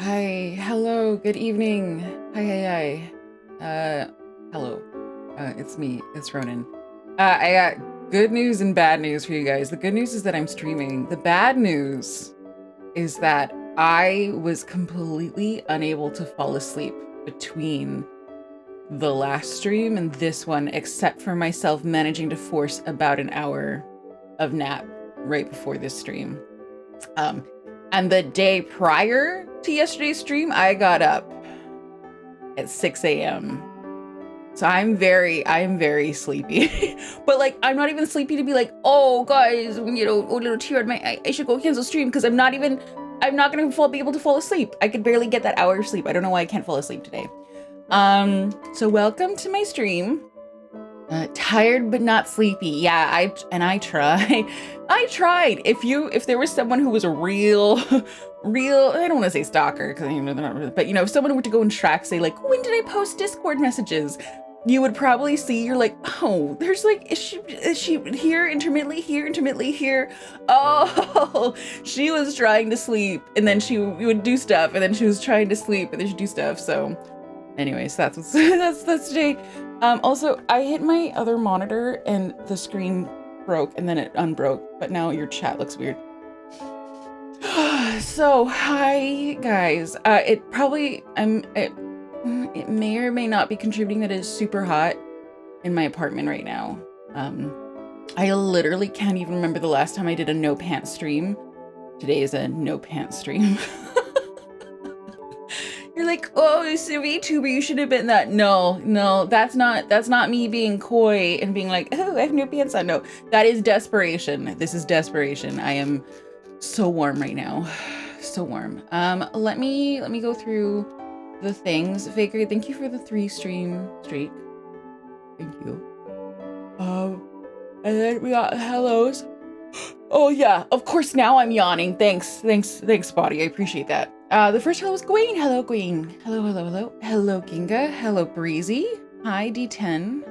Hi, hello, good evening. Hi. Hello. It's me, it's Ronenn. I got good news and bad news for you guys. The good news is that I'm streaming. The bad news is that I was completely unable to fall asleep between the last stream and this one, except for myself managing to force about an hour of nap right before this stream. And the day prior to yesterday's stream, I got up at 6 a.m. So I'm very sleepy. But like, I'm not even sleepy to be like, oh guys, you know, oh little tear in my eye, I should go cancel stream, because I'm not gonna be able to fall asleep. I could barely get that hour of sleep. I don't know why I can't fall asleep today. So welcome to my stream. Tired but not sleepy. Yeah, I try. I tried. If there was someone who was a real, I don't want to say stalker, because you know they're not really, but you know, if someone were to go and track, say like, when did I post Discord messages? You would probably see, you're like, oh, there's like, is she here intermittently, here? Oh, she was trying to sleep, and then she would do stuff, and then she was trying to sleep, and then she'd do stuff. So anyways, that's today. Also, I hit my other monitor and the screen broke and then it unbroke, but now your chat looks weird. So, hi guys. It may or may not be contributing that it is super hot in my apartment right now. I literally can't even remember the last time I did a no pants stream. Today is a no pants stream. You're like, oh, it's a VTuber, you should have been that. No, that's not me being coy and being like, oh, I have no pants on. No, that is desperation. This is desperation. I am so warm right now. So warm. Let me go through the things. Faker, thank you for the 3 stream streak. Thank you. And then we got hellos. Oh yeah, of course now I'm yawning. Thanks, Spotty. I appreciate that. The first hello was Gwen. Hello, Gwen. Hello. Hello, Ginga. Hello, Breezy. Hi, D10.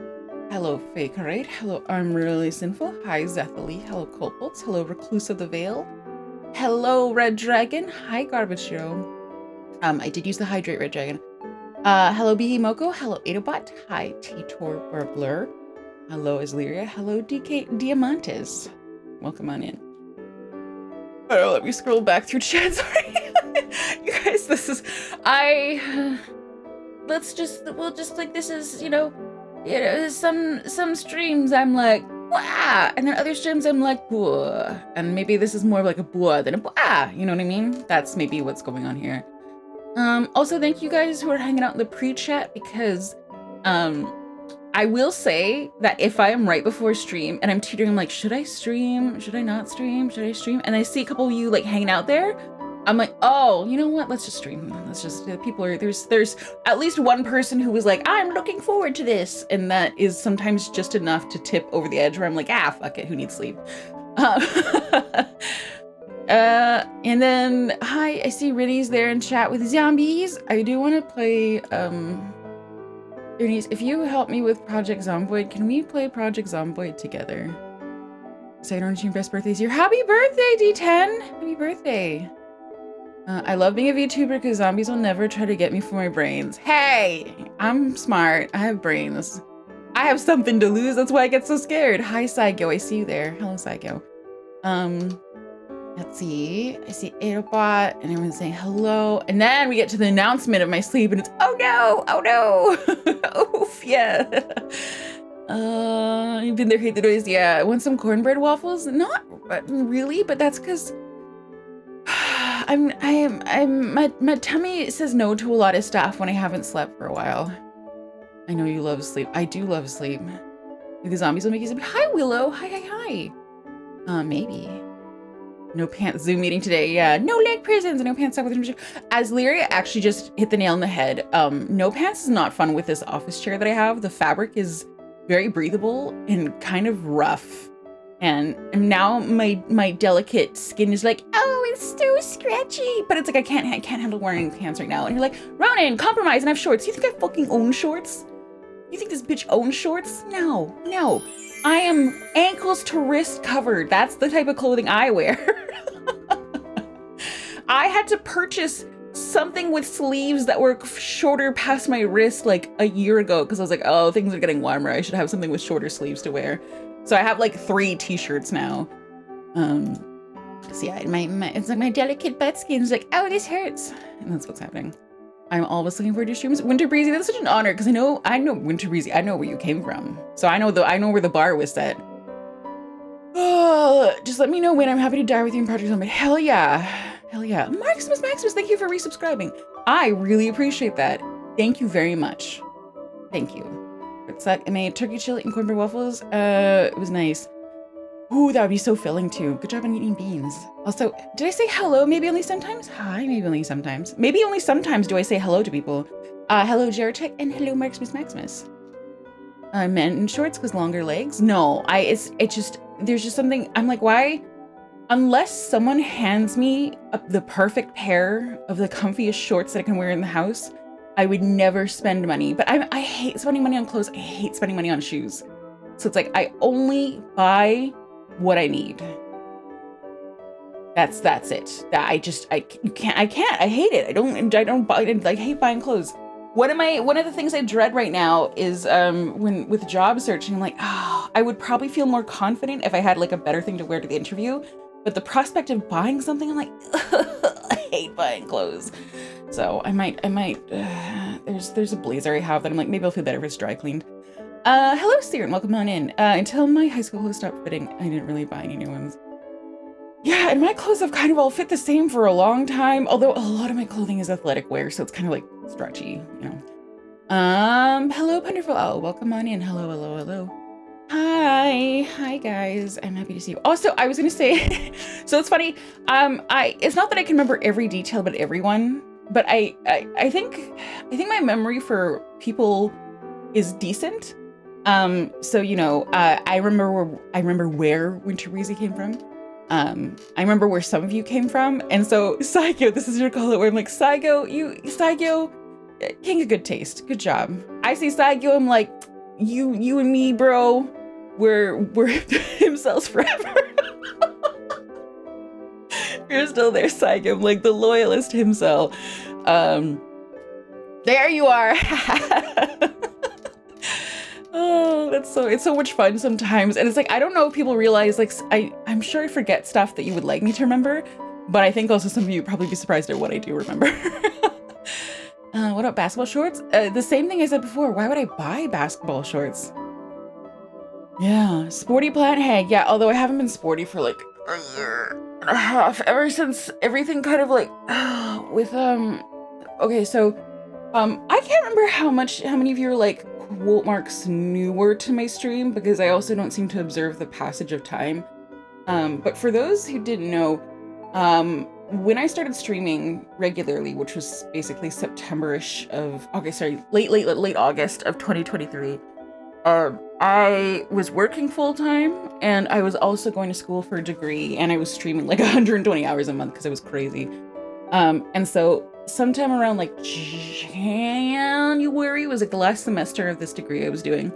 Hello, Fakerite. Hello, I'm Really Sinful. Hi, Zethaly. Hello, Colpults. Hello, Recluse of the Veil. Hello, Red Dragon. Hi, Garbage Joe. I did use the Hydrate Red Dragon. Hello, Bihimoko. Hello, Adobot. Hi, Titor Burglar. Hello, Islyria. Hello, DK Diamantes. Welcome on in. Oh, let me scroll back through chat. Sorry. You guys, we'll just like, this is, you know, some streams I'm like, wah, and then other streams I'm like, blah. And maybe this is more like a blah than a blah, you know what I mean? That's maybe what's going on here. Also, thank you guys who are hanging out in the pre-chat, because, I will say that if I am right before stream and I'm teetering, I'm like, should I stream? Should I not stream? Should I stream? And I see a couple of you like hanging out there. I'm like, oh, you know what? Let's just stream. Let's just, people are, there's at least one person who was like, I'm looking forward to this. And that is sometimes just enough to tip over the edge where I'm like, fuck it. Who needs sleep? And then, hi, I see Rinny's there in chat with zombies. I do want to play, Bernice, if you help me with Project Zomboid, can we play Project Zomboid together? So I don't know your best birthday's here. Happy birthday, D10! Happy birthday. I love being a VTuber because zombies will never try to get me for my brains. Hey, I'm smart. I have brains. I have something to lose. That's why I get so scared. Hi, Psycho. I see you there. Hello, Psycho. Let's see. I see Aerobot and everyone's saying hello. And then we get to the announcement of my sleep and it's, oh no. Oof, yeah. You've been there, hate the noise. Yeah, I want some cornbread waffles. Not really, but that's because my tummy says no to a lot of stuff when I haven't slept for a while. I know you love sleep. I do love sleep. The zombies will make you sleep. Hi, Willow. Hi. Maybe. No pants Zoom meeting today. Yeah, no leg prisons, no pants up with As Lyria actually just hit the nail on the head. No pants is not fun with this office chair that I have. The fabric is very breathable and kind of rough. And now my delicate skin is like, oh, it's so scratchy. But it's like, I can't handle wearing pants right now. And you're like, Ronenn, compromise and have shorts. You think I fucking own shorts? You think this bitch owns shorts? No. I am ankles to wrist covered. That's the type of clothing I wear. I had to purchase something with sleeves that were shorter past my wrist like a year ago, because I was like, oh, things are getting warmer. I should have something with shorter sleeves to wear. So I have like 3 t-shirts now. So yeah, it's like my delicate butt skin's like, oh, this hurts. And that's what's happening. I'm always looking forward to streams. Winter Breezy, that's such an honor, because I know Winter Breezy, I know where you came from. So I know where the bar was set. Oh, just let me know when. I'm happy to die with you in Project Zombie. Hell yeah. Hell yeah. Maximus, thank you for resubscribing. I really appreciate that. Thank you very much. Thank you. It's like I made turkey chili and cornbread waffles. It was nice. Ooh, that would be so filling too. Good job on eating beans. Also, did I say hello maybe only sometimes? Hi, maybe only sometimes. Maybe only sometimes do I say hello to people. Hello Jaretech and hello Maximus. Men in shorts because longer legs? No, it's just, there's just something, I'm like, why? Unless someone hands me the perfect pair of the comfiest shorts that I can wear in the house, I would never spend money. But I hate spending money on clothes. I hate spending money on shoes. So it's like, I only buy what I need. That's it. That I can't. I hate it. I hate buying clothes. One of the things I dread right now is when with job searching, I'm like, I would probably feel more confident if I had like a better thing to wear to the interview. But the prospect of buying something, I'm like, I hate buying clothes. So I might. There's a blazer I have that I'm like, maybe I'll feel better if it's dry cleaned. Hello, Steven. Welcome on in. Until my high school clothes stopped fitting, I didn't really buy any new ones. Yeah, and my clothes have kind of all fit the same for a long time, although a lot of my clothing is athletic wear, so it's kind of like stretchy, you know. Hello, Wonderful Owl. Welcome on in. Hello. Hi guys. I'm happy to see you. Also, I was gonna say, so it's funny. It's not that I can remember every detail about everyone, but I think my memory for people is decent. So you know, I remember where Winter Breezy came from. I remember where some of you came from, and so Saigo, this is your call it where I'm like, Saigo, king of good taste, good job. I see Saigo, I'm like, you and me, bro, we're himself forever. You're still there, Saigo. I'm like the loyalist himself. There you are. Oh, it's so much fun sometimes. And it's like, I don't know if people realize, like, I'm sure I forget stuff that you would like me to remember, but I think also some of you would probably be surprised at what I do remember. What about basketball shorts? The same thing I said before. Why would I buy basketball shorts? Yeah, sporty plant hag. Yeah, although I haven't been sporty for like a year and a half, ever since everything kind of like, with, okay, so, I can't remember how many of you are like, quote marks newer to my stream, because I also don't seem to observe the passage of time. But for those who didn't know, when I started streaming regularly, which was basically September-ish of, okay, sorry, late August of 2023, I was working full-time, and I was also going to school for a degree, and I was streaming like 120 hours a month because I was crazy. And so sometime around like January was like the last semester of this degree I was doing.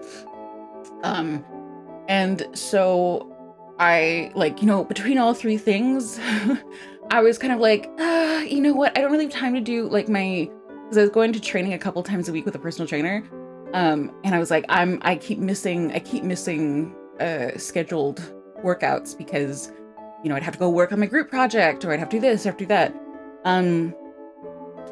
And so I, like, you know, between all 3 things, I was kind of like, you know what? I don't really have time to do like because I was going to training a couple times a week with a personal trainer. And I was like, I keep missing scheduled workouts because, you know, I'd have to go work on my group project, or I'd have to do this, or have to do that.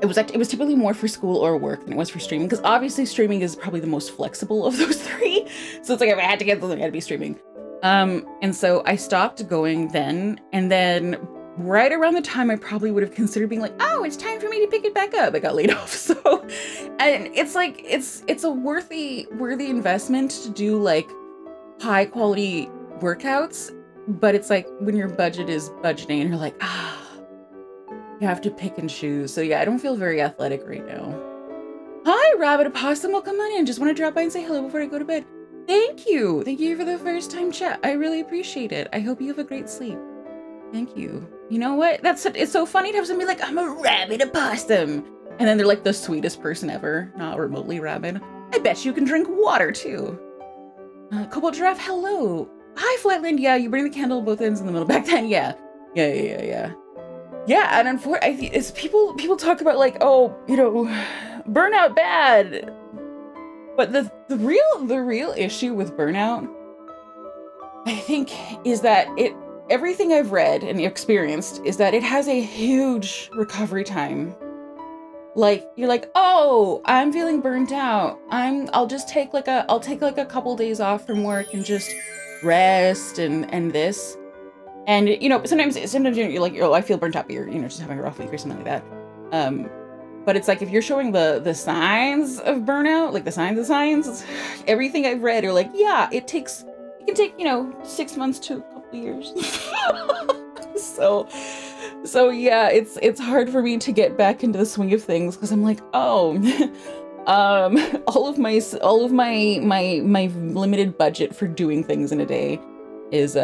It was typically more for school or work than it was for streaming, because obviously streaming is probably the most flexible of those 3. So it's like, if I had to get something, I had to be streaming. And so I stopped going then, and then right around the time I probably would have considered being like, oh, it's time for me to pick it back up, I got laid off. So, and it's like, it's a worthy investment to do like high quality workouts, but it's like when your budget is budgeting and you're like, you have to pick and choose. So yeah, I don't feel very athletic right now. Hi, Rabbit Opossum, welcome on in. Just want to drop by and say hello before I go to bed. Thank you for the first time chat. I really appreciate it. I hope you have a great sleep. Thank you. You know what? It's so funny to have somebody like, I'm a Rabbit Opossum, and then they're like the sweetest person ever, not remotely rabid. I bet you can drink water too. Cobalt Giraffe, hello. Hi, Flatland. Yeah, you bring the candle both ends in the middle. Back then, yeah. Yeah, and unfortunately, it's people talk about like, oh, you know, burnout bad, but the real issue with burnout, I think, is that everything I've read and experienced is that it has a huge recovery time. Like you're like, oh, I'm feeling burnt out. I'll take like a couple days off from work and just rest and this. And you know, sometimes you're like, oh, I feel burnt out, but you're, you know, just having a rough week or something like that. But it's like if you're showing the signs of burnout, like the signs, everything I've read are like, yeah, it can take, you know, 6 months to a couple of years. So yeah, it's hard for me to get back into the swing of things because I'm like, oh, all of my limited budget for doing things in a day is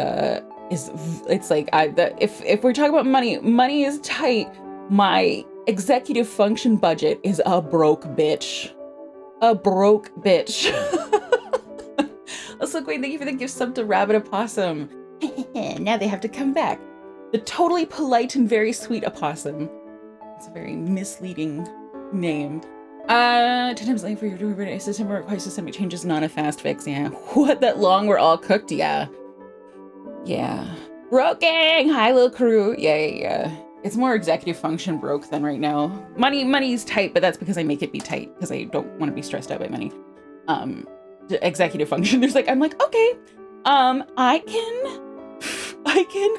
it's like if we're talking about money is tight. My executive function budget is a broke bitch. Also, Queen, thank you for the gift sub to Rabbit Opossum. Now they have to come back. The totally polite and very sweet opossum. It's a very misleading name. 10 times late for your birthday. System requires systemic changes, not a fast fix. Yeah. What, that long? We're all cooked? Yeah. Yeah. Broking! Hi, little crew. Yeah. It's more executive function broke than right now. Money's tight, but that's because I make it be tight because I don't want to be stressed out by money. The executive function, there's like, I'm like, okay, I can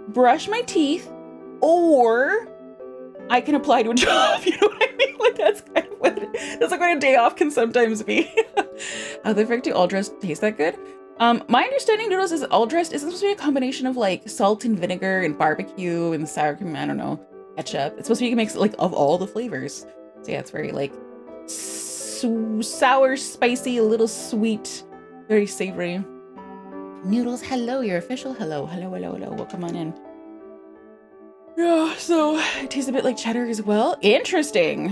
brush my teeth, or I can apply to a job. You know what I mean? Like that's kind of that's like what a day off can sometimes be. How the frick do all dressed taste that good? My understanding, noodles, is all dressed is supposed to be a combination of like salt and vinegar and barbecue and sour cream. I don't know, ketchup. It's supposed to be a mix like of all the flavors. So yeah, it's very like sour, spicy, a little sweet, very savory. Noodles, hello, your official hello. Welcome on in. Yeah, so it tastes a bit like cheddar as well. Interesting.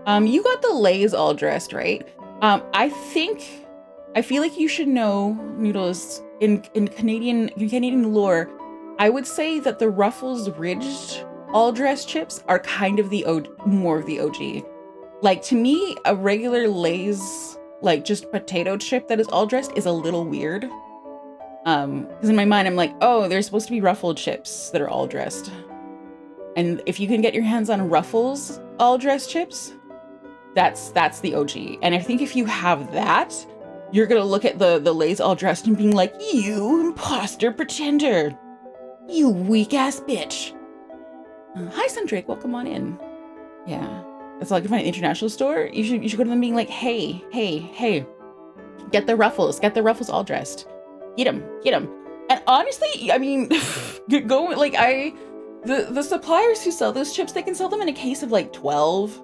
You got the Lay's all dressed, right? I feel like you should know, Noodles, in Canadian lore, I would say that the Ruffles Ridged all dressed chips are kind of more of the OG. Like, to me, a regular Lay's, like, just potato chip that is all dressed is a little weird. Because in my mind, I'm like, oh, there's supposed to be Ruffled chips that are all dressed. And if you can get your hands on Ruffles all dressed chips, that's the OG. And I think if you have that, you're gonna look at the Lay's all dressed and being like, you imposter pretender. You weak ass bitch. Hi, Sundrake, welcome on in. Yeah. That's all I can find at the international store. You should go to them being like, hey, get the Ruffles all dressed. Get them. And honestly, I mean, go like the suppliers who sell those chips, they can sell them in a case of like 12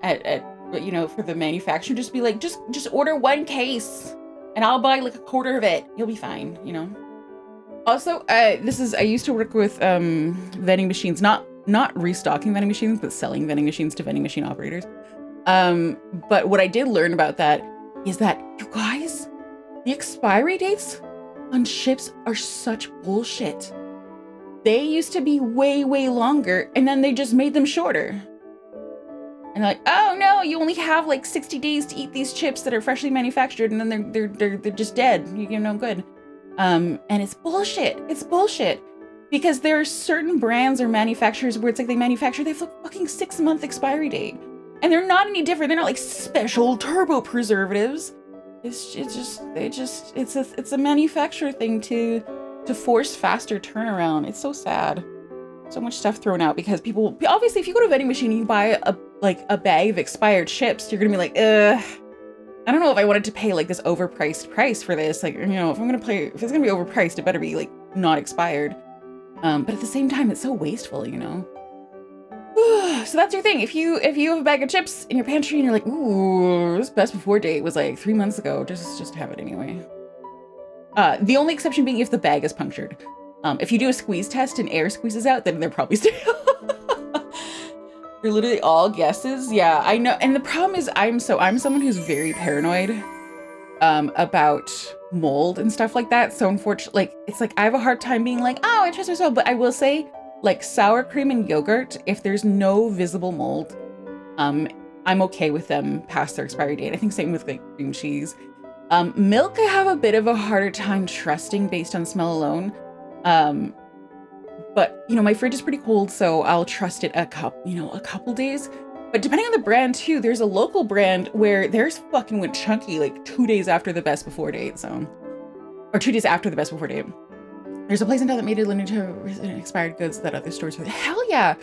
at you know, for the manufacturer. Just be like, just order one case and I'll buy like a quarter of it. You'll be fine, you know. Also, I used to work with vending machines, not restocking vending machines, but selling vending machines to vending machine operators. But what I did learn about that is that, you guys, the expiry dates on chips are such bullshit. They used to be way, way longer, and then they just made them shorter. And they're like, oh no, you only have like 60 days to eat these chips that are freshly manufactured, and then they're just dead. You're no good. And it's bullshit. It's bullshit. Because there are certain brands or manufacturers where it's like they have a fucking 6-month expiry date. And they're not any different. They're not like special turbo preservatives. It's a manufacturer thing to force faster turnaround. It's so sad. So much stuff thrown out because people, obviously if you go to a vending machine and you buy a bag of expired chips, you're gonna be like, I don't know if I wanted to pay like this overpriced price for this. Like, you know, if it's gonna be overpriced, it better be like not expired. But at the same time, it's so wasteful, you know? So that's your thing. If you have a bag of chips in your pantry and you're like, ooh, this best before date was like 3 months ago, just have it anyway. The only exception being if the bag is punctured. If you do a squeeze test and air squeezes out, then they're probably stale. They're literally all guesses. Yeah, I know. And the problem is I'm someone who's very paranoid about mold and stuff like that. So unfortunately, like, it's like I have a hard time being like, oh, I trust myself. But I will say, like sour cream and yogurt, if there's no visible mold, I'm okay with them past their expiry date. I think same with like cream cheese. Milk, I have a bit of a harder time trusting based on smell alone. But you know, my fridge is pretty cold, so I'll trust it a couple days. But depending on the brand too, there's a local brand where theirs fucking went chunky like 2 days after the best before date. So, or 2 days after the best before date. There's a place in town that made it limited to expired goods that other stores were. Hell yeah.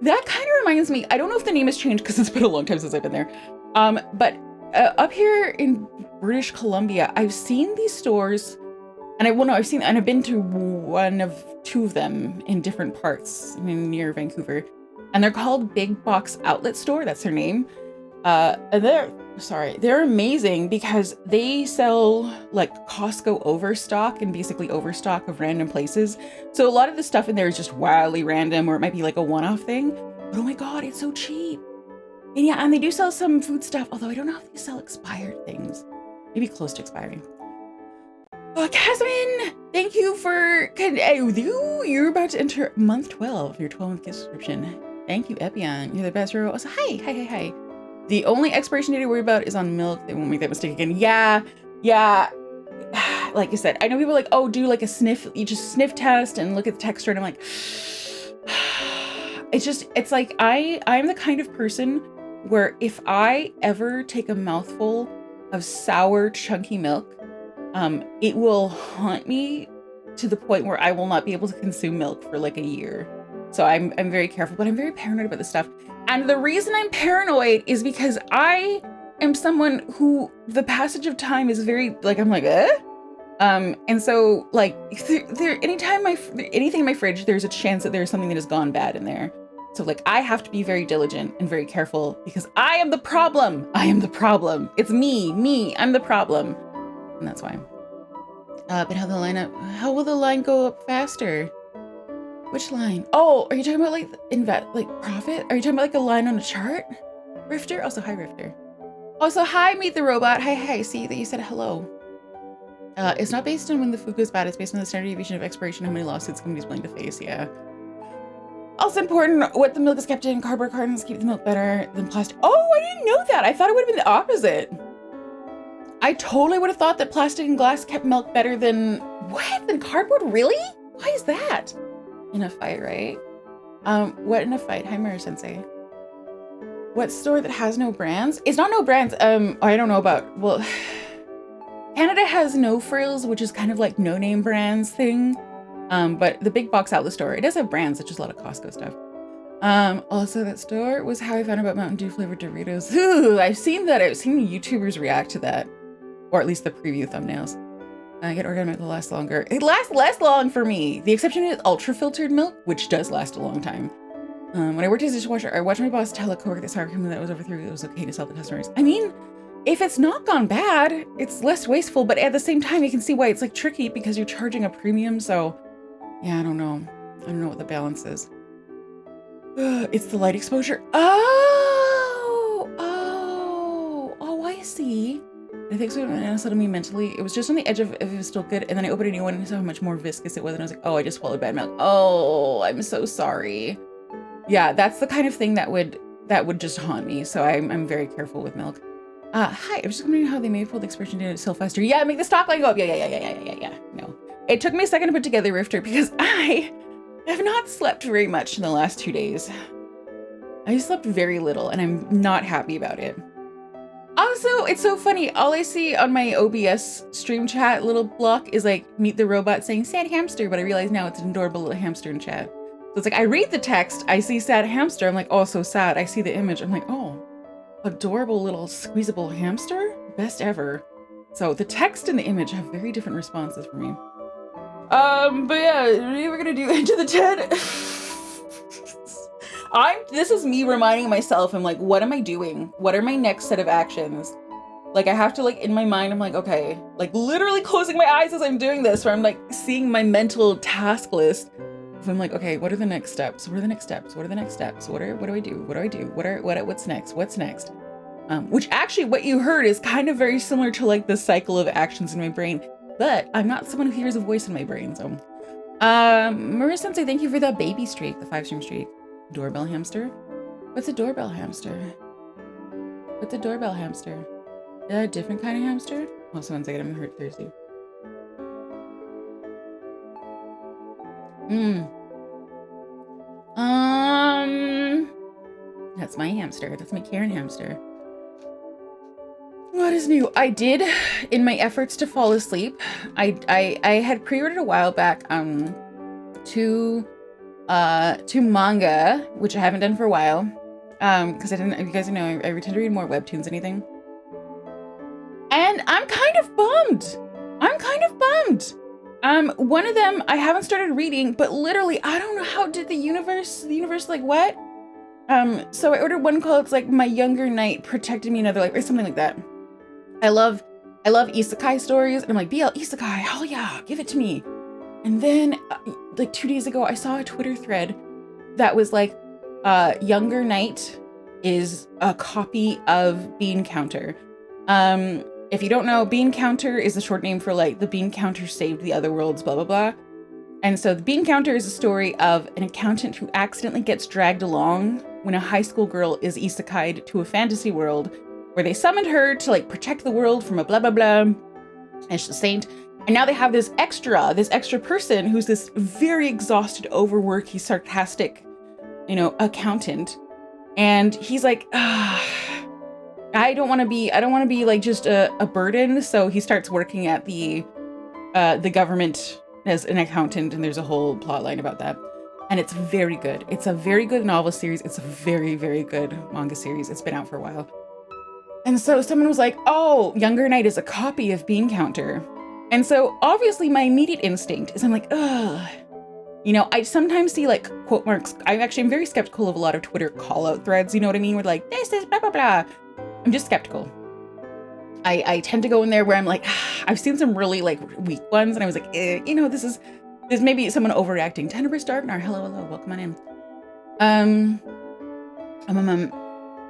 That kind of reminds me, I don't know if the name has changed because it's been a long time since I've been there. But up here in British Columbia, I've seen these stores, and I've been to 2 of them in different parts near Vancouver, and they're called Big Box Outlet Store. That's their name. And they're amazing because they sell like Costco overstock and basically overstock of random places. So a lot of the stuff in there is just wildly random, or it might be like a one-off thing. But oh my God, it's so cheap. And yeah, and they do sell some food stuff, although I don't know if they sell expired things. Maybe close to expiring. Oh, Casmin, thank you for, you're about to enter month 12, your 12-month gift subscription. Thank you, Epion. You're the best, Ro. Also, hi. The only expiration date to worry about is on milk. They won't make that mistake again. Yeah. Like I said, I know people are like, oh, do like a sniff, you just sniff test and look at the texture. And I'm like, it's like, I'm the kind of person where if I ever take a mouthful of sour, chunky milk, it will haunt me to the point where I will not be able to consume milk for like a year. So I'm very careful, but I'm very paranoid about this stuff. And the reason I'm paranoid is because I am someone who the passage of time is very like, I'm like, and so like anything in my fridge, there's a chance that there's something that has gone bad in there. So like, I have to be very diligent and very careful because I am the problem. It's me, I'm the problem. And that's why. But how will the line go up faster? Which line? Oh, are you talking about like profit? Are you talking about like a line on a chart? Rifter? Also, hi, Rifter. Also, hi, Meet the Robot. Hi. See that you said hello. It's not based on when the food goes bad. It's based on the standard deviation of expiration, how many lawsuits companies willing to face. Yeah. Also important, what the milk is kept in. Cardboard cartons keep the milk better than plastic. Oh, I didn't know that. I thought it would have been the opposite. I totally would have thought that plastic and glass kept milk better than cardboard? Really? Why is that? In a fight, right? What in a fight? Hi, Mara Sensei. What store that has no brands? It's not no brands. I don't know about, well, Canada has No Frills, which is kind of like no name brands thing. But the Big Box Outlet Store, it does have brands. It's just a lot of Costco stuff. Also that store was how I found out about Mountain Dew flavored Doritos. Ooh, I've seen that. I've seen YouTubers react to that, or at least the preview thumbnails. I get organic milk last longer. It lasts less long for me. The exception is ultra filtered milk, which does last a long time. When I worked as a dishwasher, I watched my boss tell a coworker that sour cream that was overthrew it was okay to sell to customers. I mean, if it's not gone bad, it's less wasteful, but at the same time, you can see why it's like tricky because you're charging a premium. So yeah, I don't know what the balance is. It's the light exposure. Oh, I see. I think so. And it settled me mentally. It was just on the edge of if it was still good. And then I opened a new one and saw how much more viscous it was. And I was like, oh, I just swallowed bad milk. Oh, I'm so sorry. Yeah, that's the kind of thing that would just haunt me. So I'm very careful with milk. Hi, I was just wondering how they may have pulled the expiration date so faster. Yeah, make the stock line go up. Yeah. No. It took me a second to put together Rifter because I have not slept very much in the last 2 days. I slept very little and I'm not happy about it. Also, it's so funny. All I see on my OBS stream chat little block is like Meet the Robot saying sad hamster, but I realize now it's an adorable little hamster in chat. So it's like I read the text, I see sad hamster, I'm like, oh, so sad. I see the image, I'm like, oh, adorable little squeezable hamster? Best ever. So the text and the image have very different responses for me. But yeah, we're gonna do Into the 10. This is me reminding myself, I'm like, what am I doing? What are my next set of actions? Like I have to like, in my mind, I'm like, okay, like literally closing my eyes as I'm doing this, where I'm like seeing my mental task list. So I'm like, okay, what are the next steps? What are the next steps? What are the next steps? What do I do? What do I do? What's next? What's next? Which actually what you heard is kind of very similar to like the cycle of actions in my brain, but I'm not someone who hears a voice in my brain. So Maria Sensei, thank you for the baby streak, the 5-stream streak. Doorbell hamster? What's a doorbell hamster? What's a doorbell hamster? A different kind of hamster? Oh, so 1 second, I'm hurt thirsty. That's my hamster. That's my Karen hamster. What is new? I did, in my efforts to fall asleep, I had pre-ordered a while back two manga, which I haven't done for a while. Because I didn't, you guys know, I tend to read more webtoons than anything. And I'm kind of bummed. One of them I haven't started reading, but literally, I don't know how did the universe like what? So I ordered one called, it's like My Younger Night Protected Me Another Life, or something like that. I love isekai stories, and I'm like, BL isekai, hell yeah, give it to me. And then, like 2 days ago, I saw a Twitter thread that was like, Younger Night is a copy of Bean Counter. If you don't know, Bean Counter is the short name for like the Bean Counter saved the other worlds, blah, blah, blah. And so the Bean Counter is a story of an accountant who accidentally gets dragged along when a high school girl is isekai'd to a fantasy world where they summoned her to like protect the world from a blah, blah, blah. And she's a saint. And now they have this extra person who's this very exhausted, overworky, sarcastic, accountant. And he's like, I don't want to be like just a burden. So he starts working at the government as an accountant, and there's a whole plot line about that. And it's very good. It's a very good novel series. It's a very, very good manga series. It's been out for a while. And so someone was like, oh, Younger Night is a copy of Bean Counter. And so obviously my immediate instinct is I'm like, ugh. I sometimes see like quote marks. I'm very skeptical of a lot of Twitter call out threads. You know what I mean? Where like, this is blah, blah, blah. I'm just skeptical. I tend to go in there where I'm like, I've seen some really like weak ones. And I was like, this may be someone overreacting. Tenebrous Darknar, hello, welcome on in.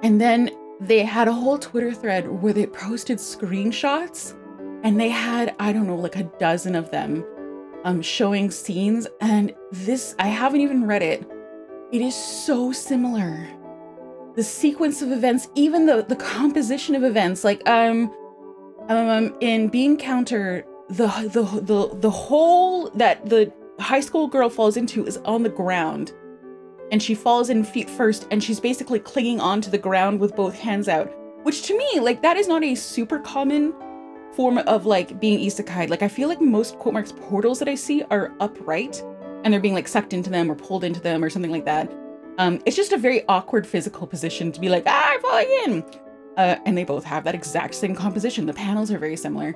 And then they had a whole Twitter thread where they posted screenshots, and they had, I don't know, like a dozen of them showing scenes. And this, I haven't even read it. It is so similar. The sequence of events, even the composition of events, like in Bean Counter, the hole that the high school girl falls into is on the ground, and she falls in feet first, and she's basically clinging onto the ground with both hands out, which to me, like, that is not a super common form of like being isekai. Like, I feel like most quote marks portals that I see are upright, and they're being like sucked into them or pulled into them or something like that. It's just a very awkward physical position to be like, I'm falling in. And they both have that exact same composition. The panels are very similar.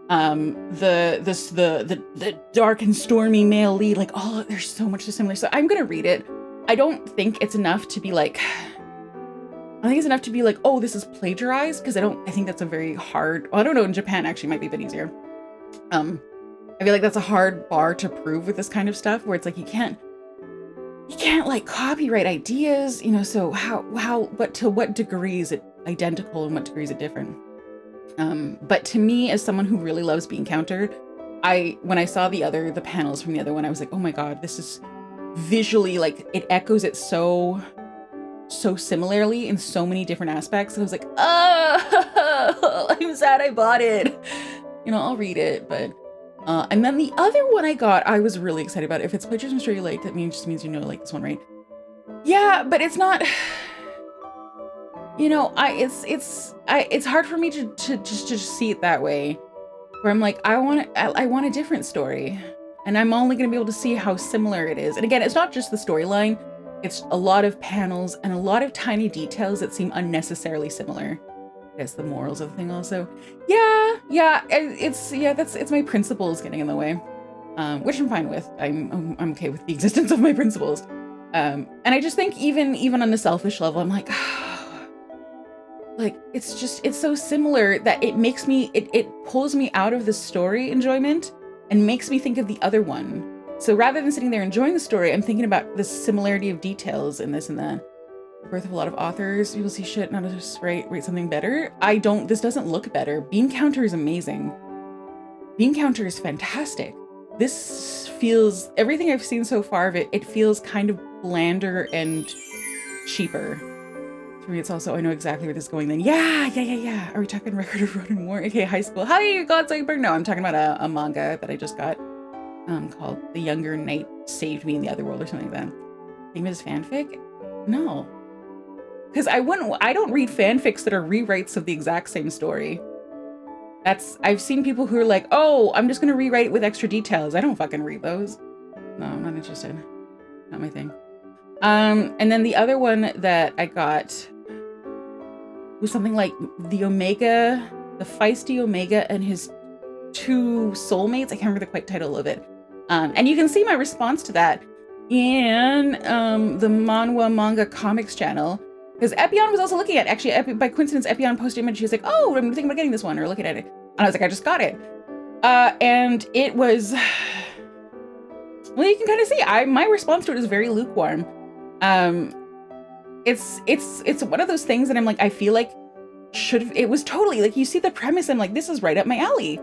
The dark and stormy male lead, like, oh, there's so much similar. So I'm gonna read it. I don't think it's enough to be like, oh, this is plagiarized, because I think that's a very hard, well, I don't know, in Japan actually might be a bit easier. I feel like that's a hard bar to prove with this kind of stuff, where it's like you can't like copyright ideas, so but to what degree is it identical and what degree is it different? But to me, as someone who really loves Bean Counter, when I saw the panels from the other one, I was like, oh my God, this is visually, like, it echoes it so similarly in so many different aspects. And I was like, oh, I'm sad I bought it. I'll read it, but and then the other one I got, I was really excited about. If it's plagiarism story you like, that just means like this one, right? Yeah, but it's not. It's hard for me to just see it that way, where I'm like, I want a different story, and I'm only gonna be able to see how similar it is. And again, it's not just the storyline; it's a lot of panels and a lot of tiny details that seem unnecessarily similar. I guess the morals of the thing also. It's my principles getting in the way, which I'm fine with. I'm okay with the existence of my principles. And I just think even on the selfish level, I'm like, like, it's so similar that it pulls me out of the story enjoyment and makes me think of the other one. So rather than sitting there enjoying the story, I'm thinking about the similarity of details in this and that. Birth of a lot of authors, you will see shit, not just write something better. This doesn't look better. Bean Counter is amazing. Bean Counter is fantastic. This feels, everything I've seen so far of it, it feels kind of blander and cheaper. For me, it's also, I know exactly where this is going then. Yeah. Are we talking Record of Road and War? Okay, high school. How you got Cyberpunk? No, I'm talking about a manga that I just got called The Younger Knight Saved Me in the Other World or something like that. Name is fanfic? No. Because I don't read fanfics that are rewrites of the exact same story. I've seen people who are like, oh, I'm just gonna rewrite it with extra details. I don't fucking read those. No, I'm not interested. Not my thing. And then the other one that I got was something like the feisty Omega and his two soulmates. I can't remember the quite title of it. And you can see my response to that in the Manhwa Manga Comics channel. Because Epion was also looking at it. Actually, by coincidence, Epion posted an image. She was like, oh, I'm thinking about getting this one or looking at it. And I was like, I just got it. And it was, well, you can kind of see, my response to it is very lukewarm. It's one of those things that I'm like, I feel like it was totally like, you see the premise, I'm like, this is right up my alley.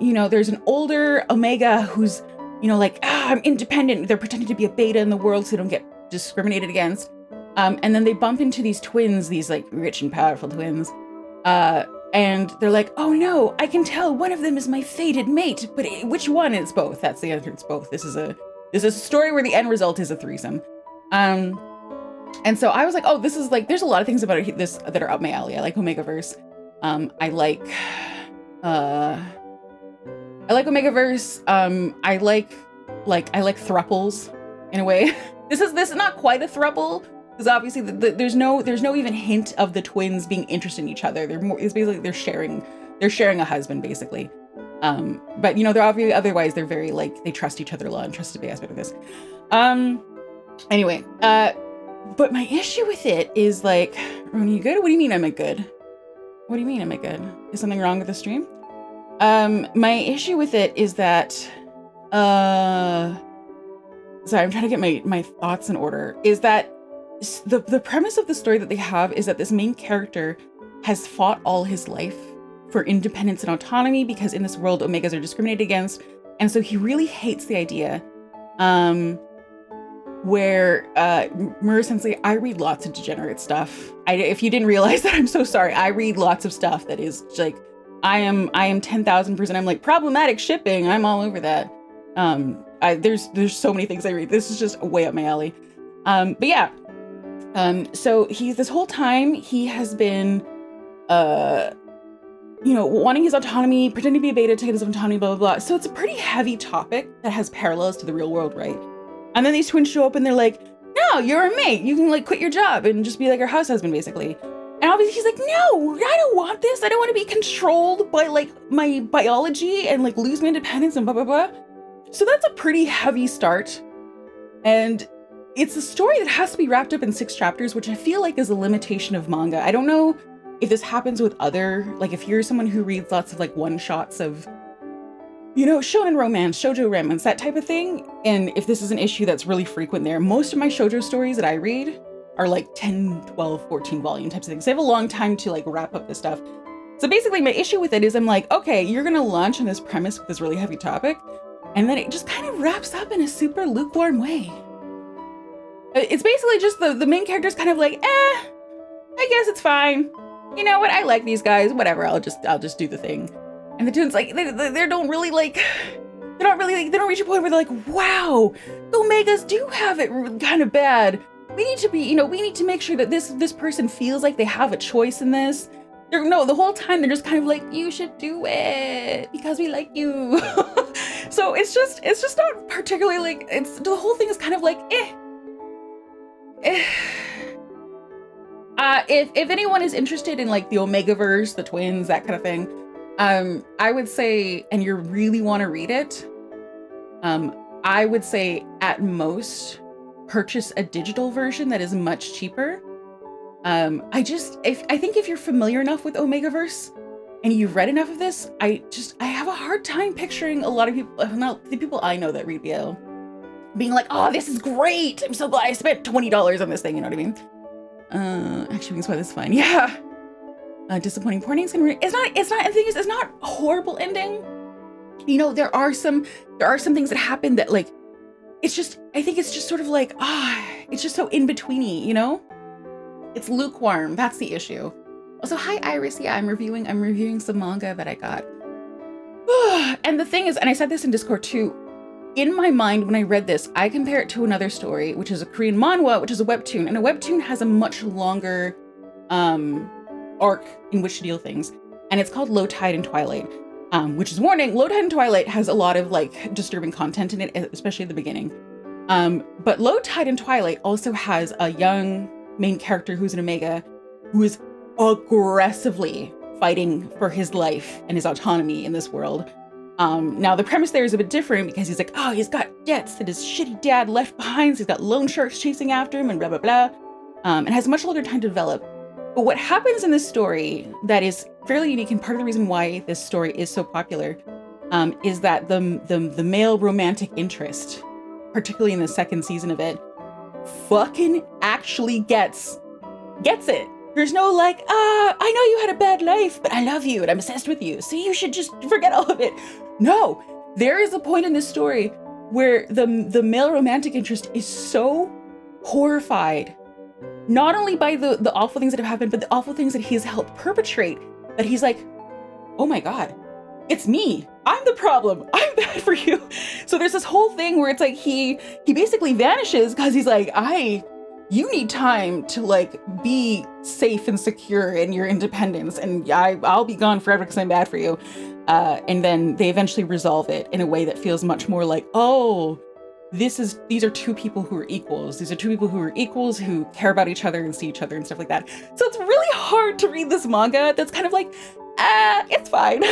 You know, there's an older Omega who's, you know, like, I'm independent. They're pretending to be a beta in the world so they don't get discriminated against. And then they bump into these twins, these like rich and powerful twins. And they're like, oh no, I can tell one of them is my fated mate, but which one? It's both. That's the answer. It's both. This is a story where the end result is a threesome. And so I was like, oh, this is like, there's a lot of things about this that are up my alley. I like Omegaverse. I like Omegaverse. I like thruples in a way. This is not quite a thruple, because obviously there's no even hint of the twins being interested in each other. It's basically they're sharing a husband basically. But you know, they're obviously otherwise they're very like, they trust each other a lot, and trust is a big aspect of this. Anyway, but my issue with it is like, Ronenn, you good? What do you mean I'm a good? What do you mean am I good? Is something wrong with the stream? My issue with it is that, sorry, I'm trying to get my thoughts in order, is that the premise of the story that they have is that this main character has fought all his life for independence and autonomy because in this world, Omegas are discriminated against. And so he really hates the idea, where Mura-sensei, I read lots of degenerate stuff. If you didn't realize that, I'm so sorry. I read lots of stuff that is like, I am 10,000%. I'm like, problematic shipping. I'm all over that. There's so many things I read. This is just way up my alley. But yeah. So this whole time he has been, you know, wanting his autonomy, pretending to be a beta to get his autonomy, blah, blah, blah. So it's a pretty heavy topic that has parallels to the real world, right? And then these twins show up and they're like, no, you're a mate. You can like quit your job and just be like our house husband, basically. And obviously he's like, no, I don't want this. I don't want to be controlled by like my biology and like lose my independence and blah, blah, blah. So that's a pretty heavy start. And it's a story that has to be wrapped up in 6 chapters, which I feel like is a limitation of manga. I don't know if this happens with like if you're someone who reads lots of like one-shots of, you know, shonen romance, shoujo romance, that type of thing. And if this is an issue that's really frequent there, most of my shoujo stories that I read are like 10, 12, 14 volume types of things. So I have a long time to like wrap up this stuff. So basically my issue with it is I'm like, okay, you're gonna launch on this premise with this really heavy topic, and then it just kind of wraps up in a super lukewarm way. It's basically just the main character's kind of like, I guess it's fine. You know what? I like these guys. Whatever. I'll just do the thing. And the twins like they don't really like. They don't reach a point where they're like, wow, the Omegas do have it kind of bad. We need to be, you know, we need to make sure that this person feels like they have a choice in this. The whole time they're just kind of like, you should do it because we like you. So it's just not particularly like, the whole thing is kind of like, If anyone is interested in like the Omegaverse, the twins, that kind of thing, I would say, and you really want to read it, I would say at most purchase a digital version that is much cheaper. I think if you're familiar enough with Omegaverse and you've read enough of this, I have a hard time picturing a lot of people, the people I know that read BL, being like, oh, this is great. I'm so glad I spent $20 on this thing. You know what I mean? Actually, we can this fine. Yeah. Disappointing porn endings. It's not, the thing is, it's not a horrible ending. you know, there are some things that happen that like, it's just, I think it's just sort of like, it's just so in-betweeny, you know? It's lukewarm, that's the issue. Also, hi Iris, yeah, I'm reviewing some manga that I got. And the thing is, and I said this in Discord too, in my mind when I read this, I compare it to another story, which is a Korean manhwa, which is a webtoon, and a webtoon has a much longer arc in which to deal things, and it's called Low Tide and Twilight. Which is warning, Low Tide and Twilight has a lot of like disturbing content in it, especially at the beginning. But Low Tide and Twilight also has a young main character who's an Omega, who is aggressively fighting for his life and his autonomy in this world. Now the premise there is a bit different because he's like, oh, he's got debts that his shitty dad left behind, so he's got loan sharks chasing after him and blah, blah, blah. And has much longer time to develop. But what happens in this story that is fairly unique, and part of the reason why this story is so popular, is that the male romantic interest, particularly in the second season of it, fucking actually gets it. There's no like, I know you had a bad life, but I love you and I'm obsessed with you, so you should just forget all of it. No, there is a point in this story where the male romantic interest is so horrified, not only by the awful things that have happened, but the awful things that he's helped perpetrate, that he's like, oh my God, it's me. I'm the problem. I'm bad for you. So there's this whole thing where it's like he basically vanishes because he's like, you need time to like be safe and secure in your independence, and I'll be gone forever because I'm bad for you. And then they eventually resolve it in a way that feels much more like, oh, these are two people who are equals. These are two people who are equals who care about each other and see each other and stuff like that. So it's really hard to read this manga that's kind of like, it's fine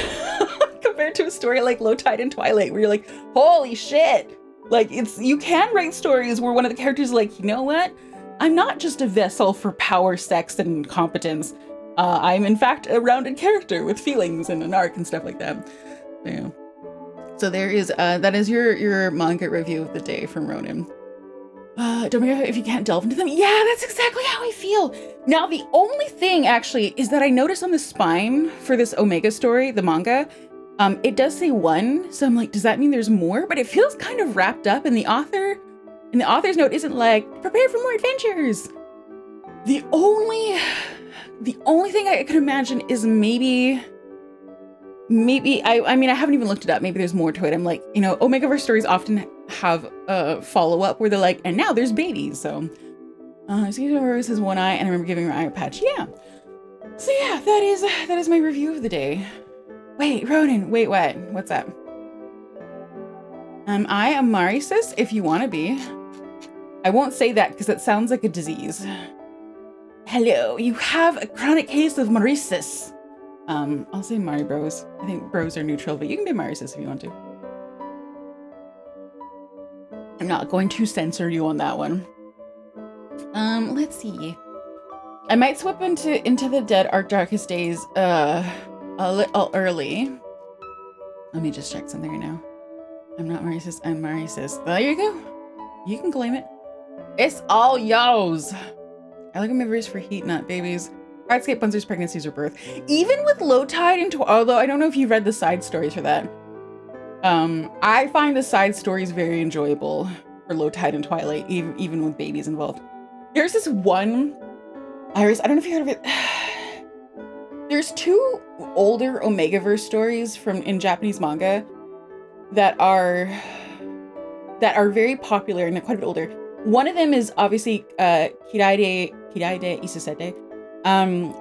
compared to a story like Low Tide and Twilight where you're like, holy shit. Like you can write stories where one of the characters is like, you know what? I'm not just a vessel for power, sex, and competence. I'm in fact a rounded character with feelings and an arc and stuff like that. Yeah. So there is, that is your manga review of the day from Ronenn. Don't worry if you can't delve into them. Yeah, that's exactly how I feel. Now, the only thing actually is that I noticed on the spine for this Omega story, the manga, it does say 1. So I'm like, does that mean there's more? But it feels kind of wrapped up, and the author's note isn't like, prepare for more adventures. The only thing I could imagine is maybe I mean, I haven't even looked it up. Maybe there's more to it. I'm like, you know, Omegaverse stories often have a follow-up where they're like, and now there's babies. So, Season Rose has one eye, and I remember giving her eye a patch. Yeah. So yeah, that is my review of the day. Wait, Ronenn, wait, what? What's up? I am Marisis, if you want to be. I won't say that because it sounds like a disease. Hello, you have a chronic case of Marisis. I'll say Mari Bros. I think bros are neutral, but you can be Marisis if you want to. I'm not going to censor you on that one. Let's see. I might swap into the Dead Arc Darkest Days a little early. Let me just check something right now. I'm not Marisis, I'm Marisis. There you go. You can claim it. It's all yours. I like Omnivorous for heat, not babies. Hardscape Bunzer's pregnancies or birth. Even with Low Tide and although I don't know if you've read the side stories for that. I find the side stories very enjoyable for Low Tide and Twilight, even with babies involved. There's this one, Iris, I don't know if you heard of it. There's 2 older Omegaverse stories in Japanese manga that are very popular and they're quite a bit older. One of them is obviously Kiraide Isusete,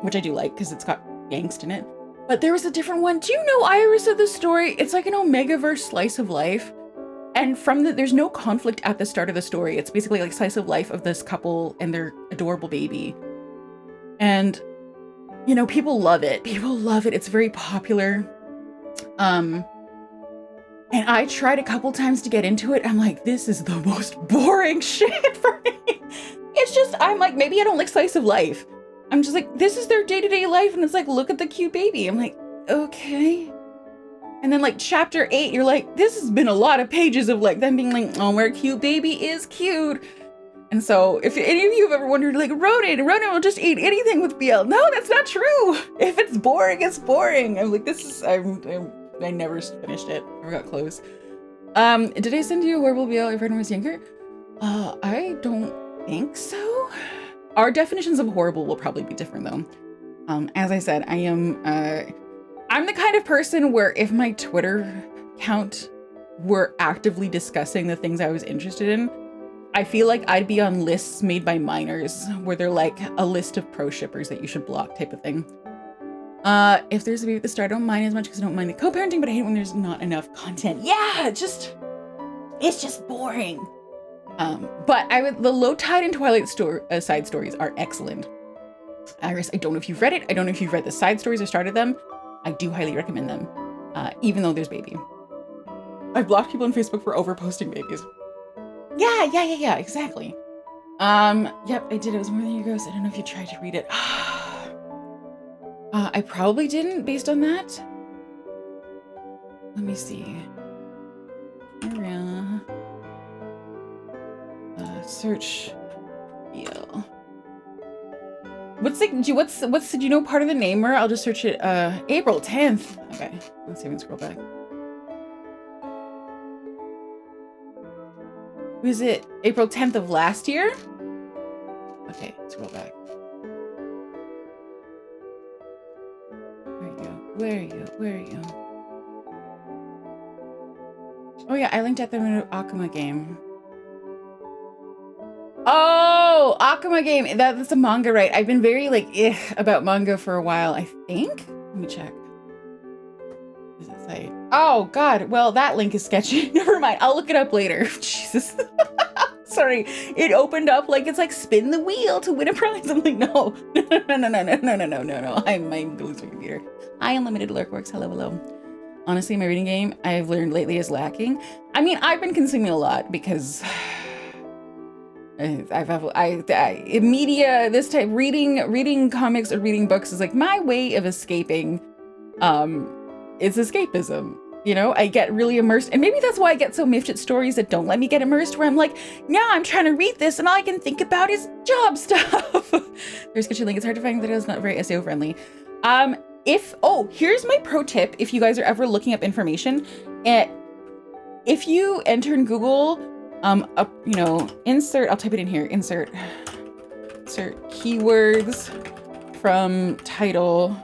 which I do like because it's got angst in it. But there was a different one. Do you know, Iris, of the story? It's like an Omegaverse slice of life. And there's no conflict at the start of the story. It's basically like slice of life of this couple and their adorable baby. And, you know, people love it. People love it. It's very popular. And I tried a couple times to get into it. I'm like, this is the most boring shit for me. It's just, I'm like, maybe I don't like slice of life. I'm just like, this is their day-to-day life. And it's like, look at the cute baby. I'm like, okay. And then like chapter 8, you're like, this has been a lot of pages of like them being like, oh, our cute baby is cute. And so if any of you have ever wondered, like, Ronenn will just eat anything with BL. No, that's not true. If it's boring, it's boring. I'm like, I'm I never finished it. Never got close. Did I send you Horrible BL if I was younger? I don't think so. Our definitions of horrible will probably be different though. As I said, I'm the kind of person where if my Twitter account were actively discussing the things I was interested in, I feel like I'd be on lists made by minors where they're like a list of pro shippers that you should block type of thing. If there's a baby at the start, I don't mind as much because I don't mind the co-parenting, but I hate when there's not enough content. Yeah, it's just boring. But the Low Tide and Twilight side stories are excellent. Iris, I don't know if you've read it. I don't know if you've read the side stories or started them. I do highly recommend them, even though there's baby. I've blocked people on Facebook for overposting babies. Yeah, exactly. Yep, I did. It was more than your ghost. I don't know if you tried to read it. I probably didn't based on that. Let me see. Search BL. What's do you know part of the name? Or I'll just search it. April 10th. Okay, let's see if we can scroll back. Was it April 10th of last year? Okay, scroll back. Where are you? Oh yeah, I linked at the Akuma game. Oh, Akuma game. That's a manga, right? I've been very like about manga for a while, I think. Let me check. What does it say? Oh God. Well, that link is sketchy. Never mind. I'll look it up later. Jesus. Sorry. It opened up like it's like spin the wheel to win a prize. I'm like, no. I'm going to my computer. Hi, Unlimited Lurkworks. Hello. Honestly, my reading game I've learned lately is lacking. I mean, I've been consuming a lot because media, this type, reading comics or reading books is like my way of escaping. It's escapism. You know, I get really immersed, and maybe that's why I get so miffed at stories that don't let me get immersed, where I'm like, now I'm trying to read this and all I can think about is job stuff. There's sketchy link. It's hard to find that it's not very SEO friendly. Here's my pro tip. If you guys are ever looking up information, if you enter in Google, insert, I'll type it in here, insert keywords from title.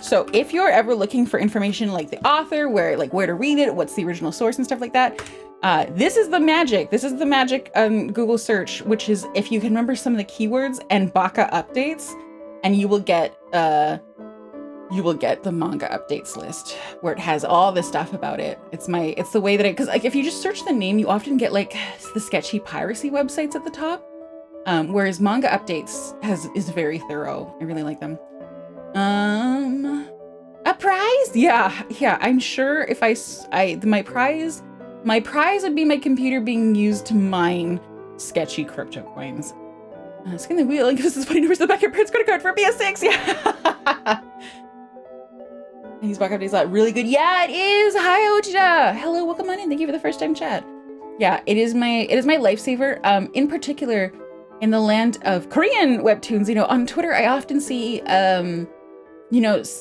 So if you're ever looking for information like the author, where to read it, what's the original source and stuff like that, this is the magic. This is the magic Google search, which is if you can remember some of the keywords and Baka updates, and you will get the manga updates list where it has all this stuff about it. It's the way that because like if you just search the name, you often get like the sketchy piracy websites at the top, whereas manga updates is very thorough. I really like them. A prize? Yeah. I'm sure if my prize would be my computer being used to mine sketchy crypto coins. Skin the wheel and give us this funny numbers to the back of your parents' credit card for PS6. Yeah. And these back updates are really good. Yeah, it is. Hi, Ojida. Hello, welcome on in. Thank you for the first time chat. Yeah, it is my lifesaver. In particular, in the land of Korean webtoons, you know, on Twitter, I often see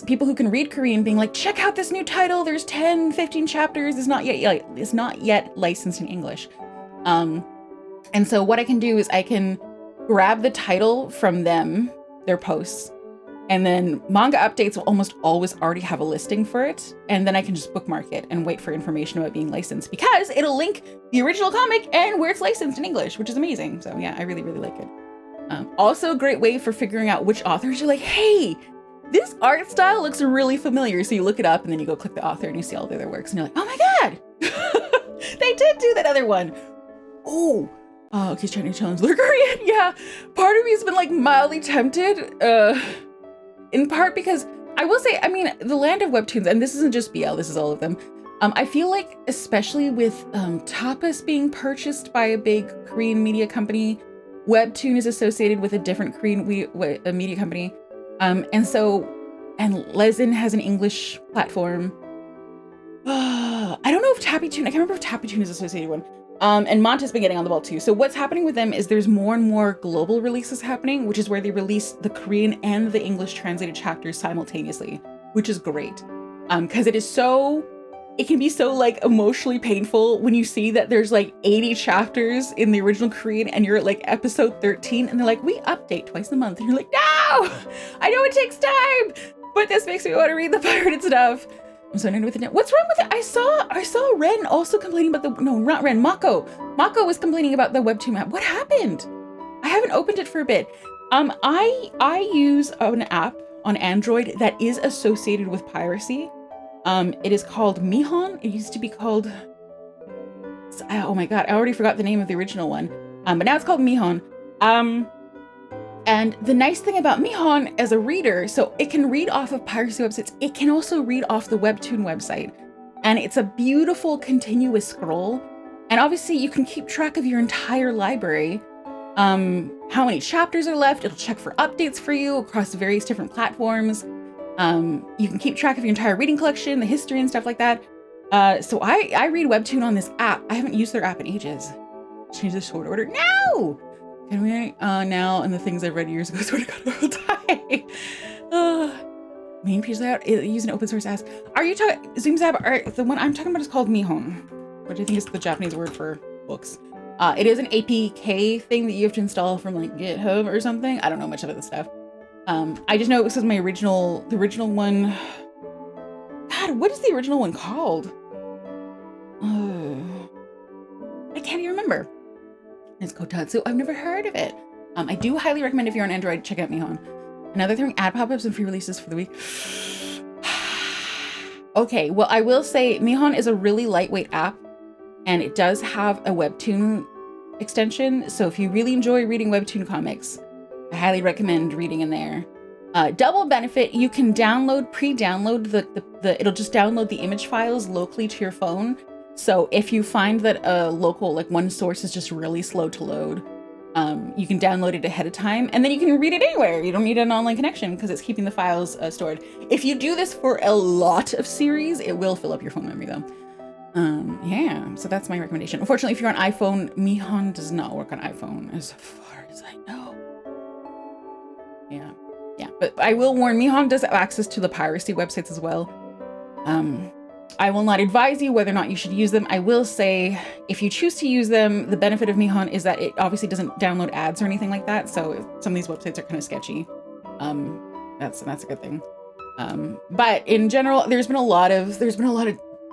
people who can read Korean being like, check out this new title. There's 10, 15 chapters. It's not yet licensed in English. And so what I can do is I can grab the title from their posts, and then manga updates will almost always already have a listing for it. And then I can just bookmark it and wait for information about being licensed, because it'll link the original comic and where it's licensed in English, which is amazing. So yeah, I really, really like it. Also a great way for figuring out which authors you're like, hey, this art style looks really familiar. So you look it up and then you go click the author and you see all the other works and you're like, oh my God, they did do that other one. Okay, trying to challenge their Korean. Yeah, part of me has been like mildly tempted, in part because I will say, I mean, the land of webtoons, and this isn't just BL, this is all of them. I feel like, especially with Tapas being purchased by a big Korean media company, Webtoon is associated with a different Korean media company. And Lesin has an English platform. I don't know if Tappytoon, I can't remember if Tappytoon is associated with one. And Monta's been getting on the ball too. So what's happening with them is there's more and more global releases happening, which is where they release the Korean and the English translated chapters simultaneously, which is great. Because it can be so like emotionally painful when you see that there's like 80 chapters in the original Korean and you're at like episode 13 and they're like, we update twice a month. And you're like, no, I know it takes time, but this makes me want to read the pirated stuff. I'm so annoyed with it now. What's wrong with it? I saw Ren also complaining about not Ren, Mako. Mako was complaining about the Webtoon app. What happened? I haven't opened it for a bit. I use an app on Android that is associated with piracy. It is called Mihon. It used to be called, oh my God, I already forgot the name of the original one. But now it's called Mihon. And the nice thing about Mihon as a reader, so it can read off of piracy websites. It can also read off the Webtoon website. And it's a beautiful continuous scroll. And obviously you can keep track of your entire library. How many chapters are left. It'll check for updates for you across various different platforms. You can keep track of your entire reading collection, the history and stuff like that. So I read Webtoon on this app. I haven't used their app in ages. Change the sort order. No! Can we now? And the things I've read years ago, sort of got will die. Main page layout, use an open source as. Are you talking, ZoomZab, the one I'm talking about is called Mihon, which I think is the Japanese word for books. It is an APK thing that you have to install from like GitHub or something. I don't know much about this stuff. I just know it was my the original one. God, what is the original one called? I can't even remember. It's Kotatsu. I've never heard of it. I do highly recommend if you're on Android, check out Mihon. Another thing, ad pop-ups and free releases for the week. Okay, well, I will say Mihon is a really lightweight app and it does have a Webtoon extension. So if you really enjoy reading Webtoon comics, I highly recommend reading in there. Double benefit, you can pre-download it'll just download the image files locally to your phone. So if you find that a local, like one source is just really slow to load, you can download it ahead of time and then you can read it anywhere. You don't need an online connection because it's keeping the files stored. If you do this for a lot of series, it will fill up your phone memory though. Yeah, so that's my recommendation. Unfortunately, if you're on iPhone, Mihon does not work on iPhone as far as I know. Yeah, but I will warn, Mihon does have access to the piracy websites as well. I will not advise you whether or not you should use them. I will say, if you choose to use them, the benefit of Mihon is that it obviously doesn't download ads or anything like that. So if some of these websites are kind of sketchy. That's a good thing. But in general, there's been a lot of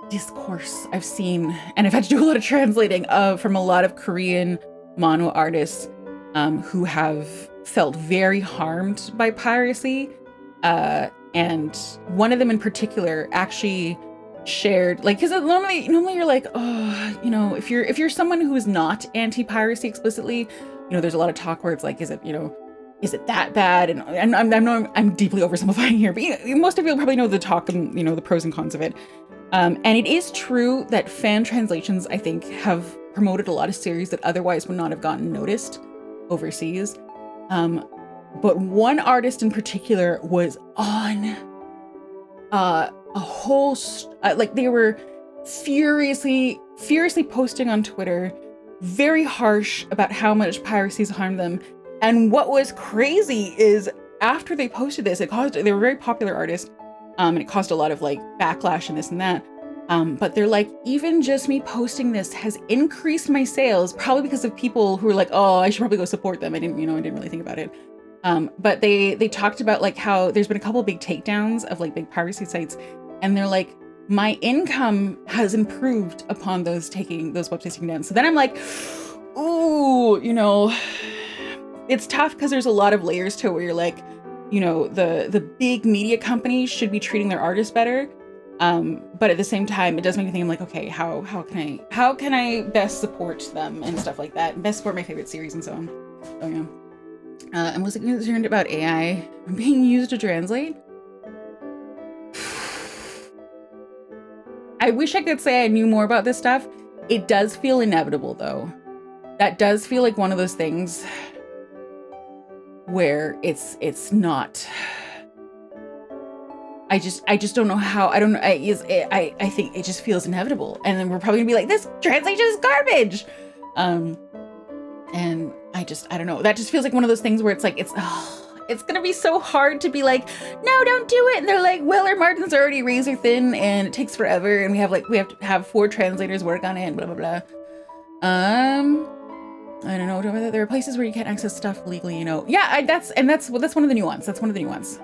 discourse I've seen, and I've had to do a lot of translating from a lot of Korean manhwa artists who have felt very harmed by piracy. And one of them in particular actually shared, like, because normally you're like, oh, if you're someone who is not anti-piracy explicitly, there's a lot of talk where it's like, is it that bad? And I'm deeply oversimplifying here, but most of you probably know the talk and the pros and cons of it. And it is true that fan translations, I think, have promoted a lot of series that otherwise would not have gotten noticed overseas. But one artist in particular was on a whole, like they were furiously posting on Twitter, very harsh about how much piracy's harmed them. And what was crazy is after they posted this, they were a very popular artist, and it caused a lot of like backlash and this and that. But they're like, even just me posting this has increased my sales, probably because of people who are like, oh, I should probably go support them. I didn't really think about it. But they talked about like how there's been a couple of big takedowns of like big piracy sites, and they're like, my income has improved upon those websites taking down. So then I'm like, ooh, it's tough because there's a lot of layers to it where you're like, the big media companies should be treating their artists better. But at the same time, it does make me think, I'm like, okay, how can I best support them and stuff like that, and best support my favorite series and so on. Oh yeah. And was it concerned about AI being used to translate? I wish I could say I knew more about this stuff. It does feel inevitable though. That does feel like one of those things where it's not, I just don't know how. I don't know. I think it just feels inevitable, and then we're probably gonna be like, this translation is garbage. And I don't know. That just feels like one of those things where it's like it's gonna be so hard to be like, no, don't do it. And they're like, well, our margins are already razor thin, and it takes forever, and we have to have 4 translators work on it, and blah blah blah. I don't know. There are places where you can't access stuff legally, you know. Yeah, that's one of the nuance. That's one of the nuance.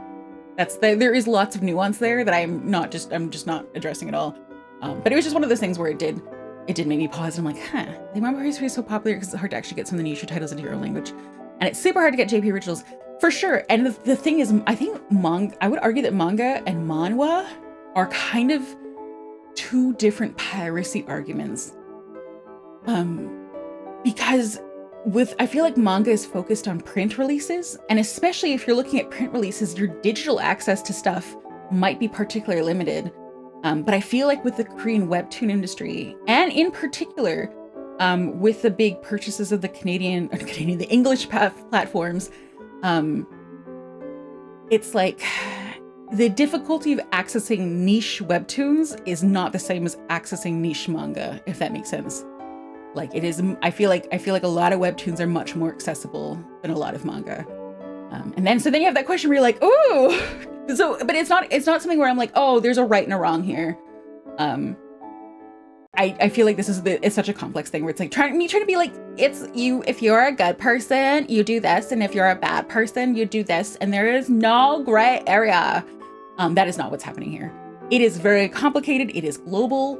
There is lots of nuance there that I'm just not addressing at all. But it was just one of those things where it did make me pause. And I'm like, the manga history is so popular because it's hard to actually get some of the niche titles into your own language, and it's super hard to get JP originals for sure. And the thing is, I think I would argue that manga and manhwa are kind of 2 different piracy arguments. Because I feel like manga is focused on print releases, and especially if you're looking at print releases, your digital access to stuff might be particularly limited. But I feel like with the Korean webtoon industry, and in particular, with the big purchases of the the English platforms, it's like the difficulty of accessing niche webtoons is not the same as accessing niche manga, if that makes sense. Like it is, I feel like a lot of webtoons are much more accessible than a lot of manga. And then you have that question where you're like, ooh, but it's not something where I'm like, oh, there's a right and a wrong here. I feel like it's such a complex thing where it's like trying to be like, it's you, if you're a good person, you do this. And if you're a bad person, you do this. And there is no gray area. That is not what's happening here. It is very complicated. It is global.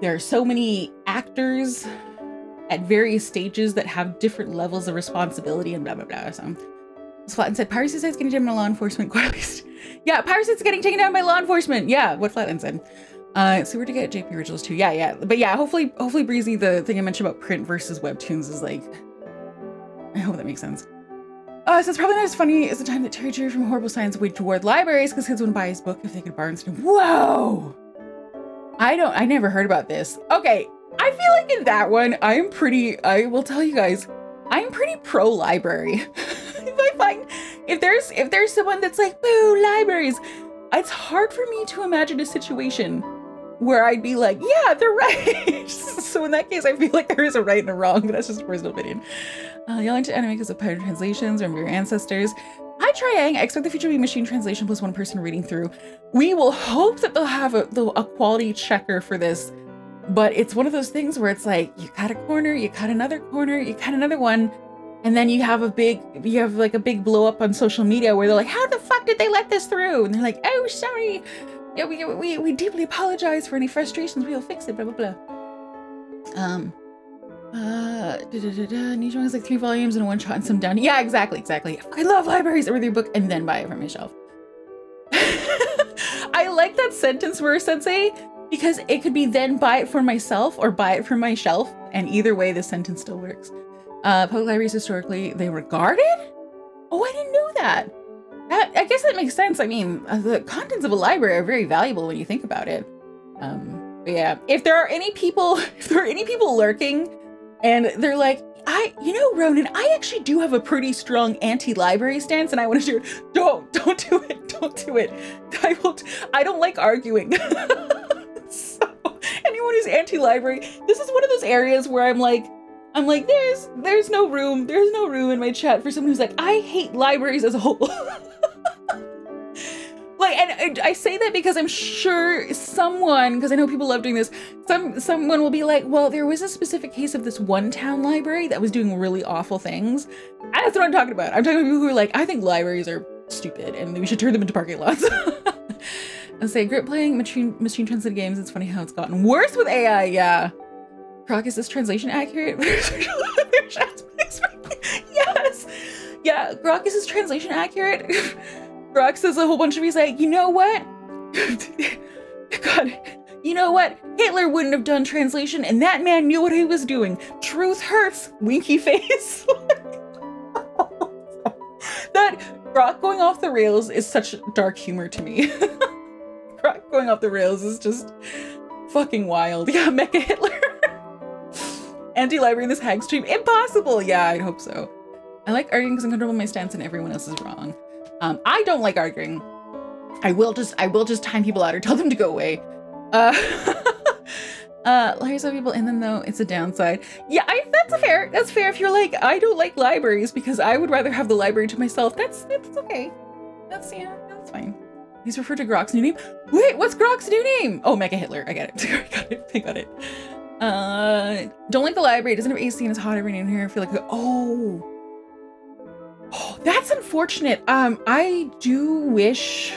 There are so many actors at various stages that have different levels of responsibility and blah, blah, blah. So Flatten said, piracy site's getting taken down by law enforcement. Yeah, piracy's getting taken down by law enforcement. Yeah, what Flatten said. So we're to get JP originals too. Yeah. But yeah, hopefully Breezy, the thing I mentioned about print versus webtoons is like, I hope that makes sense. So it's probably not as funny as the time that Terry Jerry from Horrible Science waged toward libraries because kids wouldn't buy his book if they could borrow it. Whoa! I never heard about this. Okay, I feel like in that one, I will tell you guys, I'm pretty pro library. if there's someone that's like, boo, libraries, it's hard for me to imagine a situation where I'd be like, yeah, they're right. So in that case, I feel like there is a right and a wrong, but that's just a personal opinion. Y'all into anime because of pirate translations, remember your ancestors. Hi, Triang. I expect the future to be machine translation plus 1 person reading through. We will hope that they'll have a quality checker for this, but it's one of those things where it's like, you cut a corner, you cut another corner, you cut another one, and then you have a big blow up on social media where they're like, how the fuck did they let this through? And they're like, oh, sorry. Yeah, we deeply apologize for any frustrations. We'll fix it, blah, blah, blah. Niche manga is like 3 volumes and a 1-shot and some done. Yeah, exactly. I love libraries. I read your book and then buy it from my shelf. I like that sentence where Sensei, because it could be then buy it for myself or buy it from my shelf. And either way, the sentence still works. Public libraries historically, they regarded? Oh, I didn't know that. I guess that makes sense. I mean, the contents of a library are very valuable when you think about it. But yeah, if there are any people lurking and they're like, Ronenn, I actually do have a pretty strong anti-library stance and I want to share. Don't do it. I don't like arguing. So anyone who's anti-library, this is one of those areas where I'm like, there's no room in my chat for someone who's like, I hate libraries as a whole. Like, and I say that because I'm sure because I know people love doing this, someone will be like, well, there was a specific case of this one town library that was doing really awful things. And that's what I'm talking about. I'm talking about people who are like, I think libraries are stupid and we should turn them into parking lots. I'll say, grip playing machine translated games, it's funny how it's gotten worse with AI, yeah. Croc, is this translation accurate? Yes! Yeah, Grok, is this translation accurate? Grok says a whole bunch of, he's like, you know what? God, you know what? Hitler wouldn't have done translation and that man knew what he was doing. Truth hurts, winky face. That Grok going off the rails is such dark humor to me. Grok going off the rails is just fucking wild. Yeah, Mecha Hitler. Anti-library in this hag stream. Impossible! Yeah, I'd hope so. I like arguing because I'm comfortable with my stance and everyone else is wrong. I don't like arguing. I will just time people out or tell them to go away. Libraries have people in them though. It's a downside. Yeah, that's fair. That's fair. If you're like, I don't like libraries because I would rather have the library to myself. That's okay. That's fine. Please refer to Grok's new name. Wait, what's Grok's new name? Oh, Mecha Hitler. I get it. I got it. Don't like the library. It doesn't have AC and it's hot every night in here. I feel like, oh, that's unfortunate. I do wish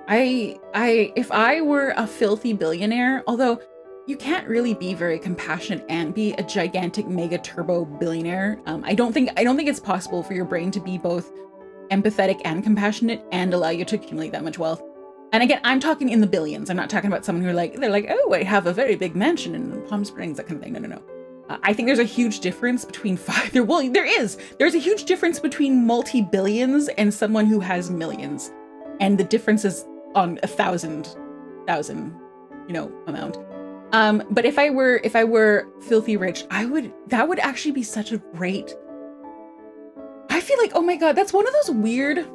if I were a filthy billionaire, although you can't really be very compassionate and be a gigantic mega turbo billionaire. I don't think it's possible for your brain to be both empathetic and compassionate and allow you to accumulate that much wealth. And again, I'm talking in the billions. I'm not talking about someone who they're like, oh, I have a very big mansion in Palm Springs, that kind of thing. No. I think there's a huge difference between there's a huge difference between multi-billions and someone who has millions. And the difference is on a thousand, amount. But if I were filthy rich, that would actually be such a great, I feel like, oh my God, that's one of those weird,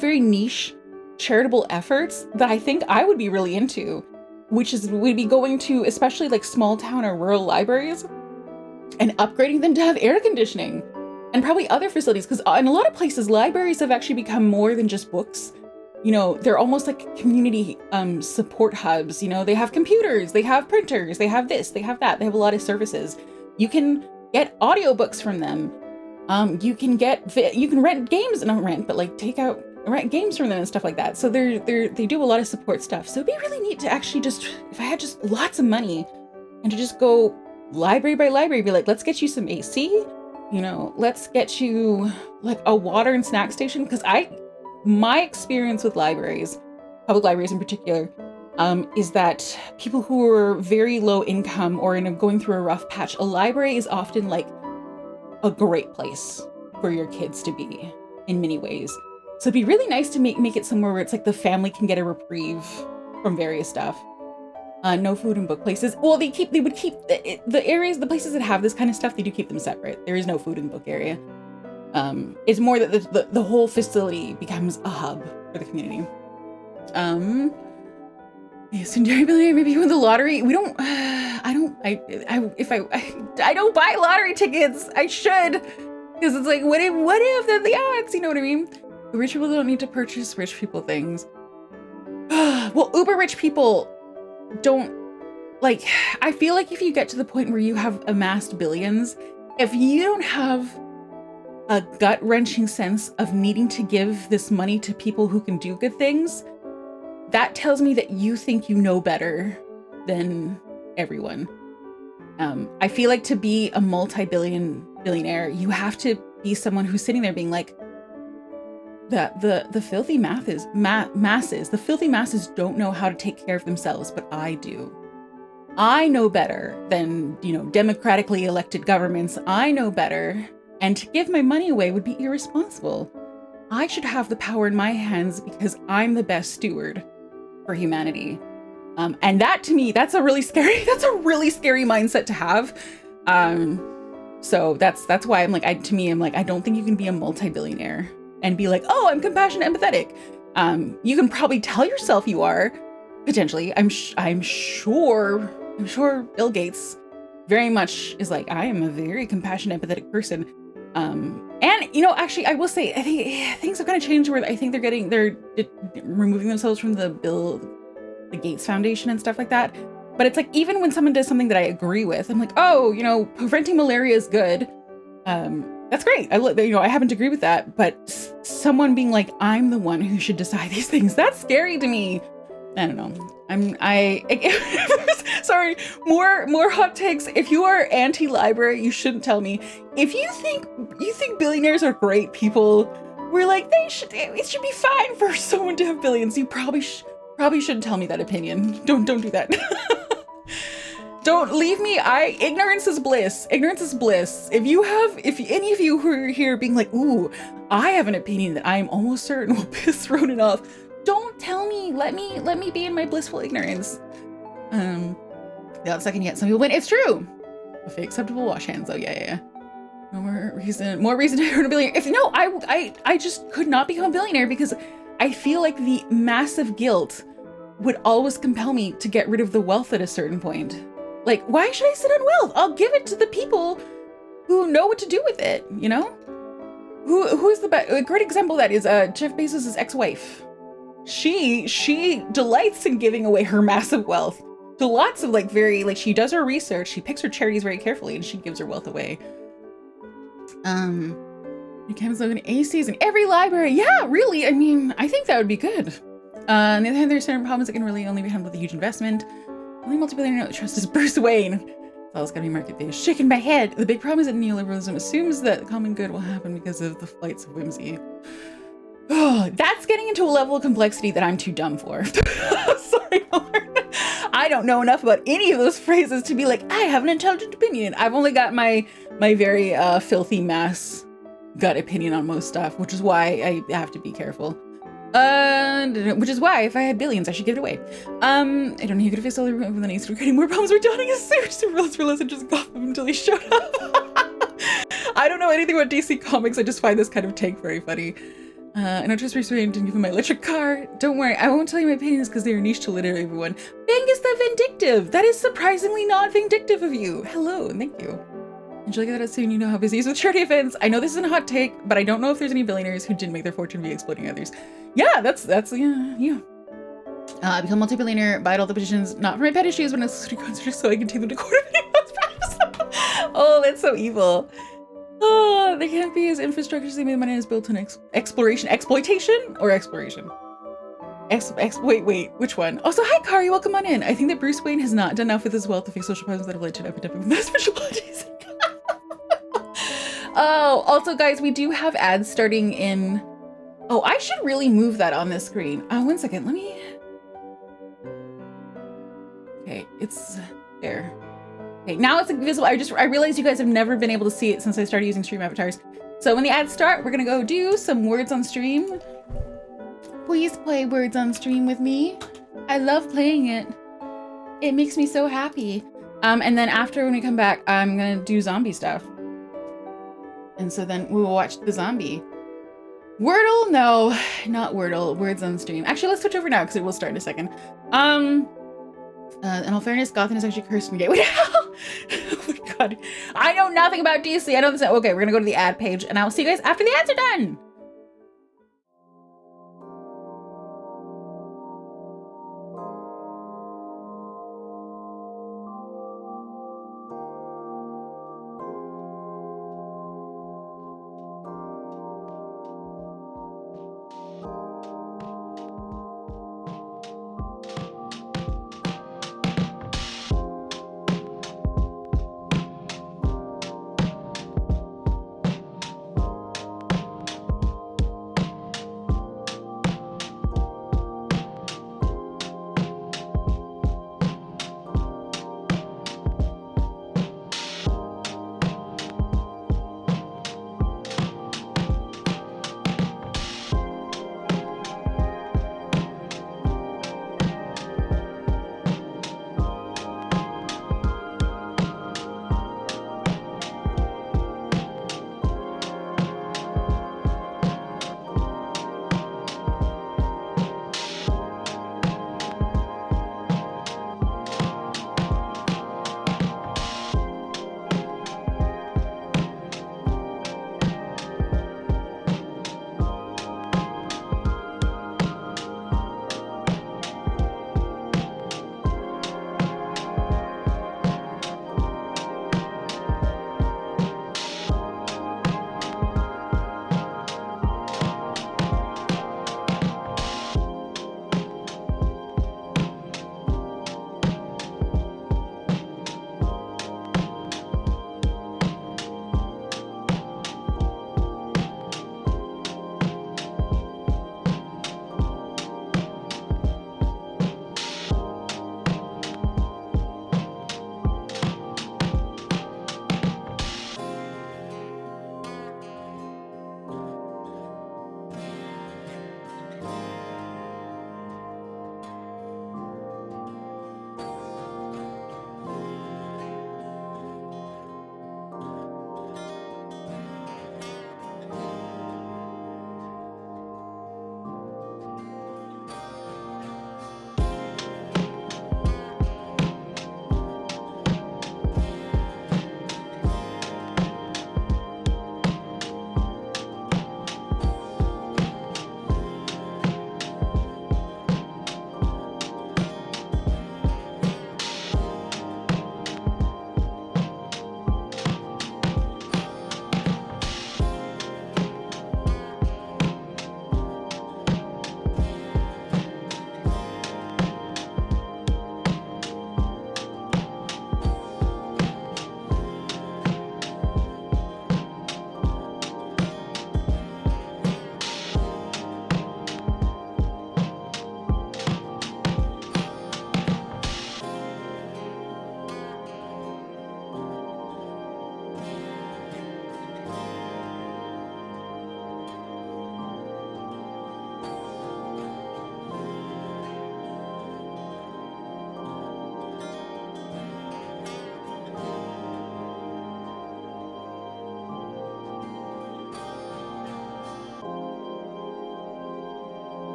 very niche charitable efforts that I think I would be really into, would be going to especially like small town or rural libraries and upgrading them to have air conditioning and probably other facilities. Because in a lot of places, libraries have actually become more than just books. They're almost like community support hubs. They have computers, they have printers, they have this, they have that. They have a lot of services. You can get audiobooks from them. You can rent games, rent games from them and stuff like that. So they do a lot of support stuff. So it'd be really neat to actually if I had just lots of money and to just go library by library, be like, let's get you some AC, let's get you like a water and snack station. Because my experience with libraries, public libraries in particular, is that people who are very low income or going through a rough patch, a library is often like a great place for your kids to be in many ways. So it'd be really nice to make it somewhere where it's like the family can get a reprieve from various stuff. No food and book places. Well, they would keep the places that have this kind of stuff, they do keep them separate. There is no food and book area. It's more that the whole facility becomes a hub for the community. Yes, maybe you win the lottery. We don't. I don't buy lottery tickets. I should, because it's like, what if the odds? You know what I mean? Rich people don't need to purchase rich people things. Well, uber rich people don't like. I feel like if you get to the point where you have amassed billions, if you don't have a gut-wrenching sense of needing to give this money to people who can do good things, that tells me that you think you know better than everyone. I feel like to be a billionaire, you have to be someone who's sitting there being like, the filthy masses, the filthy masses don't know how to take care of themselves, but I do. I know better than, democratically elected governments. I know better. And to give my money away would be irresponsible. I should have the power in my hands because I'm the best steward for humanity. And that, to me, that's a really scary mindset to have. So that's why I'm like, I don't think you can be a multi-billionaire and be like, oh, I'm compassionate, empathetic. You can probably tell yourself you are, potentially. I'm sure Bill Gates very much is like, I am a very compassionate, empathetic person. And actually, I will say, I think things have kind of changed where I think they're removing themselves from the Gates Foundation and stuff like that. But it's like, even when someone does something that I agree with, I'm like, oh, preventing malaria is good. That's great. I happen to agree with that. But someone being like, I'm the one who should decide these things, that's scary to me. I don't know. Sorry, more hot takes. If you are anti-library, you shouldn't tell me. If you think billionaires are great people, we're like, it should be fine for someone to have billions. You probably shouldn't tell me that opinion. Don't do that. Don't leave me. Ignorance is bliss. Ignorance is bliss. If any of you who are here being like, ooh, I have an opinion that I am almost certain will piss Ronenn off, don't tell me. Let me be in my blissful ignorance. The second yet some people win. It's true. Okay, acceptable wash hands though. Yeah. No more reason to earn a billionaire. If no, I just could not become a billionaire because I feel like the massive guilt would always compel me to get rid of the wealth at a certain point. Like, why should I sit on wealth? I'll give it to the people who know what to do with it, you know? Who's the best? A great example of that is Jeff Bezos' ex-wife. She delights in giving away her massive wealth to lots of like she does her research, she picks her charities very carefully, and she gives her wealth away. You can slogan ACs in every library. Yeah, really. I mean, I think that would be good. On the other hand, there's certain problems that can really only be handled with a huge investment. Only multi-billionaire that trust is Bruce Wayne. It's always gotta be market-based. Shaking my head. The big problem is that neoliberalism assumes that the common good will happen because of the flights of whimsy. Oh, that's getting into a level of complexity that I'm too dumb for. Sorry, Lord. I don't know enough about any of those phrases to be like, I have an intelligent opinion. I've only got my very filthy mass gut opinion on most stuff, which is why I have to be careful. Which is why if I had billions, I should give it away. I don't know, you could have fixed all the room, then he's creating more problems. We're donning a suit to realize and just got him until he showed up. I don't know anything about DC Comics. I just find this kind of take very funny. I don't trust Bruce Wayne to give him my electric car. Don't worry, I won't tell you my opinions because they are niche to literally everyone. Bengus the Vindictive! That is surprisingly not vindictive of you. Hello, thank you. And you'll get that out soon. You know how busy he is with charity events. I know this isn't a hot take, but I don't know if there's any billionaires who didn't make their fortune via exploiting others. Yeah, that's yeah. Become multi-billionaire, buy all the petitions, not for my pet issues, but necessary concerts so I can take them to court if anyone's perhaps. Oh, that's so evil. Oh, they can't be as infrastructure they made money is built on exploitation or exploration? Wait, which one? Also, hi Kari, welcome on in. I think that Bruce Wayne has not done enough with his wealth to fix social problems that have led to an epidemic of mass vigilities. Oh, also guys, we do have ads starting in... Oh, I should really move that on this screen. 1 second, let me... Okay, it's there. Okay, now it's invisible. I realized you guys have never been able to see it since I started using stream avatars. So when the ads start, we're gonna go do some words on stream. Please play words on stream with me. I love playing it. It makes me so happy. And then after when we come back, I'm gonna do zombie stuff. And so then we will watch the zombie. Wordle? No, not Wordle. Words on stream. Actually, let's switch over now because it will start in a second. In all fairness, Gotham is actually cursed and gay. Wait, oh my god. I know nothing about DC. I know this. Okay, we're gonna go to the ad page and I'll see you guys after the ads are done.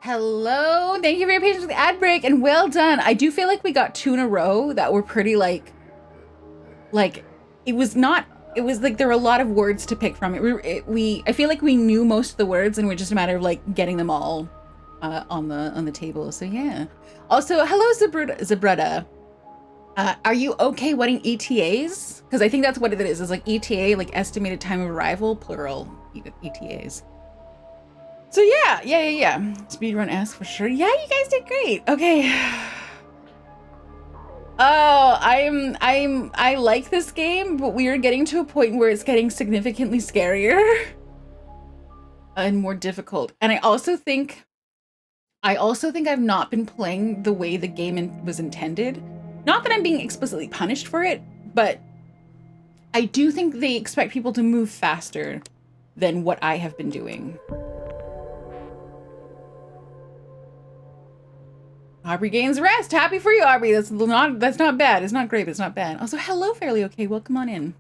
Hello. Thank you for your patience with the ad break, and well done. I do feel like we got 2 in a row that were pretty like it was not. It was like there were a lot of words to pick from. I feel like we knew most of the words, and we're just a matter of like getting them all on the table. So yeah. Also, hello Zabretta. Are you okay wanting ETAs? Because I think that's what it is. It's like ETA, like estimated time of arrival, plural ETAs. So yeah. Speedrun S for sure. Yeah, you guys did great. Okay. Oh, I like this game, but we are getting to a point where it's getting significantly scarier and more difficult. And I also think I've not been playing the way the game was intended. Not that I'm being explicitly punished for it, but I do think they expect people to move faster than what I have been doing. Aubrey gains rest. Happy for you, Aubrey. That's not bad. It's not great, but it's not bad. Also, hello, Fairly Okay. Welcome on in.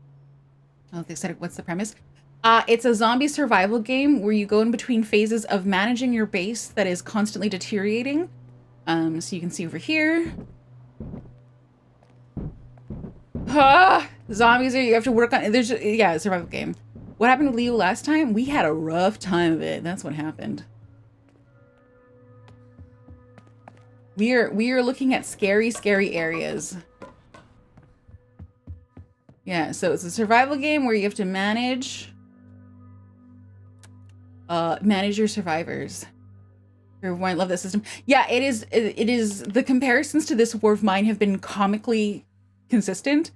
Oh, they said, what's the premise? It's a zombie survival game where you go in between phases of managing your base that is constantly deteriorating. So you can see over here. Zombies you have to work on. There's a survival game. What happened to Leo last time? We had a rough time of it. That's what happened. We are looking at scary areas. Yeah, so it's a survival game where you have to manage your survivors. Everyone, I love that system. Yeah, it is the comparisons to this War of Mine have been comically consistent.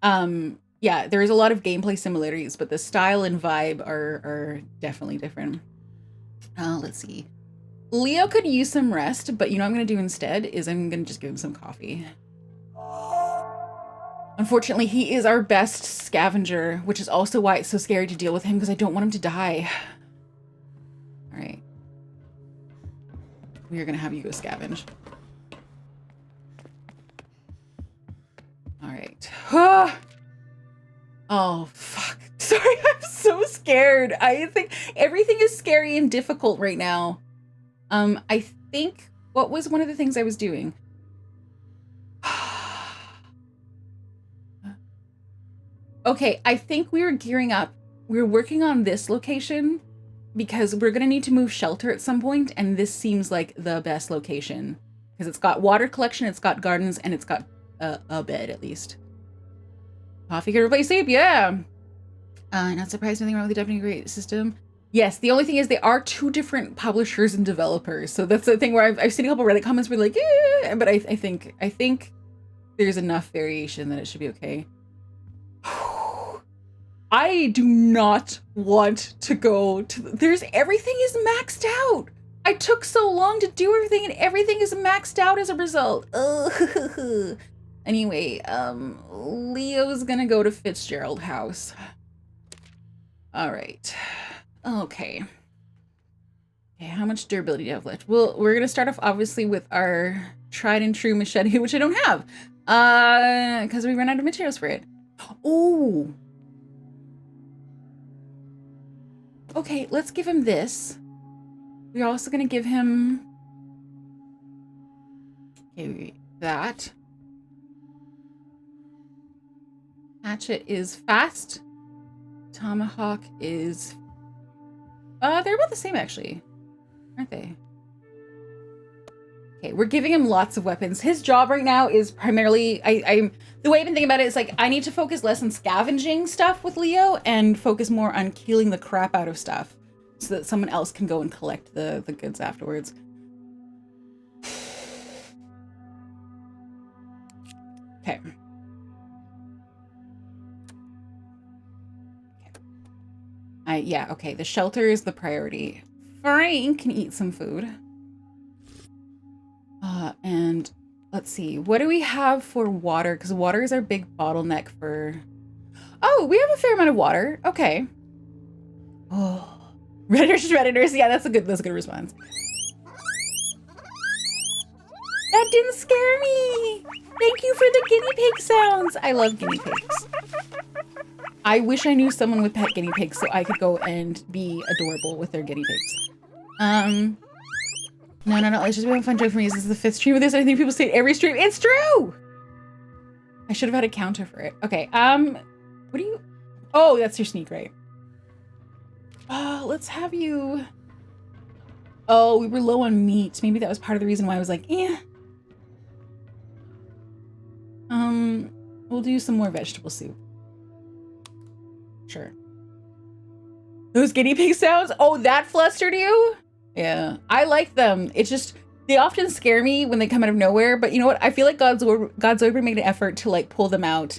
Yeah, there is a lot of gameplay similarities, but the style and vibe are definitely different. Let's see. Leo could use some rest, but you know what I'm going to do instead is I'm going to just give him some coffee. Unfortunately, he is our best scavenger, which is also why it's so scary to deal with him, because I don't want him to die. All right. We are going to have you go scavenge. All right. Oh, fuck. Sorry, I'm so scared. I think everything is scary and difficult right now. I think, what was one of the things I was doing? Okay, I think we were gearing up. We were working on this location because we're going to need to move shelter at some point, and this seems like the best location because it's got water collection, it's got gardens, and it's got a bed at least. Coffee can replace sleep, yeah. Not surprised, nothing wrong with the Deputy Great system. Yes, the only thing is they are 2 different publishers and developers. So that's the thing where I've seen a couple Reddit comments where like, eh, but I think there's enough variation that it should be okay. I do not want to go to everything is maxed out. I took so long to do everything and everything is maxed out as a result. Anyway, Leo's gonna go to Fitzgerald House. All right. Okay, how much durability do you have left? Well, we're gonna start off obviously with our tried and true machete, which I don't have, because we ran out of materials for it. Oh, okay, let's give him this. We're also gonna give him that. Hatchet is fast. Tomahawk is they're about the same actually, aren't they? Okay, we're giving him lots of weapons. His job right now is primarily, I'm the way I've been thinking about it is like I need to focus less on scavenging stuff with Leo and focus more on killing the crap out of stuff so that someone else can go and collect the goods afterwards. Okay. Yeah, okay, the shelter is the priority. Frank can eat some food. And let's see, what do we have for water? Because water is our big bottleneck for... Oh, we have a fair amount of water. Okay. Oh, Redditors. Yeah, that's a good response. That didn't scare me. Thank you for the guinea pig sounds. I love guinea pigs. I wish I knew someone with pet guinea pigs so I could go and be adorable with their guinea pigs. No. It's just been a fun joke for me. This is the 5th stream of this. I think people say every stream. It's true! I should have had a counter for it. Okay, what do you... Oh, that's your sneak, right? Let's have you... Oh, we were low on meat. Maybe that was part of the reason why I was like, eh. We'll do some more vegetable soup. Sure. Those guinea pig sounds? Oh, that flustered you? Yeah, I like them. It's just, they often scare me when they come out of nowhere, but you know what? I feel like God's Over made an effort to like pull them out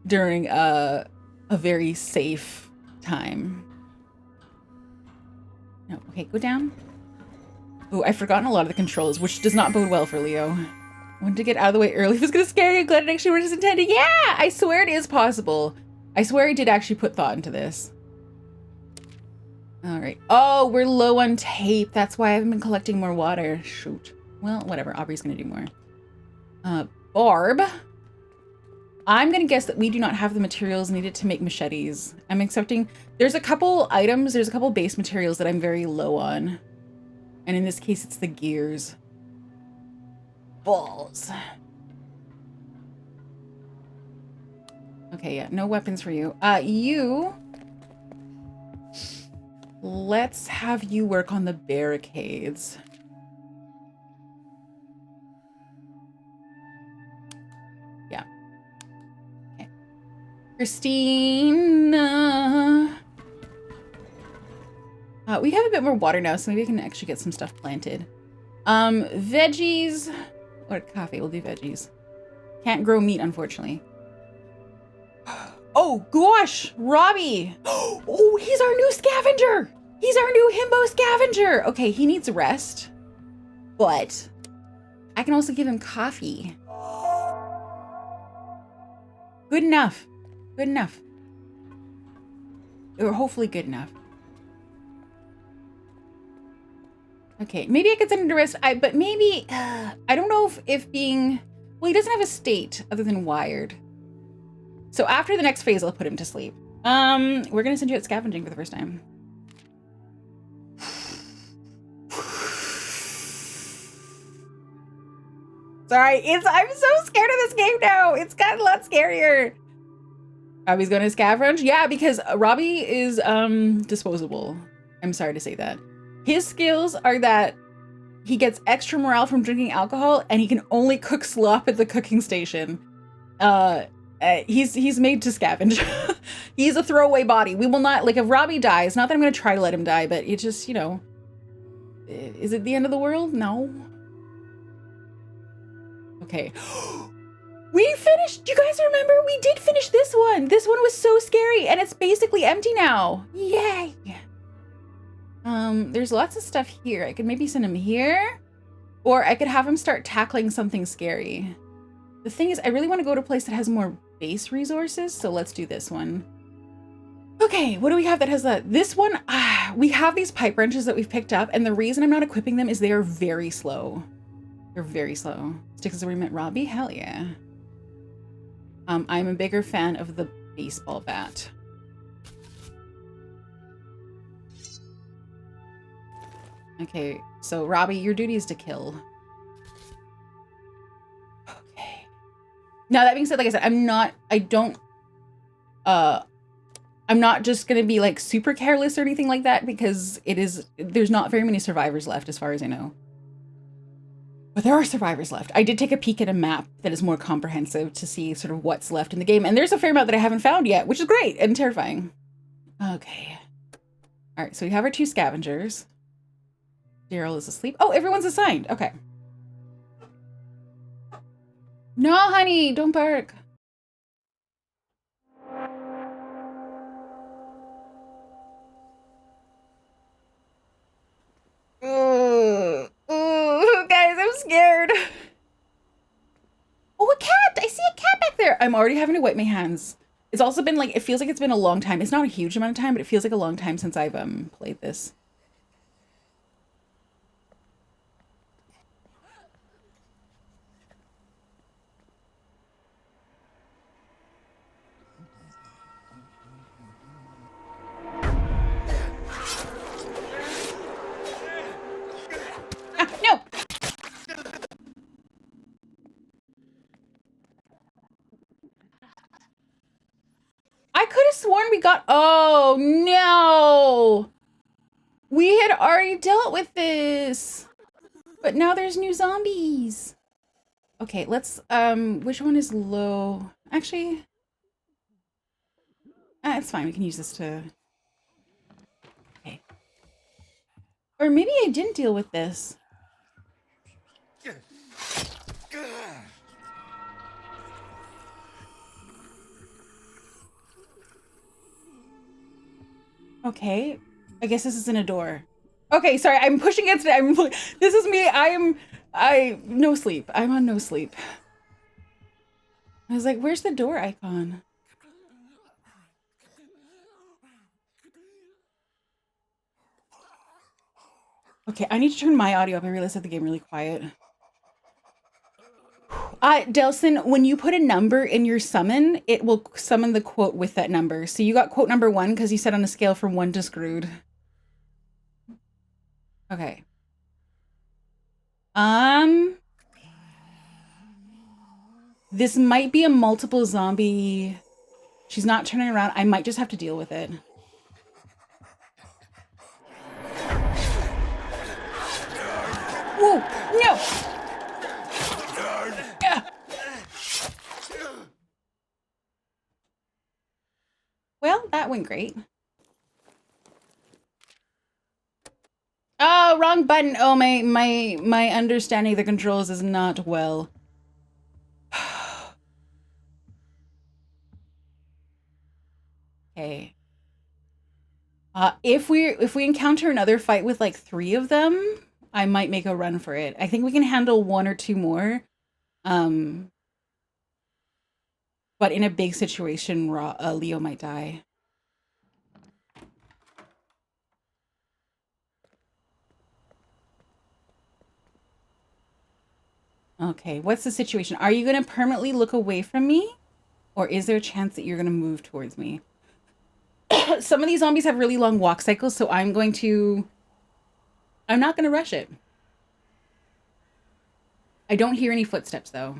during a very safe time. No, okay, go down. Oh, I've forgotten a lot of the controls, which does not bode well for Leo. I wanted to get out of the way early. If it's gonna scare you, glad it actually worked as intended. Yeah, I swear it is possible. I swear I did actually put thought into this. All right. Oh, we're low on tape. That's why I haven't been collecting more water. Shoot. Well, whatever. Aubrey's gonna do more. Barb. I'm gonna guess that we do not have the materials needed to make machetes. I'm accepting. There's a couple items. There's a couple base materials that I'm very low on. And in this case, it's the gears. Balls. Okay, yeah, no weapons for you. Let's have you work on the barricades. Yeah. Okay. Christina. We have a bit more water now, so maybe I can actually get some stuff planted. Veggies. Or coffee, we'll do veggies. Can't grow meat, unfortunately. Oh, gosh, Robbie. Oh, he's our new scavenger. He's our new himbo scavenger. Okay, he needs rest, but I can also give him coffee. Good enough. Good enough. Or hopefully good enough. Okay, maybe I could send him to rest, but maybe, I don't know if being, well, he doesn't have a state other than wired. So after the next phase, I'll put him to sleep. We're gonna send you out scavenging for the first time. Sorry, I'm so scared of this game now. It's gotten a lot scarier. Robbie's going to scavenge? Yeah, because Robbie is disposable. I'm sorry to say that. His skills are that he gets extra morale from drinking alcohol and he can only cook slop at the cooking station. He's made to scavenge. He's a throwaway body. We will not, like, if Robbie dies, not that I'm going to try to let him die, but it just, you know, is it the end of the world? No. Okay. We finished. Do you guys remember? We did finish this one. This one was so scary and it's basically empty now. Yay. There's lots of stuff here. I could maybe send him here, or I could have him start tackling something scary. The thing is, I really want to go to a place that has more base resources, so let's do this one. Okay, what do we have that has that? This one, we have these pipe wrenches that we've picked up, and the reason I'm not equipping them is they are very slow. They're very slow. Sticks as a remit Robbie? Hell yeah. I'm a bigger fan of the baseball bat. Okay, so Robbie, your duty is to kill. Okay. Now that being said, like I said, I'm not just gonna be like super careless or anything like that, because there's not very many survivors left as far as I know. But there are survivors left. I did take a peek at a map that is more comprehensive to see sort of what's left in the game, and there's a fair amount that I haven't found yet, which is great and terrifying. Okay. All right, so we have our two scavengers. Daryl is asleep. Oh, everyone's assigned. Okay. No, honey, don't bark. Guys, I'm scared. Oh, a cat! I see a cat back there. I'm already having to wipe my hands. It's also been like, it feels like it's been a long time. It's not a huge amount of time, but it feels like a long time since I've played this. No. already got, oh no! We had already dealt with this, but now there's new zombies. Okay, let's, which one is low? Actually, it's fine. We can use this to, okay. Or maybe I didn't deal with this. Okay, I guess this isn't a door. Okay, sorry, I'm pushing against it. This is me. No sleep. I'm on no sleep. I was like, where's the door icon? Okay, I need to turn my audio up. I realized that the game really quiet. Delson, when you put a number in your summon, it will summon the quote with that number. So you got quote number 1 because you said on a scale from 1 to screwed. Okay. This might be a multiple zombie. She's not turning around. I might just have to deal with it. Whoa, no! Well, that went great. Oh, wrong button. Oh, my understanding of the controls is not well. Okay. If we encounter another fight with like 3 of them, I might make a run for it. I think we can handle 1 or 2 more. But in a big situation, Leo might die. Okay, what's the situation? Are you going to permanently look away from me? Or is there a chance that you're going to move towards me? Some of these zombies have really long walk cycles, so I'm not going to rush it. I don't hear any footsteps, though.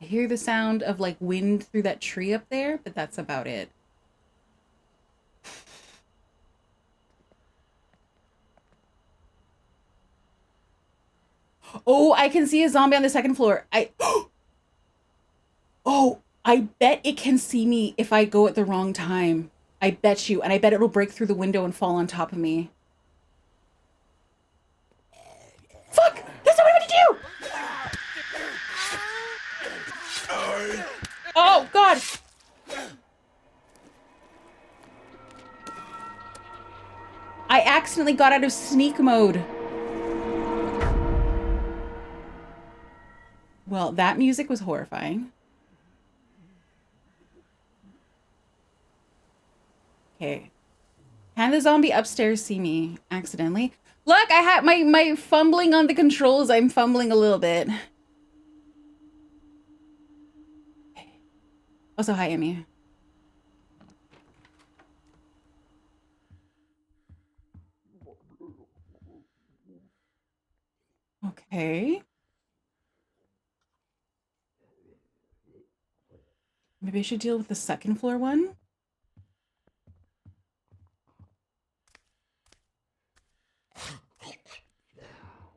I hear the sound of, like, wind through that tree up there, but that's about it. Oh, I can see a zombie on the 2nd floor. Oh, I bet it can see me if I go at the wrong time. I bet you. And I bet it'll break through the window and fall on top of me. Fuck! That's not what I meant to do! Oh, God! I accidentally got out of sneak mode. Well, that music was horrifying. Okay. Can the zombie upstairs see me accidentally? Look, I had my fumbling on the controls. I'm fumbling a little bit. Okay. Also, hi, Emmy. Okay. Maybe I should deal with the 2nd floor one.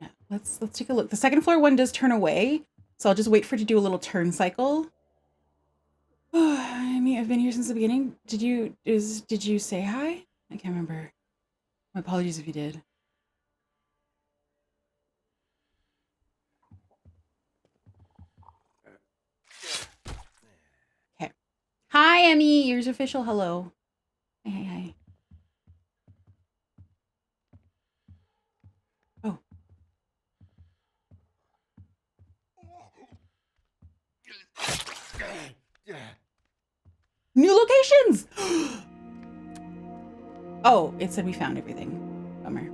Yeah, let's take a look. The 2nd floor one does turn away, so I'll just wait for it to do a little turn cycle. I mean, I've been here since the beginning. Did you say hi? I can't remember. My apologies if you did. Okay. Hi, Emmy. Yours official. Hello. Hi. Oh. New locations! Oh, it said we found everything. Bummer.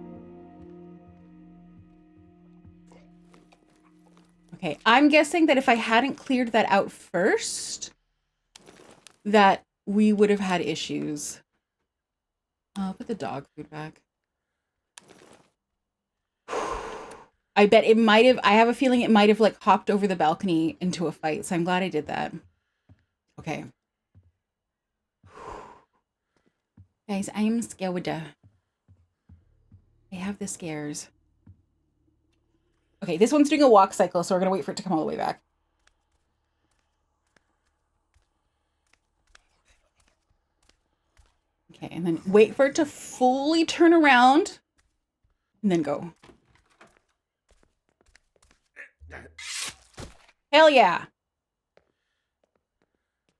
Okay, I'm guessing that if I hadn't cleared that out first, that we would have had issues. I'll put the dog food back. I bet it might have, I have a feeling it might have like hopped over the balcony into a fight, so I'm glad I did that. Okay. Guys, I am scared. I have the scares. Okay, this one's doing a walk cycle, so we're gonna wait for it to come all the way back. Okay, and then wait for it to fully turn around and then go. Hell yeah.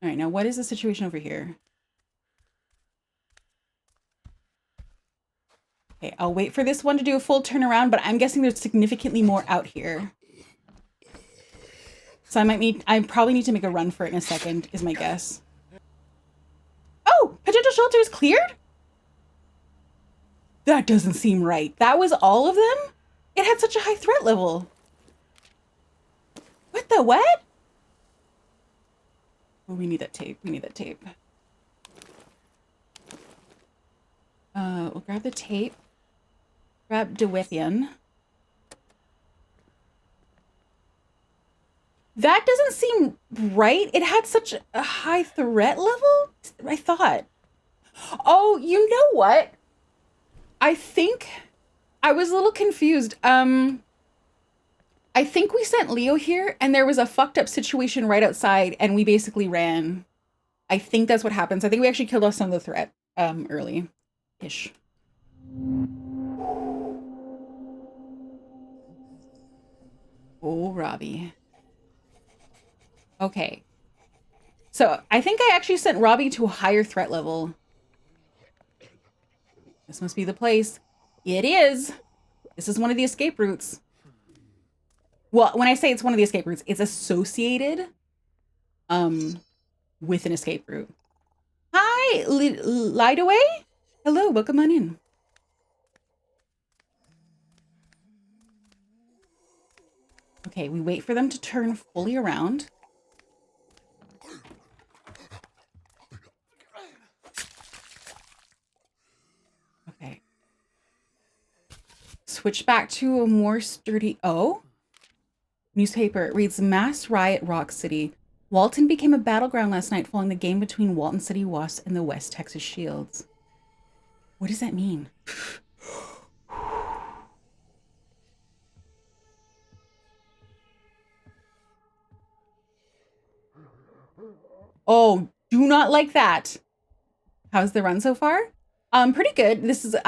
All right, now what is the situation over here? Okay, I'll wait for this one to do a full turnaround, but I'm guessing there's significantly more out here. So I probably need to make a run for it in a second, is my guess. Oh, potential shelter is cleared? That doesn't seem right. That was all of them? It had such a high threat level. What the what? Oh, we need that tape. We need that tape. We'll grab the tape. Grab Dewithian. That doesn't seem right. It had such a high threat level, I thought. Oh, you know what? I think I was a little confused. I think we sent Leo here and there was a fucked up situation right outside and we basically ran. I think that's what happens. I think we actually killed off some of the threat early-ish. Oh, Robbie. Okay. So I think I actually sent Robbie to a higher threat level. This must be the place. It is. This is one of the escape routes. Well, when I say it's one of the escape routes, it's associated with an escape route. Hi, Light Away. Hello, welcome on in. Okay, we wait for them to turn fully around. Okay. Switch back to a more sturdy... Oh. Newspaper. It reads, Mass Riot Rock City. Walton became a battleground last night following the game between Walton City Wasps and the West Texas Shields. What does that mean? Oh, do not like that. How's the run so far? Pretty good. This is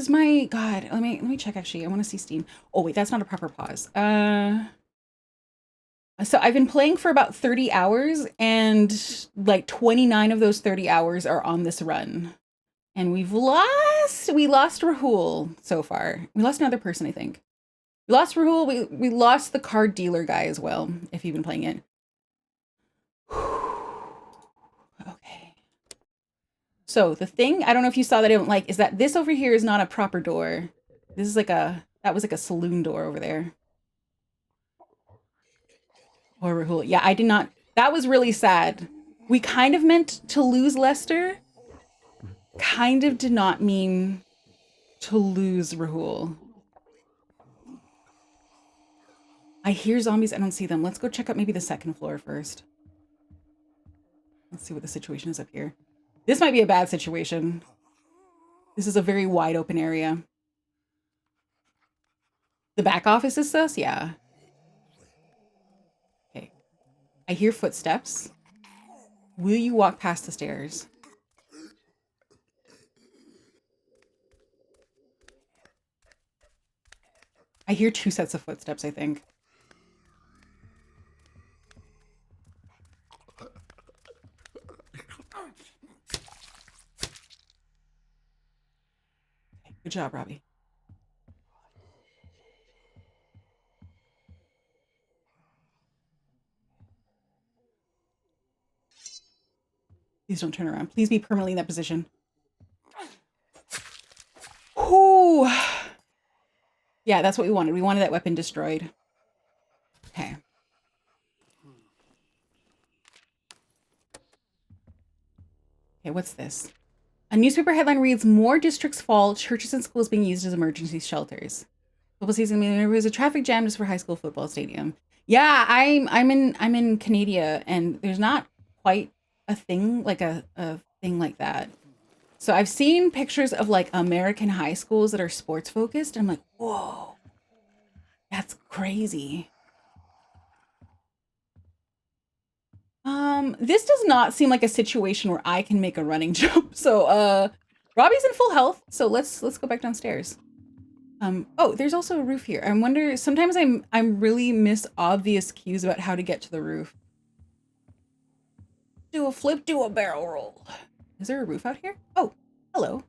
my God. Let me check actually. I want to see Steam. Oh wait, that's not a proper pause. So I've been playing for about 30 hours and like 29 of those 30 hours are on this run. And we lost Rahul so far. We lost another person, I think. We lost Rahul. We lost the card dealer guy as well, if you've been playing it. Okay. So the thing, I don't know if you saw that I don't like, is that this over here is not a proper door. This is like that was like a saloon door over there. Or Rahul. Yeah, I did not, that was really sad. We kind of meant to lose Lester. Kind of did not mean to lose Rahul. I hear zombies, I don't see them. Let's go check out maybe the second floor first. Let's see what the situation is up here. This might be a bad situation. This is a very wide open area. The back office is sus? Yeah. Okay. I hear footsteps. Will you walk past the stairs? I hear 2 sets of footsteps, I think. Okay, good job, Robbie. Please don't turn around. Please be permanently in that position. Ooh. Yeah, that's what we wanted. We wanted that weapon destroyed. Okay. Okay, what's this? A newspaper headline reads, more districts fall, churches and schools being used as emergency shelters. Football season, there was a traffic jam just for high school football stadium. Yeah, I'm in Canada, and there's not quite a thing like a thing like that. So I've seen pictures of like American high schools that are sports focused, and I'm like, whoa, that's crazy. This does not seem like a situation where I can make a running jump. So Robbie's in full health, so let's go back downstairs. Oh, there's also a roof here. I wonder, sometimes I'm really miss obvious cues about how to get to the roof. Do a flip, do a barrel roll. Is there a roof out here? Oh, hello.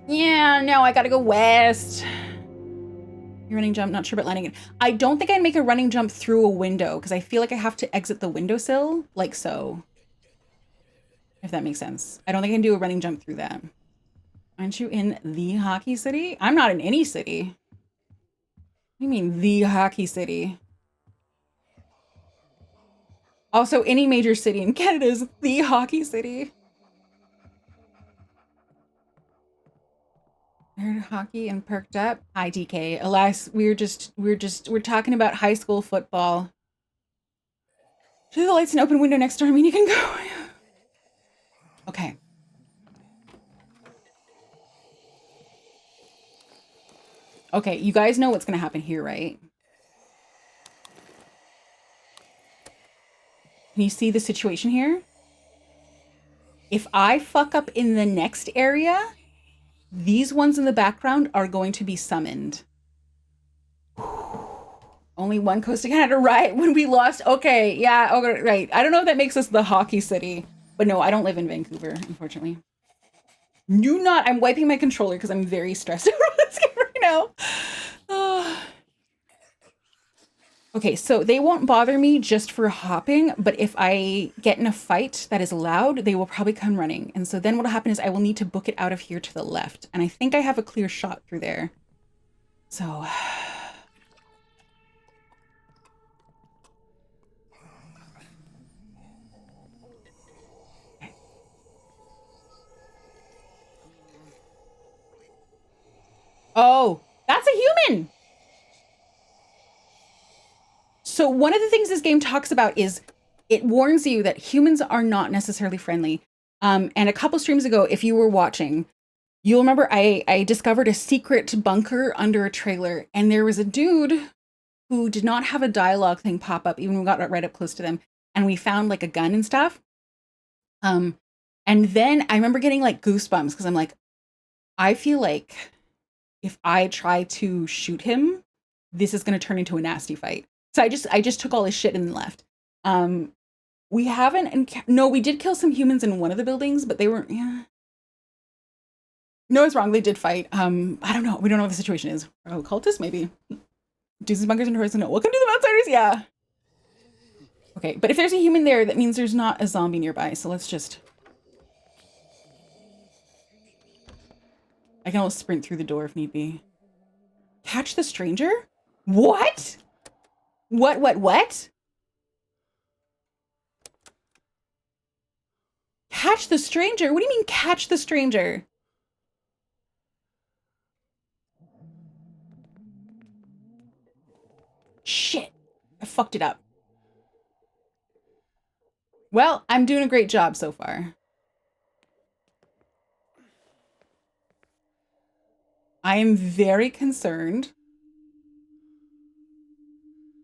Yeah, no, I gotta go west. Running jump, not sure about landing it. I don't think I'd make a running jump through a window because I feel like I have to exit the windowsill, like so. If that makes sense. I don't think I can do a running jump through that. Aren't you in the hockey city? I'm not in any city. What do you mean, the hockey city? Also, any major city in Canada is the hockey city. Heard hockey and perked up. Hi, DK. Alas, we're talking about high school football. To the lights and open window next door. I mean, you can go. Okay. Okay, you guys know what's gonna happen here, right? Can you see the situation here? If I fuck up in the next area, these ones in the background are going to be summoned. Only one coast to Canada, right? When we lost. Okay, yeah, okay, right. I don't know if that makes us the hockey city, but no, I don't live in Vancouver, unfortunately. Do not. I'm wiping my controller because I'm very stressed over this game right now. Okay, so they won't bother me just for hopping, but if I get in a fight that is loud, they will probably come running. And so then what'll happen is I will need to book it out of here to the left. And I think I have a clear shot through there. So... Oh, that's a human! So one of the things this game talks about is it warns you that humans are not necessarily friendly. And a couple streams ago, if you were watching, you'll remember I discovered a secret bunker under a trailer, and there was a dude who did not have a dialogue thing pop up, even when we got right up close to them, and we found like a gun and stuff. And then I remember getting like goosebumps because I'm like, I feel like if I try to shoot him, this is going to turn into a nasty fight. So I just took all his shit and then left. We haven't, no, we did kill some humans in one of the buildings, but they were, yeah. No, it's wrong. They did fight. I don't know. We don't know what the situation is. Oh, cultists, maybe. Jesus bunkers and tourists. No, welcome to the outsiders. Yeah. Okay, but if there's a human there, that means there's not a zombie nearby. So let's just. I can almost sprint through the door if need be. Catch the stranger? What? What? Catch the stranger? What do you mean catch the stranger? Shit. I fucked it up. Well, I'm doing a great job so far. I am very concerned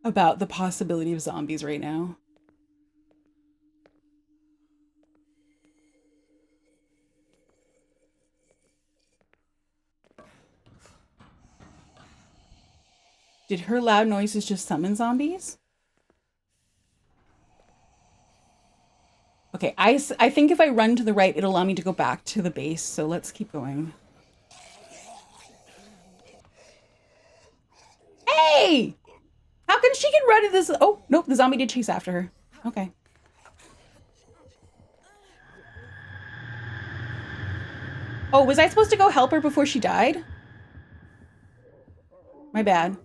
about the possibility of zombies right now. Did her loud noises just summon zombies? Okay, I think if I run to the right, it'll allow me to go back to the base, so let's keep going. Hey! How can she get rid of this? Oh, nope, the zombie did chase after her. Okay. Oh, was I supposed to go help her before she died? My bad.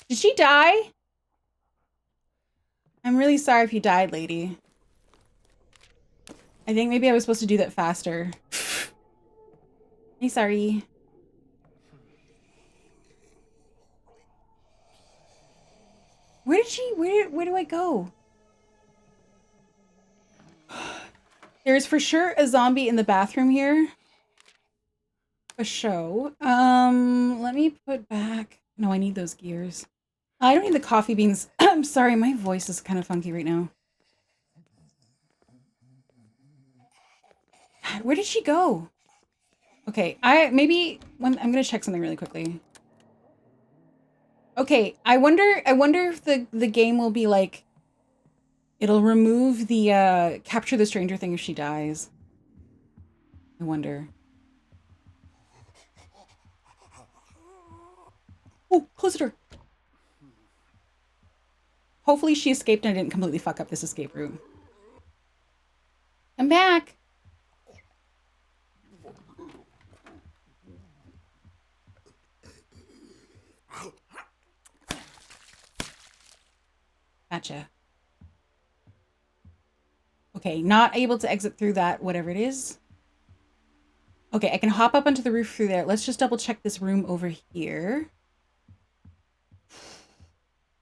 Did Did she die? I'm really sorry if you died, lady. I think maybe I was supposed to do that faster. Hey, sorry. Where did she, where do I go? There's for sure a zombie in the bathroom here. A show. Let me put back. No, I need those gears. I don't need the coffee beans. I'm sorry, my voice is kind of funky right now. Where did she go? Okay, I'm gonna check something really quickly. Okay, I wonder if the game will be like, it'll remove the capture the stranger thing if she dies. I wonder. Oh, close the door. Hopefully she escaped and I didn't completely fuck up this escape route. I'm back. Gotcha. Okay, not able to exit through that, whatever it is. Okay, I can hop up onto the roof through there. Let's just double check this room over here.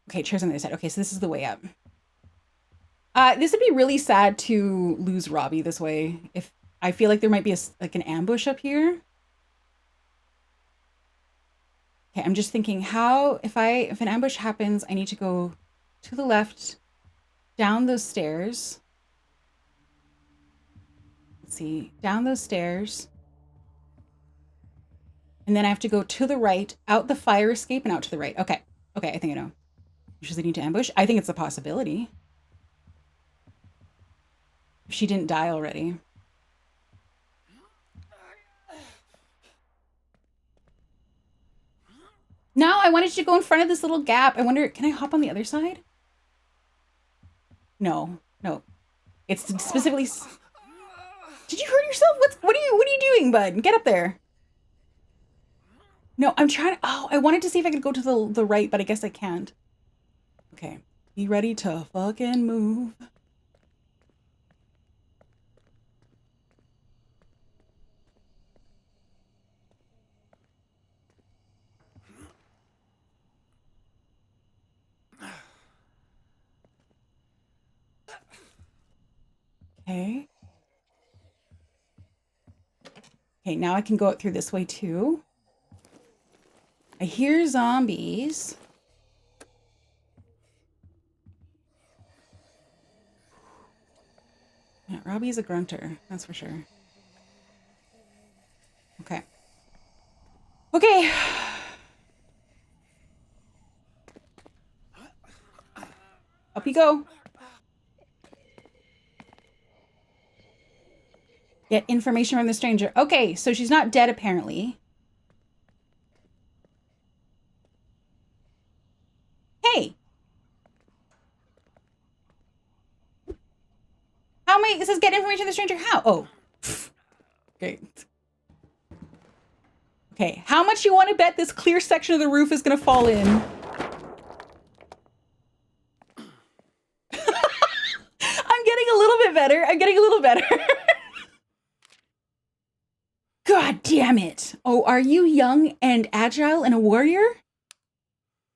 Okay, chairs on the other side. Okay, so this is the way up. This would be really sad to lose Robbie this way. If I feel like there might be an ambush up here. Okay, I'm just thinking how, if an ambush happens, I need to go to the left, down those stairs. Let's see, down those stairs. And then I have to go to the right, out the fire escape and out to the right. Okay, okay, I think I know. Does they need to ambush? I think it's a possibility. If she didn't die already. No, I wanted you to go in front of this little gap. I wonder, can I hop on the other side? No, no. It's specifically... Did you hurt yourself? What are you doing, bud? Get up there. No, I'm trying to... Oh, I wanted to see if I could go to the right, but I guess I can't. Okay. Be ready to fucking move. Okay. Okay, now I can go out through this way too. I hear zombies. Yeah, Robbie's a grunter, that's for sure. Okay. Okay. Up you go. Get information from the stranger. Okay, so she's not dead apparently. Hey. How am I? It says get information from the stranger. How? Oh. Great. Okay, how much you want to bet this clear section of the roof is going to fall in? I'm getting a little bit better. I'm getting a little better. God damn it. Oh, are you young and agile and a warrior?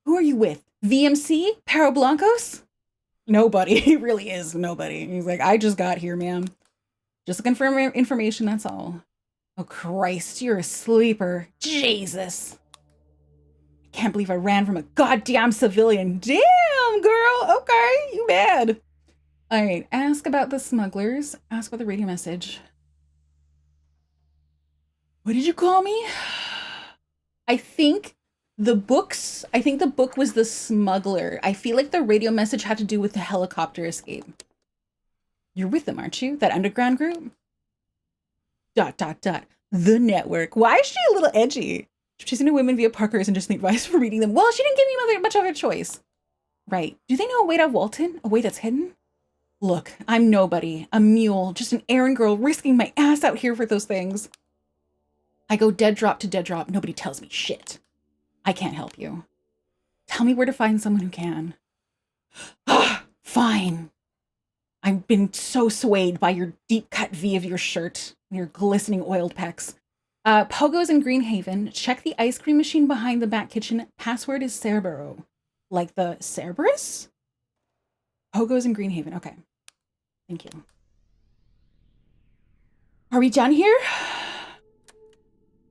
Who are you with? VMC? Perro Blancos? Nobody. He really is nobody. He's like, I just got here, ma'am. Just looking for information, that's all. Oh, Christ, you're a sleeper. Jesus. I can't believe I ran from a goddamn civilian. Damn, girl. Okay, you bad. All right, ask about the smugglers. Ask about the radio message. What did you call me? I think the book was the smuggler. I feel like the radio message had to do with the helicopter escape. You're with them, aren't you? That underground group? ... The network. Why is she a little edgy? She's into women via Parker isn't just the advice for reading them. Well, she didn't give me much of a choice. Right. Do they know a way to Walton? A way that's hidden? Look, I'm nobody. A mule. Just an errand girl risking my ass out here for those things. I go dead drop to dead drop. Nobody tells me shit. I can't help you. Tell me where to find someone who can. Fine. I've been so swayed by your deep cut V of your shirt and your glistening oiled pecs. Pogo's in Greenhaven. Check the ice cream machine behind the back kitchen. Password is Cerbero. Like the Cerberus? Pogo's in Greenhaven. Okay. Thank you. Are we done here?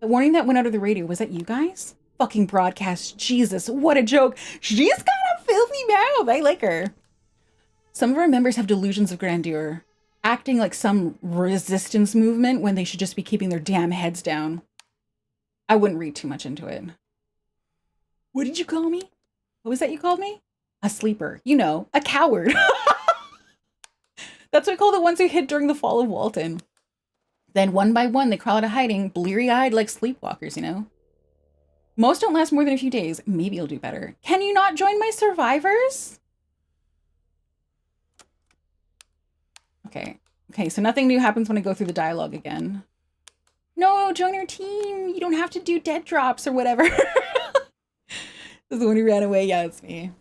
The warning that went out of the radio, was that you guys? Fucking broadcast. Jesus, what a joke. She's got a filthy mouth. I like her. Some of our members have delusions of grandeur, acting like some resistance movement when they should just be keeping their damn heads down. I wouldn't read too much into it. What did you call me? What was that you called me? A sleeper. You know, a coward. That's what I call the ones who hid during the fall of Walton. Then one by one, they crawl out of hiding, bleary-eyed like sleepwalkers, you know? Most don't last more than a few days. Maybe you'll do better. Can you not join my survivors? Okay. Okay, so nothing new happens when I go through the dialogue again. No, join our team. You don't have to do dead drops or whatever. This is the one who ran away. Yeah, it's me.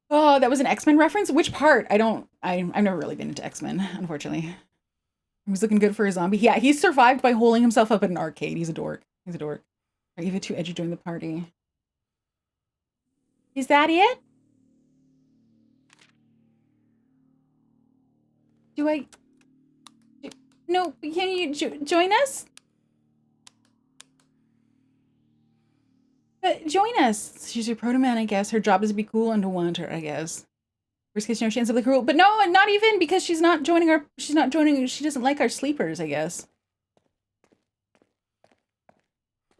Oh, that was an X-Men reference? Which part? I've never really been into X-Men, unfortunately. He was looking good for a zombie. Yeah, he survived by holding himself up at an arcade. He's a dork. He's a dork. Are you too edgy during the party? Is that it? No, can you join us? Join us. She's your proto-man, I guess. Her job is to be cool and to want her, I guess. Worst case scenario, she ends up like her, but no, not even, because she doesn't like our sleepers, I guess.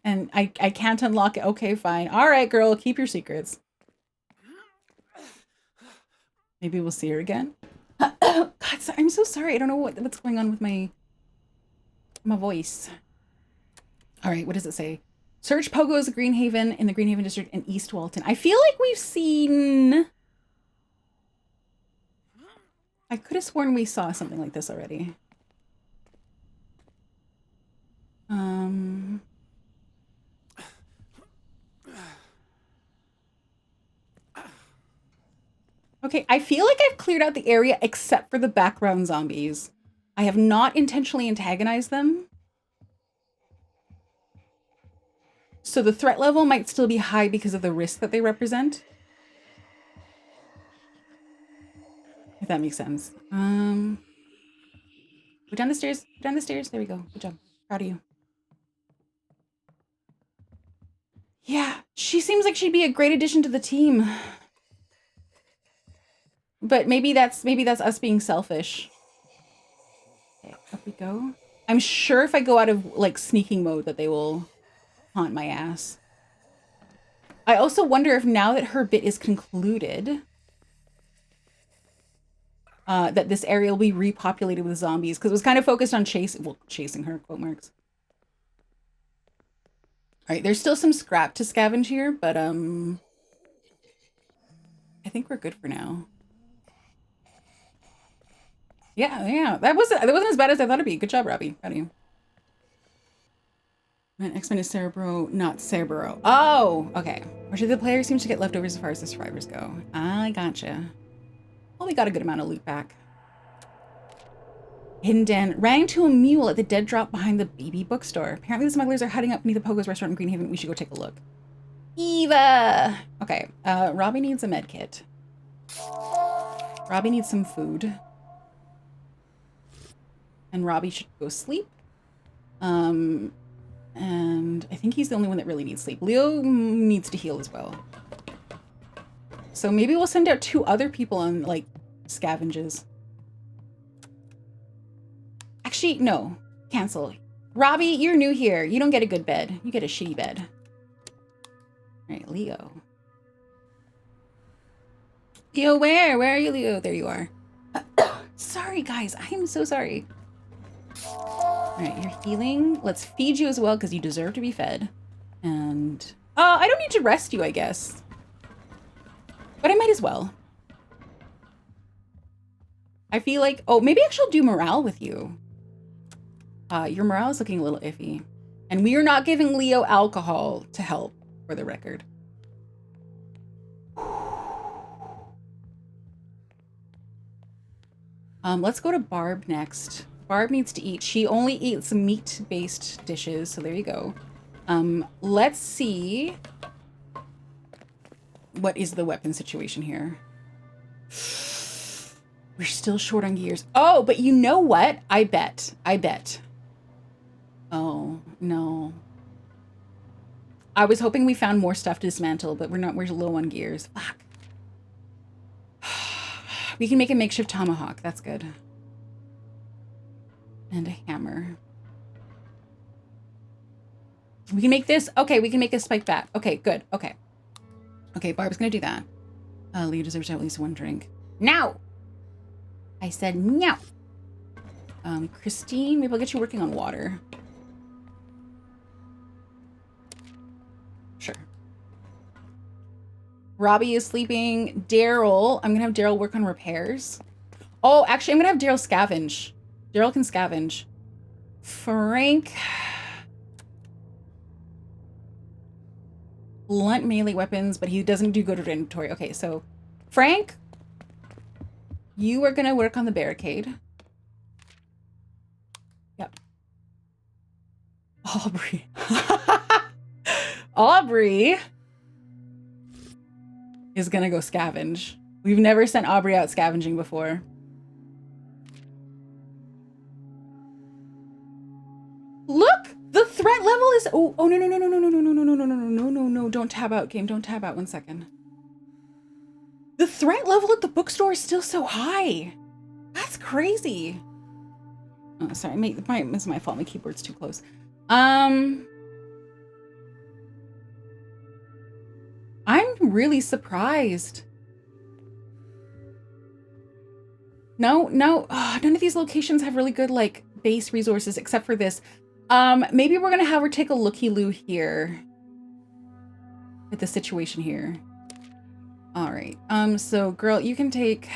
And I can't unlock it. Okay, fine. All right, girl, keep your secrets. Maybe we'll see her again. God, I'm so sorry. I don't know what's going on with my voice. All right, what does it say? Search Pogo's Greenhaven in the Greenhaven district in East Walton. I feel like we've seen... I could have sworn we saw something like this already. Okay, I feel like I've cleared out the area except for the background zombies. I have not intentionally antagonized them. So the threat level might still be high because of the risk that they represent. If that makes sense. Go down the stairs. Go down the stairs. There we go. Good job. Proud of you. Yeah, she seems like she'd be a great addition to the team. But maybe that's us being selfish. Okay, up we go. I'm sure if I go out of like sneaking mode that they will haunt my ass. I also wonder if now that her bit is concluded, that this area will be repopulated with zombies, because it was kind of focused on chasing her, quote marks. All right, there's still some scrap to scavenge here, but I think we're good for now. Yeah, that wasn't as bad as I thought it'd be. Good job, Robbie. Proud of you. Man, X-Men is Cerebro, not Cerebro. Oh, okay. Which of the players seems to get leftovers as far as the survivors go. I gotcha. Well, we got a good amount of loot back. Hidden Den ran into a mule at the dead drop behind the baby bookstore. Apparently the smugglers are hiding up beneath the Pogo's restaurant in Greenhaven. We should go take a look. Eva! Okay, Robbie needs a med kit. Robbie needs some food. And Robbie should go sleep. And I think he's the only one that really needs sleep. Leo needs to heal as well. So maybe we'll send out 2 other people on, like, scavenges. Actually, no. Cancel. Robbie, you're new here. You don't get a good bed. You get a shitty bed. All right, Leo. Leo, where? Where are you, Leo? There you are. Sorry, guys. I am so sorry. All right, you're healing. Let's feed you as well because you deserve to be fed. And I don't need to rest you, I guess. But I might as well. I feel like, oh, maybe I should do morale with you. Your morale is looking a little iffy. And we are not giving Leo alcohol to help, for the record. Let's go to Barb next. Barb needs to eat. She only eats meat-based dishes, so there you go. Let's see. What is the weapon situation here? We're still short on gears. Oh, but you know what? I bet. Oh, no. I was hoping we found more stuff to dismantle, but we're low on gears. Fuck. We can make a makeshift tomahawk. That's good. And a hammer. We can make this. Okay, we can make a spike bat. Okay, good. Okay. Okay, Barb's gonna do that. Leo deserves to have at least one drink. Now! I said no. Christine, maybe I'll get you working on water. Sure. Robbie is sleeping. Daryl, I'm gonna have Daryl work on repairs. Oh, actually, I'm gonna have Daryl scavenge. Daryl can scavenge. Frank. Blunt melee weapons, but he doesn't do good at inventory. Okay, so Frank, you are gonna work on the barricade. Yep. Aubrey. Aubrey is gonna go scavenge. We've never sent Aubrey out scavenging before. Look, the threat level is no, don't tab out, game, don't tab out. 1 second. The threat level at the bookstore is still so high. That's crazy. Oh, sorry, this is my fault. My keyboard's too close. I'm really surprised. No, none of these locations have really good like base resources except for this. Maybe we're gonna have her take a looky-loo here at the situation here. All right. So girl, you can take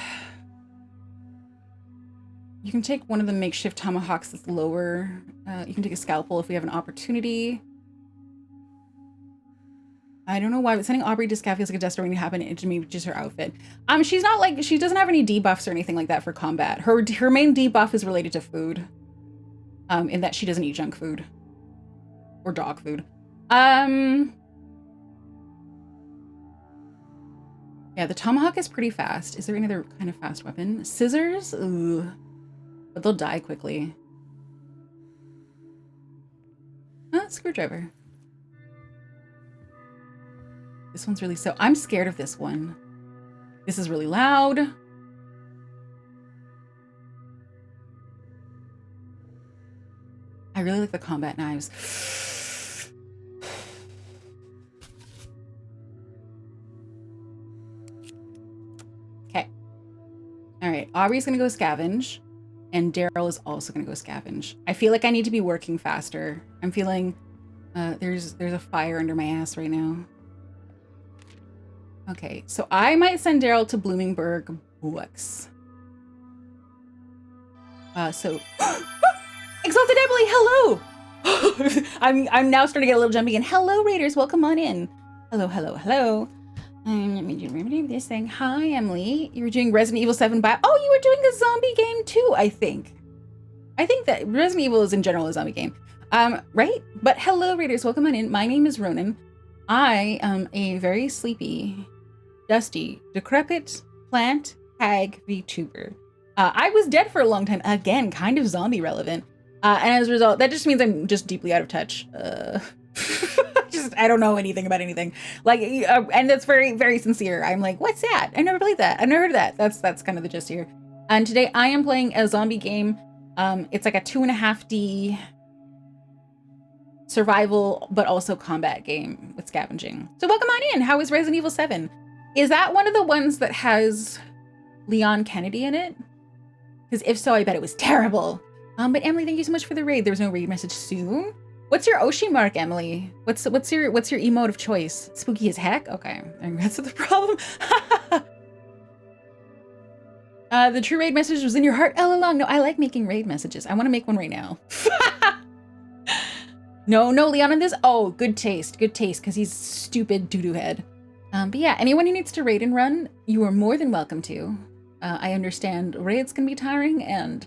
one of the makeshift tomahawks that's lower. You can take a scalpel if we have an opportunity. I don't know why, but sending Aubrey to scav feels like a death story to happen. It maybe just her outfit. She's not like, she doesn't have any debuffs or anything like that for combat. Her main debuff is related to food. In that she doesn't eat junk food. Or dog food. Yeah, the tomahawk is pretty fast. Is there any other kind of fast weapon? Scissors? Ooh. But they'll die quickly. Screwdriver. This one's really I'm scared of this one. This is really loud. I really like the combat knives. Okay. All right, Aubrey's gonna go scavenge, and Daryl is also gonna go scavenge. I feel like I need to be working faster. I'm feeling there's a fire under my ass right now. Okay, so I might send Daryl to Bloomingburg Books. So Exalted Emily, hello! I'm now starting to get a little jumpy again. Hello, Raiders, welcome on in. Hello. Let me do this thing. Hi, Emily. You were doing Resident Evil 7 by... Oh, you were doing the zombie game too, I think. I think that Resident Evil is in general a zombie game. Right? But hello, Raiders, welcome on in. My name is Ronenn. I am a very sleepy, dusty, decrepit plant hag vtuber. I was dead for a long time. Again, kind of zombie relevant. And as a result, that just means I'm just deeply out of touch. I don't know anything about anything. Like, and that's very, very sincere. I'm like, what's that? I never played that. I never heard of that. That's kind of the gist here. And today I am playing a zombie game. It's like a 2.5D survival, but also combat game with scavenging. So welcome on in. How is Resident Evil 7? Is that one of the ones that has Leon Kennedy in it? Because if so, I bet it was terrible. But Emily, thank you so much for the raid. There's no raid message soon. What's your Oshi mark, Emily? What's your emote of choice? Spooky as heck? Okay, that's the problem. The true raid message was in your heart all along. No, I like making raid messages. I want to make one right now. No, Leon in this. Oh, good taste, because he's stupid doo-doo head. But yeah, anyone who needs to raid and run, you are more than welcome to. I understand raids can be tiring, and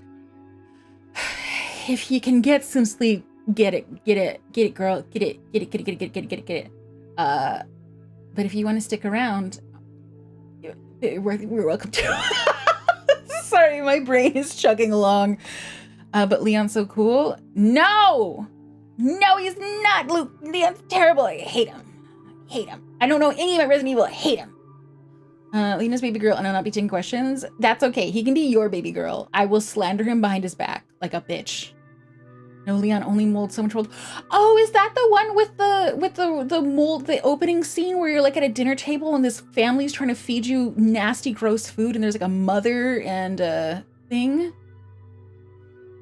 if you can get some sleep, get it, girl, get it. But if you want to stick around, we're welcome to. Sorry, my brain is chugging along. But Leon's so cool. No, he's not. Luke, Leon's terrible. I hate him. I don't know any of my Resident Evil. I hate him. Lena's baby girl, and I'll not be taking questions. That's okay. He can be your baby girl. I will slander him behind his back like a bitch. No, Leon only molds so much mold. Oh, is that the one with the mold, the opening scene where you're like at a dinner table and this family's trying to feed you nasty, gross food, and there's like a mother and a thing?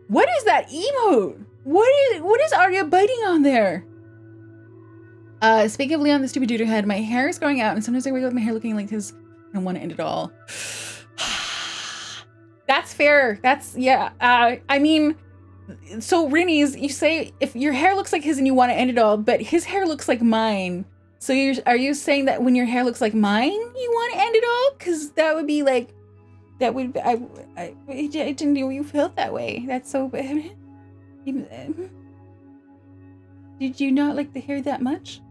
What is that emote? What is Arya biting on there? Speaking of Leon, the stupid dude head, my hair is growing out, and sometimes I wake up with my hair looking like his. I don't want to end it all. That's fair. That's, yeah. I mean, so Rinny's, you say if your hair looks like his and you want to end it all, but his hair looks like mine. So are you saying that when your hair looks like mine, you want to end it all? Because that would be like, I didn't know you felt that way. That's so bad. Did you not like the hair that much?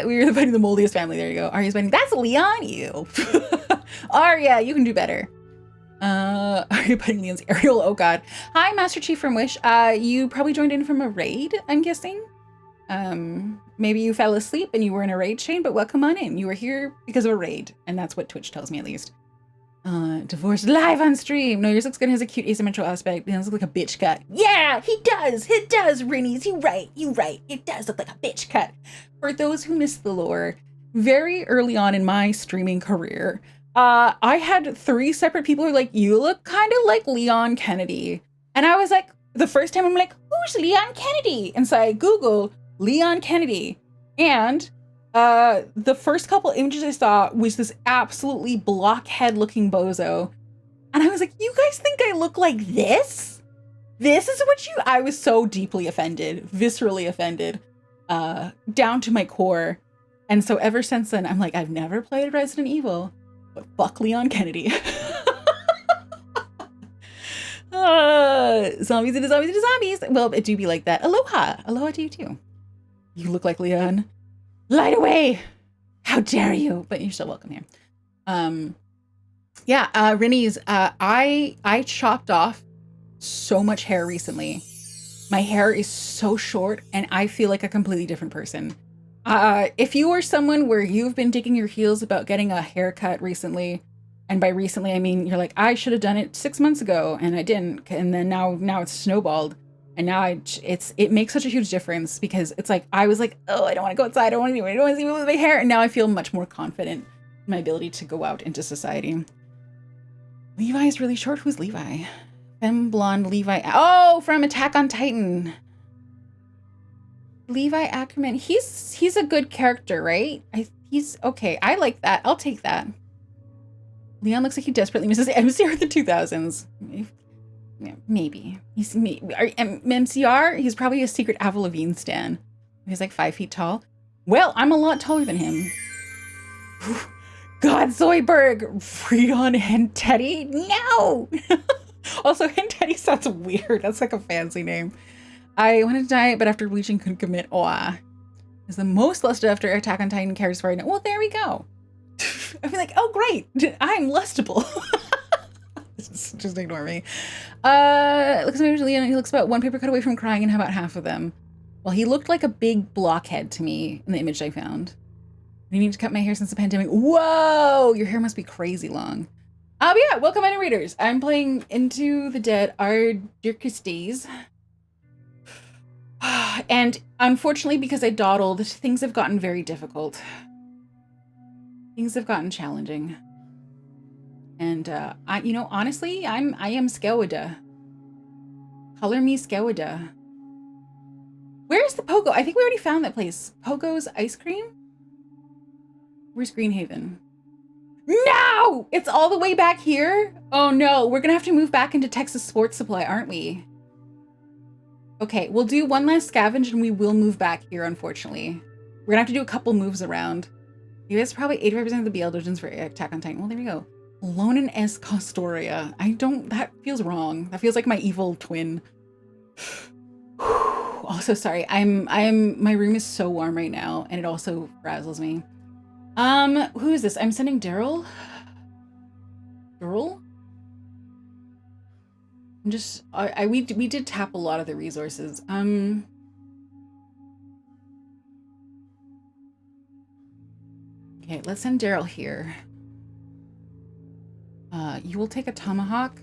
We were fighting the moldiest family. There you go. Arya's fighting. That's Leon, you. Arya, you can do better. Arya fighting Leon's Ariel. Oh god. Hi, Master Chief from Wish. You probably joined in from a raid, I'm guessing. Maybe you fell asleep and you were in a raid chain, but welcome on in. You were here because of a raid, and that's what Twitch tells me at least. Divorced live on stream. No, yours looks good. Has a cute asymmetrical aspect. It does look like a bitch cut. Yeah, he does. It does, Rinnies. You right. It does look like a bitch cut. For those who missed the lore, very early on in my streaming career, I had 3 separate people who were like, you look kind of like Leon Kennedy. And I was like, the first time I'm like, who's Leon Kennedy? And so I Googled Leon Kennedy. And the first couple images I saw was this absolutely blockhead looking bozo. And I was like, you guys think I look like this? This is what I was so deeply offended, viscerally offended, down to my core. And so ever since then, I'm like, I've never played Resident Evil, but fuck Leon Kennedy. Zombies into zombies into zombies. Well, it do be like that. Aloha. Aloha to you too. You look like Leon. Light away! How dare you? But you're still welcome here. Rinnies, I chopped off so much hair recently. My hair is so short and I feel like a completely different person. If you are someone where you've been digging your heels about getting a haircut recently, and by recently I mean you're like, I should have done it 6 months ago and I didn't, and then now it's snowballed. And now it makes such a huge difference, because it's like, I was like, oh, I don't want to go outside. I don't want to do it. I don't want to see with my hair. And now I feel much more confident in my ability to go out into society. Levi is really short. Who's Levi? Femme blonde Levi. Oh, from Attack on Titan. Levi Ackerman. He's a good character, right? He's okay. I like that. I'll take that. Leon looks like he desperately misses MCR of the 2000s. Yeah, maybe. MCR, he's probably a secret Avril Lavigne stan. He's like 5 feet tall. Well, I'm a lot taller than him. God, Zoidberg! Free on Hentetti? No! Also, Hentetti sounds weird. That's like a fancy name. I wanted to diet, but after bleaching couldn't commit. Oh, is the most lusted after Attack on Titan characters for right now. Well, there we go. I'd be like, oh great, I'm lustable. Just ignore me. Looks at Leon. He looks about 1 paper cut away from crying, and how about half of them? Well, he looked like a big blockhead to me in the image I found. I need to cut my hair since the pandemic. Whoa, your hair must be crazy long. But yeah, welcome any readers. I'm playing Into the Dead, Our Dirkest Days. And unfortunately, because I dawdled, things have gotten very difficult. Things have gotten challenging. And honestly, I am Skewada. Color me Skewada. Where's the Pogo? I think we already found that place. Pogo's Ice Cream? Where's Greenhaven? No! It's all the way back here? Oh no, we're gonna have to move back into Texas Sports Supply, aren't we? Okay, we'll do one last scavenge and we will move back here, unfortunately. We're gonna have to do a couple moves around. You guys probably 85% of the BL doujins for Attack on Titan. Well, there we go. Ronenn Haustoria. That feels wrong. That feels like my evil twin. Also, sorry. My room is so warm right now, and it also frazzles me. Who is this? I'm sending Daryl. Daryl? I'm just, we did tap a lot of the resources. Okay, let's send Daryl here. You will take a tomahawk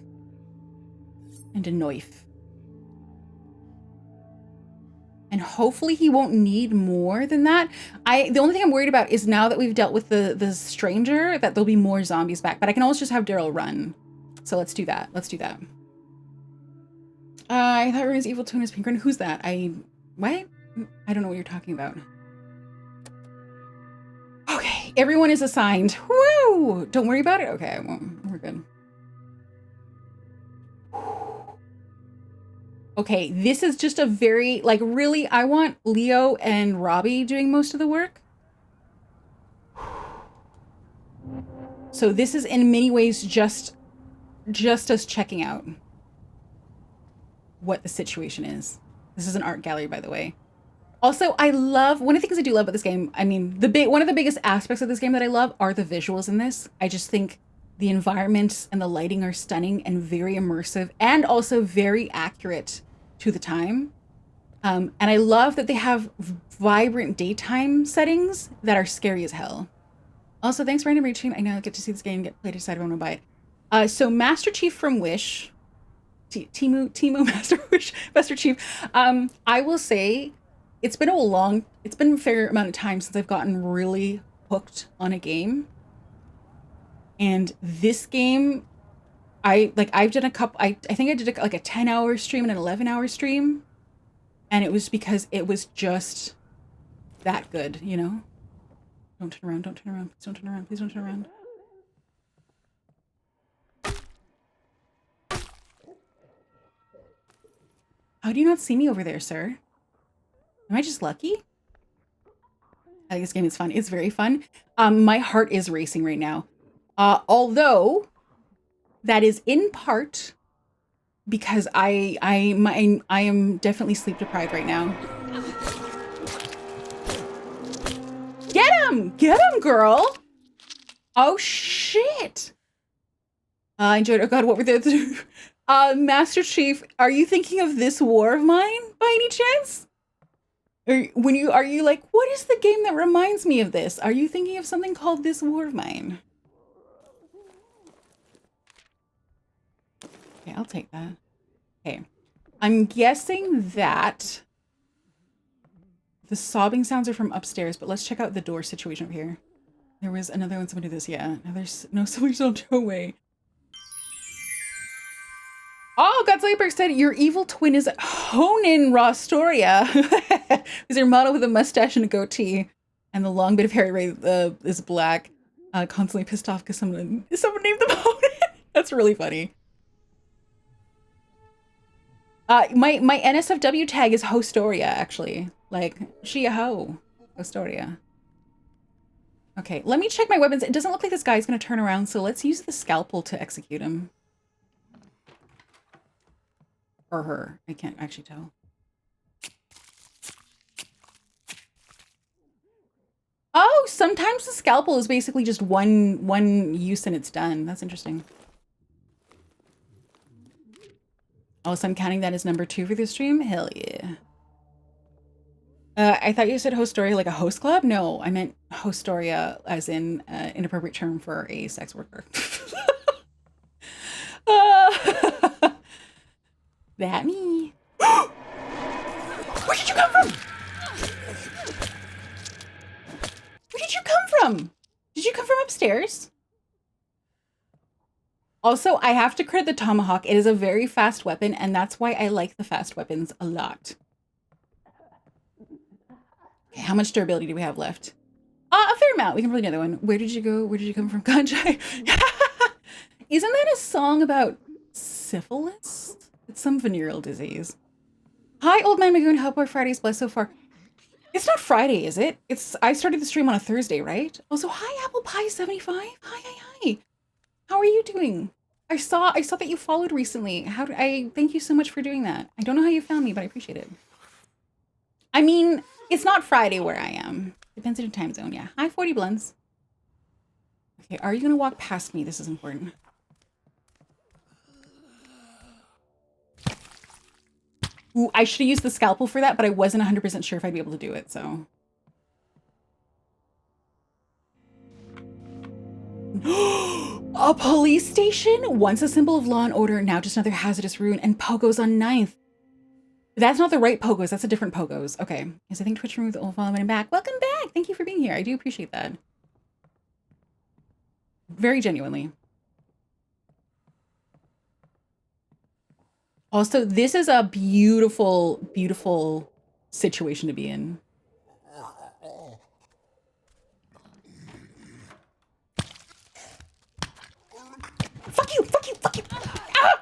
and a knife. And hopefully he won't need more than that. The only thing I'm worried about is now that we've dealt with the stranger, that there'll be more zombies back. But I can always just have Daryl run. So let's do that. Let's do that. I thought Rune's evil twin is pink. Who's that? What? I don't know what you're talking about. Okay, everyone is assigned. Woo! Don't worry about it. Okay, I won't. We're good. Okay, this is just a very, like, really, I want Leo and Robbie doing most of the work. So this is in many ways just us checking out what the situation is. This is an art gallery, by the way. Also, I love, one of the things I do love about this game, I mean, one of the biggest aspects of this game that I love are the visuals in this. I just think the environments and the lighting are stunning and very immersive and also very accurate to the time. And I love that they have vibrant daytime settings that are scary as hell. Also, thanks for random reaching. I now get to see this game get played, decide if I want to buy it. So Master Chief from Wish, Timu Master Chief. I will say it's been a fair amount of time since I've gotten really hooked on a game. And this game, I've done a couple, I think I did a 10-hour stream and an 11-hour stream. And it was because it was just that good, you know? Don't turn around, don't turn around, please don't turn around, please don't turn around. How do you not see me over there, sir? Am I just lucky? I think this game is fun. It's very fun. My heart is racing right now. Although that is in part because I am definitely sleep deprived right now. Get him, girl. Oh shit. I enjoyed. Oh god, what were the? Master Chief, are you thinking of this war of mine by any chance? Are you like, what is the game that reminds me of this? Are you thinking of something called This War of Mine? Okay, I'll take that. Okay. I'm guessing that the sobbing sounds are from upstairs, but let's check out the door situation over here. There was another one, somebody did this, yeah. Now there's no, somebody's on no way. Oh, Godslayberg said your evil twin is Ronenn Haustoria. Is your model with a mustache and a goatee, and the long bit of hair is black. Constantly pissed off because someone named them Ronenn. That's really funny. My NSFW tag is Haustoria, actually. Like, she a hoe. Haustoria. Okay, let me check my weapons. It doesn't look like this guy's gonna turn around, so let's use the scalpel to execute him. Or her. I can't actually tell. Oh, sometimes the scalpel is basically just one use and it's done. That's interesting. Oh, so I'm counting that as number 2 for the stream? Hell yeah. I thought you said Haustoria like a host club? No, I meant Haustoria as in inappropriate term for a sex worker. That me. Where did you come from? Where did you come from? Did you come from upstairs? Also, I have to credit the tomahawk. It is a very fast weapon, and that's why I like the fast weapons a lot. Okay, how much durability do we have left? A fair amount. We can probably do another one. Where did you go? Where did you come from, Ganjai? Isn't that a song about syphilis? It's some venereal disease. Hi, Old Man Magoon. Hope our Friday's blessed so far. It's not Friday, is it? I started the stream on a Thursday, right? Also, hi Apple Pie 75. Hi. How are you doing? I saw that you followed recently. I thank you so much for doing that. I don't know how you found me, but I appreciate it. I mean, it's not Friday where I am. Depends on your time zone, yeah. Hi 40 blends. Okay, are you gonna walk past me? This is important. Ooh, I should have used the scalpel for that, but I wasn't 100% sure if I'd be able to do it, so. A police station? Once a symbol of law and order, now just another hazardous ruin, and Pogo's on 9th. That's not the right Pogos, that's a different Pogos. Okay. Yes, I think Twitch removed the old follow and back. Welcome back! Thank you for being here. I do appreciate that. Very genuinely. Also, this is a beautiful, beautiful situation to be in. Fuck you! Fuck you! Fuck you! Ah!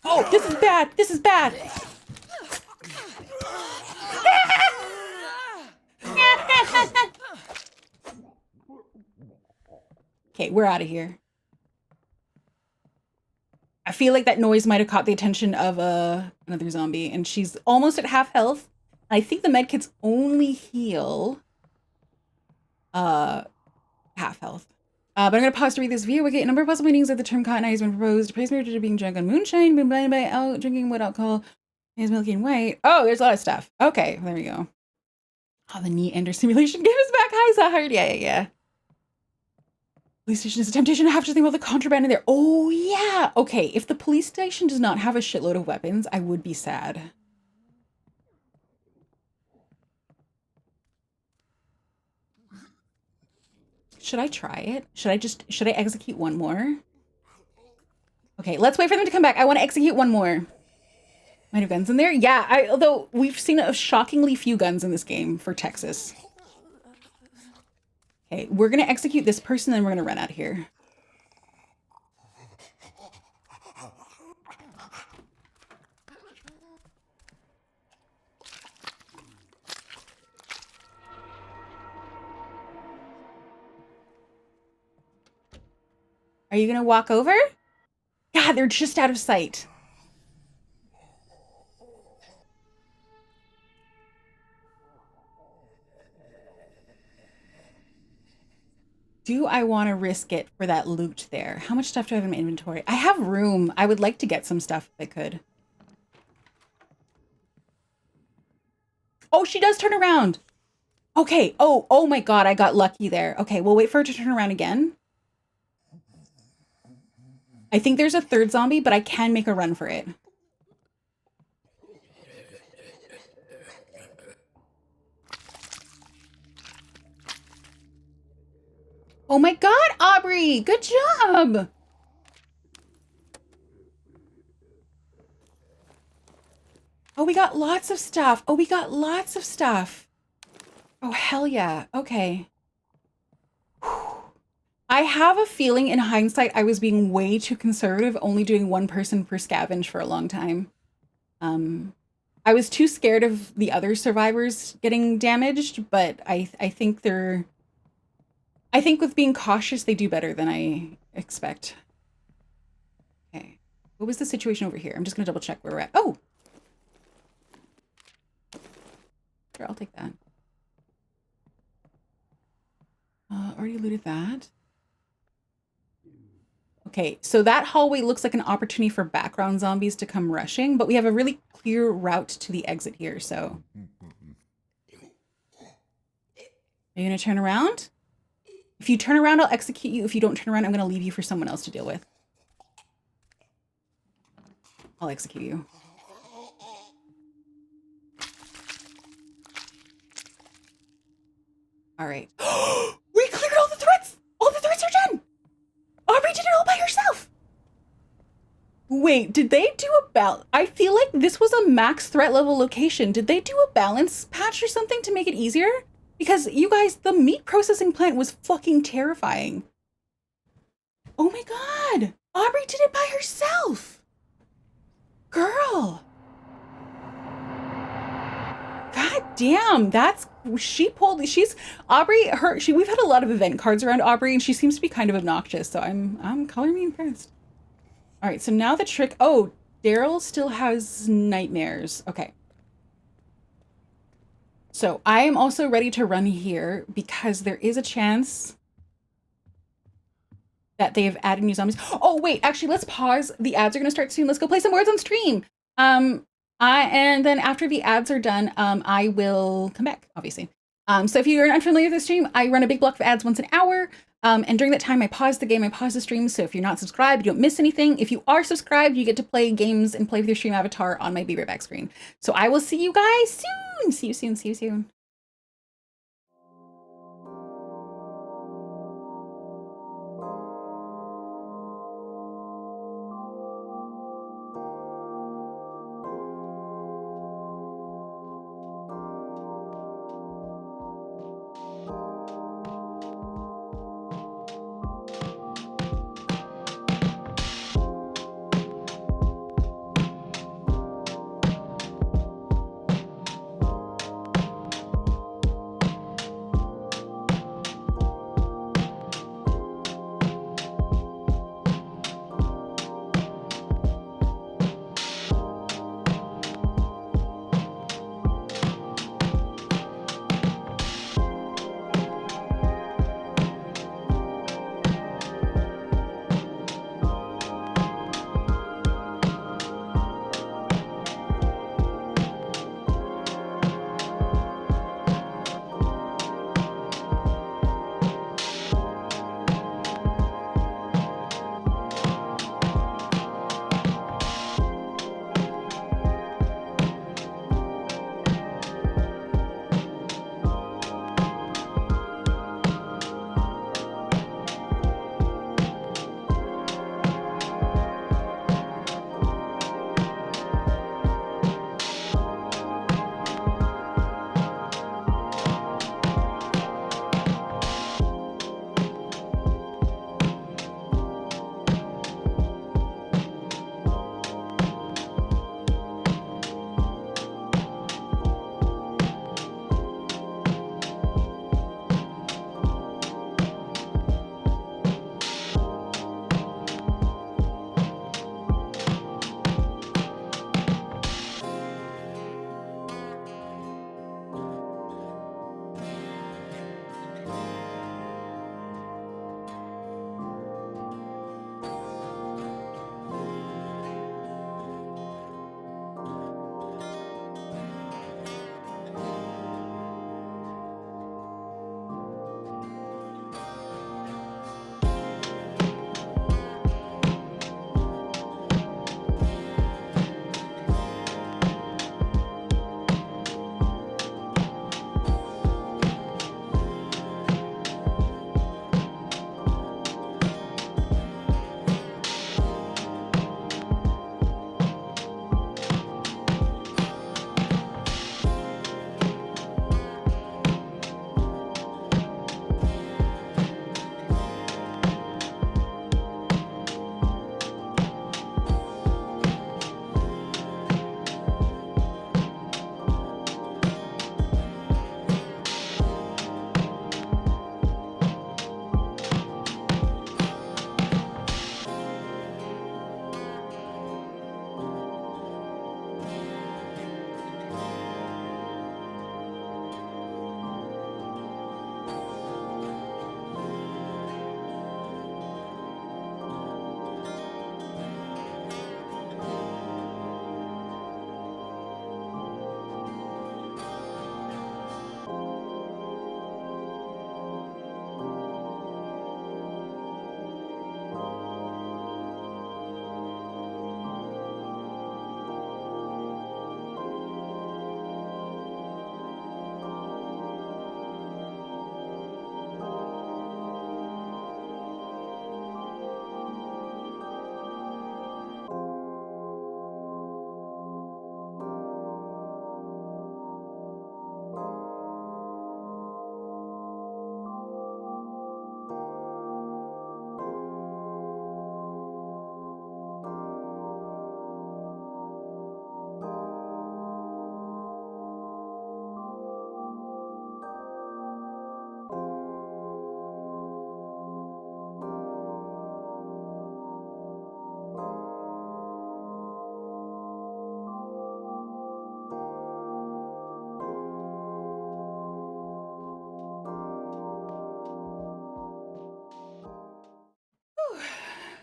Oh, this is bad! This is bad! Okay, we're out of here. I feel like that noise might have caught the attention of another zombie, and she's almost at half health. I think the medkits only heal half health. But I'm going to pause to read this view. Okay, a number of possible meanings of the term cotton eye has been proposed. Praise marriage to being drunk on moonshine, been blinded by out drinking what alcohol is milky and white. Oh, there's a lot of stuff. Okay, there we go. Oh, the knee ender simulation gave us back. Hi, Zahard. Yeah. Police station is a temptation. I have to think about the contraband in there. Oh, yeah. Okay, if the police station does not have a shitload of weapons, I would be sad. Should I try it? Should I execute one more? Okay, let's wait for them to come back. I want to execute one more. Might have guns in there? Yeah, although we've seen a shockingly few guns in this game for Texas. Okay, we're going to execute this person, then we're going to run out of here. Are you going to walk over? God, they're just out of sight. Do I want to risk it for that loot there? How much stuff do I have in my inventory? I have room. I would like to get some stuff if I could. Oh, she does turn around. Okay. Oh my God. I got lucky there. Okay, we'll wait for her to turn around again. I think there's a third zombie, but I can make a run for it. Oh my God, Aubrey, good job. Oh, we got lots of stuff. Oh, hell yeah. Okay. I have a feeling in hindsight, I was being way too conservative, only doing one person per scavenge for a long time. I was too scared of the other survivors getting damaged, but I think with being cautious, they do better than I expect. Okay. What was the situation over here? I'm just going to double check where we're at. Oh! Sure, I'll take that. Already looted that. Okay, so that hallway looks like an opportunity for background zombies to come rushing, but we have a really clear route to the exit here, so. Are you going to turn around? If you turn around, I'll execute you. If you don't turn around, I'm going to leave you for someone else to deal with. I'll execute you. All right. We cleared all the threats! All the threats are done! Aubrey did it all by herself! Wait, did they do a balance? I feel like this was a max threat level location. Did they do a balance patch or something to make it easier? Because you guys, the meat processing plant was fucking terrifying. Oh my God! Aubrey did it by herself! Girl! Damn, she's Aubrey, we've had a lot of event cards around Aubrey and she seems to be kind of obnoxious, so I'm color me impressed. All right, so now the trick, oh, Daryl still has nightmares. Okay. So I am also ready to run here because there is a chance that they have added new zombies. Oh, wait, actually, let's pause. The ads are going to start soon. Let's go play some words on stream. And then after the ads are done, I will come back, obviously. So if you're unfamiliar with the stream, I run a big block of ads once an hour. And during that time, I pause the game, I pause the stream. So if you're not subscribed, you don't miss anything. If you are subscribed, you get to play games and play with your stream avatar on my Be Right Back screen. So I will see you guys soon. See you soon. See you soon.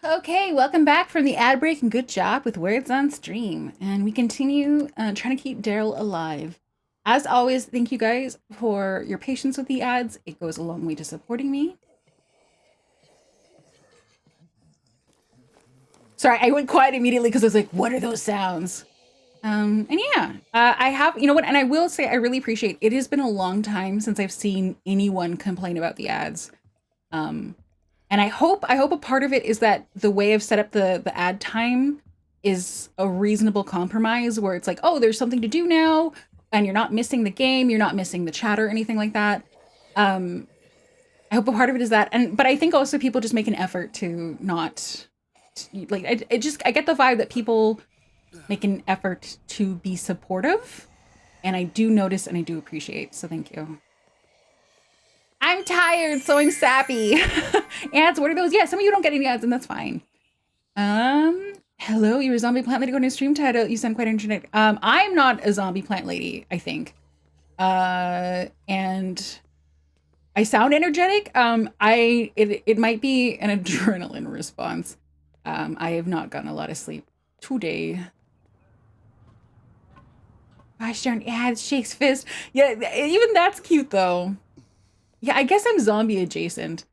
Okay, welcome back from the ad break and good job with words on stream. And we continue trying to keep Daryl alive. As always, thank you guys for your patience with the ads. It goes a long way to supporting me. Sorry, I went quiet immediately because I was like, what are those sounds? And yeah, I have, you know what, and I will say I really appreciate it has been a long time since I've seen anyone complain about the ads. And I hope a part of it is that the way I've set up the ad time is a reasonable compromise where it's like, oh, there's something to do now, and you're not missing the game, you're not missing the chat or anything like that. I hope a part of it is that, but I think also people just make an effort to not like. I get the vibe that people make an effort to be supportive, and I do notice and I do appreciate. So thank you. I'm tired, so I'm sappy. Ads, what are those? Yeah, some of you don't get any ads, and that's fine. Hello, you're a zombie plant lady going to stream title. You sound quite energetic. I'm not a zombie plant lady, I think. And I sound energetic. It might be an adrenaline response. I have not gotten a lot of sleep today. Gosh darn ads, shakes fist. Yeah, even that's cute though. Yeah, I guess I'm zombie adjacent.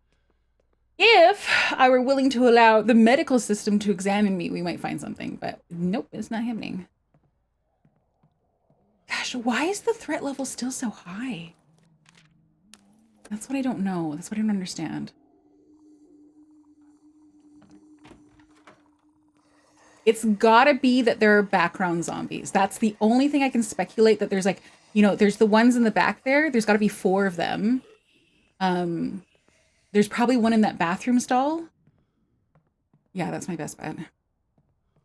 If I were willing to allow the medical system to examine me, we might find something, but nope, it's not happening. Gosh, why is the threat level still so high? That's what I don't know. That's what I don't understand. It's gotta be that there are background zombies. That's the only thing I can speculate, that there's like, you know, there's the ones in the back there. There's gotta be 4 of them. There's probably one in that bathroom stall. Yeah, that's my best bet.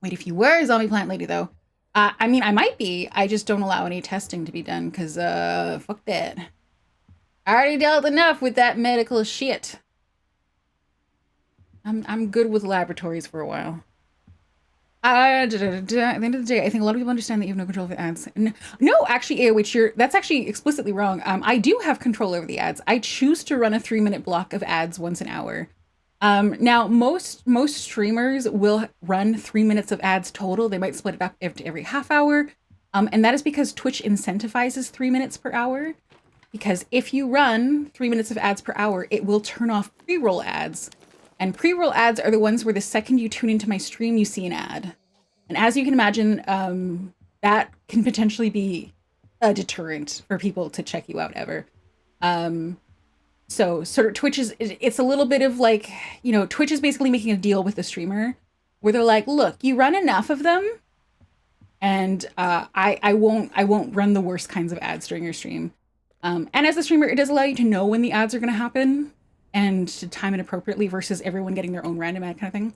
Wait, if you were a zombie plant lady though, I mean, I might be. I just don't allow any testing to be done because, fuck that. I already dealt enough with that medical shit. I'm good with laboratories for a while. At the end of the day, I think a lot of people understand that you have no control over the ads. No, actually, AOH, that's actually explicitly wrong. I do have control over the ads. I choose to run a 3-minute block of ads once an hour. Now, most streamers will run 3 minutes of ads total. They might split it up every half hour. And that is because Twitch incentivizes 3 minutes per hour. Because if you run 3 minutes of ads per hour, it will turn off pre-roll ads. And pre-roll ads are the ones where the second you tune into my stream, you see an ad. And as you can imagine, that can potentially be a deterrent for people to check you out ever. So sort of Twitch it's a little bit of like, you know, Twitch is basically making a deal with the streamer where they're like, look, you run enough of them and I won't run the worst kinds of ads during your stream. And as a streamer, it does allow you to know when the ads are going to happen and to time it appropriately versus everyone getting their own random ad kind of thing.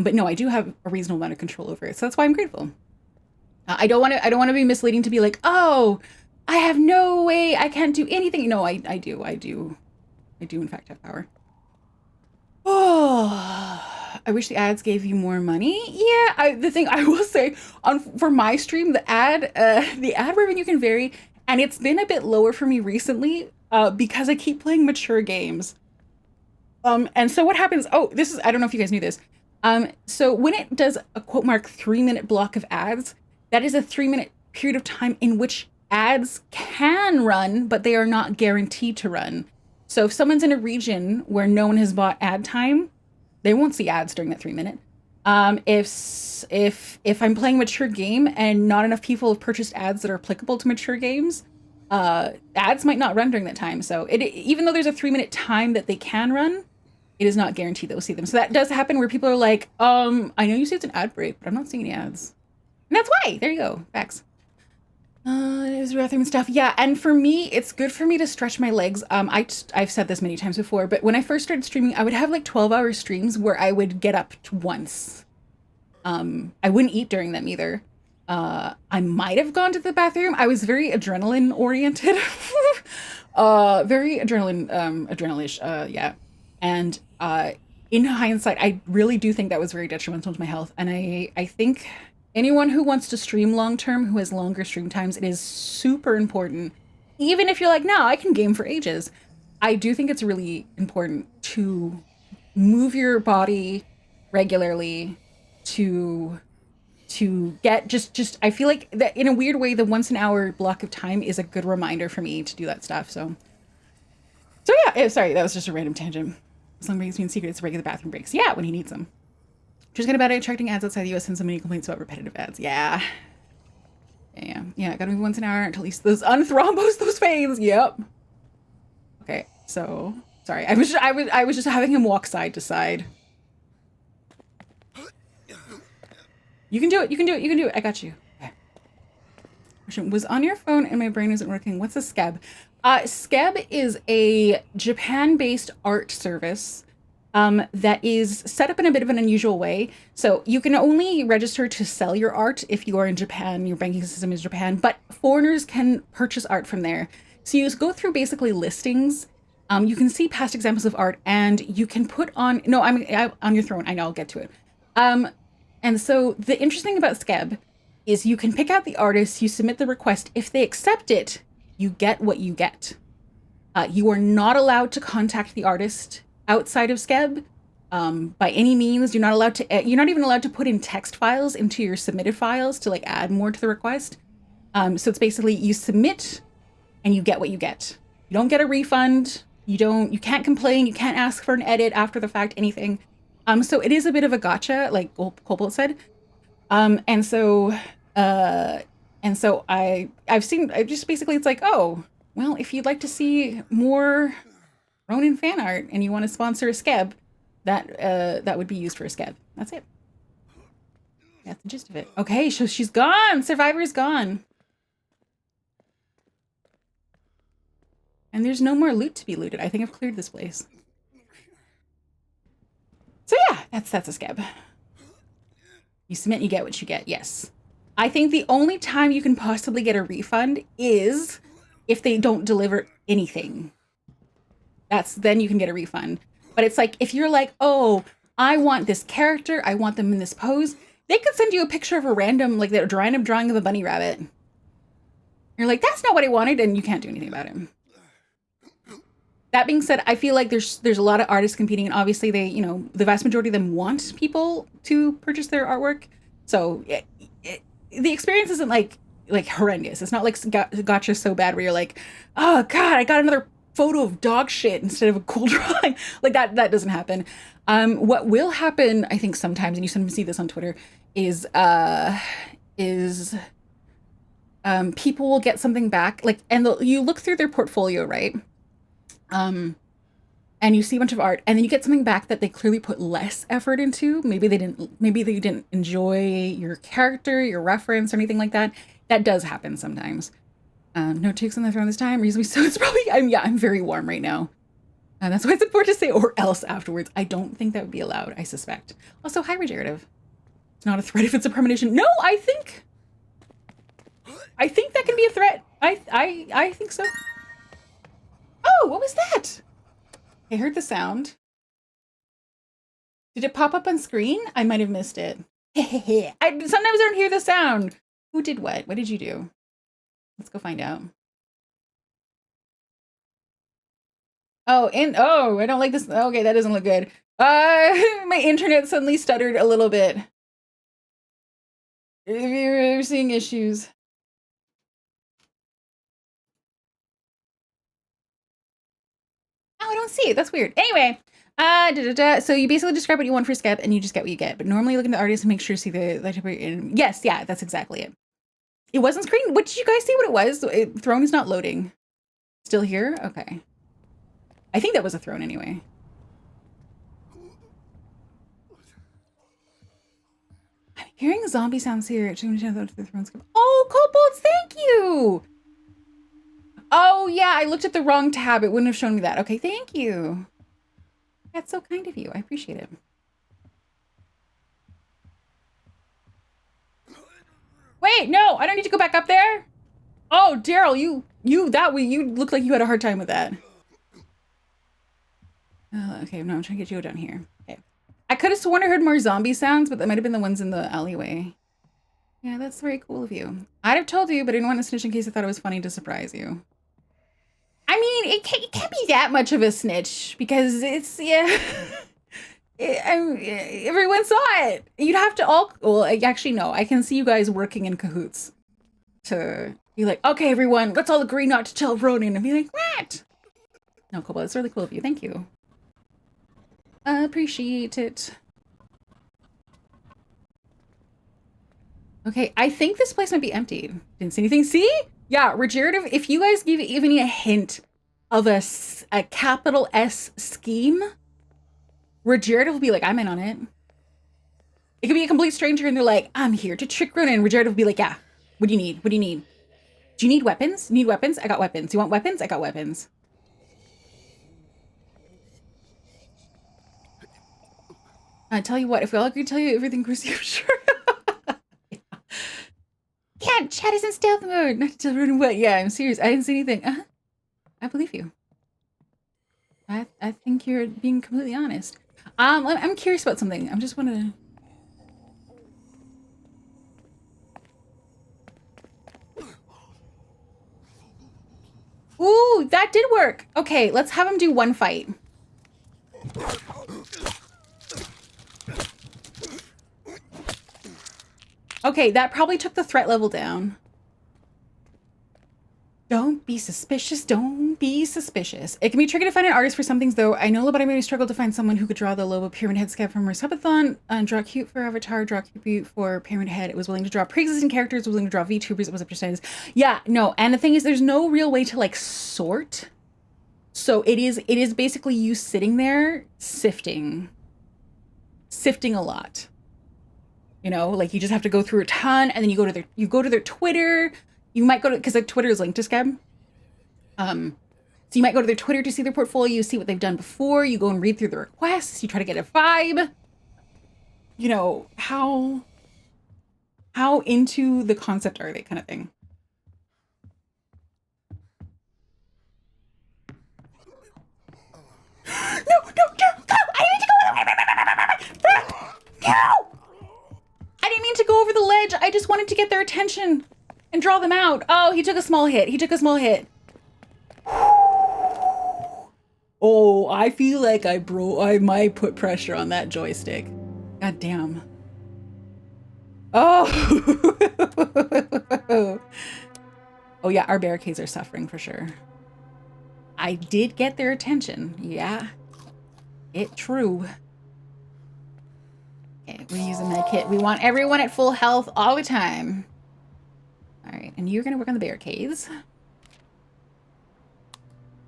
But no, I do have a reasonable amount of control over it. So that's why I'm grateful. I don't want to be misleading to be like, oh, I have no way, I can't do anything. No, I do in fact have power. Oh, I wish the ads gave you more money. Yeah, the thing I will say for my stream, the ad revenue can vary, and it's been a bit lower for me recently because I keep playing mature games. And so what happens? Oh, I don't know if you guys knew this. So when it does a quote mark 3-minute block of ads, that is a 3-minute period of time in which ads can run, but they are not guaranteed to run. So if someone's in a region where no one has bought ad time, they won't see ads during that 3-minute. If I'm playing a mature game and not enough people have purchased ads that are applicable to mature games, ads might not run during that time. So even though there's a 3-minute time that they can run, it is not guaranteed that we'll see them. So that does happen where people are like, I know you say it's an ad break, but I'm not seeing any ads. And that's why. There you go. Facts. It was bathroom stuff. Yeah, and for me, it's good for me to stretch my legs. I've said this many times before, but when I first started streaming, I would have like 12-hour streams where I would get up once. I wouldn't eat during them either. I might have gone to the bathroom. I was very adrenaline oriented. Very adrenaline-ish, yeah. And in hindsight, I really do think that was very detrimental to my health. And I think anyone who wants to stream long-term, who has longer stream times, it is super important. Even if you're like, no, I can game for ages. I do think it's really important to move your body regularly to get just I feel like that in a weird way the once an hour block of time is a good reminder for me to do that stuff. So yeah, sorry, that was just a random tangent. As long as me in secret, it's regular bathroom breaks. Yeah, when he needs them. Just get about it, attracting ads outside the US and so many complaints about repetitive ads. Yeah. Yeah, gotta move once an hour to at least those unthrombose those veins. Yep. Okay, so sorry. I was just having him walk side to side. You can do it. You can do it. You can do it. I got you. Okay. Question was on your phone and my brain isn't working. What's a Skeb? Skeb is a Japan-based art service that is set up in a bit of an unusual way. So you can only register to sell your art if you are in Japan, your banking system is Japan, but foreigners can purchase art from there. So you go through basically listings. You can see past examples of art and you can put on, no, I'm on your throne. I know, I'll get to it. And so the interesting about Skeb is you can pick out the artist, you submit the request. If they accept it, you get what you get. You are not allowed to contact the artist outside of Skeb by any means. You're not allowed to. You're not even allowed to put in text files into your submitted files to like add more to the request. So it's basically you submit and you get what you get. You don't get a refund. You can't complain. You can't ask for an edit after the fact. Anything. So it is a bit of a gotcha, like Cobalt said. And so I've seen, I just basically, it's like, oh, well, if you'd like to see more Ronenn fan art and you want to sponsor a Skeb, that would be used for a Skeb. That's it. That's the gist of it. Okay, so she's gone. Survivor's gone. And there's no more loot to be looted. I think I've cleared this place. So yeah, that's a Skeb. You submit, you get what you get. Yes. I think the only time you can possibly get a refund is if they don't deliver anything. Then you can get a refund. But it's like, if you're like, oh, I want this character, I want them in this pose, they could send you a picture of a random, like that random drawing of a bunny rabbit. You're like, that's not what I wanted, and you can't do anything about it. That being said, I feel like there's a lot of artists competing, and obviously they, the vast majority of them want people to purchase their artwork. So the experience isn't like horrendous. It's not like gotcha so bad where you're like, oh God, I got another photo of dog shit instead of a cool drawing. Like that doesn't happen. What will happen, I think sometimes, and you sometimes see this on Twitter, is people will get something back, like, and you look through their portfolio, right? And you see a bunch of art and then you get something back that they clearly put less effort into. Maybe they didn't enjoy your character, your reference, or anything like that. That does happen sometimes. No chicks on the throne this time. Reasonably so. It's probably, I'm very warm right now. And that's why it's important to say or else afterwards. I don't think that would be allowed, I suspect. Also, hi, regenerative. It's not a threat if it's a premonition. No, I think that can be a threat. I think so. Oh, what was that? I heard the sound. Did it pop up on screen? I might have missed it. Sometimes I don't hear the sound. Who did what? What did you do? Let's go find out. Oh, I don't like this. Okay, that doesn't look good. My internet suddenly stuttered a little bit. If you're seeing issues. Oh, I don't see it. That's weird. Anyway, so you basically describe what you want for Skeb and you just get what you get. But normally look at the artist and make sure to see the yes, yeah, that's exactly it. It wasn't screen. What did you guys see what it was? Throne is not loading. Still here? Okay. I think that was a throne anyway. I'm hearing zombie sounds here. Oh, Kobolds, thank you. Oh, yeah, I looked at the wrong tab. It wouldn't have shown me that. Okay, thank you. That's so kind of you. I appreciate it. Wait, no, I don't need to go back up there. Oh, Daryl, you look like you had a hard time with that. Okay, no, I'm trying to get you down here. Okay. I could have sworn I heard more zombie sounds, but that might have been the ones in the alleyway. Yeah, that's very cool of you. I'd have told you, but I didn't want to snitch in case I thought it was funny to surprise you. I mean, it can't be that much of a snitch because it's, yeah. Everyone saw it. You'd have to all. Well, actually, no. I can see you guys working in cahoots to be like, okay, everyone, let's all agree not to tell Ronenn, and be like, what? No, cool. That's really cool of you. Thank you. I appreciate it. Okay, I think this place might be emptied. Didn't see anything. See? Yeah, regenerative. If you guys give even a hint of a capital S scheme, regenerative will be like, I'm in on it. It could be a complete stranger and they're like, I'm here to trick Ronenn. Regenerative will be like, yeah, what do you need? What do you need? Do you need weapons? You need weapons? I got weapons. You want weapons? I got weapons. I tell you what, if we all agree to tell you everything, Chrissy, I'm sure. Yeah, chat is in stealth mode. Not to tell Ronenn what. Yeah, I'm serious. I didn't see anything. I believe you. I think you're being completely honest. I'm curious about something. I'm just want to. Ooh, that did work. Okay, let's have him do one fight. Okay, that probably took the threat level down. Don't be suspicious. Don't be suspicious. It can be tricky to find an artist for some things, though. I know, but I really struggled to find someone who could draw the Lobo Pyramid Head scab from her subathon, draw cute for Avatar, draw cute for Pyramid Head. It was willing to draw pre-existing characters, was willing to draw VTubers. It was up to standards. Yeah, no. And the thing is, there's no real way to like sort. So it is basically you sitting there sifting a lot. You know, like you just have to go through a ton, and then you go to their Twitter. You might go to, because like Twitter is linked to Scab. So you might go to their Twitter to see their portfolio, see what they've done before. You go and read through the requests. You try to get a vibe. You know, how into the concept are they, kind of thing. I didn't mean to go over the ledge. I just wanted to get their attention and draw them out. Oh, he took a small hit. Oh, I feel like I might put pressure on that joystick. God damn. Oh. Oh yeah, our barricades are suffering for sure. I did get their attention. Yeah. It true. Okay, we use a med kit. We want everyone at full health all the time. All right, and you're gonna work on the barricades.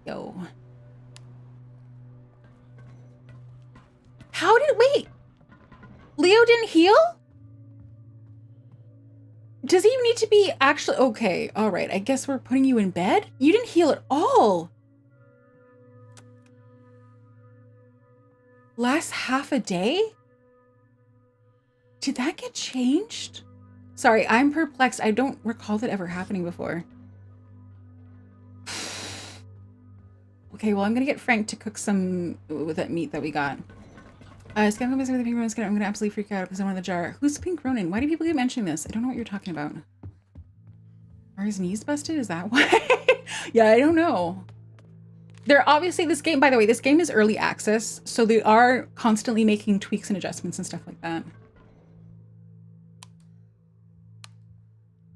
Yo. Wait. Leo didn't heal? Does he need to be actually, okay, all right. I guess we're putting you in bed? You didn't heal at all. Last half a day? Did that get changed? Sorry, I'm perplexed. I don't recall that ever happening before. Okay, well, I'm gonna get Frank to cook some with that meat that we got. It's gonna go missing with the pink Ronenn skin. I'm gonna absolutely freak out because I want the jar. Who's Pink Ronenn? Why do people keep mentioning this? I don't know what you're talking about. Are his knees busted? Is that why? Yeah, I don't know. They're obviously, this game, by the way, this game is early access, so they are constantly making tweaks and adjustments and stuff like that.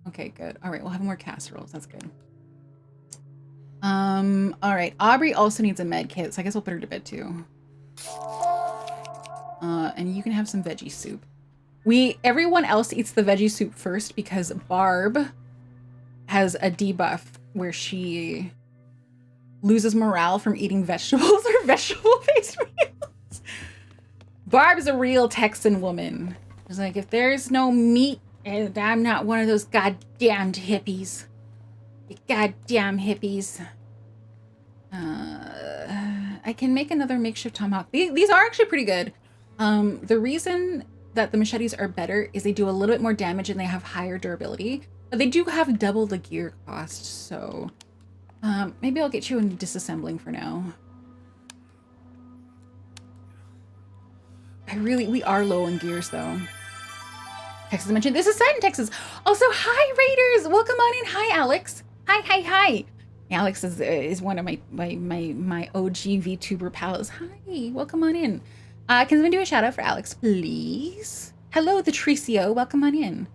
Okay, good. All right, we'll have more casseroles. That's good. All right. Aubrey also needs a med kit, so I guess we'll put her to bed too. And you can have some veggie soup. Everyone else eats the veggie soup first because Barb has a debuff where she loses morale from eating vegetables or vegetable-based meals. Barb is a real Texan woman. She's like, if there's no meat, I'm not one of those goddamned hippies. You goddamn hippies. I can make another makeshift tomahawk. These are actually pretty good. The reason that the machetes are better is they do a little bit more damage and they have higher durability, but they do have double the gear cost. So maybe I'll get you into disassembling for now. We are low on gears though. Texas mentioned this is set in Texas. Also, hi Raiders, welcome on in. Hi Alex. Hi. Alex is one of my OG VTuber pals. Hi, welcome on in. Can someone do a shout out for Alex, please? Hello, the Tricio. Welcome on in.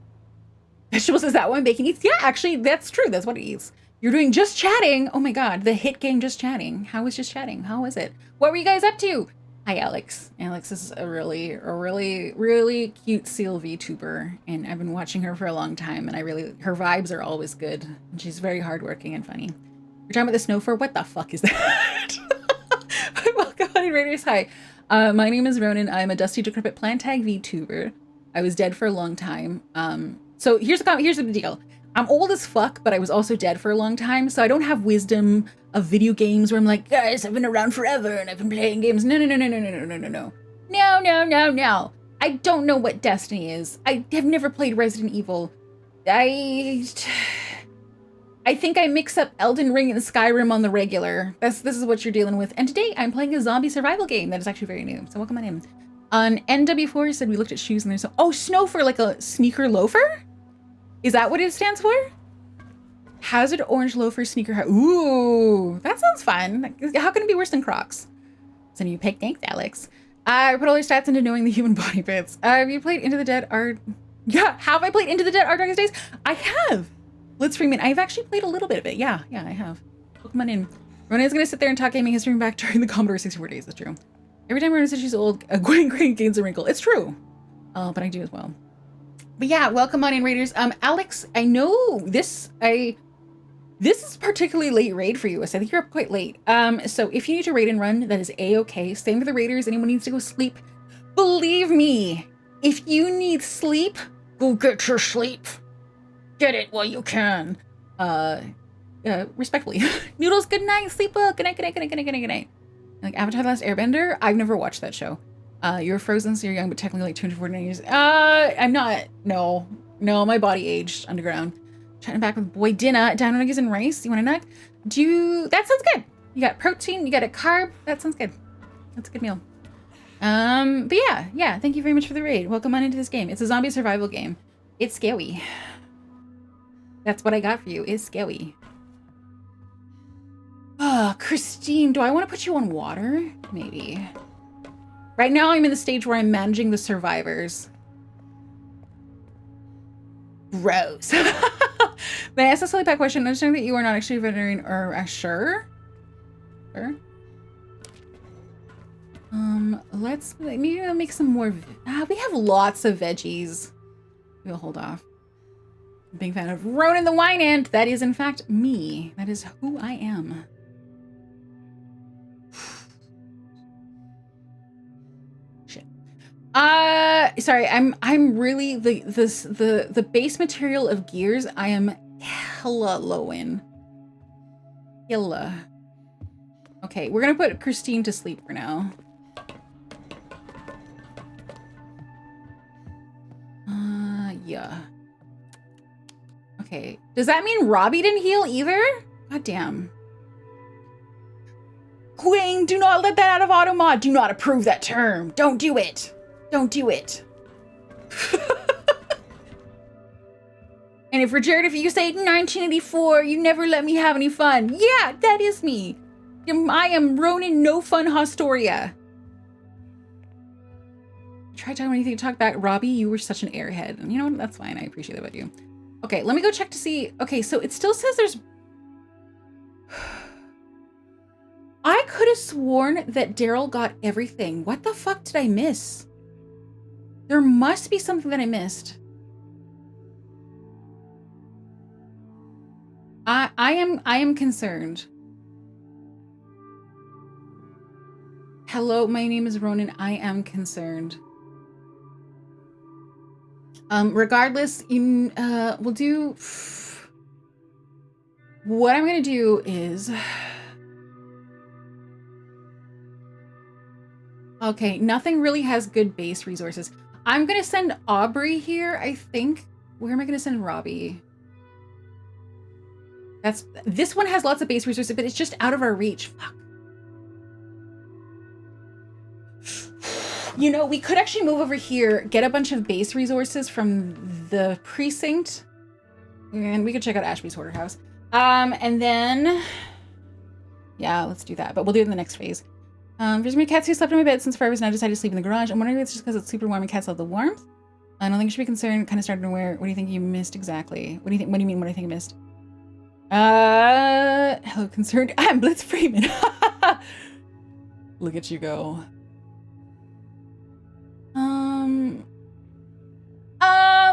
Vegetables, is that one bacon eats? Yeah, actually, that's true. That's what it eats. You're doing Just Chatting. Oh my god, the hit game Just Chatting. How was Just Chatting? How was it? What were you guys up to? Hi, Alex. Alex is a really cute seal VTuber, and I've been watching her for a long time, and her vibes are always good, and she's very hardworking and funny. You're talking about the snow fur? What the fuck is that? Welcome on in, Raiders. Hi. My name is Ronenn. I'm a dusty, decrepit plant tag VTuber. I was dead for a long time. So here's the deal. I'm old as fuck, but I was also dead for a long time, so I don't have wisdom of video games where I'm like, guys, I've been around forever and I've been playing games. No. I don't know what Destiny is. I have never played Resident Evil. I think I mix up Elden Ring and Skyrim on the regular. This is what you're dealing with. And today I'm playing a zombie survival game that is actually very new. So welcome on in. On NW4 said we looked at shoes and there's snow for like a sneaker loafer? Is that what it stands for? Hazard orange loafer sneaker. Ooh, that sounds fun. How can it be worse than Crocs? So you pick, thanks, Alex. I put all your stats into knowing the human body bits. Have you played Into the Dead? Have I played Into the Dead Our Darkest Days? I have. Let's Freeman. I've actually played a little bit of it. Yeah, I have. Come on in. Ronen's gonna sit there and talk gaming history back during the Commodore 64 days. That's true. Every time Ronen says she's old, Gwen gains a wrinkle. It's true. But I do as well. But yeah, welcome on in, Raiders. Alex, I know this is particularly late raid for you. So I think you're up quite late. So if you need to raid and run, that is a-okay. Same for the Raiders. Anyone needs to go sleep, believe me, if you need sleep, go get your sleep. Get it while you can. Respectfully. Noodles, good night. Sleep well. Good night. Like Avatar: The Last Airbender? I've never watched that show. You're frozen, so you're young, but technically like 249 years. I'm not. No, my body aged underground. Chatting back with boy dinner, down on eggs and rice. You want a nug? That sounds good. You got protein, you got a carb. That sounds good. That's a good meal. But yeah. Thank you very much for the raid. Welcome on into this game. It's a zombie survival game. It's scary. That's what I got for you. It's scary. Christine, do I want to put you on water? Maybe. Right now I'm in the stage where I'm managing the survivors. Gross. May I ask a silly pet question? Understanding that you are not actually a veterinarian or sure? Sure. Maybe I'll make some more. We have lots of veggies. We'll hold off. Big fan of Ronenn the Wine Ant. That is in fact me. That is who I am. Shit. Sorry, I'm really the base material of gears. I am hella low in. Hella. Okay, we're gonna put Christine to sleep for now. Yeah. Okay. Does that mean Robbie didn't heal either? God damn. Queen, do not let that out of auto mod. Do not approve that term. Don't do it. Don't do it. And if Jared, if you say 1984, you never let me have any fun. Yeah, that is me. I am Ronenn No Fun Haustoria. Try talking anything to talk back. Robbie, you were such an airhead. And you know what? That's fine. I appreciate that about you. Okay, let me go check to see. Okay, so it still says there's... I could have sworn that Daryl got everything. What the fuck did I miss? There must be something that I missed. I am concerned. Hello, my name is Ronenn. I am concerned. Regardless, we'll do... What I'm gonna do is... Okay, nothing really has good base resources. I'm gonna send Aubrey here, I think. Where am I gonna send Robbie? This one has lots of base resources, but it's just out of our reach. Fuck. You know, we could actually move over here, get a bunch of base resources from the precinct, and we could check out Ashby's Hoarder House. And then, yeah, let's do that, but we'll do it in the next phase. There's many cats who slept in my bed since forever, now decided to sleep in the garage. I'm wondering if it's just because it's super warm and cats love the warmth. I don't think you should be concerned. Kind of started to wear. What do you think you missed exactly? What do you think? What do you mean? What do I think I missed? Hello, concerned. I'm Blitz Freeman. Look at you go.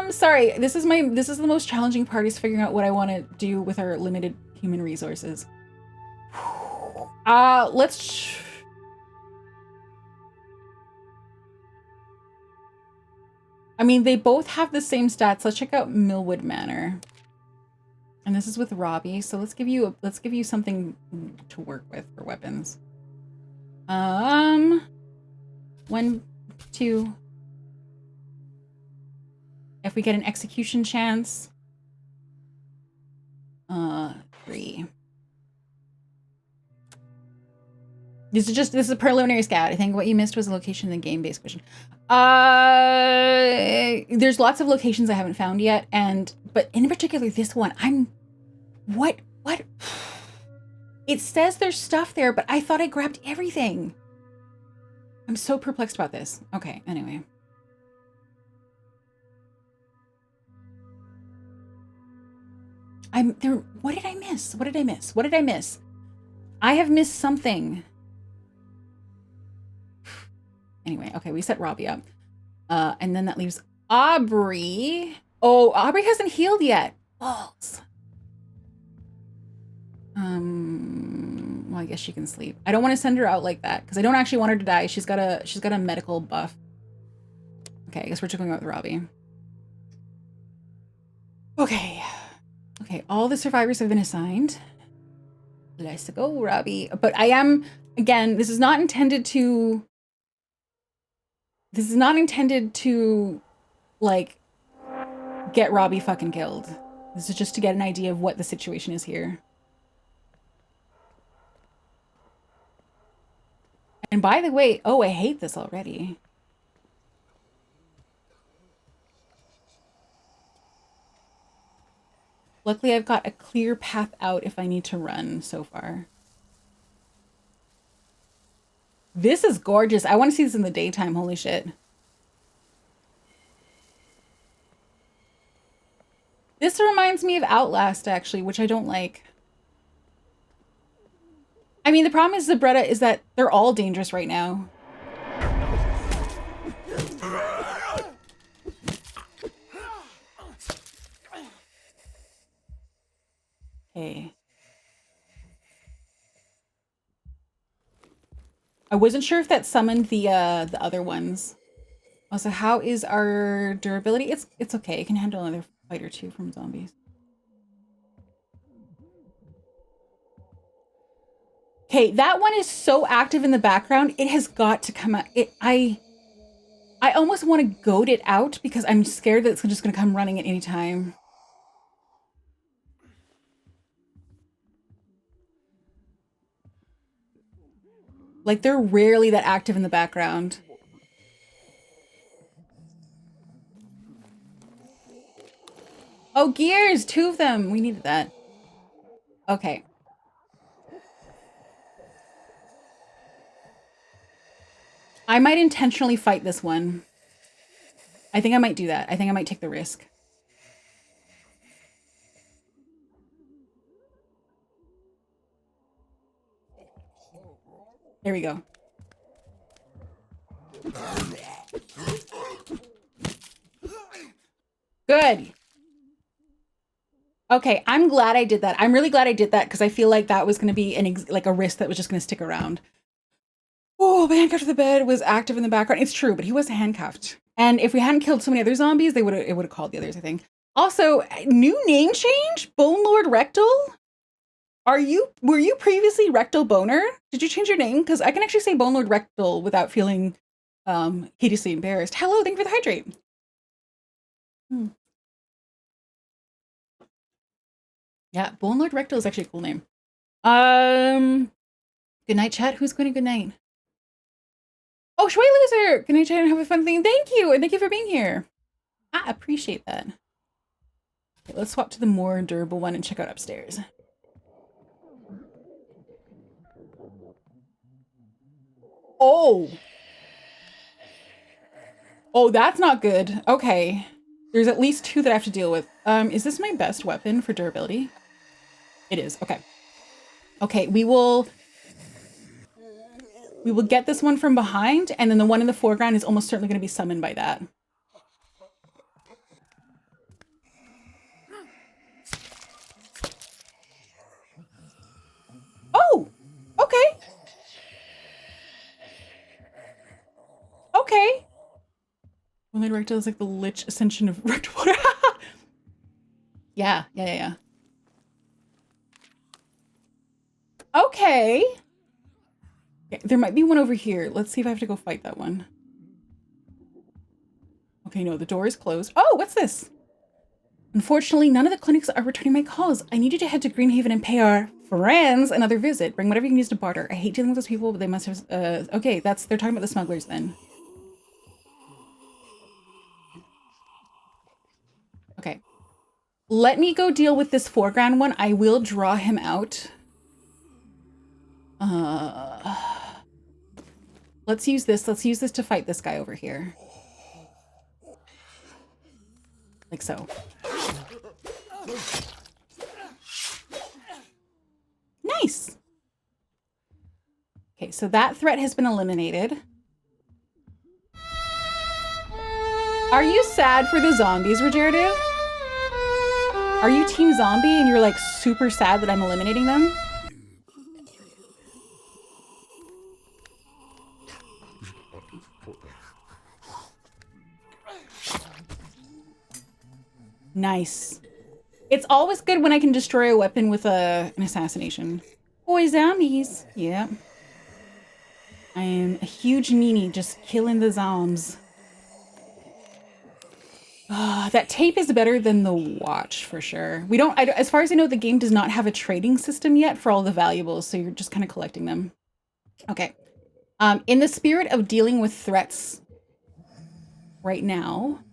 Sorry. This is the most challenging part, is figuring out what I want to do with our limited human resources. Let's. I mean, they both have the same stats. Let's check out Millwood Manor. And this is with Robbie, so let's give you something to work with for weapons. 1, 2. If we get an execution chance, 3. This is a preliminary scout. I think what you missed was a location in the game-based question. There's lots of locations I haven't found yet, but in particular this one, what? It says there's stuff there, but I thought I grabbed everything. I'm so perplexed about this. Okay, anyway. What did I miss? What did I miss? What did I miss? I have missed something. Anyway, okay, we set Robbie up. And then that leaves Aubrey. Oh, Aubrey hasn't healed yet. Balls. Well, I guess she can sleep. I don't want to send her out like that because I don't actually want her to die. She's got a medical buff. Okay, I guess we're checking out with Robbie. Okay. Okay, all the survivors have been assigned. Let's go, Robbie. But I am, again, this is not intended to, like, get Robbie fucking killed. This is just to get an idea of what the situation is here. And by the way, oh, I hate this already. Luckily, I've got a clear path out if I need to run so far. This is gorgeous. I want to see this in the daytime. Holy shit. This reminds me of Outlast, actually, which I don't like. I mean, the problem is, Zabretta, is that they're all dangerous right now. Okay. I wasn't sure if that summoned the other ones. Also, how is our durability? It's okay. It can handle another fight or two from zombies. Okay, that one is so active in the background. It has got to come out. I almost want to goad it out because I'm scared that it's just going to come running at any time. Like, they're rarely that active in the background. Oh, gears! 2 of them! We needed that. Okay. I might intentionally fight this one. I think I might do that. I think I might take the risk. There we go. Good. Okay, I'm glad I did that. I'm really glad I did that because I feel like that was going to be a risk that was just going to stick around. Oh, but handcuffed to the bed was active in the background. It's true, but he was handcuffed. And if we hadn't killed so many other zombies, it would have called the others, I think. Also, new name change? Bone Lord Rectal? Were you previously Rectal Boner? Did you change your name? Because I can actually say Bone Lord Rectal without feeling hideously embarrassed. Hello, thank you for the hydrate. Yeah, Bone Lord Rectal is actually a cool name. Good night, chat. Who's going to good night? Oh, Shway Loser! Good night, chat, and have a fun thing. Thank you, and thank you for being here. I appreciate that. Okay, let's swap to the more durable one and check out upstairs. Oh. Oh, that's not good. Okay. There's at least 2 that I have to deal with. Is this my best weapon for durability? It is. Okay. Okay, we will get this one from behind, and then the one in the foreground is almost certainly going to be summoned by that. Oh, okay. Okay. Only Rectal is like the Lich Ascension of Rectal. Yeah. Okay. There might be one over here. Let's see if I have to go fight that one. Okay, no, the door is closed. Oh, what's this? Unfortunately, none of the clinics are returning my calls. I need you to head to Greenhaven and pay our friends another visit. Bring whatever you can use to barter. I hate dealing with those people, but they must have... okay, they're talking about the smugglers then. Okay. Let me go deal with this foreground one. I will draw him out. Let's use this. Let's use this to fight this guy over here. Like so. Nice. Okay, so that threat has been eliminated. Are you sad for the zombies, Rogerdo? Are you team zombie and you're like super sad that I'm eliminating them? Nice. It's always good when I can destroy a weapon with an assassination. Boy, zombies. Yeah. I am a huge meanie just killing the zombs. That tape is better than the watch for sure. We don't, as far as I know, the game does not have a trading system yet for all the valuables, so you're just kind of collecting them. Okay. In the spirit of dealing with threats right now,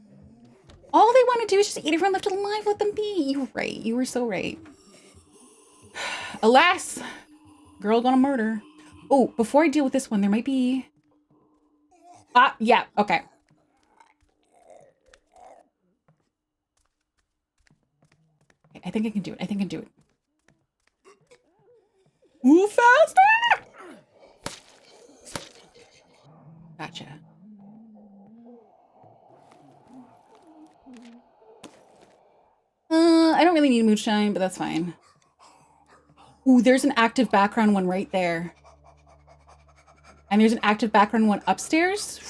all they want to do is just eat everyone left alive. Let them be. You were right. You were so right. Alas, girl gonna murder. Oh, before I deal with this one, there might be... yeah, okay. I think I can do it. I think I can do it. Move faster! Gotcha. I don't really need moonshine, but that's fine. Ooh, there's an active background one right there. And there's an active background one upstairs.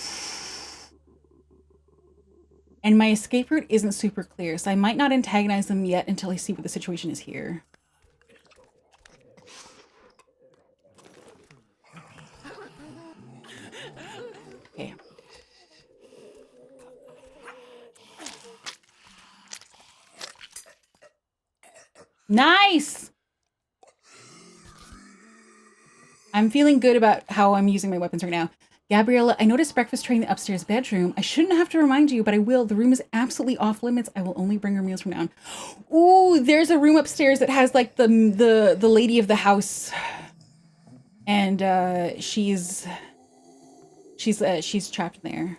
And my escape route isn't super clear, so I might not antagonize them yet until I see what the situation is here. Okay. Nice! I'm feeling good about how I'm using my weapons right now. Gabriella, I noticed breakfast tray in the upstairs bedroom. I shouldn't have to remind you, but I will. The room is absolutely off limits. I will only bring her meals from now on. Ooh, there's a room upstairs that has like the lady of the house. And she's trapped in there.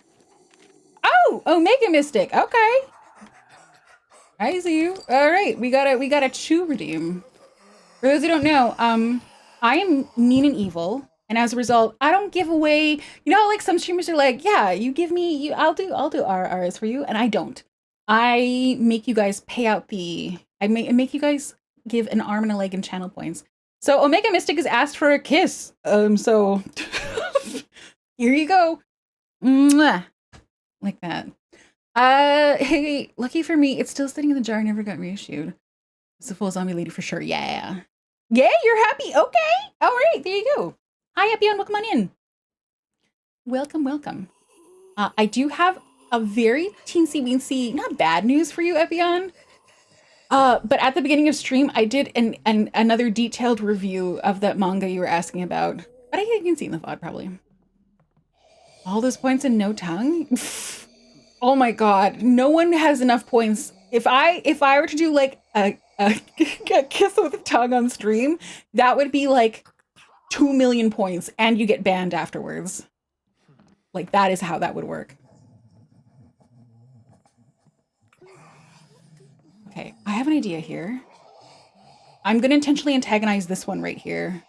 Oh, Omega Mystic. Okay. I see you. All right, we got a chew redeem. For those who don't know, I am mean and evil, and as a result, I don't give away. You know, like some streamers are like, "Yeah, you give me, I'll do RRs for you," and I don't. I make you guys pay out I make you guys give an arm and a leg in channel points. So Omega Mystic has asked for a kiss. So here you go. Mwah. Like that. Hey, lucky for me, it's still sitting in the jar, never got reissued. It's a full zombie lady for sure. Yeah. Yeah, you're happy. Okay. All right, there you go. Hi, Epion, welcome on in. Welcome, welcome. I do have a very teensy weensy, not bad news for you, Epion. But at the beginning of stream, I did another detailed review of that manga you were asking about. But I think you can see in the VOD probably. All those points and no tongue? Oh my god, no one has enough points. If I were to do like a kiss with a tongue on stream, that would be like 2 million points and you get banned afterwards. Like, that is how that would work. Okay, I have an idea here. I'm going to intentionally antagonize this one right here.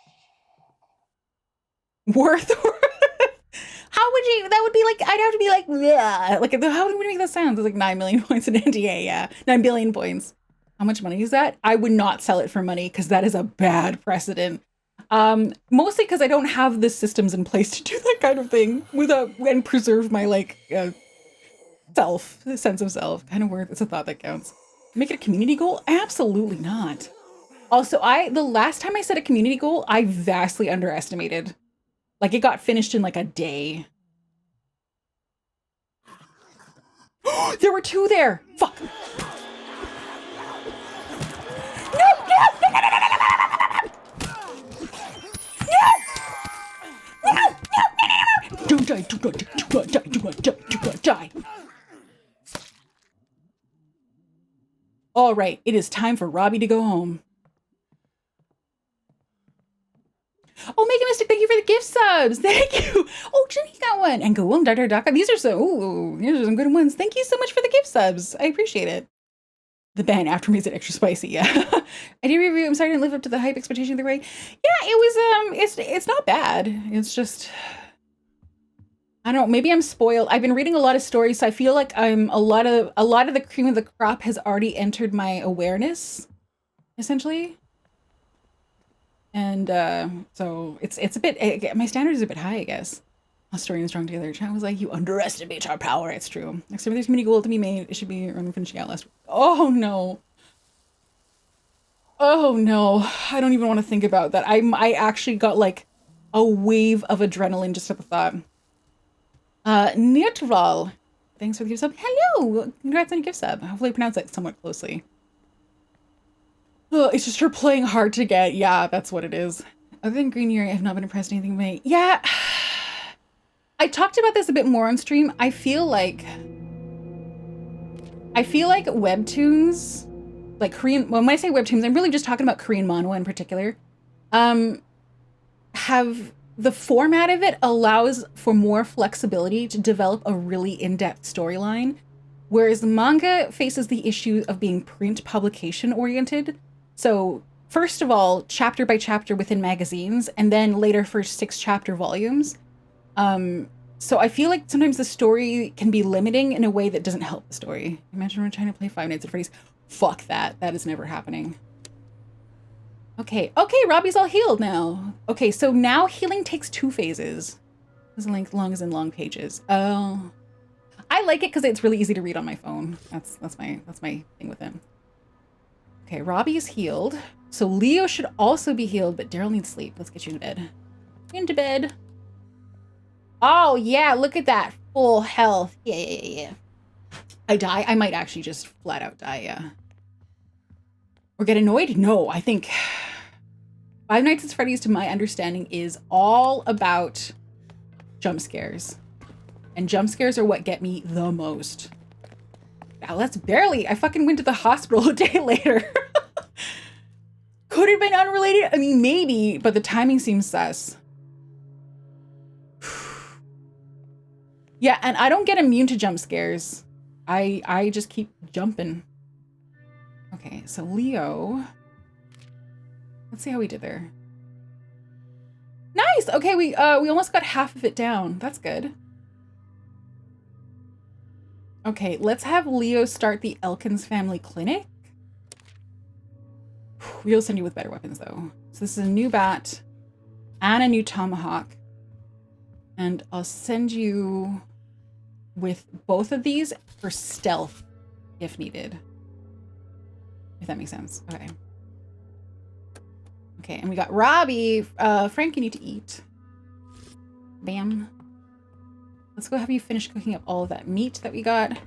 Worth. How would you, that would be like, I'd have to be like, bleh. Like, how would we make that sound? It's like 9 million points in NDA, yeah. 9 billion points. How much money is that? I would not sell it for money because that is a bad precedent. Mostly because I don't have the systems in place to do that kind of thing and preserve my like sense of self. Kind of worth. It's a thought that counts. Make it a community goal? Absolutely not. Also, the last time I set a community goal, I vastly underestimated. Like, it got finished in like a day. There were 2 there. Fuck. Don't die, do not die. All right, it is time for Robbie to go home. Oh, Make a Mystic, thank you for the gift subs. Thank you. Oh, Jenny got one. And go on, Dr. Daka. These are some good ones. Thank you so much for the gift subs. I appreciate it. The band after makes it extra spicy, yeah. I did review. I'm sorry I didn't live up to the hype expectation of the way. Yeah, it was it's not bad. It's just, I don't know, maybe I'm spoiled. I've been reading a lot of stories, so I feel like I'm a lot of the cream of the crop has already entered my awareness, essentially. And so it's a bit, my standards are a bit high, I guess. Haustoria and Strong Together chat was like, you underestimate our power. It's true. Next time there's mini goal to be made, it should be Ronenn finishing out last week. Oh no. Oh no. I don't even want to think about that. I actually got like a wave of adrenaline just at the thought. Neutral. Thanks for the gift sub. Hello. Congrats on your gift sub. Hopefully I pronounce that somewhat closely. Oh, it's just her playing hard to get. Yeah, that's what it is. Other than Green Year, I have not been impressed with anything made. Yeah. I talked about this a bit more on stream. I feel like webtoons, like Korean, well, when I say webtoons, I'm really just talking about Korean manhwa in particular, have the format of it allows for more flexibility to develop a really in-depth storyline, whereas manga faces the issue of being print publication oriented. So first of all, chapter by chapter within magazines, and then later for 6 chapter volumes. So I feel like sometimes the story can be limiting in a way that doesn't help the story. Imagine we're trying to play 5 Nights at Freddy's. Fuck that. That is never happening. Okay, Robbie's all healed now. Okay, so now healing takes 2 phases. As long as in long pages. Oh, I like it because it's really easy to read on my phone. That's my thing with him. Okay, Robbie is healed. So Leo should also be healed, but Daryl needs sleep. Let's get you into bed. Into bed. Oh yeah, look at that. Full health. Yeah. I die? I might actually just flat out die, yeah. Or get annoyed? No, I think Five Nights at Freddy's, to my understanding, is all about jump scares. And jump scares are what get me the most. Wow, that's barely, I fucking went to the hospital a day later. Could have been unrelated? I mean, maybe, but the timing seems sus. Yeah, and I don't get immune to jump scares. I just keep jumping. Okay, so Leo. Let's see how we did there. Nice! Okay, we almost got half of it down. That's good. Okay, let's have Leo start the Elkins family clinic. We'll send you with better weapons though. So this is a new bat and a new tomahawk. And I'll send you with both of these for stealth if needed. If that makes sense. Okay. Okay, and we got Robbie. Frank, you need to eat. Bam. Let's go have you finish cooking up all of that meat that we got.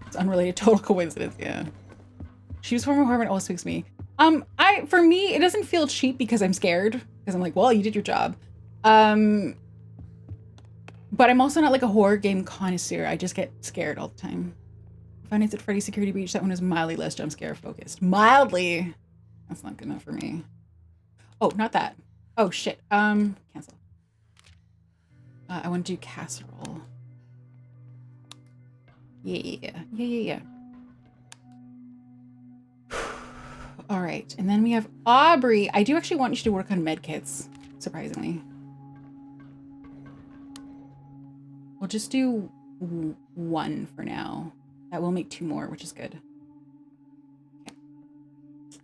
It's unrelated, total coincidence, yeah. She was former Harvard, always speaks me. For me, it doesn't feel cheap because I'm scared. Because I'm like, well, you did your job. But I'm also not like a horror game connoisseur. I just get scared all the time. Five Nights at Freddy's Security Breach, that one is mildly less jump scare focused. Mildly! That's not good enough for me. Oh, not that. Oh shit. Cancel. I want to do casserole. Yeah. All right, and then we have Aubrey. I do actually want you to work on med kits, surprisingly. We'll just do one for now. That will make 2 more, which is good.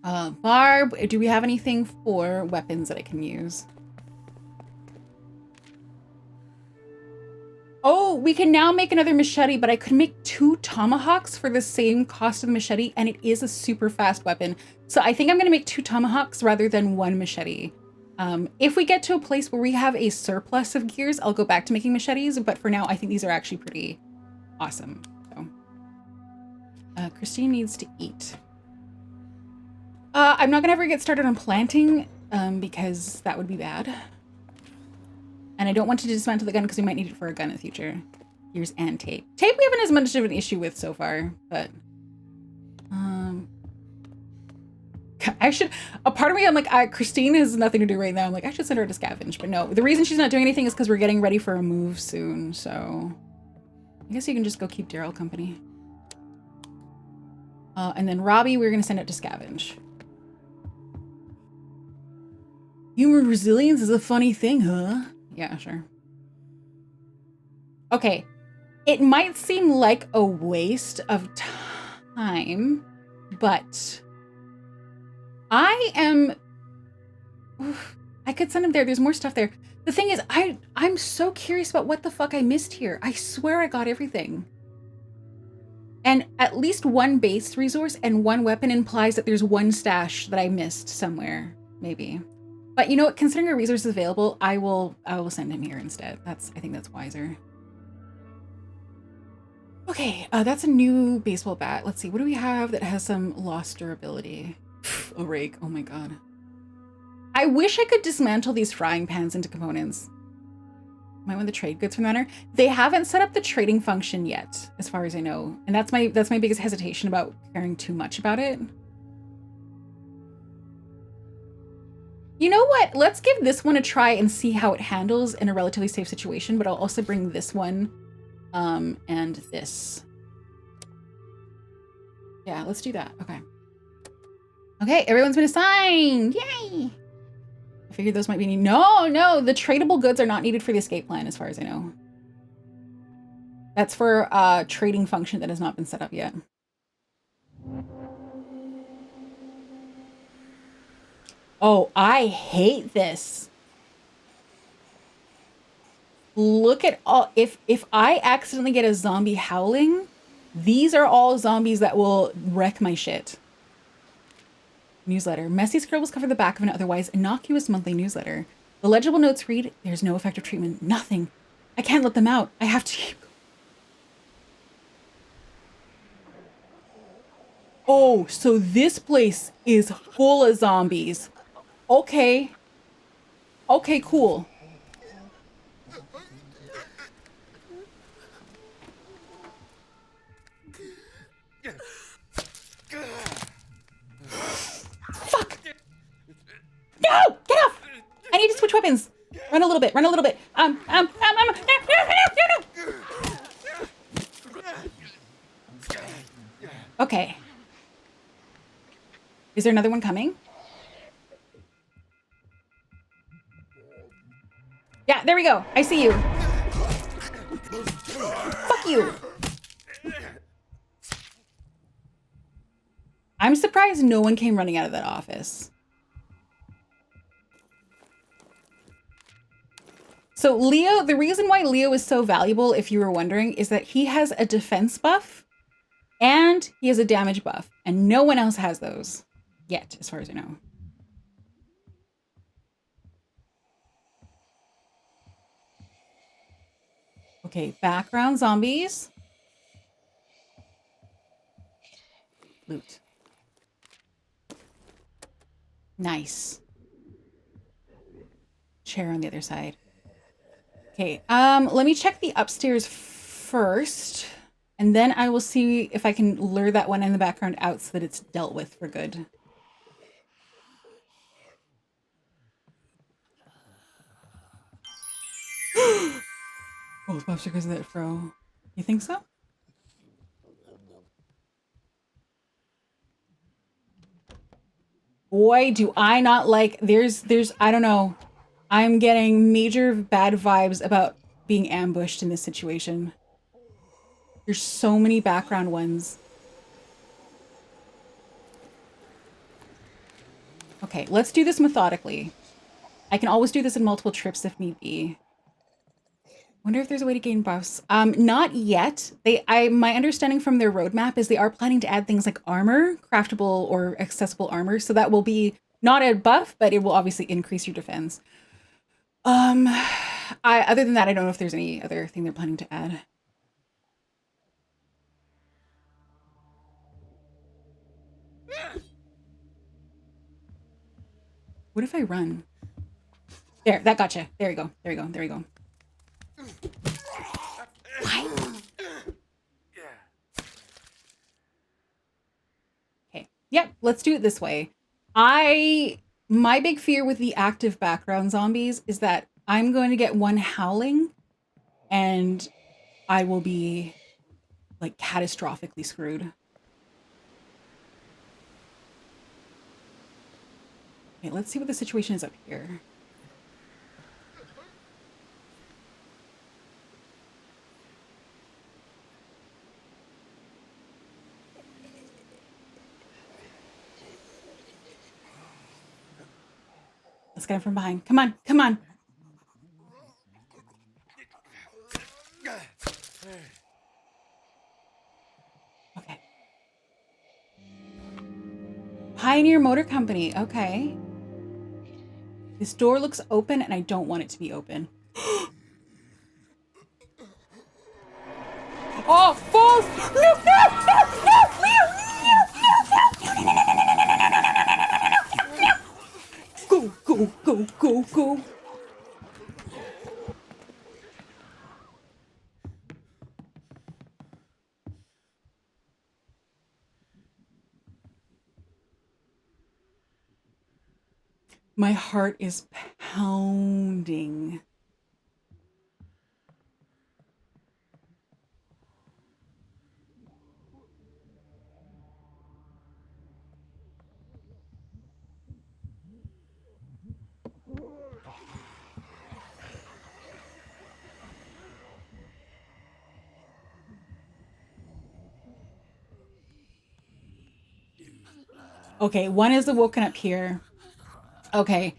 Okay. Barb, do we have anything for weapons that I can use? Oh, we can now make another machete, but I could make 2 tomahawks for the same cost of the machete, and it is a super fast weapon. So I think I'm gonna make 2 tomahawks rather than 1 machete. If we get to a place where we have a surplus of gears, I'll go back to making machetes, but for now, I think these are actually pretty awesome. So, Christine needs to eat. I'm not gonna ever get started on planting, because that would be bad. And I don't want to dismantle the gun because we might need it for a gun in the future. Gears and tape. Tape we haven't as much of an issue with so far, but I should, a part of me, I'm like, Christine has nothing to do right now. I'm like, I should send her to scavenge, but no. The reason she's not doing anything is because we're getting ready for a move soon, so I guess you can just go keep Daryl company. And then Robbie, we're gonna send it to scavenge. Human resilience is a funny thing, huh? Yeah, sure. Okay, it might seem like a waste of time, but I could send him there. There's more stuff there. The thing is, I'm so curious about what the fuck I missed here. I swear I got everything. And at least 1 base resource and 1 weapon implies that there's 1 stash that I missed somewhere, maybe. But you know what? Considering our resources available, I will send him here instead. I think that's wiser. Okay, that's a new baseball bat. Let's see, what do we have that has some lost durability? A rake. Oh my god. I wish I could dismantle these frying pans into components. Might want the trade goods from the runner. They haven't set up the trading function yet, as far as I know, and that's my biggest hesitation about caring too much about it. You know what? Let's give this one a try and see how it handles in a relatively safe situation, but I'll also bring this one and this. Yeah, let's do that. Okay. Okay, everyone's been assigned. Yay! I figured those might be needed. No, the tradable goods are not needed for the escape plan, as far as I know. That's for a trading function that has not been set up yet. Oh, I hate this. Look at all, if I accidentally get a zombie howling, these are all zombies that will wreck my shit. Newsletter. Messy scribbles cover the back of an otherwise innocuous monthly newsletter. The legible notes read, there's no effective treatment. Nothing. I can't let them out. I have to keep... Oh, so this place is full of zombies. Okay. Okay, cool. Fuck! No! Get off! I need to switch weapons. Run a little bit. No. Okay. Is there another one coming? Yeah, there we go. I see you. Fuck you. I'm surprised no one came running out of that office. So Leo, the reason why Leo is so valuable, if you were wondering, is that he has a defense buff and he has a damage buff, and no one else has those yet, as far as I know. Okay, background zombies. Loot. Nice. Chair on the other side. Okay, let me check the upstairs first, and then I will see if I can lure that one in the background out so that it's dealt with for good. Both buffs are because of that fro. You think so? Boy, do I not like, there's, I don't know. I'm getting major bad vibes about being ambushed in this situation. There's so many background ones. Okay, let's do this methodically. I can always do this in multiple trips if need be. Wonder if there's a way to gain buffs. Not yet. My understanding from their roadmap is they are planning to add things like armor, craftable or accessible armor. So that will be not a buff, but it will obviously increase your defense. Other than that, I don't know if there's any other thing they're planning to add. What if I run? There, that gotcha. There you go. There you go. There you go. Okay. Yep. Let's do it this way. My big fear with the active background zombies is that I'm going to get one howling and I will be like catastrophically screwed. Okay, let's see what the situation is up here. Let's get him from behind. Come on, come on. Okay. Pioneer Motor Company. Okay. This door looks open and I don't want it to be open. Oh, balls! No, no, no, no, Leo! No, go, go, go, go, go. My heart is pounding. Okay, one is awoken up here. Okay.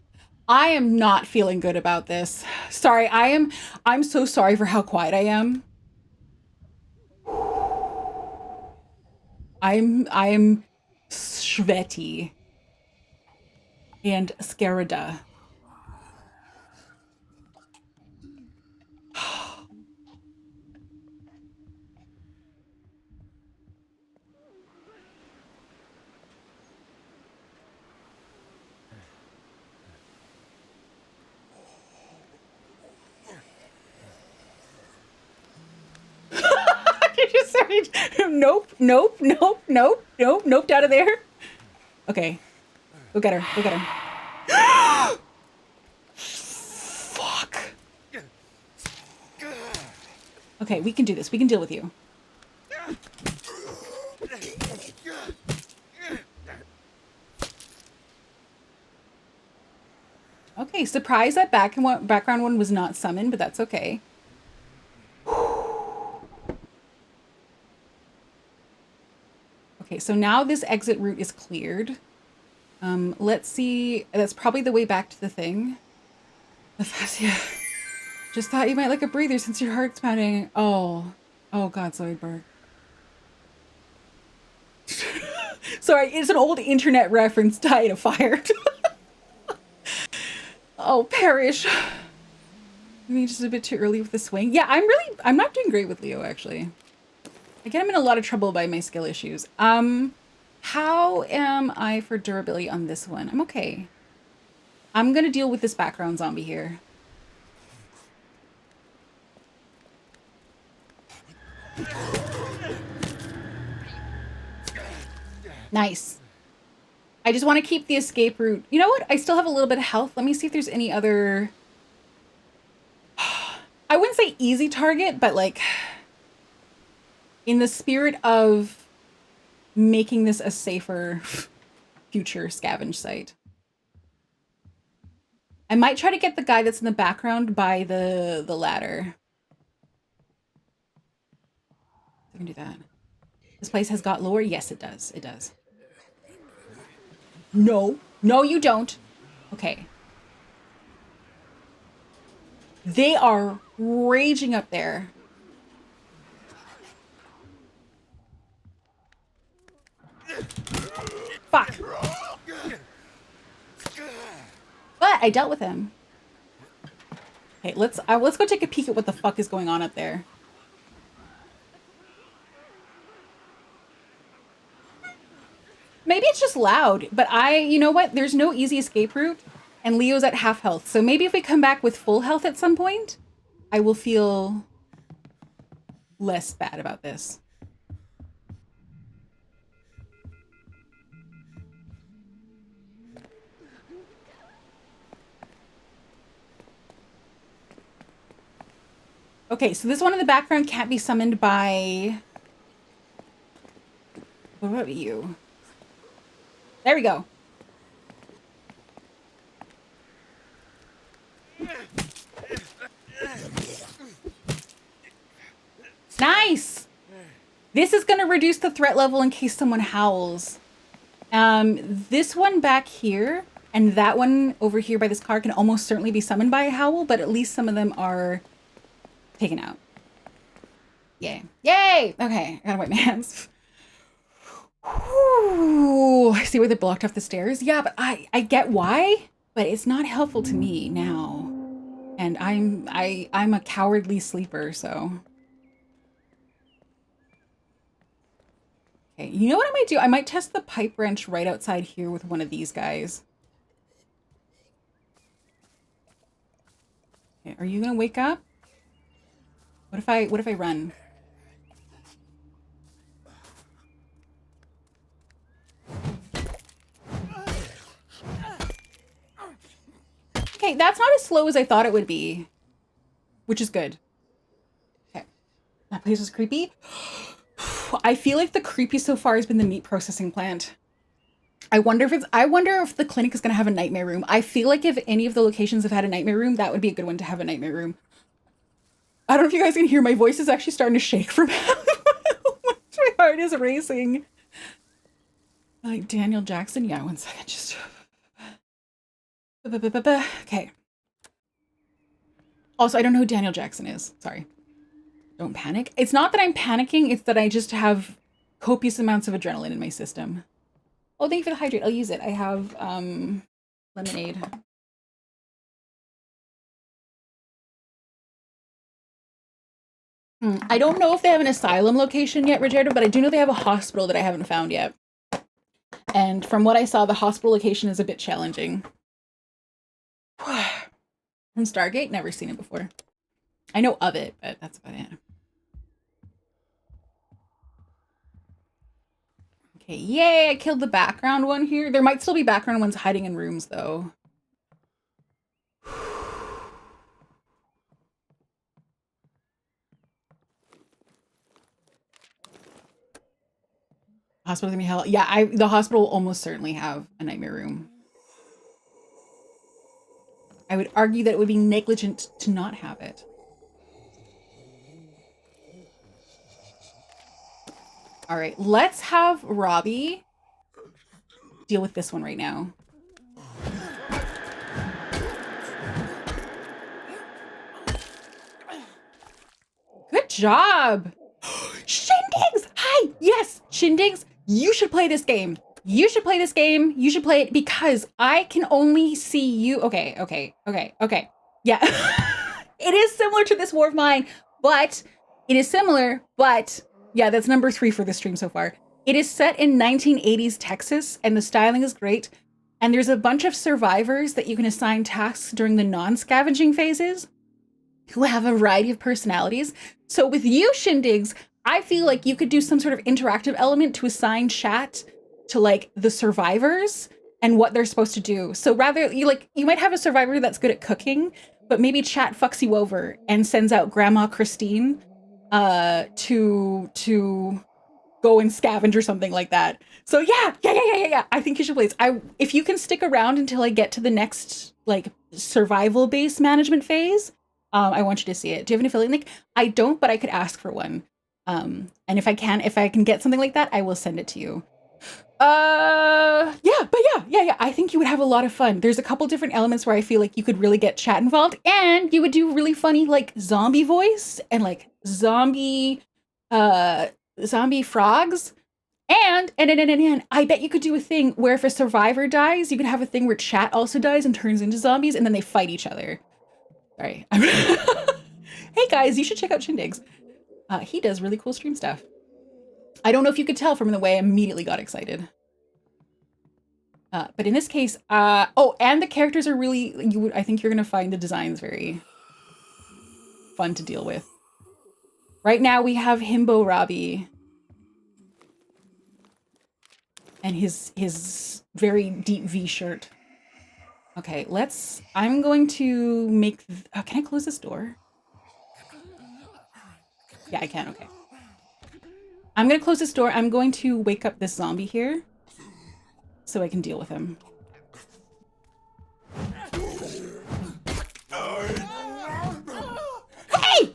I am not feeling good about this. Sorry, I'm so sorry for how quiet I am. I'm sweaty and scarada. You just started, nope, nope, nope, nope, nope, nope, out of there. Okay, go get her, go get her. Fuck. Okay, we can do this. We can deal with you. Okay, surprised that background one was not summoned, but that's okay. Okay, so now this exit route is cleared. Let's see. That's probably the way back to the thing. Aphasia. Just thought you might like a breather since your heart's pounding. Oh God, Zoidberg. Sorry, it's an old internet reference tied to fire. Oh, Parrish. Maybe just a bit too early with the swing. Yeah, I'm not doing great with Leo, actually. Again, I'm in a lot of trouble by my skill issues. How am I for durability on this one? I'm okay. I'm gonna deal with this background zombie here. Nice. I just want to keep the escape route. You know what? I still have a little bit of health. Let me see if there's any other... I wouldn't say easy target, but like in the spirit of making this a safer future scavenge site. I might try to get the guy that's in the background by the ladder. I can do that. This place has got lower. Yes, it does. It does. No. No, you don't. Okay. They are raging up there. Fuck. But I dealt with him. Okay, let's go take a peek at what the fuck is going on up there. Maybe it's just loud, but you know what? There's no easy escape route, and Leo's at half health. So maybe if we come back with full health at some point, I will feel less bad about this. Okay, so this one in the background can't be summoned by... What about you? There we go. Nice! This is going to reduce the threat level in case someone howls. This one back here and that one over here by this car can almost certainly be summoned by a howl, but at least some of them are taken out. Yay. Yay! Okay, I gotta wipe my hands. Ooh, I see where they blocked off the stairs. Yeah, but I get why, but it's not helpful to me now. And I'm a cowardly sleeper, so. Okay, you know what I might do? I might test the pipe wrench right outside here with one of these guys. Okay, are you gonna wake up? What if I run? Okay, that's not as slow as I thought it would be, which is good. Okay, that place was creepy. I feel like the creepy so far has been the meat processing plant. I wonder if the clinic is gonna have a nightmare room. I feel like if any of the locations have had a nightmare room, that would be a good one to have a nightmare room. I don't know if you guys can hear, my voice is actually starting to shake from how much my heart is racing. Like Daniel Jackson? Yeah, one second, just... Okay. Also, I don't know who Daniel Jackson is. Sorry. Don't panic. It's not that I'm panicking, it's that I just have copious amounts of adrenaline in my system. Oh, thank you for the hydrate. I'll use it. I have lemonade. I don't know if they have an asylum location yet, Rogerto, but I do know they have a hospital that I haven't found yet. And from what I saw, the hospital location is a bit challenging. From Stargate, never seen it before. I know of it, but that's about it. Okay, yay, I killed the background one here. There might still be background ones hiding in rooms, though. Hospital's gonna be hell. Yeah, the hospital will almost certainly have a nightmare room. I would argue that it would be negligent to not have it. All right, let's have Robbie deal with this one right now. Good job. Shindigs! Hi! Yes, Shindigs, you should play this game. You should play this game. You should play it because I can only see you. Okay. Yeah. It is similar to this War of Mine, but yeah, that's number 3 for the stream so far. It is set in 1980s Texas and the styling is great. And there's a bunch of survivors that you can assign tasks during the non-scavenging phases who have a variety of personalities. So with you, Shindigs, I feel like you could do some sort of interactive element to assign chat to like the survivors and what they're supposed to do. So rather you might have a survivor that's good at cooking, but maybe chat fucks you over and sends out Grandma Christine to go and scavenge or something like that. So yeah. I think you should play this. If you can stick around until I get to the next like survival based management phase, I want you to see it. Do you have an affiliate link? I don't, but I could ask for one. And if I can get something like that, I will send it to you. Yeah. I think you would have a lot of fun. There's a couple different elements where I feel like you could really get chat involved, and you would do really funny like zombie voice and like zombie frogs. And I bet you could do a thing where if a survivor dies, you could have a thing where chat also dies and turns into zombies, and then they fight each other. Sorry. Hey guys, you should check out Shindigs. He does really cool stream stuff. I don't know if you could tell from the way I immediately got excited. But in this case, and the characters are really, I think you're going to find the designs very fun to deal with. Right now we have Himbo Robbie and his very deep V shirt. Okay, I'm going to make, can I close this door? Yeah, I can, okay. I'm going to close this door. I'm going to wake up this zombie here so I can deal with him. Hey!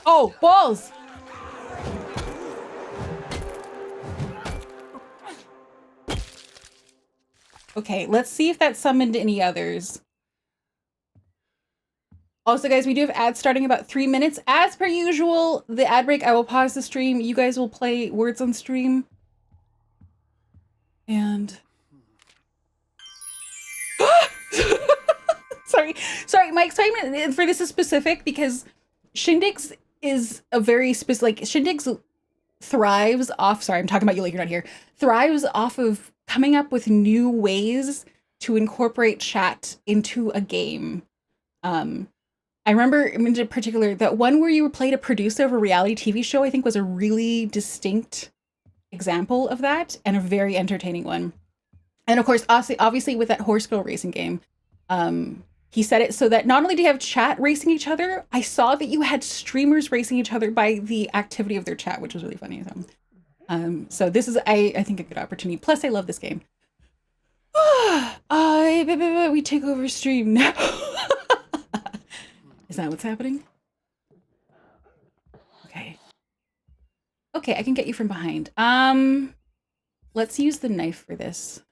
Oh, balls! Okay, let's see if that summoned any others. Also, guys, we do have ads starting about 3 minutes. As per usual, the ad break, I will pause the stream. You guys will play words on stream. And... Sorry, my excitement for this is specific because Shindigs is a very specific, like, Shindigs thrives off, sorry, I'm talking about you like you're not here, thrives off of coming up with new ways to incorporate chat into a game. I remember in particular that one where you played a producer of a reality TV show, I think was a really distinct example of that and a very entertaining one. And of course, obviously with that horse girl racing game, he said it so that not only do you have chat racing each other, I saw that you had streamers racing each other by the activity of their chat, which was really funny. So this is, I think, a good opportunity. Plus, I love this game. We take over stream now. Is that what's happening? Okay. Okay, I can get you from behind. Let's use the knife for this.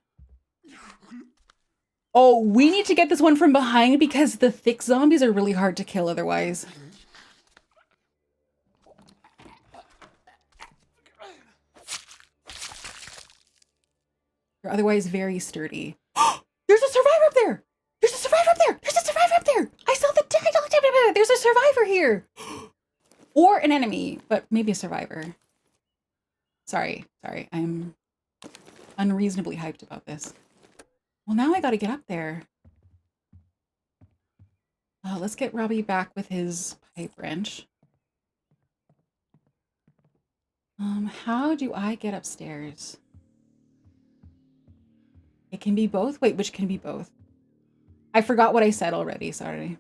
Oh, we need to get this one from behind because the thick zombies are really hard to kill otherwise. They're otherwise very sturdy. There's a survivor up there! There's a survivor up there! There's a survivor up there! I saw the dead! There's a survivor here! Or an enemy, but maybe a survivor. Sorry. I'm unreasonably hyped about this. Well, now I gotta get up there. Let's get Robbie back with his pipe wrench. How do I get upstairs? It can be both? Wait, which can be both? I forgot what I said already, sorry.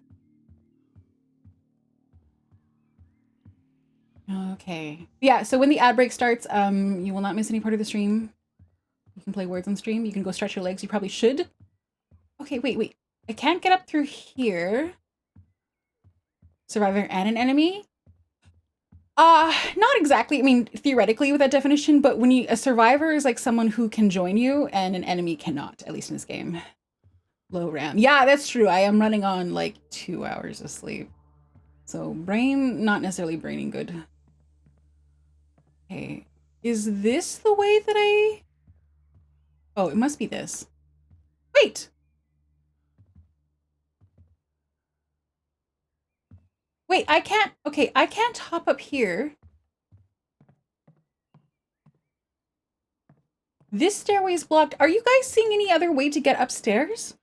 Okay. Yeah, so when the ad break starts, you will not miss any part of the stream. You can play words on stream. You can go stretch your legs. You probably should. Okay, wait. I can't get up through here. Survivor and an enemy? Not exactly. I mean, theoretically with that definition, but when a survivor is like someone who can join you and an enemy cannot, at least in this game. Low RAM. Yeah, that's true. I am running on like 2 hours of sleep. So brain, not necessarily braining good. Okay. Is this the way that I... Oh, it must be this. Wait! Wait, I can't... Okay, I can't hop up here. This stairway is blocked. Are you guys seeing any other way to get upstairs?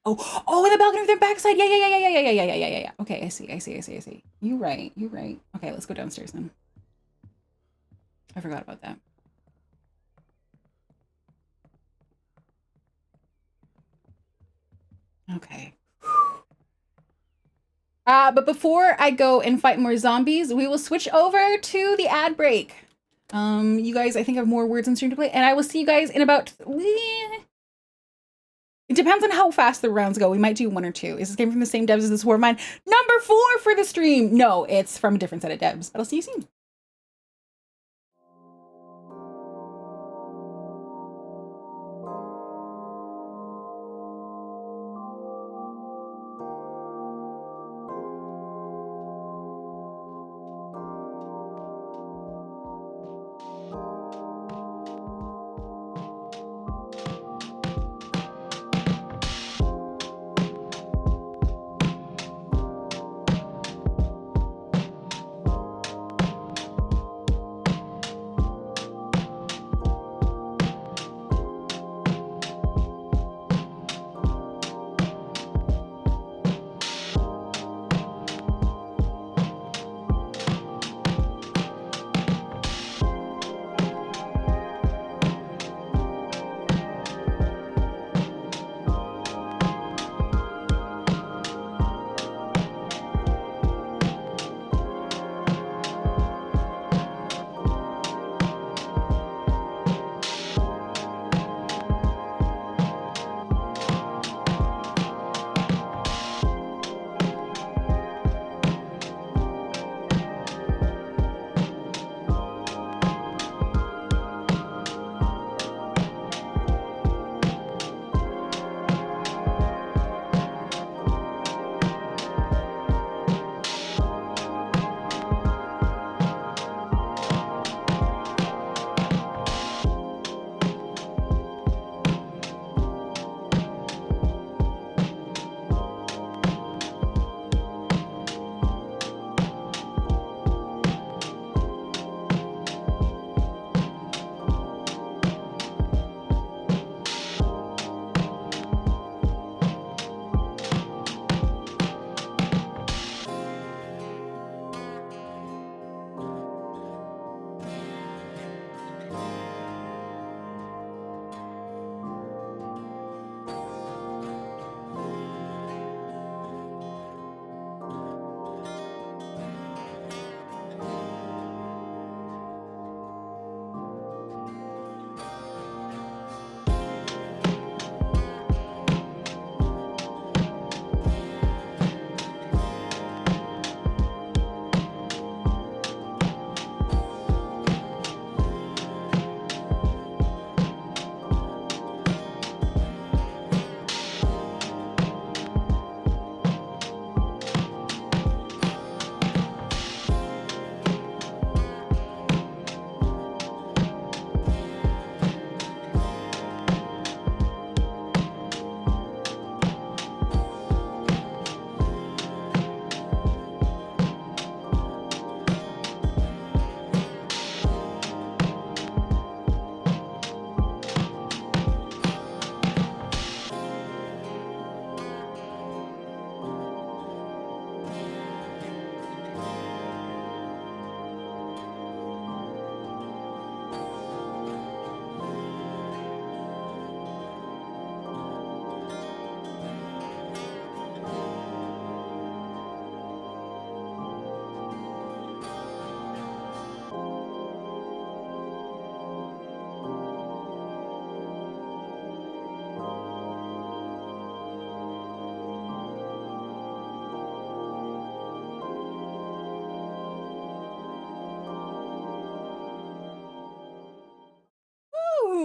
Oh, in the balcony of their backside. Yeah. Okay, I see. You right. Okay, let's go downstairs then. I forgot about that. Okay. But before I go and fight more zombies, we will switch over to the ad break. You guys, I think I have more words on stream to play, and I will see you guys in about... It depends on how fast the rounds go. We might do 1 or 2. Is this game from the same devs as this War of Mine? Number 4 for the stream! No, it's from a different set of devs, but I'll see you soon.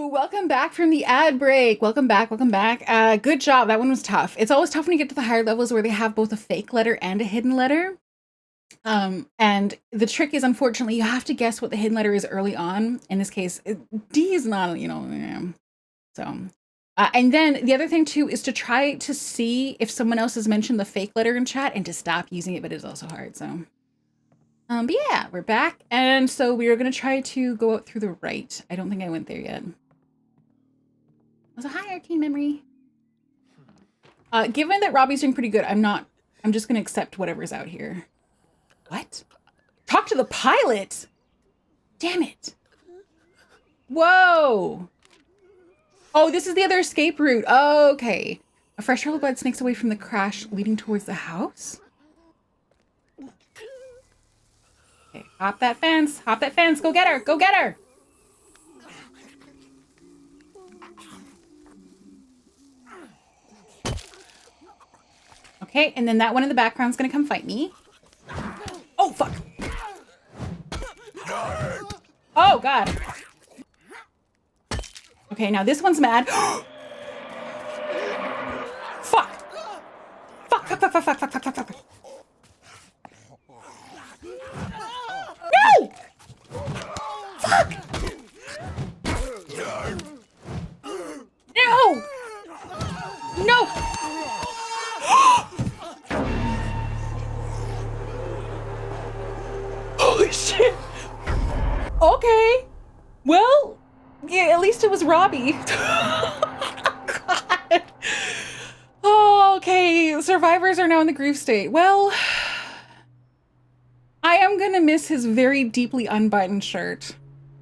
Welcome back from the ad break. Welcome back. Good job. That one was tough. It's always tough when you get to the higher levels where they have both a fake letter and a hidden letter. And the trick is, unfortunately, you have to guess what the hidden letter is early on. In this case, D is not, so. And then the other thing too is to try to see if someone else has mentioned the fake letter in chat and to stop using it, but it's also hard, so. But yeah, we're back. And so we are going to try to go out through the right. I don't think I went there yet. So hi, Arcane Memory. Given that Robbie's doing pretty good, I'm just going to accept whatever's out here. What? Talk to the pilot? Damn it. Whoa. Oh, this is the other escape route. Okay. A fresh trail of blood snakes away from the crash, leading towards the house. Okay, hop that fence. Hop that fence. Go get her. Go get her. Okay, and then that one in the background's gonna come fight me. Oh, fuck. Oh, God. Okay, now this one's mad. Fuck. Fuck, fuck, fuck, fuck, fuck, fuck, fuck, fuck, fuck. No! Fuck! No! No! Holy shit! Okay. Well, yeah, at least it was Robbie. God. Oh, okay. Survivors are now in the grief state. Well, I am gonna miss his very deeply unbuttoned shirt.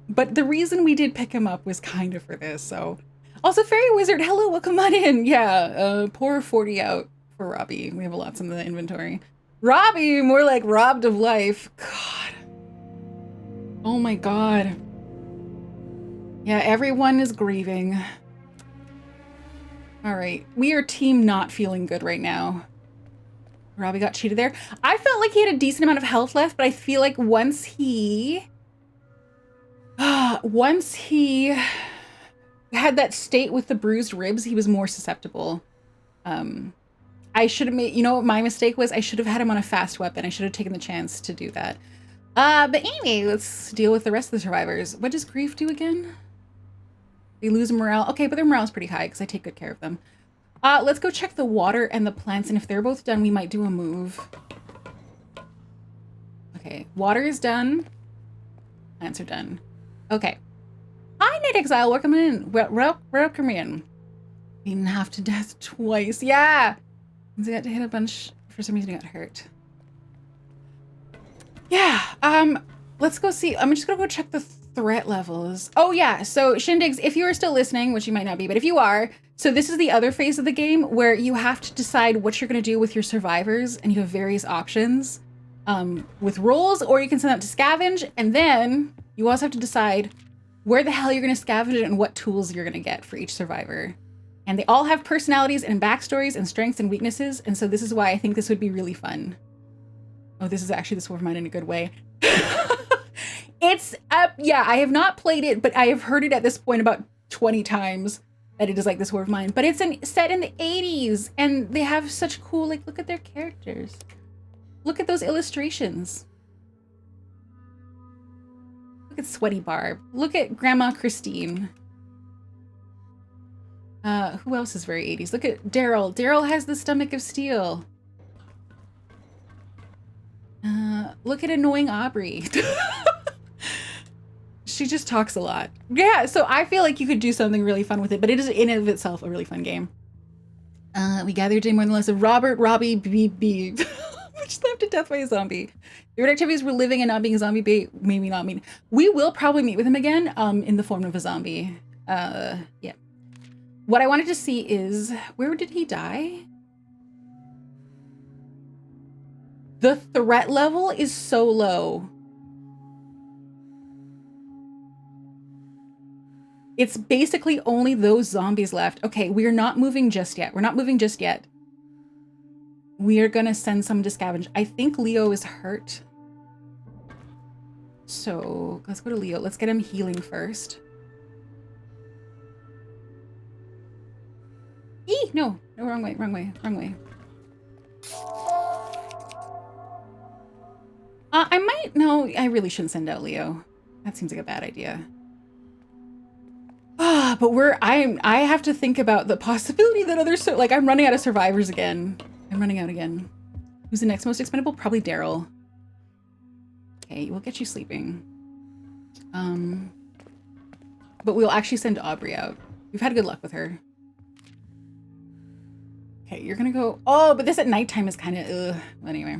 But the reason we did pick him up was kind of for this, so. Also, Fairy Wizard, hello, welcome on in. Yeah, pour 40 out for Robbie. We have lots in the inventory. Robbie, more like robbed of life. God. Oh my God. Yeah, everyone is grieving. All right, we are team not feeling good right now. Robbie got cheated there. I felt like he had a decent amount of health left, but I feel like once he had that state with the bruised ribs, he was more susceptible. I should have made, you know what my mistake was? I should have had him on a fast weapon. I should have taken the chance to do that. But anyway, let's deal with the rest of the survivors. What does grief do again? They lose morale. Okay, but their morale's pretty high because I take good care of them. Let's go check the water and the plants, and if they're both done, we might do a move. Okay, water is done. Plants are done. Okay. Hi, Night Exile. Welcome in. Welcome in. Beaten half to death twice. Yeah. I got to hit a bunch. For some reason, I got hurt. Yeah. Let's go see. I'm just gonna go check the threat levels. Oh yeah. So Shindigs, if you are still listening, which you might not be, but if you are, so this is the other phase of the game where you have to decide what you're gonna do with your survivors, and you have various options with roles, or you can send them to scavenge, and then you also have to decide where the hell you're gonna scavenge and what tools you're gonna get for each survivor. And they all have personalities and backstories and strengths and weaknesses, and so this is why I think this would be really fun. Oh, this is actually the Sword of Mine in a good way. It's yeah, I have not played it, but I have heard it at this point about 20 times that it is like the Sword of Mine. But it's set in the 80s, and they have such cool, like, look at their characters. Look at those illustrations. Look at Sweaty Barb. Look at Grandma Christine. Who else is very 80s? Look at Daryl. Daryl has the stomach of steel. Look at annoying Aubrey. She just talks a lot. Yeah, so I feel like you could do something really fun with it, but it is in and of itself a really fun game. We gathered today more than less of Robert, Robbie, BB, which left to death by a zombie. Favorite activities were living and not being a zombie bait. Maybe not meet. We will probably meet with him again, in the form of a zombie. Yeah. What I wanted to see is, where did he die? The threat level is so low. It's basically only those zombies left. Okay, we are not moving just yet. We're not moving just yet. We are gonna send someone to scavenge. I think Leo is hurt. So let's go to Leo. Let's get him healing first. No, wrong way, wrong way, wrong way. I really shouldn't send out Leo. That seems like a bad idea. But I have to think about the possibility that I'm running out of survivors again. I'm running out again. Who's the next most expendable? Probably Daryl. Okay, we'll get you sleeping. But we'll actually send Aubrey out. We've had good luck with her. Okay, you're gonna go. Oh, but this at nighttime is kind of ugh. Anyway.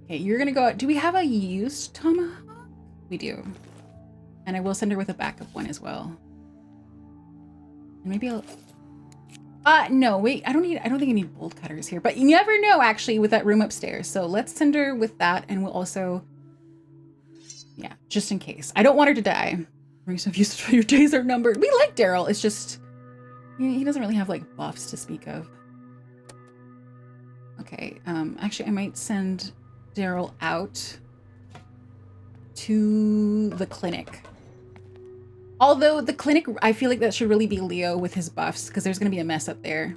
Okay, you're gonna go out. Do we have a used tomahawk? We do. And I will send her with a backup one as well. And maybe I'll. No, wait, I don't think I need bolt cutters here, but you never know actually with that room upstairs. So let's send her with that, and we'll also, yeah, just in case. I don't want her to die. Your days are numbered. We like Daryl. It's just, he doesn't really have like buffs to speak of. Okay, actually I might send Daryl out to the clinic. Although the clinic, I feel like that should really be Leo with his buffs, because there's going to be a mess up there.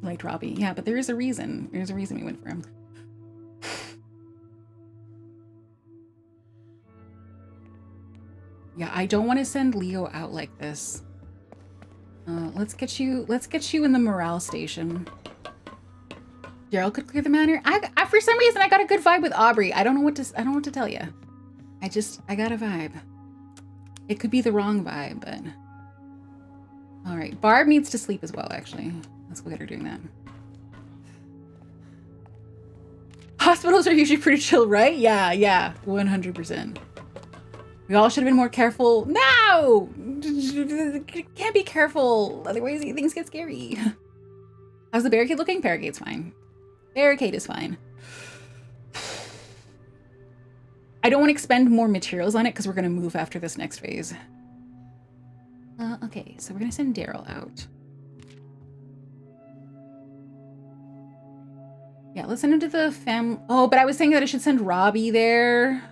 Like Robbie. Yeah, but there is a reason. There's a reason we went for him. Yeah, I don't want to send Leo out like this. Let's get you in the morale station. Daryl could clear the manor. I for some reason I got a good vibe with Aubrey. I don't know what to tell you. I got a vibe. It could be the wrong vibe, but all right. Barb needs to sleep as well, actually. Let's go get her doing that. Hospitals are usually pretty chill, right? Yeah, 100%. We all should have been more careful. No! Can't be careful. Otherwise, things get scary. How's the barricade looking? Barricade's fine. Barricade is fine. I don't want to expend more materials on it because we're going to move after this next phase. Okay, so we're going to send Daryl out. Yeah, let's send him to the Oh, but I was saying that I should send Robbie there.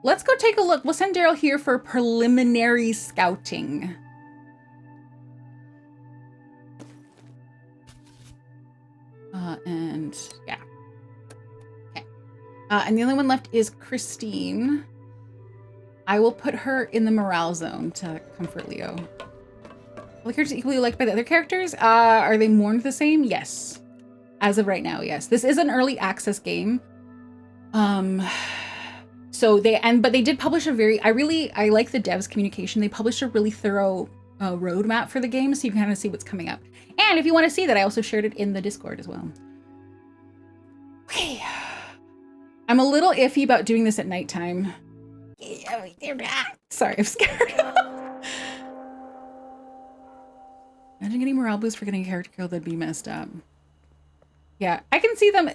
Let's go take a look. We'll send Daryl here for preliminary scouting. And yeah. Okay. And the only one left is Christine. I will put her in the morale zone to comfort Leo. Are the characters equally liked by the other characters? Are they mourned the same? Yes. As of right now, yes. This is an early access game. So but they did publish a I like the devs' communication. They published a really thorough roadmap for the game, so you can kind of see what's coming up. And if you want to see that, I also shared it in the Discord as well. Okay. I'm a little iffy about doing this at nighttime. Sorry, I'm scared. Imagine getting morale boost for getting a character killed, that'd be messed up. Yeah, I can see them.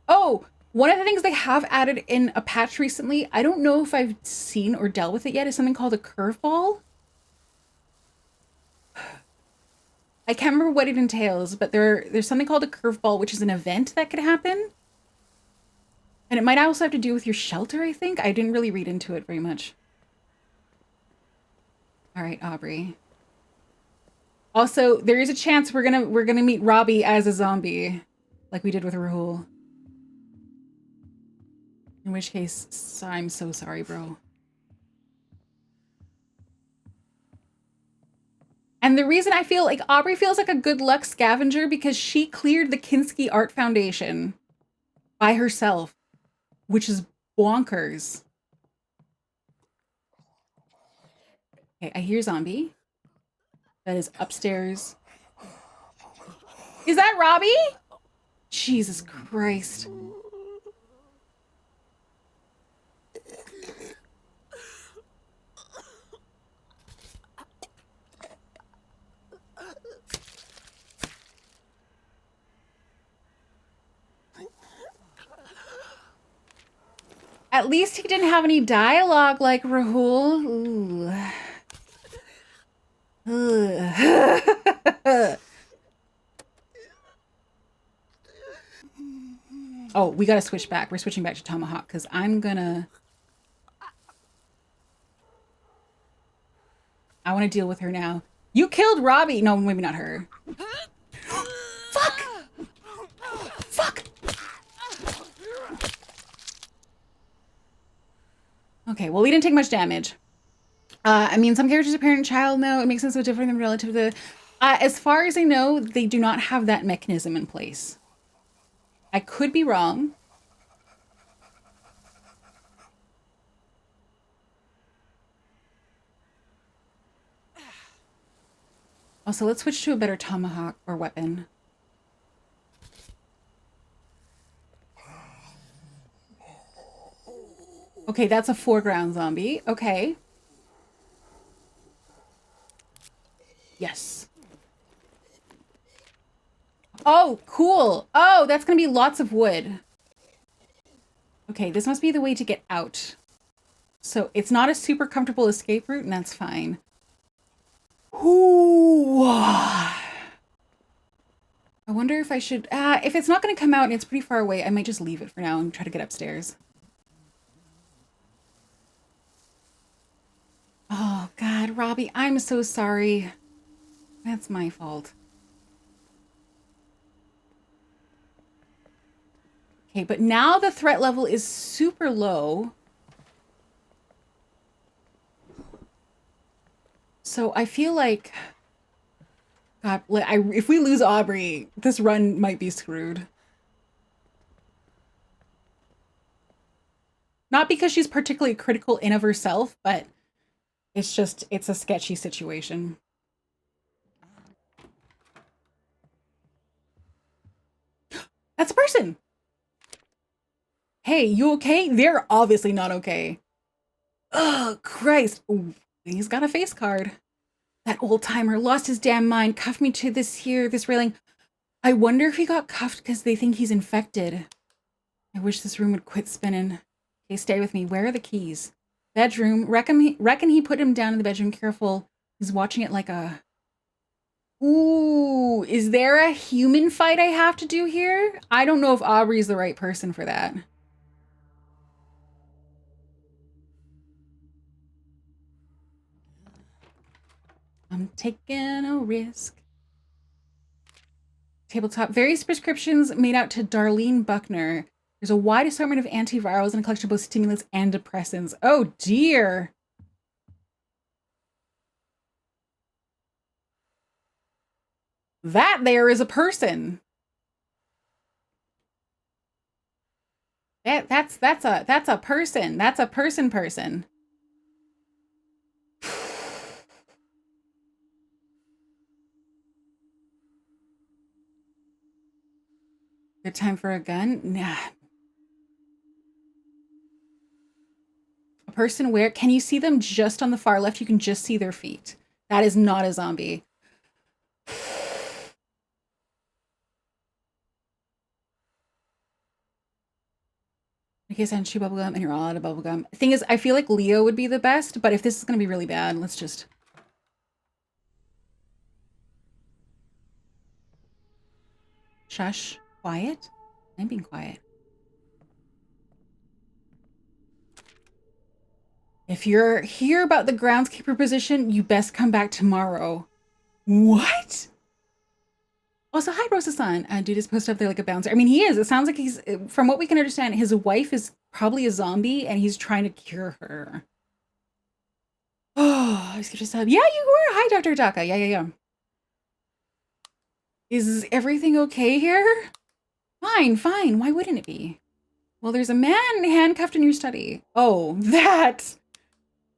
Oh, one of the things they have added in a patch recently, I don't know if I've seen or dealt with it yet, is something called a curveball. I can't remember what it entails, but there's something called a curveball, which is an event that could happen. And it might also have to do with your shelter, I think. I didn't really read into it very much. All right, Aubrey. Also, there is a chance we're gonna meet Robbie as a zombie, like we did with Rahul. In which case, I'm so sorry, bro. And the reason I feel like Aubrey feels like a good luck scavenger because she cleared the Kinski Art Foundation by herself, which is bonkers. Okay, I hear zombie. That is upstairs. Is that Robbie? Jesus Christ. At least he didn't have any dialogue like Rahul. Oh, we gotta switch back. We're switching back to Tomahawk because I want to deal with her now. You killed Robbie. No, maybe not her. Fuck! Fuck! Okay, well, we didn't take much damage. I mean, some characters are parent-child. No, it makes sense so different than relative to... as far as I know, they do not have that mechanism in place. I could be wrong. Also, let's switch to a better tomahawk or weapon. Okay, that's a foreground zombie. Okay. Oh, cool. Oh, that's gonna be lots of wood. Okay, this must be the way to get out. So it's not a super comfortable escape route, and that's fine. Ooh. I wonder if I should, if it's not gonna come out and it's pretty far away, I might just leave it for now and try to get upstairs. Oh God, Robbie, I'm so sorry. That's my fault. Okay, but now the threat level is super low. So I feel like, God, if we lose Aubrey, this run might be screwed. Not because she's particularly critical in of herself, but it's just, it's a sketchy situation. That's a person. Hey, you okay? They're obviously not okay. Oh, Christ. Ooh, he's got a face card. That old timer lost his damn mind, cuffed me to this railing. I wonder if he got cuffed because they think he's infected. I wish this room would quit spinning. Okay, stay with me. Where are the keys? Bedroom. Reckon he put him down in the bedroom. Careful. He's watching it like a... Ooh, is there a human fight I have to do here? I don't know if Aubrey's the right person for that. I'm taking a risk. Tabletop. Various prescriptions made out to Darlene Buckner. There's a wide assortment of antivirals and a collection of both stimulants and depressants. Oh, dear. That there is a person. That's a person. That's a person. Good time for a gun? Nah. A person where? Can you see them just on the far left? You can just see their feet. That is not a zombie. In case I can chew bubblegum and you're all out of bubblegum. The thing is, I feel like Leo would be the best, but if this is going to be really bad, let's just... Shush. Quiet? I'm being quiet. If you're here about the groundskeeper position, you best come back tomorrow. What? Also, hi, Rosa-san. Dude is posted up there like a bouncer. I mean, he is. It sounds like he's, from what we can understand, his wife is probably a zombie and he's trying to cure her. Oh, I skipped a sub. Yeah, you were. Hi, Dr. Daka. Yeah. Is everything okay here? Fine. Why wouldn't it be? Well, there's a man handcuffed in your study. Oh, that.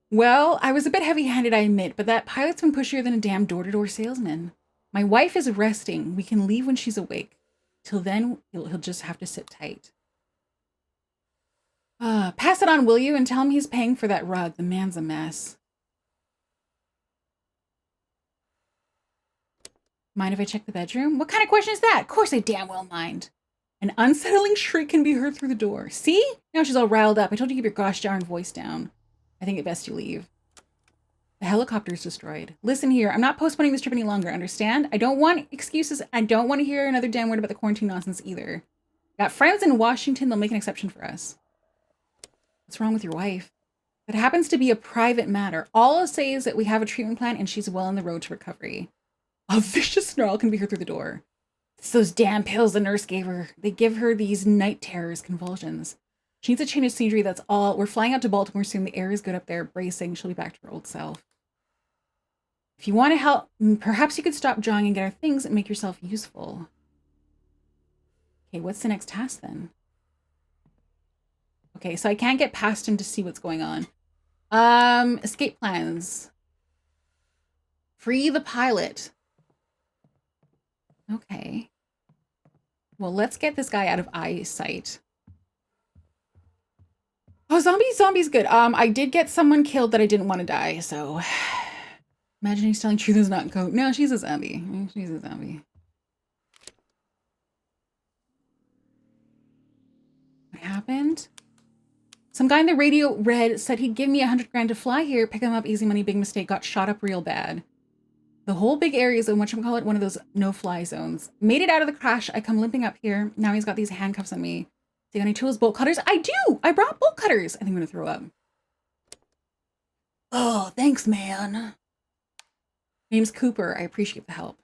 Well, I was a bit heavy-handed, I admit, but that pilot's been pushier than a damn door-to-door salesman. My wife is resting. We can leave when she's awake. Till then, he'll just have to sit tight. Pass it on, will you? And tell him he's paying for that rug. The man's a mess. Mind if I check the bedroom? What kind of question is that? Of course I damn well mind. An unsettling shriek can be heard through the door. See? Now she's all riled up. I told you to keep your gosh darn voice down. I think it best you leave. The helicopter's destroyed. Listen here, I'm not postponing this trip any longer, understand? I don't want excuses. I don't want to hear another damn word about the quarantine nonsense either. Got friends in Washington, they'll make an exception for us. What's wrong with your wife? That happens to be a private matter. All I'll say is that we have a treatment plan and she's well on the road to recovery. A vicious snarl can be heard through the door. It's those damn pills the nurse gave her. They give her these night terrors, convulsions. She needs a change of scenery, that's all. We're flying out to Baltimore soon. The air is good up there, bracing. She'll be back to her old self. If you want to help, perhaps you could stop drawing and get our things and make yourself useful. Okay, what's the next task then? Okay, so I can't get past him to see what's going on. Escape plans. Free the pilot. Okay. Well, let's get this guy out of eyesight. Oh, zombie's good. I did get someone killed that I didn't want to die, so... Imagine he's telling truth is not code. No, she's a zombie. She's a zombie. happened? Some guy in the radio read said he'd give me 100 grand to fly here, pick him up, easy money, big mistake, got shot up real bad. The whole big area is in whatchamacallit, one of those no-fly zones. Made it out of the crash. I come limping up here. Now he's got these handcuffs on me. Do you got any tools? Bolt cutters? I do! I brought bolt cutters! I think I'm gonna throw up. Oh, thanks, man. Name's Cooper. I appreciate the help.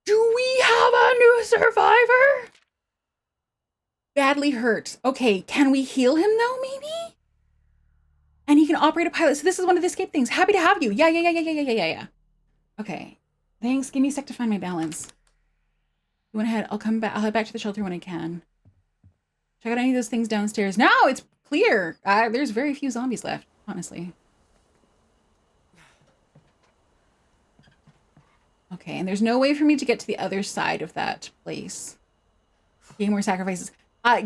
Do we have a new survivor? Badly hurt. Okay, can we heal him though, maybe? And he can operate a pilot. So this is one of the escape things. Happy to have you. Yeah. Okay. Thanks. Give me a sec to find my balance. You went ahead. I'll come back. I'll head back to the shelter when I can. Check out any of those things downstairs. No, it's clear. There's very few zombies left, honestly. Okay, and there's no way for me to get to the other side of that place. Gain more sacrifices.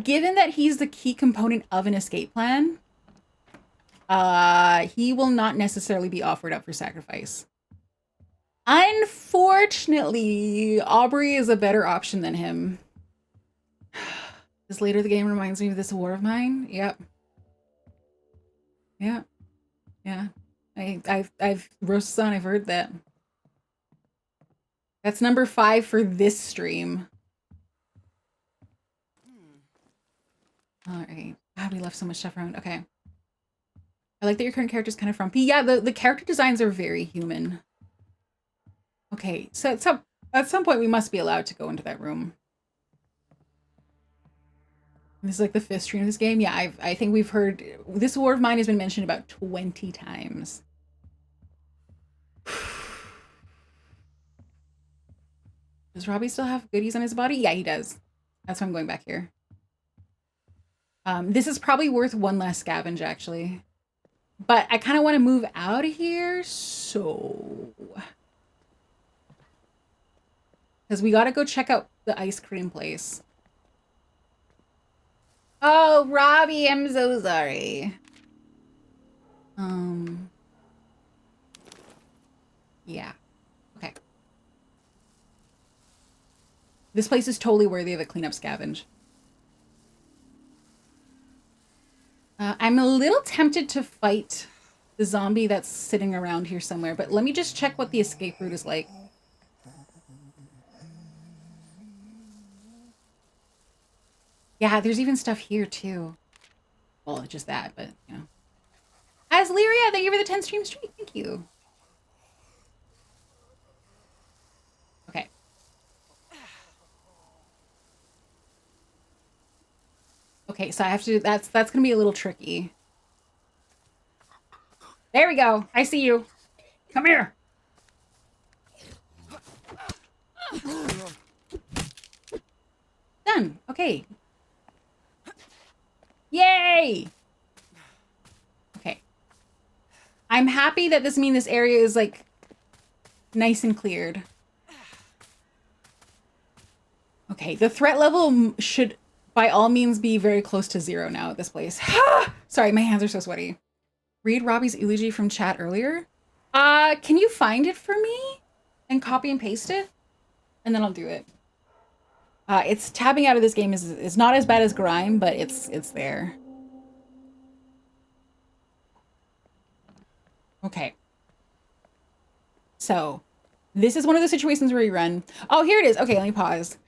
Given that he's the key component of an escape plan, he will not necessarily be offered up for sacrifice. Unfortunately, Aubrey is a better option than him. This later the game reminds me of this war of mine. Yep. Yeah. I've roasted on. I've heard that. That's number 5 for this stream. All right. God, we left so much stuff around. Okay. I like that your current character's kind of frumpy. Yeah, the character designs are very human. Okay, so at some point we must be allowed to go into that room. This is like the 5th stream of this game. Yeah, I think we've heard this war of mine has been mentioned about 20 times. Does Robbie still have goodies on his body? Yeah, he does. That's why I'm going back here. This is probably worth one last scavenge, actually. But I kind of want to move out of here, so... Because we got to go check out the ice cream place. Oh, Robbie, I'm so sorry. Yeah. Okay. This place is totally worthy of a cleanup scavenge. I'm a little tempted to fight the zombie that's sitting around here somewhere, but let me just check what the escape route is like. Yeah, there's even stuff here too. Well, just that, but you know. As Lyria, thank you for the 10 stream streak. Thank you. Okay. Okay, so I have to, that's gonna be a little tricky. There we go. I see you. Come here. Done. Okay. Yay! Okay. I'm happy that this means this area is like nice and cleared. Okay, the threat level should by all means be very close to 0 now at this place. Sorry, my hands are so sweaty. Read Robbie's eulogy from chat earlier. Can you find it for me and copy and paste it? And then I'll do it. It's tabbing out of this game is not as bad as Grime, but it's there. Okay. So, this is one of the situations where you run. Oh, here it is. Okay, let me pause.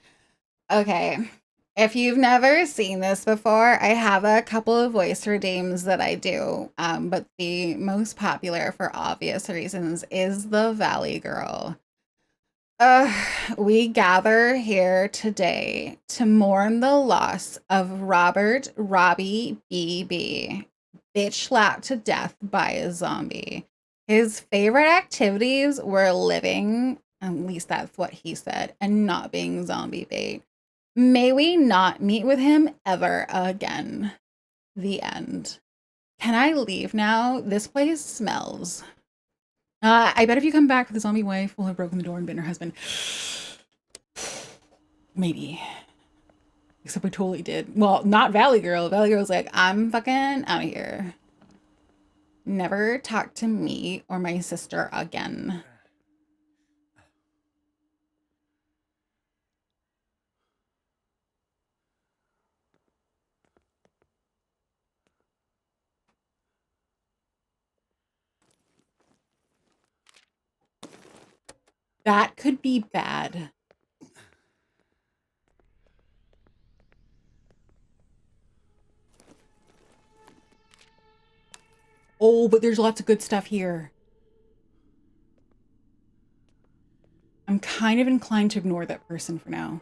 Okay. If you've never seen this before, I have a couple of voice redeems that I do, but the most popular, for obvious reasons, is the Valley Girl. We gather here today to mourn the loss of Robert Robbie BB, bitch slapped to death by a zombie. His favorite activities were living, at least that's what he said, and not being zombie bait. May we not meet with him ever again. The end. Can I leave now? This place smells. I bet if you come back, the zombie wife will have broken the door and bitten her husband. Maybe. Except we totally did. Well, not Valley Girl. Valley Girl's like, I'm fucking out of here. Never talk to me or my sister again. That could be bad. Oh, but there's lots of good stuff here. I'm kind of inclined to ignore that person for now.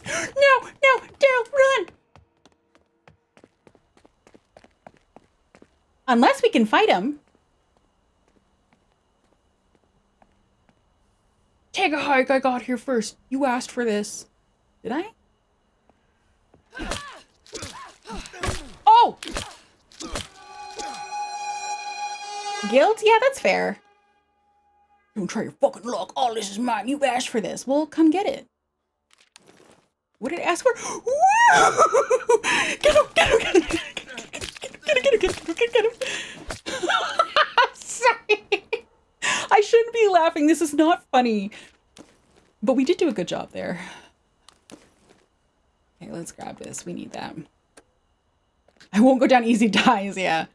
No, no, Daryl, run! Unless we can fight him. Take a hike, I got here first. You asked for this. Did I? Oh! Guilt? Yeah, that's fair. Don't try your fucking luck. All this is mine. You asked for this. Well, come get it. What did I ask for? Get him! Get him! Get him! Get him! Sorry. I shouldn't be laughing. This is not funny. But we did do a good job there. Okay, let's grab this. We need that. I won't go down easy dies, yeah.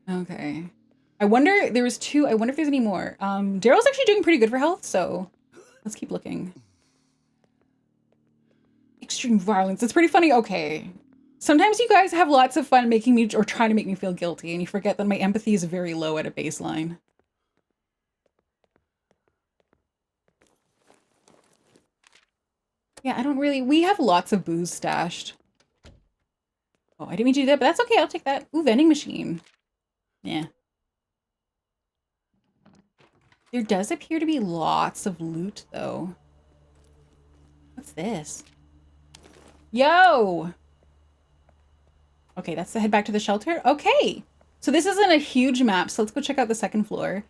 Okay. I wonder, there was 2. I wonder if there's any more. Daryl's actually doing pretty good for health, so let's keep looking. Extreme violence. It's pretty funny. Okay. Sometimes you guys have lots of fun making me, or trying to make me feel guilty, and you forget that my empathy is very low at a baseline. Yeah, I don't really, we have lots of booze stashed. Oh, I didn't mean to do that, but that's okay. I'll take that. Ooh, vending machine. Yeah. There does appear to be lots of loot, though. What's this? Yo! Okay, that's the head back to the shelter. Okay. So this isn't a huge map, so let's go check out the second floor.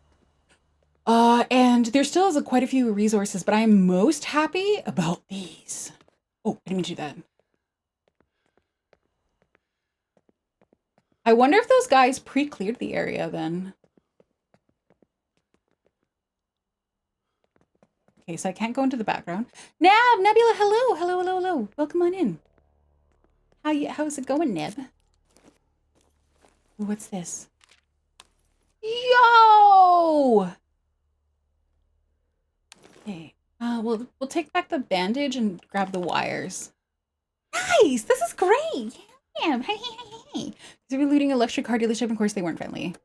And there still is quite a few resources, but I am most happy about these. Oh, I didn't mean to do that. I wonder if those guys pre-cleared the area then. Okay, so I can't go into the background. Neb, Nebula, hello, hello, hello, hello. Welcome on in. How's it going, Neb? Ooh, what's this? Yo! Okay, we'll take back the bandage and grab the wires. Nice, this is great. Yeah, hey, hey, hey, hey. They were looting a luxury car dealership, and of course they weren't friendly.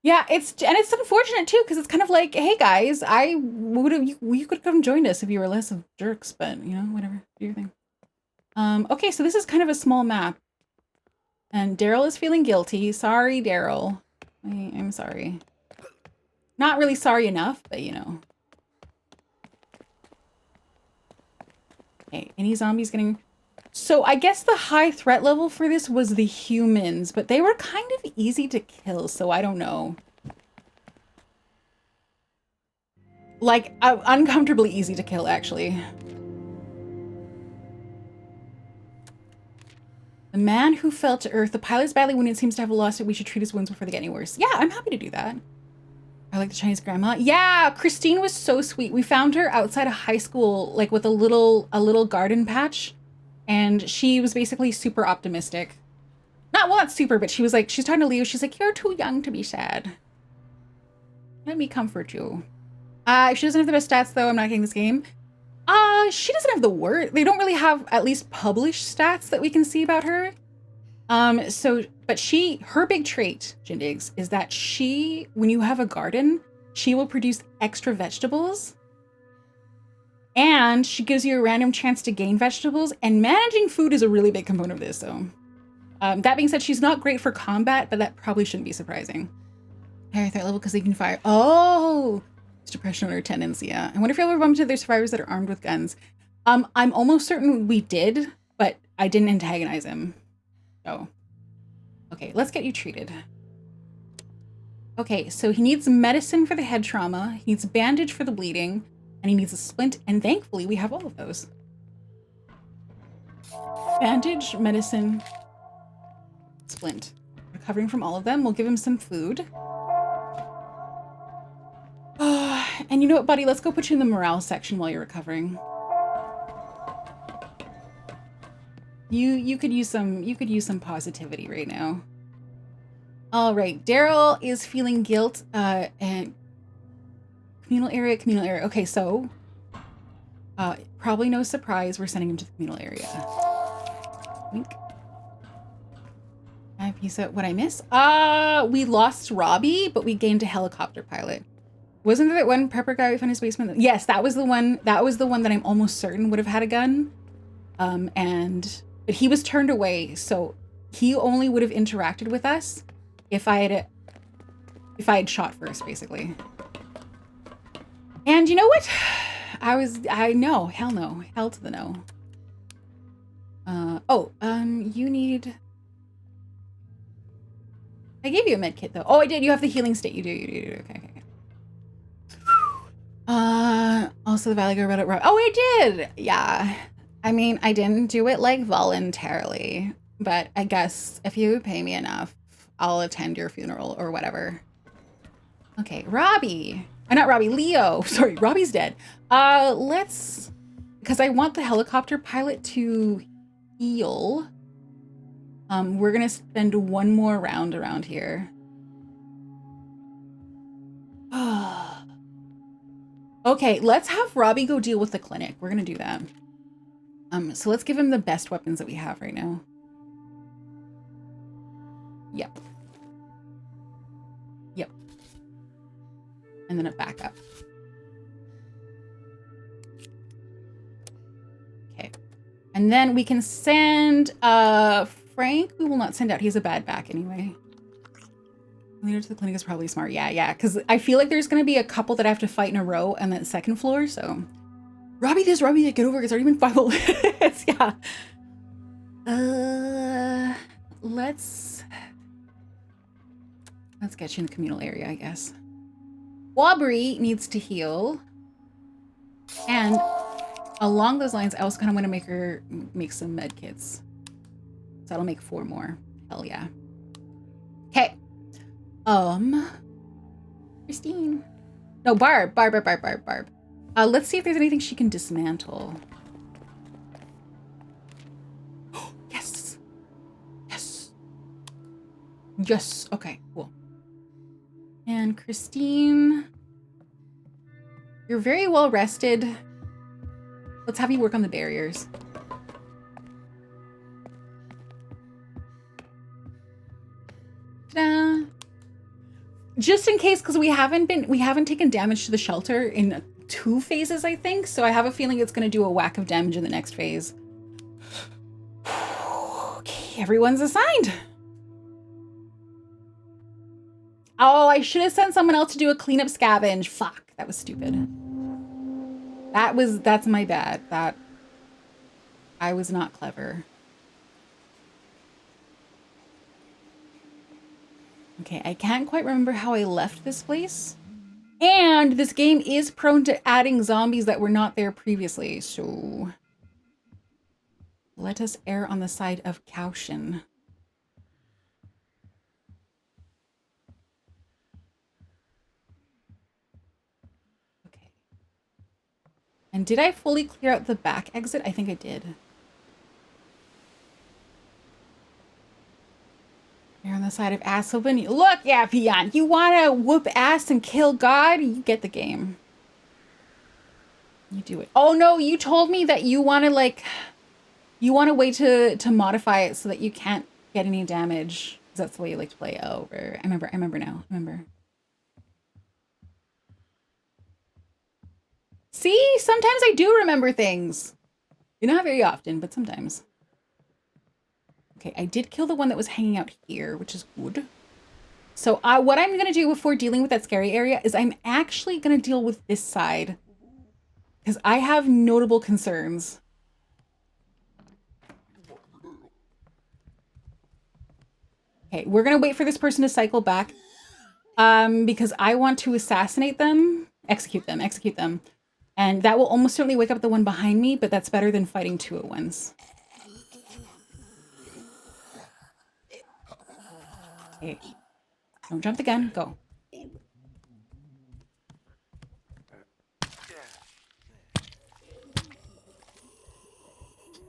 Yeah, it's unfortunate too, because it's kind of like, hey guys, you could come join us if you were less of jerks, but you know, whatever, do your thing. Okay, so this is kind of a small map. And Daryl is feeling guilty. Sorry, Daryl. I'm sorry. Not really sorry enough, but you know. Okay, any zombies getting... So I guess the high threat level for this was the humans, but they were kind of easy to kill, so I don't know. Like, uncomfortably easy to kill, actually. The man who fell to earth. The pilot's badly wounded, seems to have lost it. We should treat his wounds before they get any worse. Yeah, I'm happy to do that. I like the Chinese grandma. Yeah, Christine was so sweet. We found her outside of high school, like with a little garden patch. And she was basically super optimistic. Not super, but she was like, she's talking to Leo. She's like, you're too young to be sad. Let me comfort you. If she doesn't have the best stats, though, I'm not getting this game. She doesn't have the word. They don't really have at least published stats that we can see about her. But her big trait, Jindigs, is that when you have a garden, she will produce extra vegetables. And she gives you a random chance to gain vegetables, and managing food is a really big component of this, so. That being said, she's not great for combat, but that probably shouldn't be surprising. Higher threat level because they can fire. Oh! It's depression on her tendency, yeah. I wonder if you ever bumped into their survivors that are armed with guns. I'm almost certain we did, but I didn't antagonize him. So. Okay, let's get you treated. Okay, so he needs medicine for the head trauma, he needs a bandage for the bleeding, and he needs a splint, and thankfully we have all of those. Bandage, medicine, splint. Recovering from all of them, we'll give him some food. And you know what, buddy? Let's go put you in the morale section while you're recovering. You could use some positivity right now. All right, Daryl is feeling guilt and communal area. Okay, so probably no surprise we're sending him to the communal area. Wink. Piece out what I miss. We lost Robbie, but we gained a helicopter pilot. Wasn't there that one prepper guy we found in his basement? Yes, that was the one. That was the one that I'm almost certain would have had a gun. But he was turned away, so he only would have interacted with us if I had shot first, basically. And you know what? No, hell no. Hell to the no. You need... I gave you a med kit, though. Oh, I did. You have the healing state. You do. Okay. Also the Valley Girl Reddit Rob. Oh, I did! Yeah. I mean, I didn't do it, like, voluntarily. But I guess if you pay me enough, I'll attend your funeral or whatever. Okay, Robbie. Not Robbie, Leo. Sorry, Robbie's dead. Because I want the helicopter pilot to heal. We're gonna spend one more round around here. Okay, let's have Robbie go deal with the clinic. We're gonna do that. So let's give him the best weapons that we have right now. Yep. And then a backup. Okay. And then we can send Frank. We will not send out. He's a bad back anyway. Leader to the clinic is probably smart. Yeah. Because I feel like there's going to be a couple that I have to fight in a row on that second floor. So, Robbie this, Robbie that, get over it. It's already been 5 minutes. Yeah. Let's get you in the communal area, I guess. Wobbery needs to heal. And along those lines, I also kind of want to make some med kits. So that'll make 4 more. Hell yeah. Okay. Christine. No, Barb. Let's see if there's anything she can dismantle. Yes. Okay, cool. And Christine, you're very well rested. Let's have you work on the barriers. Ta-da! Just in case, because we haven't taken damage to the shelter in 2 phases, I think. So I have a feeling it's going to do a whack of damage in the next phase. Okay, everyone's assigned. Oh, I should have sent someone else to do a cleanup scavenge. Fuck, that was stupid. That's my bad. I was not clever. Okay, I can't quite remember how I left this place. And this game is prone to adding zombies that were not there previously, so let us err on the side of caution. Okay. And did I fully clear out the back exit? I think I did. You're on the side of ass open. Look, yeah, Pion, you want to whoop ass and kill God? You get the game. You do it. Oh no, you told me that you want to wait to modify it so that you can't get any damage. That's the way you like to play. Oh, I remember now. See, sometimes I do remember things. Not very often, but sometimes. Okay, I did kill the one that was hanging out here, which is good. So what I'm going to do before dealing with that scary area is I'm actually going to deal with this side. Because I have notable concerns. Okay, we're going to wait for this person to cycle back. Because I want to assassinate them. Execute them. And that will almost certainly wake up the one behind me, but that's better than fighting 2 at once. Okay. Don't jump the gun. Go.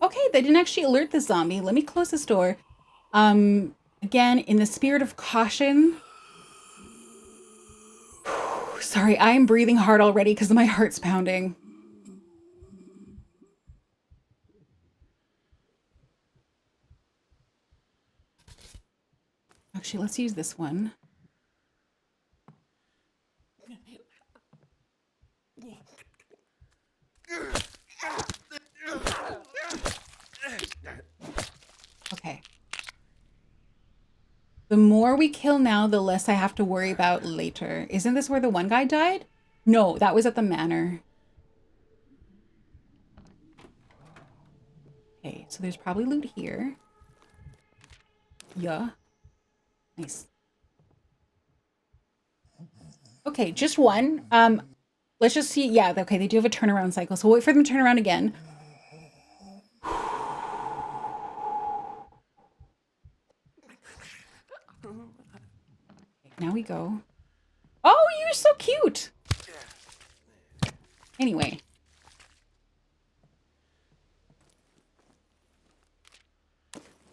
Okay, they didn't actually alert the zombie. Let me close this door. Again, in the spirit of caution. Sorry, I am breathing hard already because my heart's pounding. Actually, let's use this one. Okay. The more we kill now, the less I have to worry about later. Isn't this where the one guy died? No, that was at the manor. Okay, so there's probably loot here. Yeah. Nice. Okay, just one. Let's just see. Yeah, okay, they do have a turnaround cycle, so we'll wait for them to turn around again. Now we go. Oh, you're so cute. Anyway.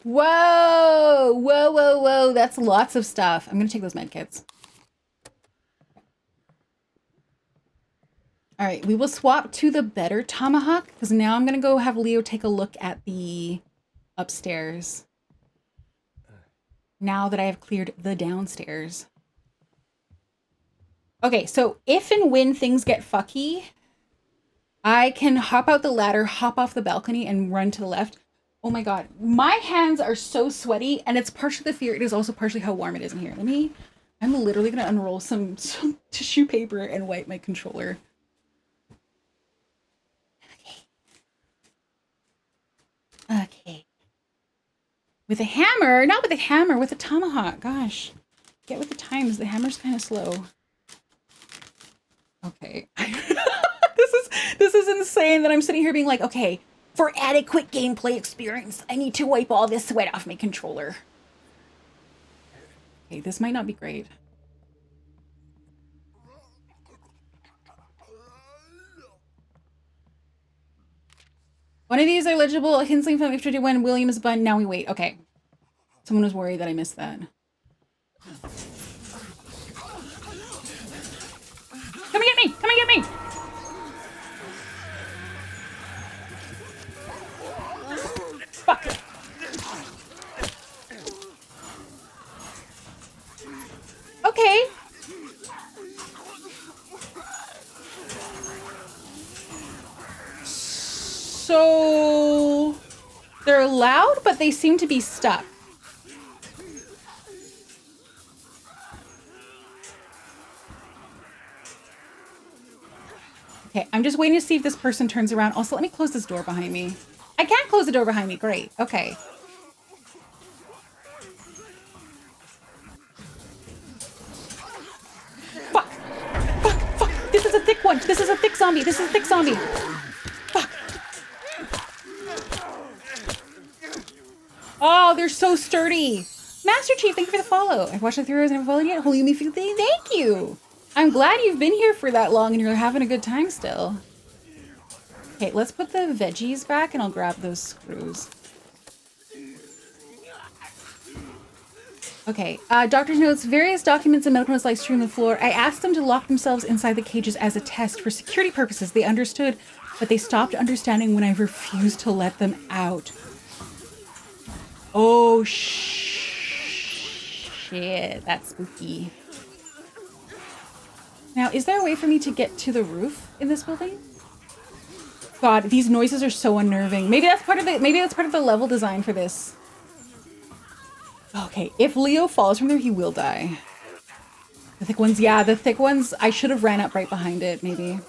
Whoa, whoa, whoa, whoa. That's lots of stuff. I'm going to take those med kits. All right, we will swap to the better tomahawk because now I'm going to go have Leo take a look at the upstairs. Now that I have cleared the downstairs. Okay, so if and when things get fucky, I can hop out the ladder, hop off the balcony, and run to the left. Oh my god, my hands are so sweaty, and it's partially the fear. It is also partially how warm it is in here. I'm literally gonna unroll some tissue paper and wipe my controller. Okay. With a hammer, not with a hammer, with a tomahawk. Gosh, get with the times. The hammer's kind of slow. Okay. This is insane that I'm sitting here being like, okay, for adequate gameplay experience, I need to wipe all this sweat off my controller. Okay, this might not be great. One of these are legible. Hinsley from 51. William is bun. Now we wait. Okay. Someone was worried that I missed that. Come and get me! Come and get me! Fuck! Okay. So they're loud, but they seem to be stuck. Okay, I'm just waiting to see if this person turns around. Also, let me close this door behind me. I can't close the door behind me. Great. Okay. Fuck. Fuck. Fuck. This is a thick one. This is a thick zombie. This is a thick zombie. Fuck. Oh, they're so sturdy. Master Chief, thank you for the follow. I've watched the 3 hours and haven't followed yet. Holy me, thank you. I'm glad you've been here for that long and you're having a good time still. Okay, let's put the veggies back and I'll grab those screws. Okay, doctor's notes, various documents and medical notes lie strewn on the floor. I asked them to lock themselves inside the cages as a test for security purposes. They understood, but they stopped understanding when I refused to let them out. Oh, shit, that's spooky. Now, is there a way for me to get to the roof in this building? God, these noises are so unnerving. Maybe that's part of the level design for this. Okay, if Leo falls from there, he will die. The thick ones, yeah, the thick ones, I should have ran up right behind it, maybe.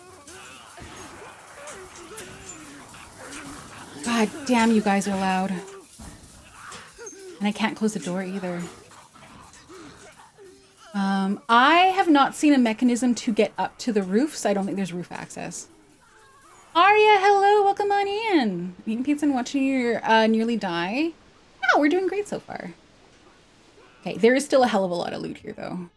God damn, you guys are loud. And I can't close the door either. I have not seen a mechanism to get up to the roof, so I don't think there's roof access. Arya, hello, welcome on in. Eating pizza and watching you nearly die. No, we're doing great so far. Okay, there is still a hell of a lot of loot here, though.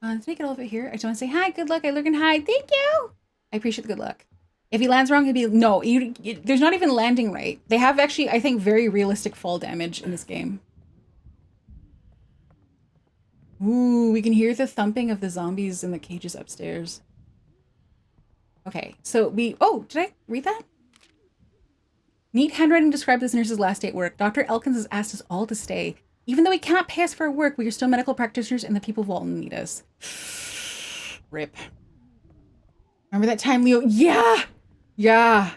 Let's make it all of it here. I just want to say hi, good luck. I lurk and hide. Thank you. I appreciate the good luck. If he lands wrong, he'd be no. There's not even landing right. They have actually, I think, very realistic fall damage in this game. Ooh, we can hear the thumping of the zombies in the cages upstairs. Okay, so oh, did I read that? Neat handwriting described this nurse's last day at work. Dr. Elkins has asked us all to stay. Even though he cannot pay us for our work, we are still medical practitioners and the people of Walton need us. Rip. Remember that time, Leo? Yeah! Yeah.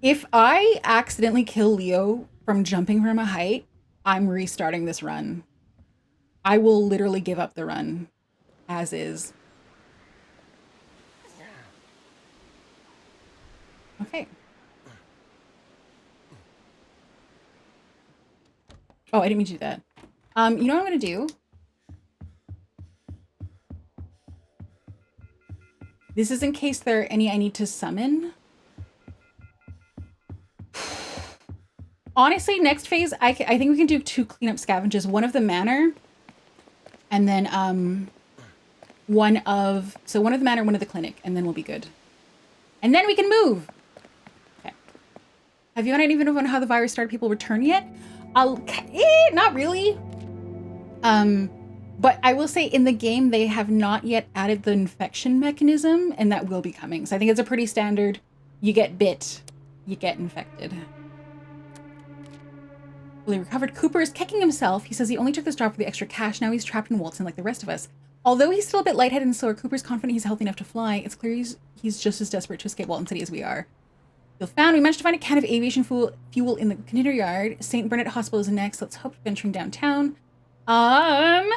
If I accidentally kill Leo from jumping from a height, I'm restarting this run. I will literally give up the run as is. Okay. Oh, I didn't mean to do that. You know what I'm gonna do? This is in case there are any I need to summon. Honestly, next phase, I think we can do 2 cleanup scavenges. One of the manor, and then one of the manor, one of the clinic, and then we'll be good. And then we can move. Okay. Have you not even known how the virus started people return yet? Not really. But I will say in the game, they have not yet added the infection mechanism, and that will be coming. So I think it's a pretty standard, you get bit, you get infected. Well, he recovered. Cooper is kicking himself. He says he only took this job for the extra cash. Now he's trapped in Walton like the rest of us. Although he's still a bit lightheaded and slower, Cooper's confident he's healthy enough to fly. It's clear he's just as desperate to escape Walton City as we are. Feel found. We managed to find a can of aviation fuel in the container yard. St. Bernard Hospital is next. Let's hope venturing downtown. Well,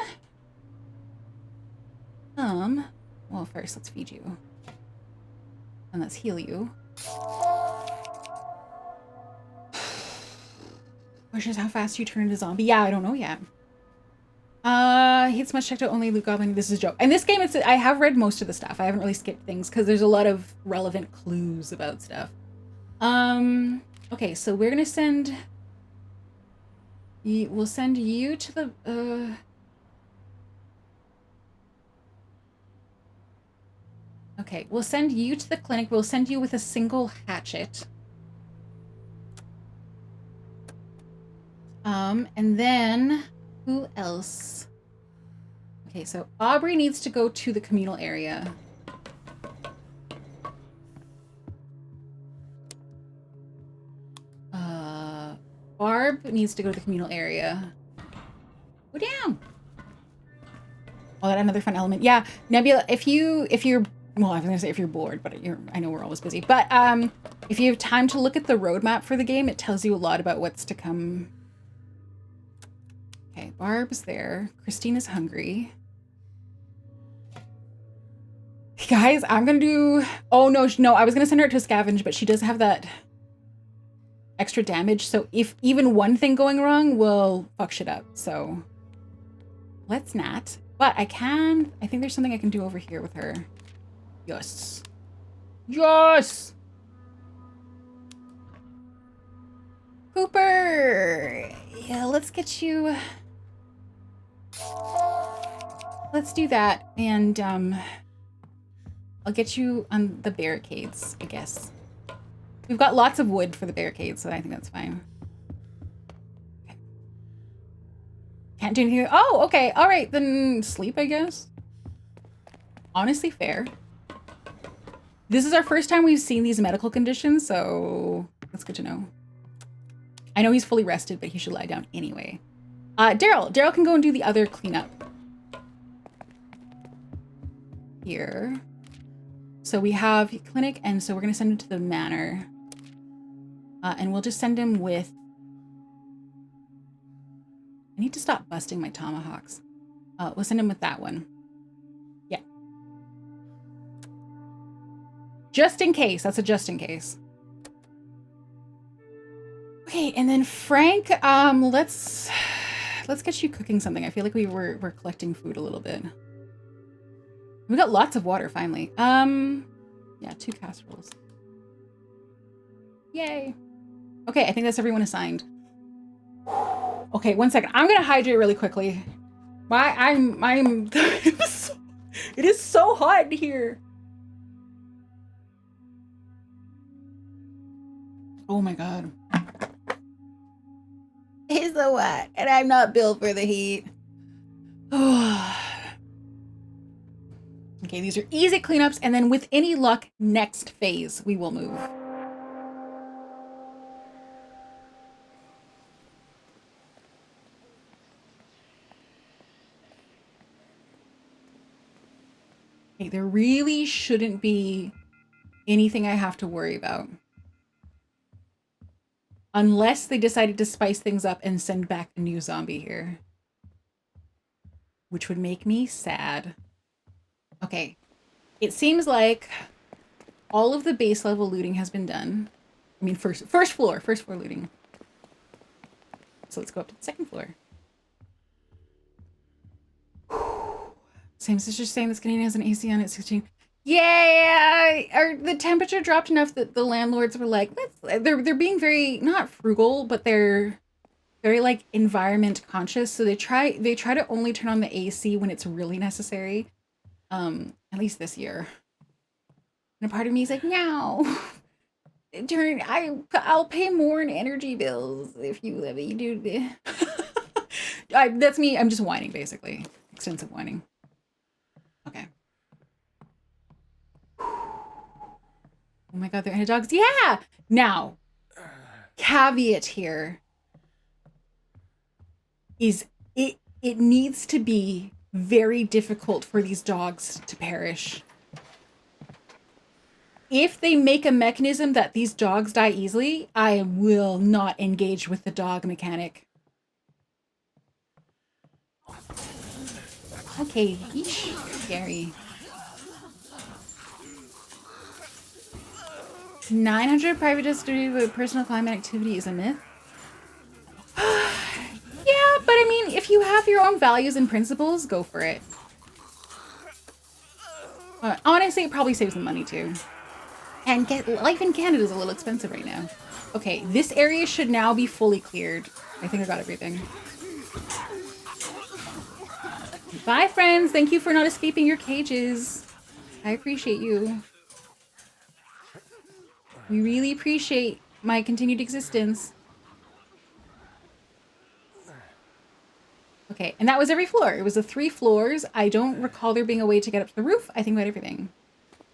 first let's feed you. And let's heal you. Question is how fast you turn into a zombie. Yeah, I don't know yet. Hits much checked out only Luke Goblin. This is a joke. And this game, I have read most of the stuff. I haven't really skipped things because there's a lot of relevant clues about stuff. Okay, so we're gonna send. We'll send you to the. Okay, we'll send you to the clinic. We'll send you with a single hatchet. And then who else? Okay, so Aubrey needs to go to the communal area. Barb needs to go to the communal area. Go down. Oh, that another fun element. Yeah, Nebula, if you're well, I was gonna say if you're bored, but I know we're always busy. But if you have time to look at the roadmap for the game, it tells you a lot about what's to come. Okay, Barb's there. Christina's hungry. Guys, I'm gonna do. Oh no, I was gonna send her to scavenge, but she does have that extra damage. So if even one thing going wrong will fuck shit up. So let's not. But I think there's something I can do over here with her. Yes. Yes! Cooper! Yeah, let's get you... Let's do that, and I'll get you on the barricades, I guess. We've got lots of wood for the barricades, so I think that's fine. Okay. Can't do anything. Oh, okay. All right, then sleep, I guess. Honestly, fair. This is our first time we've seen these medical conditions, so that's good to know. I know he's fully rested, but he should lie down anyway. Daryl can go and do the other cleanup. Here. So we have clinic, and so we're going to send him to the manor. And we'll just send him with... I need to stop busting my tomahawks. We'll send him with that one. Yeah. Just in case. That's a just in case. Okay, and then Frank, let's get you cooking something. I feel like we're collecting food a little bit. We got lots of water finally. Yeah, 2 casseroles. Yay. Okay, I think that's everyone assigned. Okay, 1 second. I'm gonna hydrate really quickly. It is so hot here. Oh my God. It's so hot, and I'm not built for the heat. Okay, these are easy cleanups, and then with any luck, next phase, we will move. Okay, there really shouldn't be anything I have to worry about. Unless they decided to spice things up and send back a new zombie here. Which would make me sad. Okay. It seems like all of the base level looting has been done. I mean, first floor looting. So let's go up to the second floor. Sam's just saying this Canadian has an AC on at 16. Yeah, the temperature dropped enough that the landlords were like, they're being very, not frugal, but they're very like environment conscious. So they try to only turn on the AC when it's really necessary. At least this year. And a part of me is like, no. I'll pay more in energy bills if you let me do this. That's me. I'm just whining, basically. Extensive whining. Okay. Oh my God, they're into dogs. Yeah. Now, caveat here is it needs to be very difficult for these dogs to perish. If they make a mechanism that these dogs die easily, I will not engage with the dog mechanic. Okay, eesh, scary. 900 private jets due to personal climate activity is a myth. Yeah, but I mean, if you have your own values and principles, go for it. Honestly, it probably saves them money too. And life in Canada is a little expensive right now. Okay, this area should now be fully cleared. I think I got everything. Bye, friends. Thank you for not escaping your cages. I appreciate you. We really appreciate my continued existence. Okay, and that was every floor. It was the 3 floors. I don't recall there being a way to get up to the roof. I think about everything.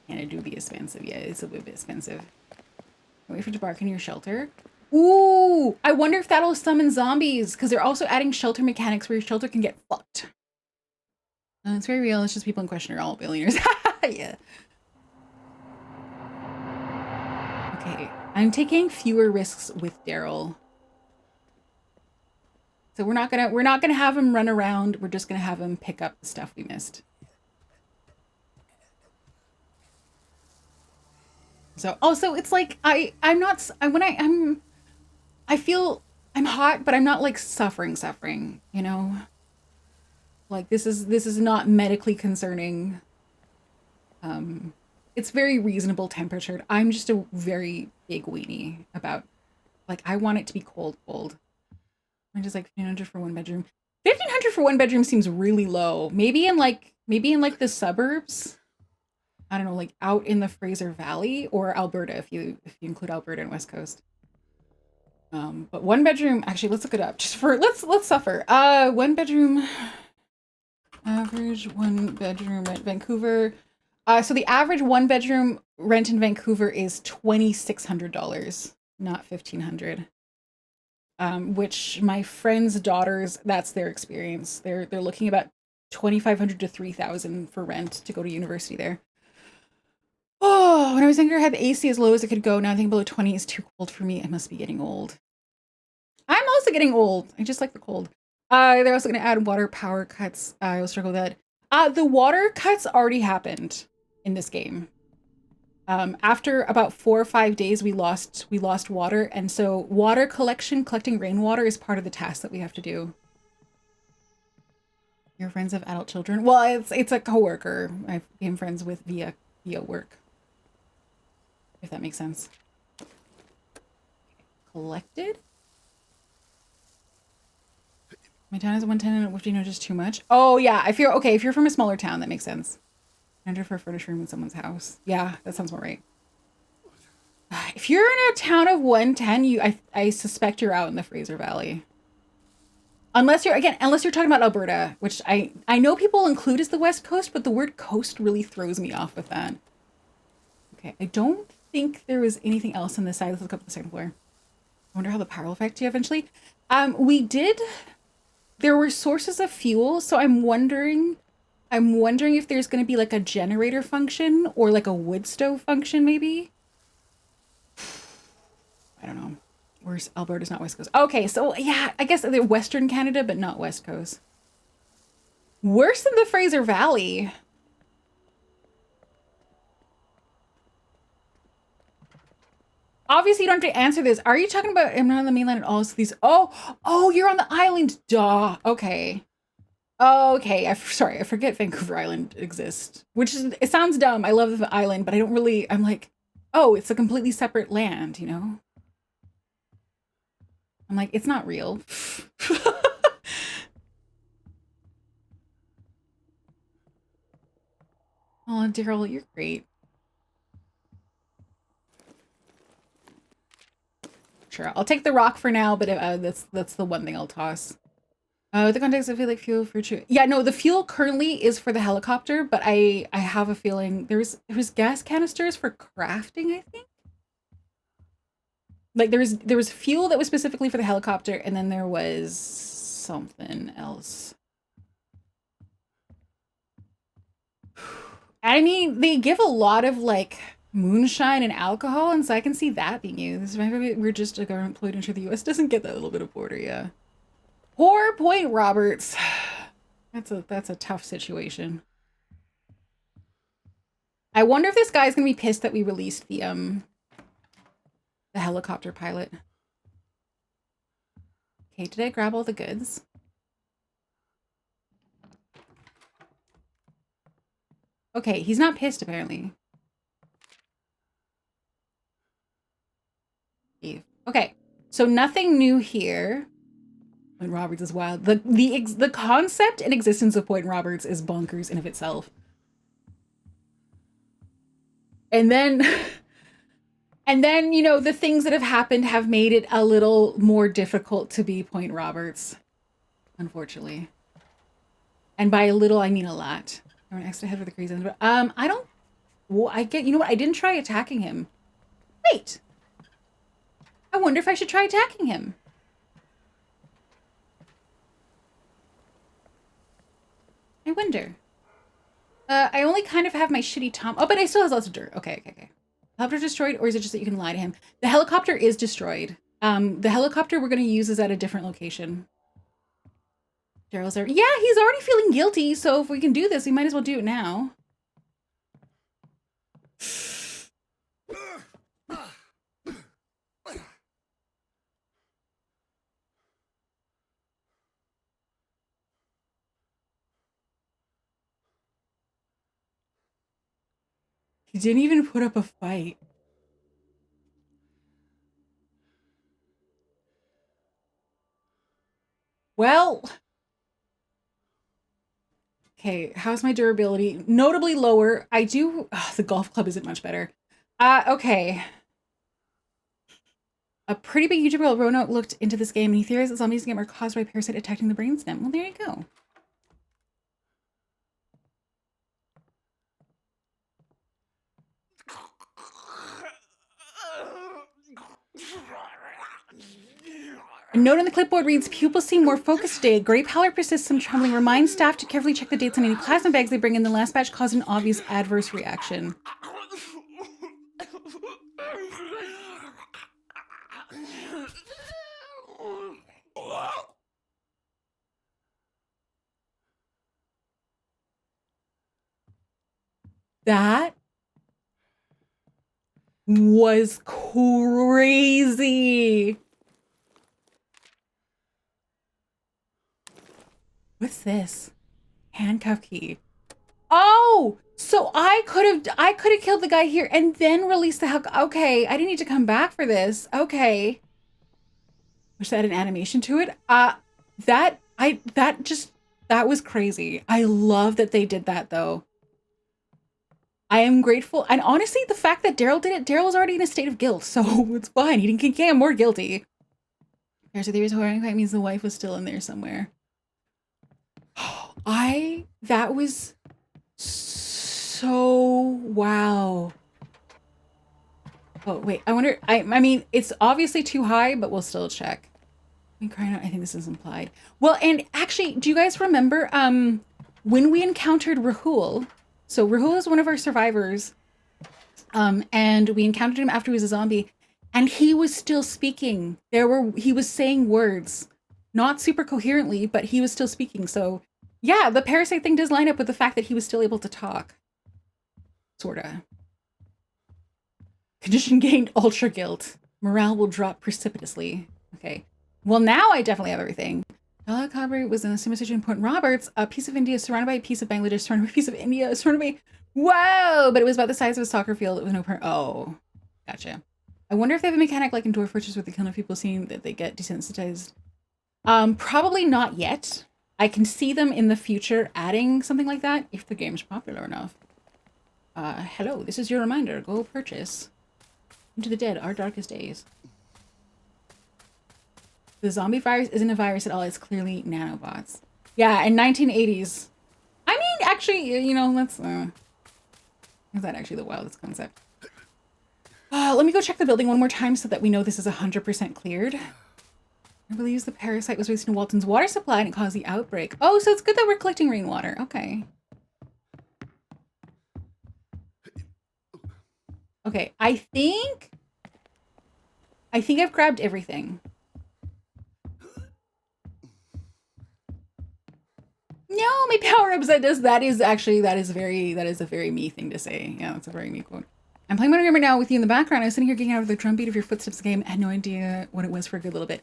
And it do be expensive. Yeah, it's a bit expensive. Wait for it to bark in your shelter. Ooh, I wonder if that'll summon zombies, because they're also adding shelter mechanics where your shelter can get fucked. It's very real. It's just people in question are all billionaires. Yeah. Okay, I'm taking fewer risks with Daryl. So we're not gonna have him run around. We're just gonna have him pick up the stuff we missed. So also it's like I feel I'm hot, but I'm not like suffering, you know? Like this is not medically concerning. It's very reasonable temperatured. I'm just a very big weenie about, like, I want it to be cold. I'm just like 1,500 for 1 bedroom. 1,500 for 1 bedroom seems really low. Maybe in like the suburbs. I don't know, like out in the Fraser Valley or Alberta, if you include Alberta and West Coast. But 1 bedroom, actually, let's look it up just for let's suffer. 1 bedroom, average 1 bedroom at Vancouver. So the average 1 bedroom rent in Vancouver is $2,600, not $1,500. Which my friend's daughters, that's their experience. They're looking about $2,500 to $3,000 for rent to go to university there. Oh, when I was younger, I had the AC as low as it could go. Now I think below 20 is too cold for me. I must be getting old. I'm also getting old. I just like the cold. They're also going to add water power cuts. I will struggle with that. The water cuts already happened in this game. After about 4 or 5 days, we lost water. And so water collecting rainwater is part of the task that we have to do. Your friends have adult children? Well, it's a coworker I became friends with via work. If that makes sense. Collected? My town is 110 and 15 is just too much. Oh yeah, if you're from a smaller town, that makes sense. 100 for a furnished room in someone's house. Yeah, that sounds more right. If you're in a town of 110, I suspect you're out in the Fraser Valley. Unless you're talking about Alberta, which I know people include as the West Coast, but the word coast really throws me off with that. Okay, I don't think there was anything else on this side. Let's look up the second floor. I wonder how the power will affect you eventually. There were sources of fuel, so I'm wondering if there's going to be like a generator function or like a wood stove function, maybe. I don't know. Where's Alberta's not West Coast? Okay, so yeah, I guess they're Western Canada, but not West Coast. Worse than the Fraser Valley. Obviously, you don't have to answer this. Are you talking about? I'm not on the mainland at all. So these. Oh, you're on the island. Duh. Okay. Okay. Sorry, I forget Vancouver Island exists. It sounds dumb. I love the island, but I don't really. I'm like, oh, it's a completely separate land. You know. I'm like, it's not real. Oh, Daryl, you're great. Sure, I'll take the rock for now, but that's the one thing I'll toss. The context, I feel like fuel for true. Yeah, no, the fuel currently is for the helicopter, but I have a feeling there was gas canisters for crafting, I think. Like there was fuel that was specifically for the helicopter, and then there was something else. I mean, they give a lot of like moonshine and alcohol, and so I can see that being used. Maybe we're just a government employed to ensure the U.S. doesn't get that little bit of border, yeah. Poor Point Roberts. That's a tough situation. I wonder if this guy's gonna be pissed that we released the helicopter pilot. Okay, did I grab all the goods? Okay, he's not pissed apparently. Okay, so nothing new here. Point Roberts is wild. The concept and existence of Point Roberts is bonkers in of itself. And then you know, the things that have happened have made it a little more difficult to be Point Roberts, unfortunately. And by a little, I mean a lot. I'm an extra head for the crazy. But I don't. Well, you know what? I didn't try attacking him. Wait. I wonder if I should try attacking him. I wonder. I only kind of have my shitty Tom. Oh, but I still have lots of dirt. Okay. Helicopter destroyed, or is it just that you can lie to him? The helicopter is destroyed. The helicopter we're going to use is at a different location. Daryl's there. Yeah, he's already feeling guilty, so if we can do this, we might as well do it now. He didn't even put up a fight. Well, okay, how's my durability? Notably lower. The golf club isn't much better. Okay. A pretty big YouTuber, Ronenn, looked into this game and he theorized that zombies in the game are caused by parasite attacking the brainstem. Well, there you go. A note on the clipboard reads, pupils seem more focused today. Gray pallor persists, some trembling. Remind staff to carefully check the dates on any plasma bags they bring in. The last batch caused an obvious adverse reaction. That was crazy. What's this? Handcuff key. Oh, so I could have killed the guy here and then released the helicopter. Okay, I didn't need to come back for this. Okay. Wish that had an animation to it. That was crazy. I love that they did that though. I am grateful. And honestly, the fact that Daryl did it, Daryl was already in a state of guilt, so it's fine. He can't get more guilty. There's a theory that means the wife was still in there somewhere. That was so wow. Oh, wait, I wonder, I mean, it's obviously too high, but we'll still check. I'm crying out, I think this is implied. Well, and actually, do you guys remember when we encountered Rahul? So Rahul is one of our survivors, and we encountered him after he was a zombie, and he was still speaking. He was saying words, not super coherently, but he was still speaking. So yeah, the parasite thing does line up with the fact that he was still able to talk. Sorta. Condition gained ultra guilt. Morale will drop precipitously. Okay. Well, now I definitely have everything. Kabri was in the same situation in Point Roberts, a piece of India surrounded by a piece of Bangladesh, surrounded by a piece of India, surrounded by... Whoa! But it was about the size of a soccer field. It was no part. Oh, gotcha. I wonder if they have a mechanic like in Dwarf Fortress with the kind of people seeing that they get desensitized. Probably not yet. I can see them in the future adding something like that if the game's popular enough. Hello, this is your reminder. Go purchase Into the Dead, Our Darkest Days. The zombie virus isn't a virus at all. It's clearly nanobots. Yeah, in 1980s. I mean, actually, you know, let's... is that actually the wildest concept? Let me go check the building one more time so that we know this is 100% cleared. I believe the parasite was released in Walton's water supply and it caused the outbreak. Oh, so it's good that we're collecting rainwater. Okay. Okay, I think I've grabbed everything. No, my power-ups, that is a very me thing to say. Yeah, that's a very me quote. I'm playing Modern Gamer now with you in the background. I was sitting here getting out of the drumbeat of your footsteps game. I had no idea what it was for a good little bit.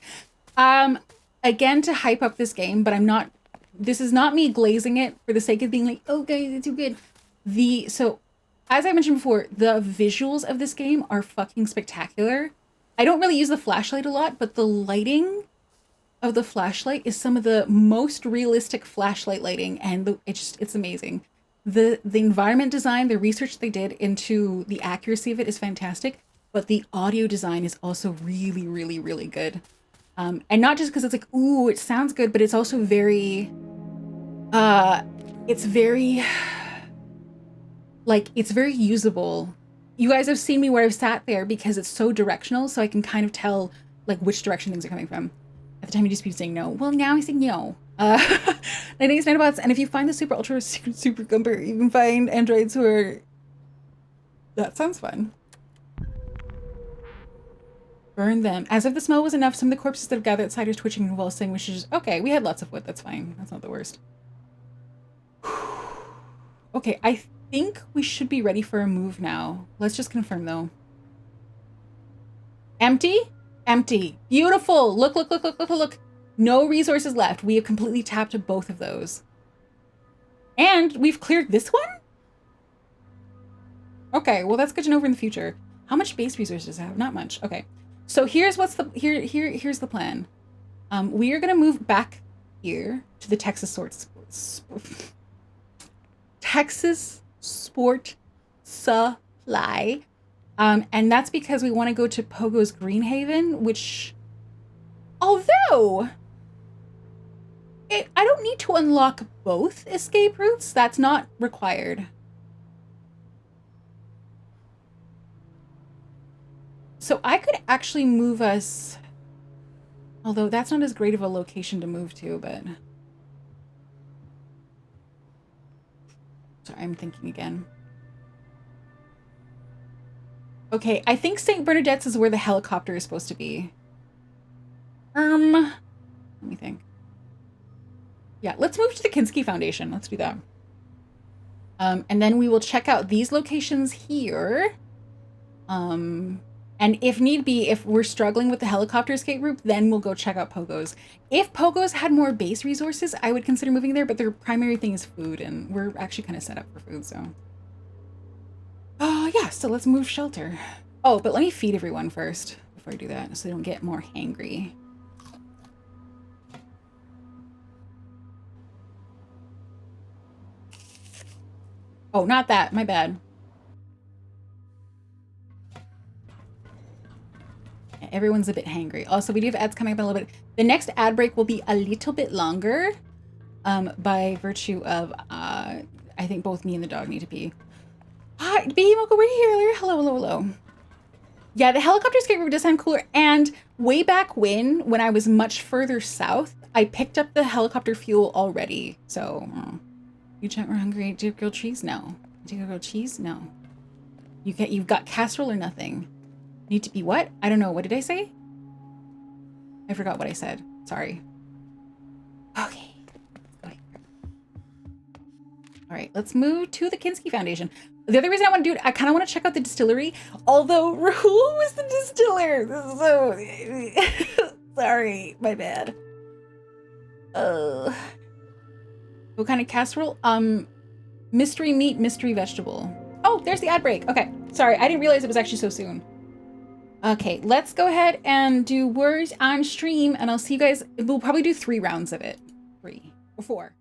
Again, to hype up this game, but this is not me glazing it for the sake of being like, oh guys, it's too good. So, as I mentioned before, the visuals of this game are fucking spectacular. I don't really use the flashlight a lot, but the lighting of the flashlight is some of the most realistic flashlight lighting, and it's amazing. The environment design, the research they did into the accuracy of it is fantastic, but the audio design is also really, really, really good. And not just because it's like, ooh, it sounds good, but it's also very, it's very usable. You guys have seen me where I've sat there because it's so directional, so I can kind of tell like which direction things are coming from. At the time, you just be saying no. Well, now I say no. 90s nanobots, and if you find the super ultra super gumper, you can find androids who are... That sounds fun. Burn them. As if the smell was enough, some of the corpses that have gathered outside are twitching and convulsing, we should just... Okay, we had lots of wood. That's fine. That's not the worst. Okay, I think we should be ready for a move now. Let's just confirm, though. Empty? Empty. Beautiful. Look, look, look, look, look, look. No resources left. We have completely tapped both of those. And we've cleared this one? Okay, well, that's good to know for in the future. How much base resources does it have? Not much. Okay. So here's here's the plan. We are gonna move back here to the Texas Sport Supply. And that's because we want to go to Pogo's Greenhaven, which, although I don't need to unlock both escape routes, that's not required. So I could actually move us, although that's not as great of a location to move to, but... Sorry, I'm thinking again. Okay, I think St. Bernadette's is where the helicopter is supposed to be. Let me think. Yeah, let's move to the Kinski Foundation. Let's do that. And then we will check out these locations here. And if need be, if we're struggling with the helicopter escape route, then we'll go check out Pogo's. If Pogo's had more base resources, I would consider moving there, but their primary thing is food, and we're actually kind of set up for food, so... yeah, so let's move shelter. Oh, but let me feed everyone first before I do that, so they don't get more hangry. Oh, not that. My bad. Everyone's a bit hangry. Also, we do have ads coming up in a little bit. The next ad break will be a little bit longer, by virtue of I think both me and the dog need to pee. Hi, Behemoth, were you here earlier? Hello, hello, hello. Yeah, the helicopter escape route does sound cooler. And way back when I was much further south, I picked up the helicopter fuel already. So, you chat we're hungry. Do you have grilled cheese? No. Do you have grilled cheese? No. You've got casserole or nothing. Need to be what? I don't know. What did I say? I forgot what I said. Sorry. Okay. All right, let's move to the Kinski Foundation. The other reason I want to do it, I kind of want to check out the distillery. Although Rahul was the distiller. This is so sorry, my bad. What kind of casserole? Mystery meat, mystery vegetable. Oh, there's the ad break. Okay, sorry, I didn't realize it was actually so soon. Okay, let's go ahead and do words on stream, and I'll see you guys. We'll probably do 3 rounds of it. 3 or 4.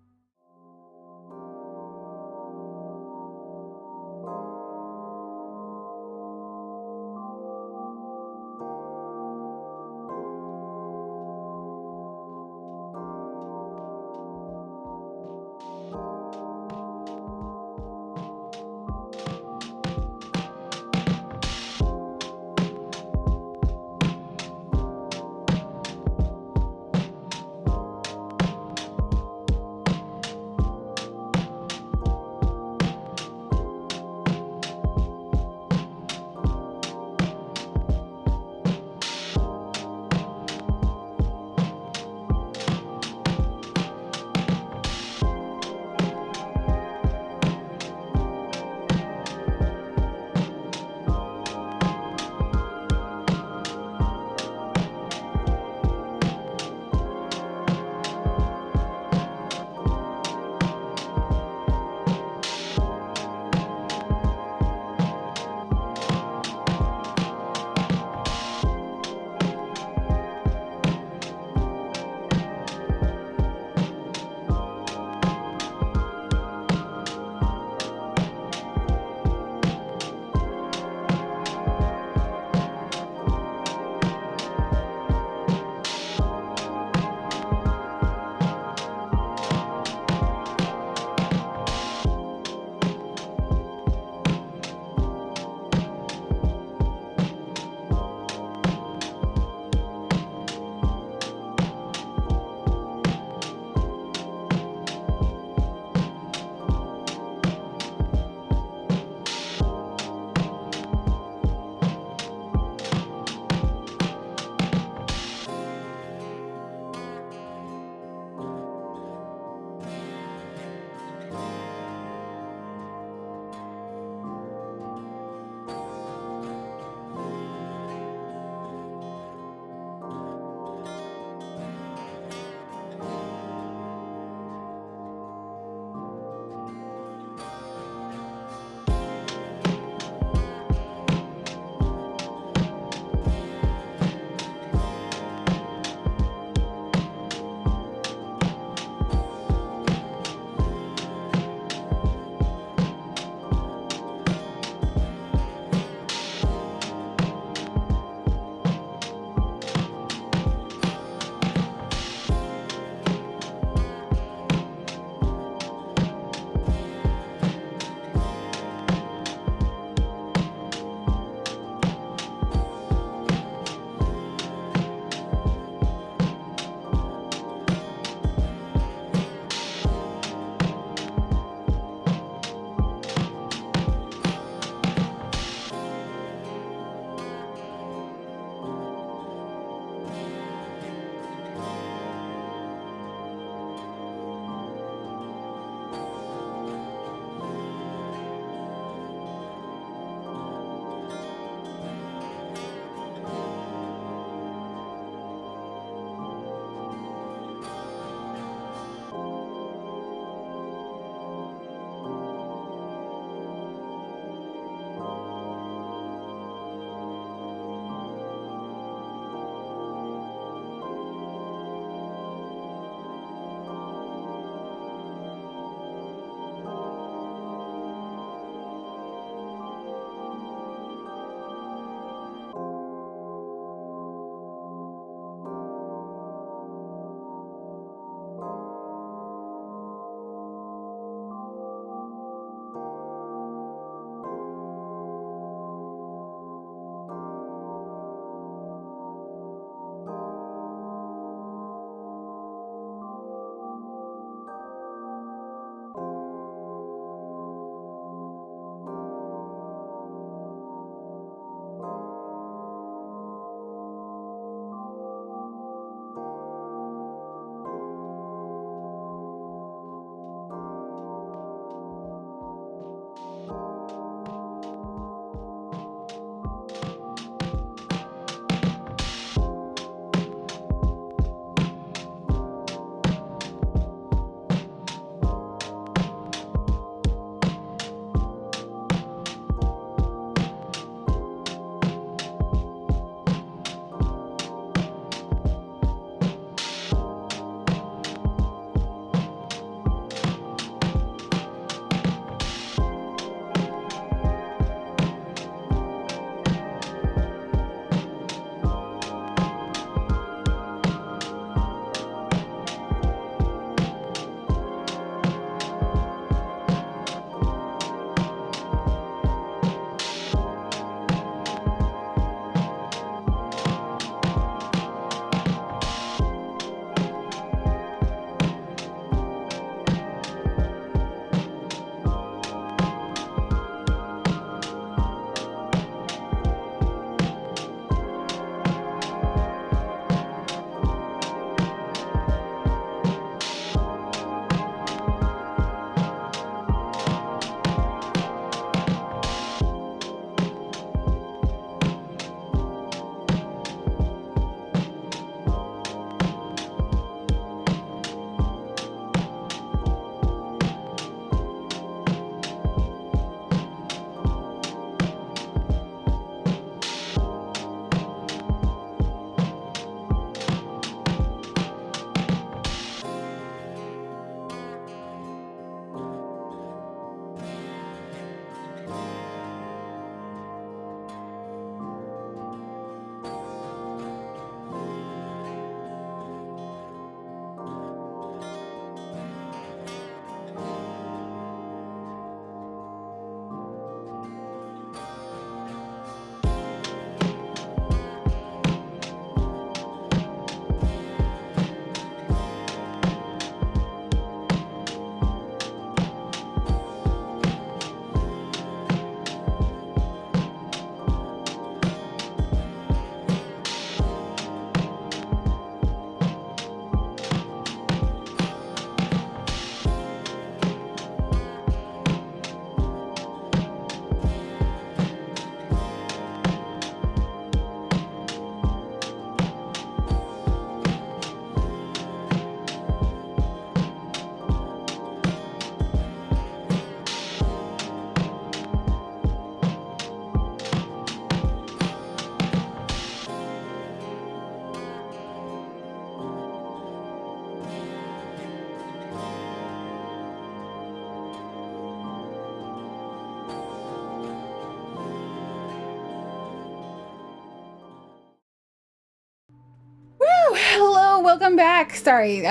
welcome back. Sorry,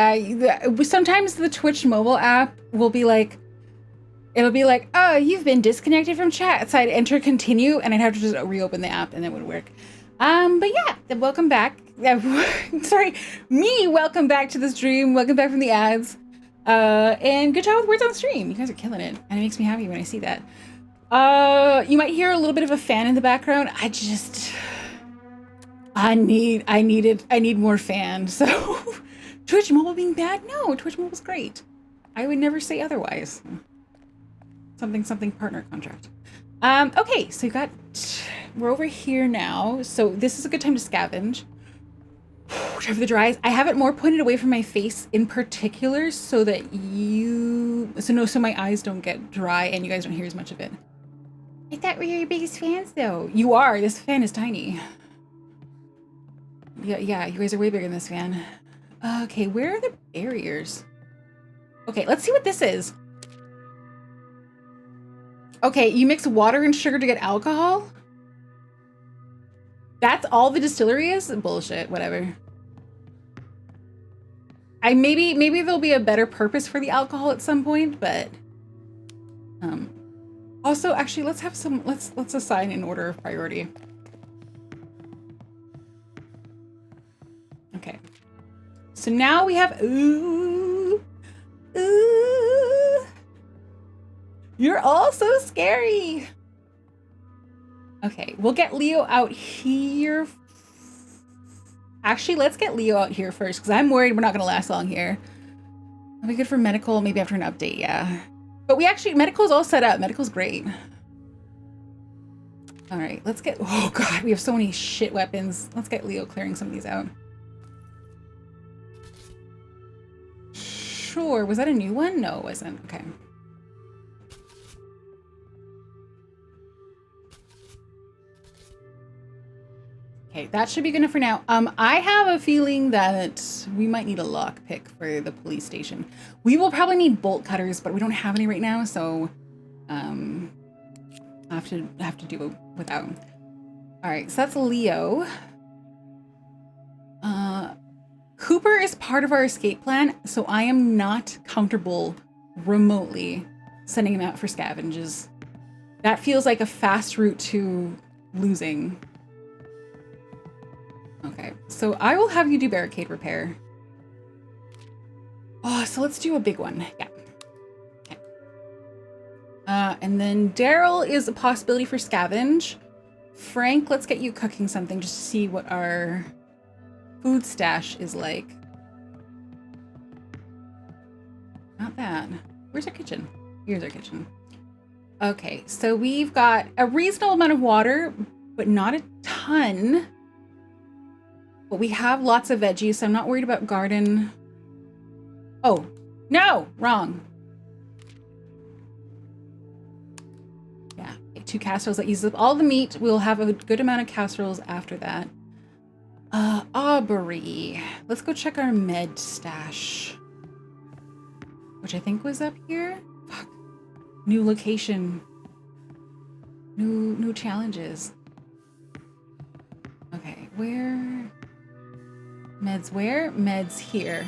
sometimes the Twitch mobile app will be like, it'll be like, oh, you've been disconnected from chat. So I'd enter continue, and I'd have to just reopen the app, and it would work. But yeah, welcome back. Sorry, welcome back to the stream. Welcome back from the ads. And good job with words on stream. You guys are killing it, and it makes me happy when I see that. You might hear a little bit of a fan in the background. I need more fan. So Twitch mobile being bad? No, Twitch mobile's great. I would never say otherwise. Something partner contract. Okay, so we're over here now. So this is a good time to scavenge. Try for the dries. I have it more pointed away from my face in particular so that so my eyes don't get dry and you guys don't hear as much of it. I thought we were your biggest fans though. You are. This fan is tiny. Yeah, you guys are way bigger than this fan. Okay, where are the barriers? Okay, let's see what this is. Okay, you mix water and sugar to get alcohol? That's all the distillery is? Bullshit, whatever. Maybe there'll be a better purpose for the alcohol at some point, but also actually let's assign an order of priority. Okay. So now we have you're all so scary. Okay, we'll get Leo out here. Actually, let's get Leo out here first because I'm worried we're not gonna last long here. That'll be good for medical, maybe after an update, yeah. But medical's all set up. Medical's great. All right, let's get, oh God, we have so many shit weapons. Let's get Leo clearing some of these out. Sure, was that a new one? No, it wasn't, okay. Okay, that should be good enough for now. I have a feeling that we might need a lockpick for the police station. We will probably need bolt cutters, but we don't have any right now, so I have to do it without. All right, so that's Leo. Cooper is part of our escape plan, so I am not comfortable remotely sending him out for scavenges. That feels like a fast route to losing. Okay, so I will have you do barricade repair. Oh, so let's do a big one. Yeah. Okay. And then Daryl is a possibility for scavenge. Frank, let's get you cooking something just to see what our food stash is like. Not that. Where's our kitchen? Here's our kitchen. Okay, so we've got a reasonable amount of water, but not a ton. But we have lots of veggies, so I'm not worried about garden. Oh, no, wrong. Yeah, okay, 2 casseroles that uses up all the meat. We'll have a good amount of casseroles after that. Aubrey. Let's go check our med stash. Which I think was up here. Fuck. New location. New challenges. Okay, where? Meds where? Meds here.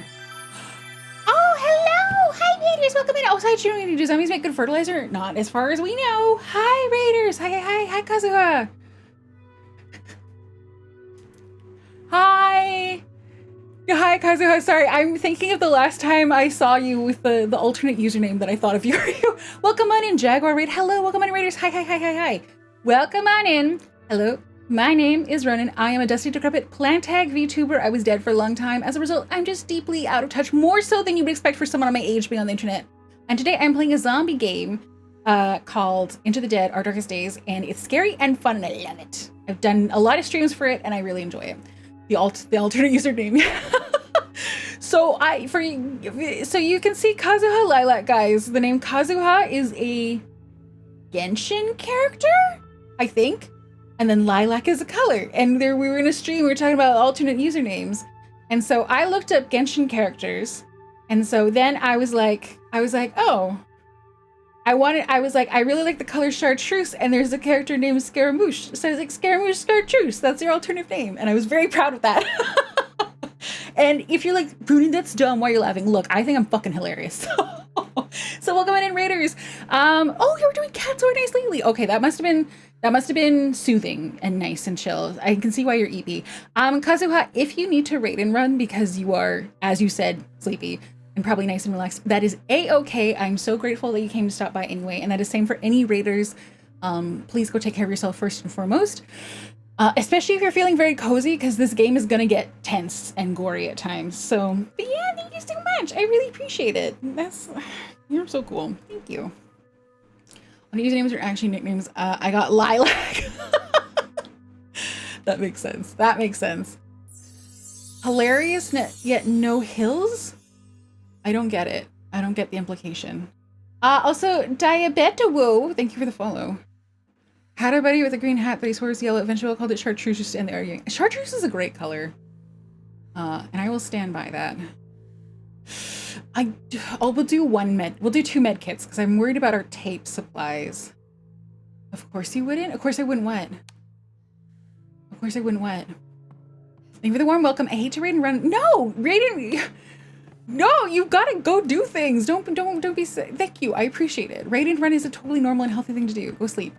Oh, hello! Hi, Raiders! Welcome in. Oh, sorry, you don't need to do zombies make good fertilizer? Not as far as we know. Hi, Raiders! Hi, Kazuha! Hi! Hi, Kazuha. Sorry, I'm thinking of the last time I saw you with the alternate username that I thought of you. Welcome on in, Jaguar Raid. Hello, welcome on in, Raiders. Hi. Welcome on in. Hello. My name is Ronenn. I am a dusty, decrepit plant tag VTuber. I was dead for a long time. As a result, I'm just deeply out of touch, more so than you would expect for someone on my age being on the internet. And today I'm playing a zombie game called Into the Dead, Our Darkest Days, and it's scary and fun, and I love it. I've done a lot of streams for it, and I really enjoy it. The alternate username. So you can see Kazuha Lilac, guys. The name Kazuha is a Genshin character, I think. And then lilac is a color. And we were in a stream, we were talking about alternate usernames. And so I looked up Genshin characters. And so then I was like, oh, I really like the color chartreuse, and there's a character named Scaramouche. So I was like, Scaramouche Chartreuse, that's your alternative name. And I was very proud of that. And if you're like, Ronenn, that's dumb, why are you laughing? Look, I think I'm fucking hilarious. So welcome in, Raiders. Oh, you were doing cat so nice lately. Okay, that must have been soothing and nice and chill. I can see why you're EP. Kazuha, if you need to raid and run because you are, as you said, sleepy and probably nice and relaxed, that is a-okay. I'm so grateful that you came to stop by anyway, and that is same for any raiders. Please go take care of yourself first and foremost. Especially if you're feeling very cozy, because this game is gonna get tense and gory at times. So, but yeah, thank you so much. I really appreciate it. You're so cool. Thank you. What usernames are actually nicknames? I got Lilac. That makes sense. That makes sense. Hilarious, yet no hills? I don't get it. I don't get the implication. Also, Diabetawo, thank you for the follow. Had a buddy with a green hat, but he swore it was yellow. Eventually I called it chartreuse just to end the arguing. Chartreuse is a great color. And I will stand by that. We'll do 2 med kits because I'm worried about our tape supplies. Of course you wouldn't? Of course I wouldn't what? Of course I wouldn't what? Thank you for the warm welcome. I hate to raid and run. No! Raid and... No, you've got to go do things. Don't be sick. Thank you. I appreciate it. Raid and run is a totally normal and healthy thing to do. Go sleep.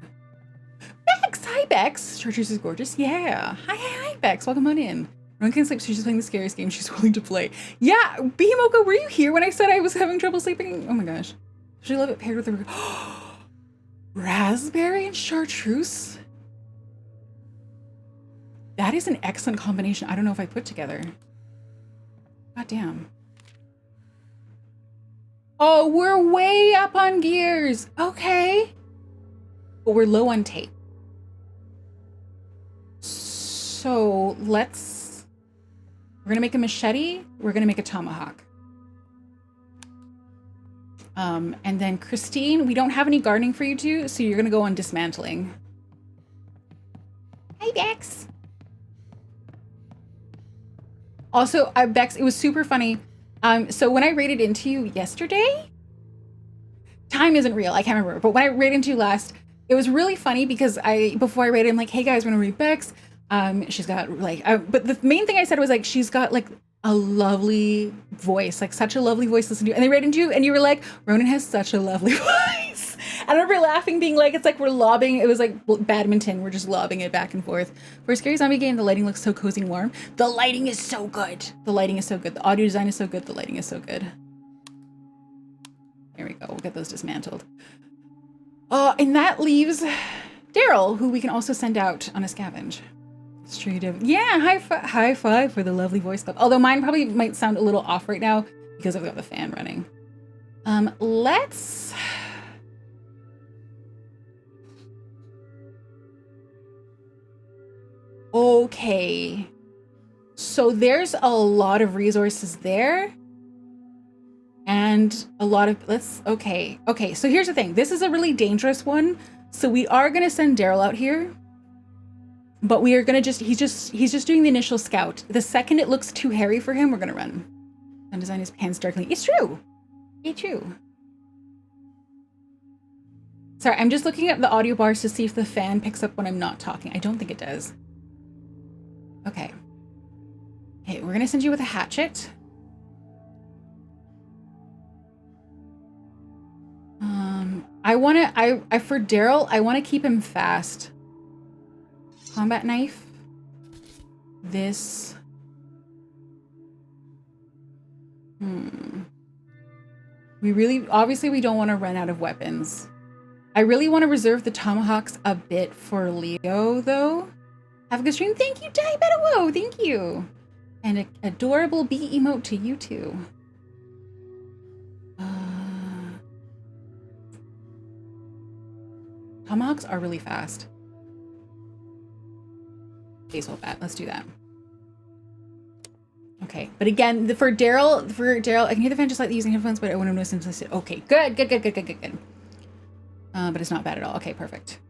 Bex! Hi, Bex! Chartreuse is gorgeous. Yeah. Hi, Bex. Welcome on in. Ron can't sleep, so she's playing the scariest game she's willing to play. Yeah, Behemoka, were you here when I said I was having trouble sleeping? Oh my gosh. Should I love it paired with a... Raspberry and chartreuse? That is an excellent combination. I don't know if I put together. God damn. Oh, we're way up on gears. Okay. But we're low on tape. So we're gonna make a machete. We're gonna make a tomahawk. And then Christine, we don't have any gardening for you two, so you're gonna go on dismantling. Hi, Bex. Also, Bex, it was super funny. So when I raided into you yesterday, time isn't real, I can't remember, but when I raided into you last, it was really funny because before I raided, I'm like, hey guys, we're gonna read Bex. She's got like, but the main thing I said was like, she's got like a lovely voice, like such a lovely voice to listen to. And they raided into you and you were like, Ronenn has such a lovely voice. I remember laughing, being like, it's like we're lobbing, it was like badminton, we're just lobbing it back and forth. For a scary zombie game, the lighting looks so cozy and warm. The lighting is so good. The lighting is so good. The audio design is so good. The lighting is so good. There we go. We'll get those dismantled. And that leaves Daryl, who we can also send out on a scavenge. Straight up. Yeah, high five for the lovely voice club. Although mine probably might sound a little off right now because I've got the fan running. Let's... Okay. So there's a lot of resources there. And a lot of, okay. Okay, so here's the thing. This is a really dangerous one. So we are gonna send Daryl out here. But we are gonna he's just doing the initial scout. The second it looks too hairy for him, we're gonna run. And design his pants darkly. It's true. It's true. Sorry, I'm just looking at the audio bars to see if the fan picks up when I'm not talking. I don't think it does. Okay. Okay, we're gonna send you with a hatchet. For Daryl, I wanna keep him fast. Combat knife. This. Obviously we don't want to run out of weapons. I really want to reserve the tomahawks a bit for Leo though. Have a good stream. Thank you, Diabetawo. Thank you. And an adorable bee emote to you too. Tomahawks are really fast. Baseball bat. Let's do that. Okay, but again, for Daryl, I can hear the fan just slightly using headphones, but I want to know since I said, okay, good. But it's not bad at all. Okay, perfect.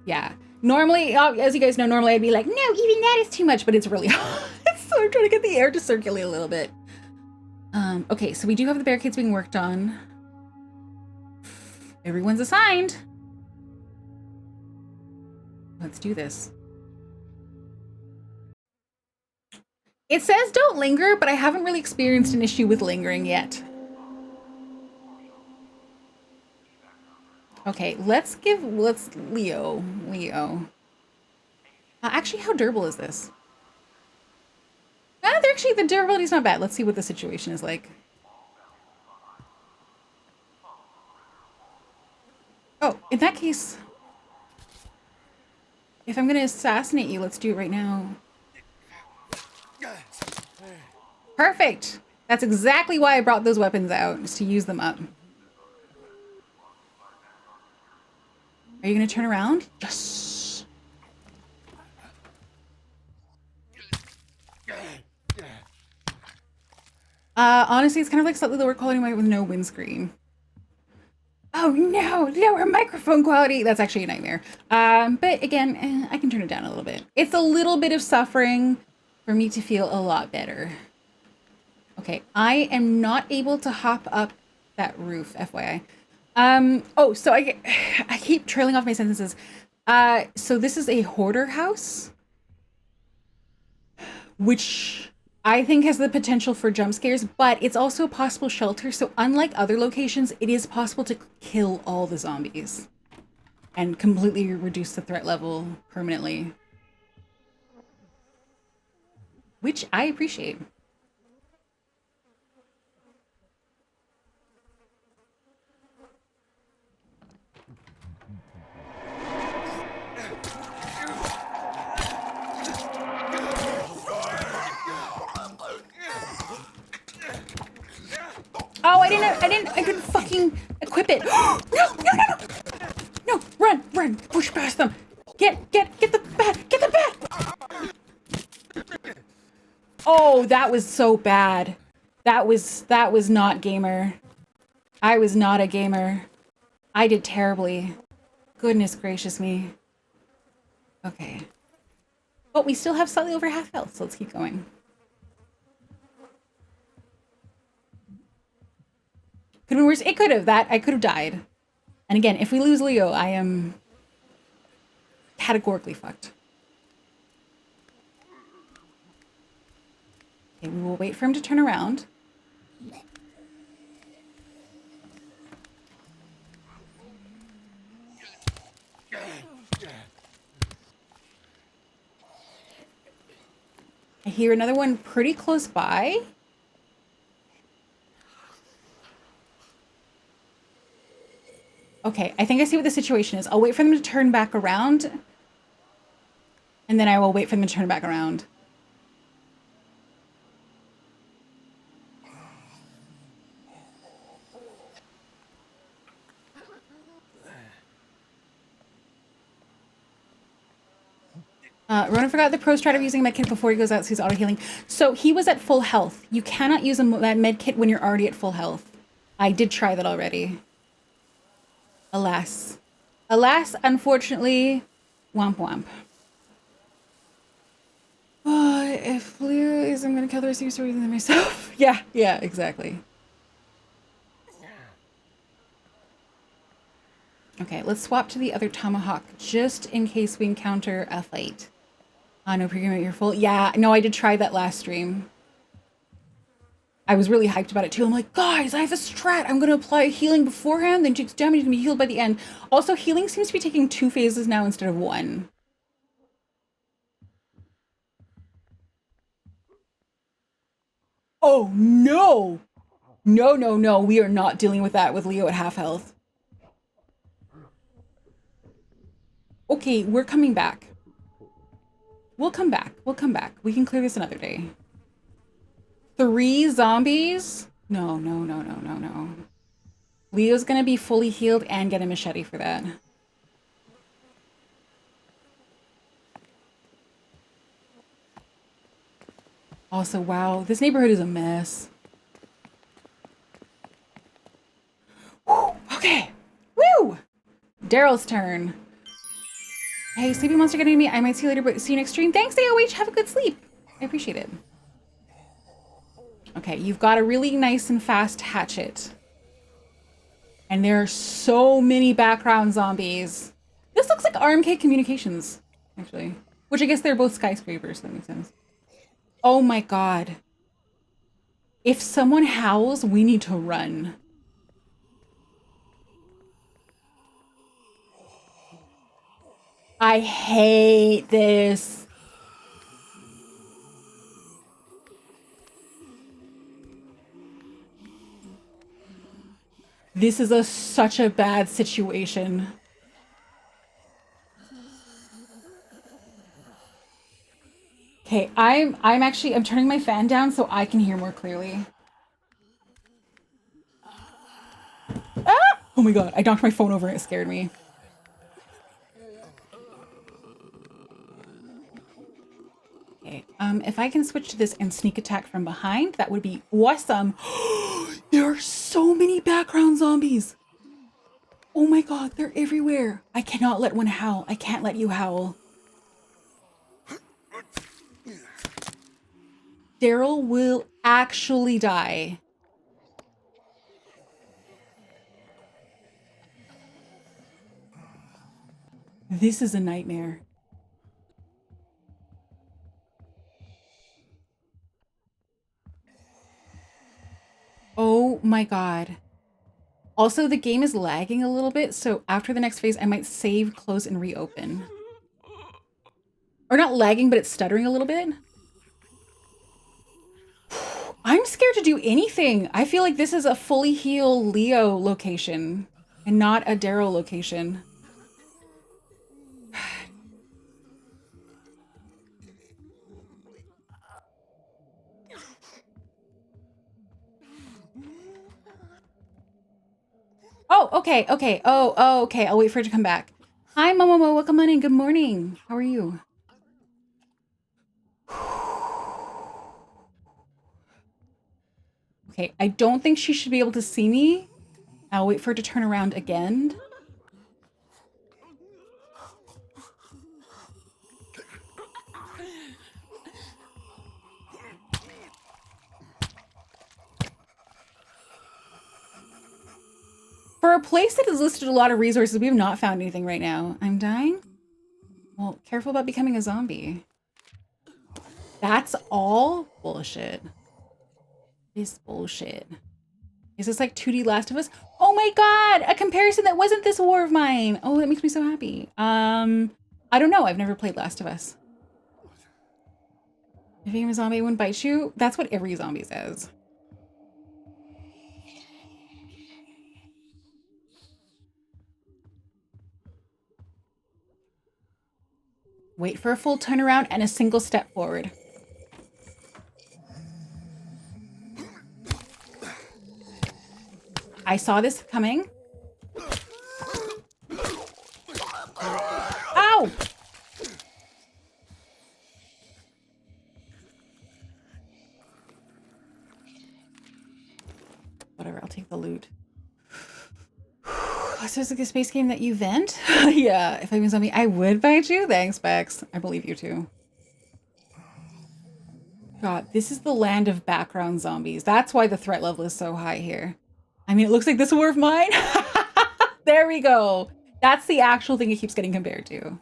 Yeah. Normally, as you guys know, normally I'd be like, no, even that is too much, but it's really hot. So I'm trying to get the air to circulate a little bit. Okay, so we do have the barricades being worked on. Everyone's assigned. Let's do this. It says don't linger, but I haven't really experienced an issue with lingering yet. Okay, let's Leo. Actually, how durable is this? Actually, the durability's not bad. Let's see what the situation is like. Oh, in that case, if I'm gonna assassinate you, let's do it right now. Perfect! That's exactly why I brought those weapons out, is to use them up. Are you gonna turn around? Yes! Honestly, it's kind of like slightly lower quality with no windscreen. Oh no, lower microphone quality. That's actually a nightmare. But again, I can turn it down a little bit. It's a little bit of suffering for me to feel a lot better. Okay, I am not able to hop up that roof, FYI. Oh, so I keep trailing off my sentences. So this is a hoarder house, which I think has the potential for jump scares, but it's also a possible shelter. So unlike other locations, it is possible to kill all the zombies and completely reduce the threat level permanently, which I appreciate. Oh, I couldn't fucking equip it. No, run, push past them. Get the bat. Oh, that was so bad. That was not gamer. I was not a gamer. I did terribly. Goodness gracious me. Okay. But we still have slightly over half health, so let's keep going. Could have been worse. It could have. I could have died. And again, if we lose Leo, I am categorically fucked. Okay, we will wait for him to turn around. I hear another one pretty close by. Okay, I think I see what the situation is. I'll wait for them to turn back around. And then I will wait for them to turn back around. Ronenn forgot the pro's tried of using a medkit before he goes out, so he's auto-healing. So he was at full health. You cannot use that medkit when you're already at full health. I did try that already. Alas. Alas, unfortunately, womp womp. If Leo is, I'm gonna kill the rest of you so than myself. Yeah, exactly. Okay, let's swap to the other tomahawk just in case we encounter a fight. No pre-game, you're full. Yeah, no, I did try that last stream. I was really hyped about it too. I'm like, guys, I have a strat. I'm gonna apply healing beforehand, then takes damage, gonna be healed by the end. Also, healing seems to be taking 2 phases now instead of 1. Oh no! No, we are not dealing with that with Leo at half health. Okay, we're coming back. We'll come back. We can clear this another day. 3 zombies? No. Leo's gonna be fully healed and get a machete for that. Also, wow, this neighborhood is a mess. Whew, okay. Woo! Daryl's turn. Hey, sleepy monster getting me. I might see you later, but see you next stream. Thanks, AOH. Have a good sleep. I appreciate it. Okay, you've got a really nice and fast hatchet. And there are so many background zombies. This looks like RMK Communications, actually. Which I guess they're both skyscrapers, so that makes sense. Oh my God. If someone howls, we need to run. I hate this. This is such a bad situation. Okay, I'm turning my fan down so I can hear more clearly. Ah! Oh my God, I knocked my phone over and it scared me. Okay, if I can switch to this and sneak attack from behind, that would be awesome. There are so many background zombies. Oh my God, they're everywhere. I cannot let one howl. I can't let you howl. Daryl will actually die. This is a nightmare. Oh my God. Also, the game is lagging a little bit, so after the next phase, I might save, close, and reopen. Or not lagging, but it's stuttering a little bit. I'm scared to do anything. I feel like this is a fully heal Leo location and not a Daryl location. Oh, okay, okay. Oh, okay. I'll wait for it to come back. Hi, Momomo. Welcome on in. Good morning. How are you? Okay, I don't think she should be able to see me. I'll wait for her to turn around again. For a place that has listed a lot of resources, we have not found anything right now. I'm dying? Well, careful about becoming a zombie. That's all bullshit. This bullshit. Is this like 2D Last of Us? Oh my God, a comparison that wasn't this war of mine. Oh, that makes me so happy. I don't know. I've never played Last of Us. If you're a zombie, wouldn't bite you. That's what every zombie says. Wait for a full turnaround and a single step forward. I saw this coming. Ow! Whatever, I'll take the loot. So it's like a space game that you vent? Yeah, if I was zombie, I would bite you. Thanks, Bex. I believe you too. God, this is the land of background zombies. That's why the threat level is so high here. I mean, it looks like this war of mine. There we go. That's the actual thing it keeps getting compared to.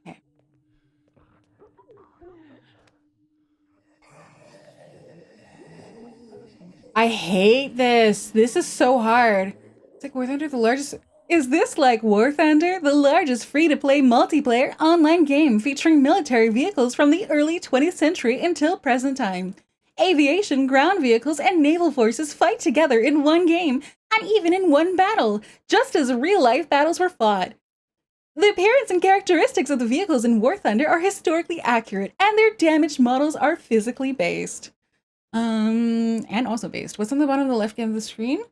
Okay. I hate this. This is so hard. It's like War Thunder, the largest. Is this like War Thunder, the largest free-to-play multiplayer online game featuring military vehicles from the early 20th century until present time? Aviation, ground vehicles, and naval forces fight together in one game and even in one battle, just as real-life battles were fought. The appearance and characteristics of the vehicles in War Thunder are historically accurate, and their damaged models are physically based. And also based. What's on the bottom of the left hand of the screen?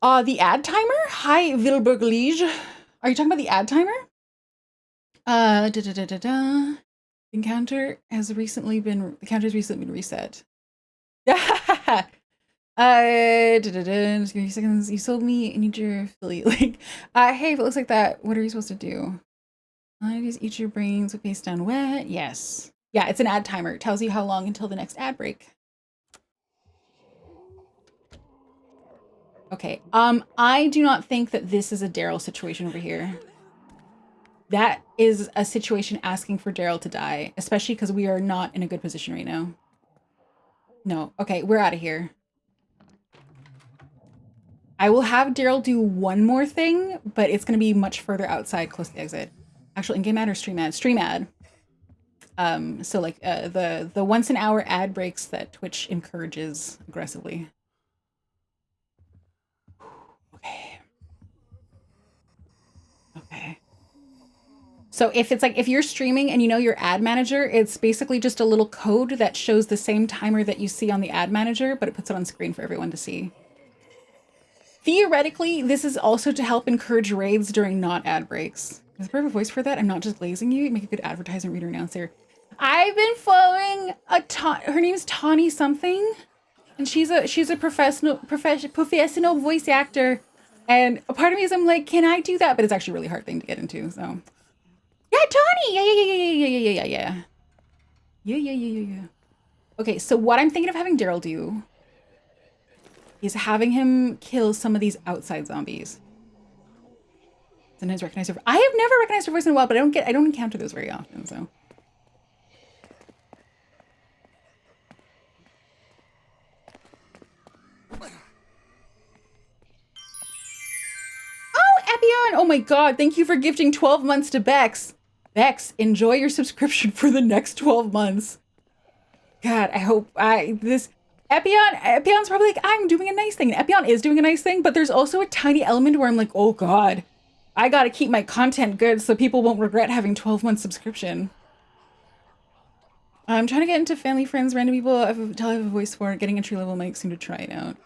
The ad timer? Hi, Wilburg Liege. Are you talking about the ad timer? The counter has recently been reset. Yeah. Just give me seconds. You sold me. I need your affiliate link. Hey, if it looks like that, what are you supposed to do? I just eat your brains with paste down wet. Yes. Yeah, it's an ad timer. It tells you how long until the next ad break. Okay. I do not think that this is a Daryl situation over here. That is a situation asking for Daryl to die, especially because we are not in a good position right now. No. Okay, we're out of here. I will have Daryl do one more thing, but it's going to be much further outside, close to the exit. Actual in-game ad or stream ad? Stream ad. So like the once an hour ad breaks that Twitch encourages aggressively. Okay. Okay. So if it's like, if you're streaming and you know your ad manager, it's basically just a little code that shows the same timer that you see on the ad manager, but it puts it on screen for everyone to see. Theoretically, this is also to help encourage raids during not ad breaks. Is there a voice for that? I'm not just glazing you. Make a good advertisement reader announcer. I've been following her name's Tawny something, and she's a professional voice actor. And a part of me is I'm like, can I do that? But it's actually a really hard thing to get into. So yeah, Tawny. Yeah. Okay, so what I'm thinking of having Daryl do is having him kill some of these outside zombies. Sometimes recognize her. I have never recognized her voice in a while, but I don't encounter those very often, so. Oh, Epion! Oh my god, thank you for gifting 12 months to Bex. Bex, enjoy your subscription for the next 12 months. God, I hope Epion's probably like, I'm doing a nice thing. And Epion is doing a nice thing, but there's also a tiny element where I'm like, oh god, I gotta keep my content good so people won't regret having 12 months subscription. I'm trying to get into family, friends, random people I have a voice for. Getting entry level mics seem to try it out.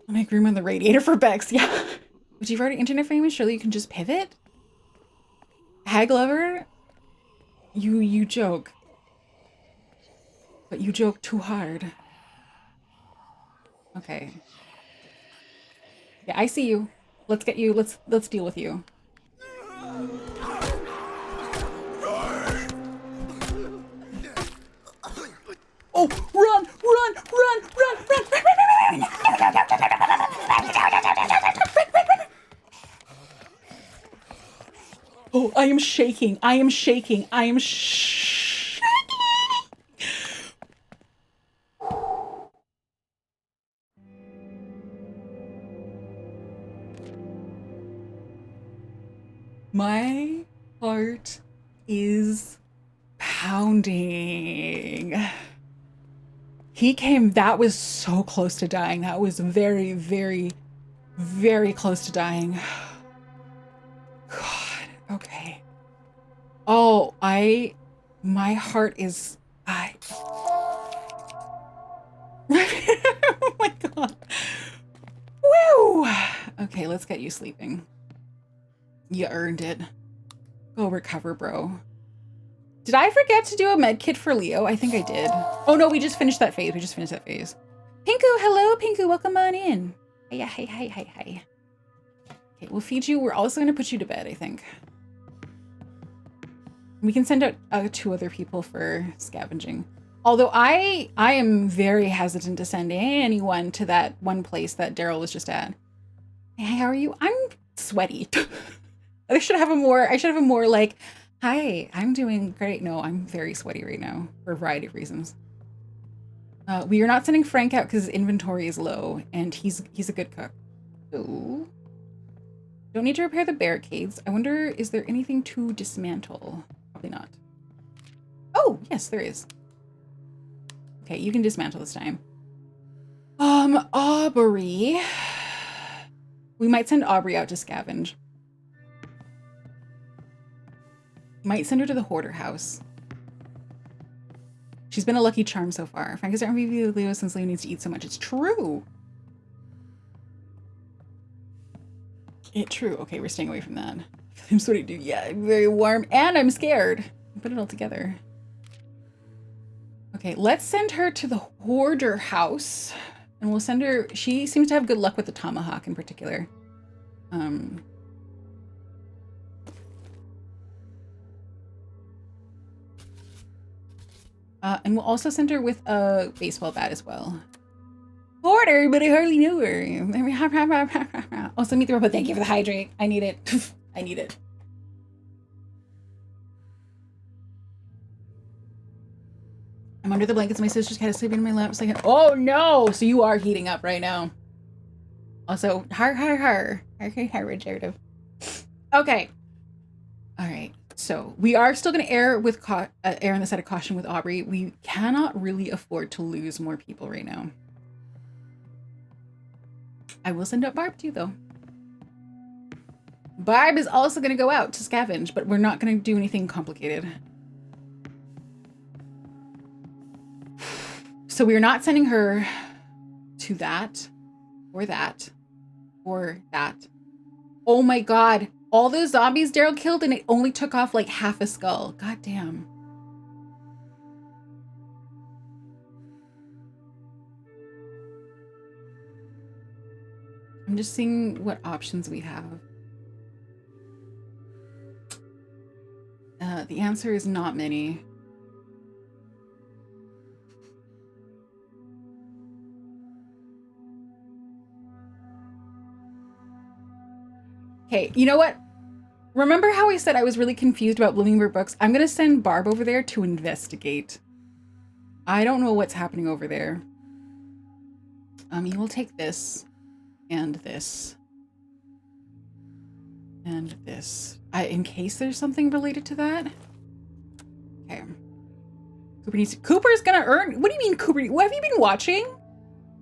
I'll make room on the radiator for Bex, yeah. But you've already internet famous, surely you can just pivot? Hag lover? You joke. But you joke too hard. Okay. Yeah, I see you. Let's get you, let's deal with you. Oh, run! Oh, I am shaking. My heart is pounding. That was so close to dying. That was very, very, very close to dying. God, okay. Oh, my heart is, oh my god. Woo! Okay, let's get you sleeping. You earned it. Go recover, bro. Did I forget to do a med kit for Leo? I think I did. Oh no, we just finished that phase. Pinku, hello, Pinku, welcome on in. Hi. Okay, we'll feed you. We're also gonna put you to bed, I think. We can send out 2 other people for scavenging. Although I am very hesitant to send anyone to that one place that Daryl was just at. Hey, how are you? I'm sweaty. I should have a more like, hi, I'm doing great. No, I'm very sweaty right now for a variety of reasons. We are not sending Frank out because his inventory is low and he's a good cook. So, don't need to repair the barricades. I wonder, is there anything to dismantle? Probably not. Oh, yes, there is. Okay, you can dismantle this time. Aubrey. We might send Aubrey out to scavenge. Might send her to the hoarder house. She's been a lucky charm so far. Frank is our MVP with Leo since Leo needs to eat so much. It's true. True. Okay, we're staying away from that. I'm sweaty, dude. Yeah, I'm very warm and I'm scared. Put it all together. Okay, let's send her to the hoarder house. And we'll send her, she seems to have good luck with the tomahawk in particular. And we'll also send her with a baseball bat as well. Porter, but I hardly know her. Also, meet the robot. Thank you for the hydrate. I need it. I need it. I'm under the blankets. My sister's cat is sleeping in my lap. Like, oh no! So you are heating up right now. Also, har, regenerative. Okay. All right. So we are still going to err on the side of caution with Aubrey. We cannot really afford to lose more people right now. I will send out Barb too, though. Barb is also going to go out to scavenge, but we're not going to do anything complicated. So we're not sending her to that, or that, or that. Oh my god. All those zombies Daryl killed and it only took off like half a skull. God damn. I'm just seeing what options we have. The answer is not many. Okay, you know what? Remember how I said I was really confused about Bloomingburg Books? I'm going to send Barb over there to investigate. I don't know what's happening over there. You will take this and this and this. In case there's something related to that. Okay. Cooper's going to earn. What do you mean, Cooper? Have you been watching?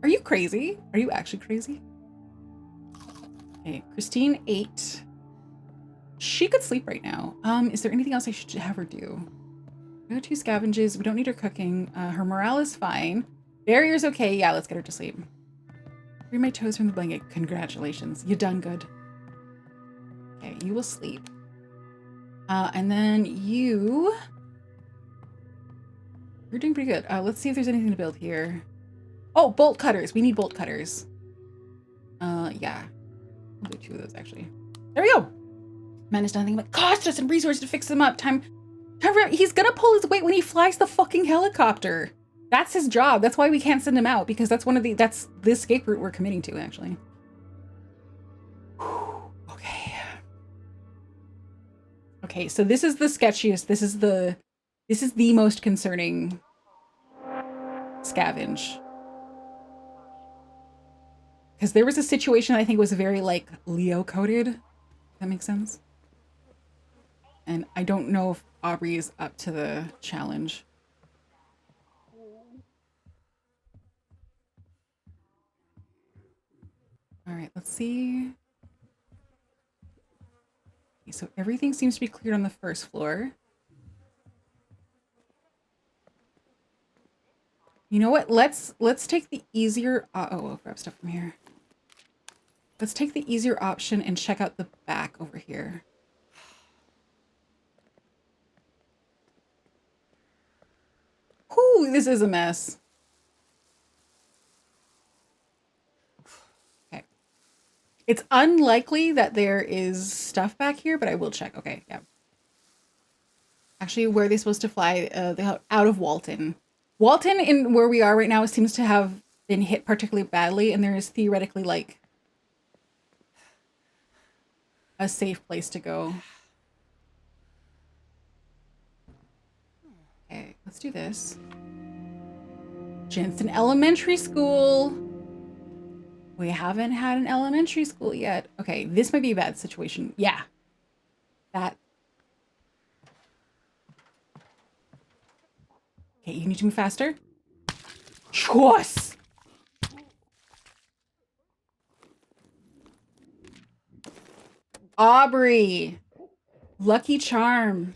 Are you crazy? Are you actually crazy? Okay, Christine 8. She could sleep right now. Is there anything else I should have her do? Go to scavenges. We don't need her cooking. Her morale is fine. Barrier's okay. Yeah, let's get her to sleep. Free my toes from the blanket. Congratulations. You done good. Okay, you will sleep. And then you're doing pretty good. Let's see if there's anything to build here. Oh, bolt cutters. We need bolt cutters. Yeah. I'll do 2 of those actually. There we go. Man has done nothing but cost us and resources to fix them up. Time for, he's gonna pull his weight when he flies the fucking helicopter. That's his job. That's why we can't send him out, because that's that's the escape route we're committing to, actually. Okay. Okay, so this is the sketchiest. This is the most concerning scavenge. Because there was a situation I think was very like Leo coded. If that makes sense. And I don't know if Aubrey is up to the challenge. All right, let's see. Okay, so everything seems to be cleared on the first floor. You know what? Let's take the easier. I'll grab stuff from here. Let's take the easier option and check out the back over here. Whew, this is a mess. Okay. It's unlikely that there is stuff back here, but I will check. Okay, yeah. Actually, where are they supposed to fly? Out of Walton. Walton, in where we are right now, seems to have been hit particularly badly, and there is theoretically like a safe place to go. Okay, let's do this. Jensen Elementary School. We haven't had an elementary school yet. Okay, this might be a bad situation. Yeah. That. Okay, you need to move faster. Choice. Aubrey. Lucky Charm.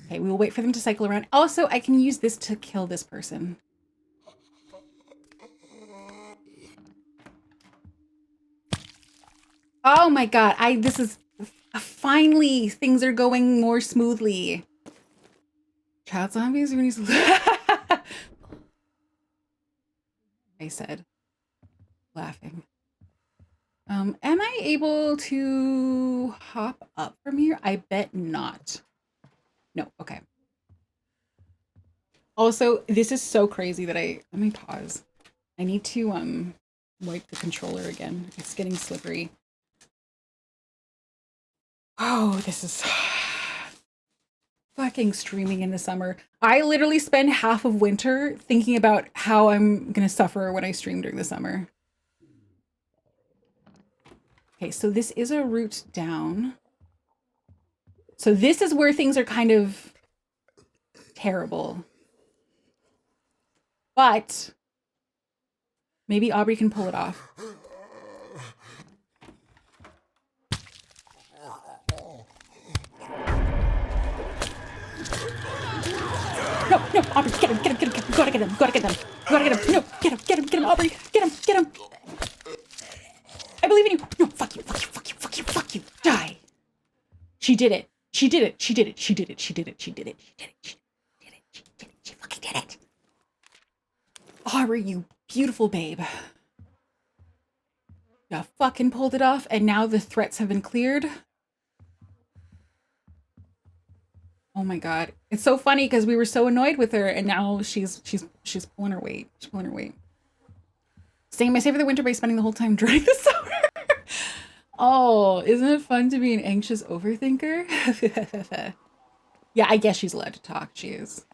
Okay, we will wait for them to cycle around. Also, I can use this to kill this person. Oh my god, this is finally things are going more smoothly. Child zombies when he's I said, laughing. Am I able to hop up from here? I bet not. No, okay. Also, this is so crazy that let me pause. I need to wipe the controller again. It's getting slippery. Oh, this is fucking streaming in the summer. I literally spend half of winter thinking about how I'm gonna suffer when I stream during the summer. Okay, so this is a route down. So this is where things are kind of terrible. But maybe Aubrey can pull it off. No, Aubrey, get him. You gotta get him. No, get him, Aubrey. Get him. I believe in you. No, fuck you. Die. She did it. She fucking did it. Aubrey, you beautiful babe. You fucking pulled it off, and now the threats have been cleared. Oh my god. It's so funny because we were so annoyed with her, and now she's pulling her weight. She's pulling her weight. Staying my safe for the winter by spending the whole time during the summer. Oh, isn't it fun to be an anxious overthinker? Yeah, I guess she's allowed to talk. She is.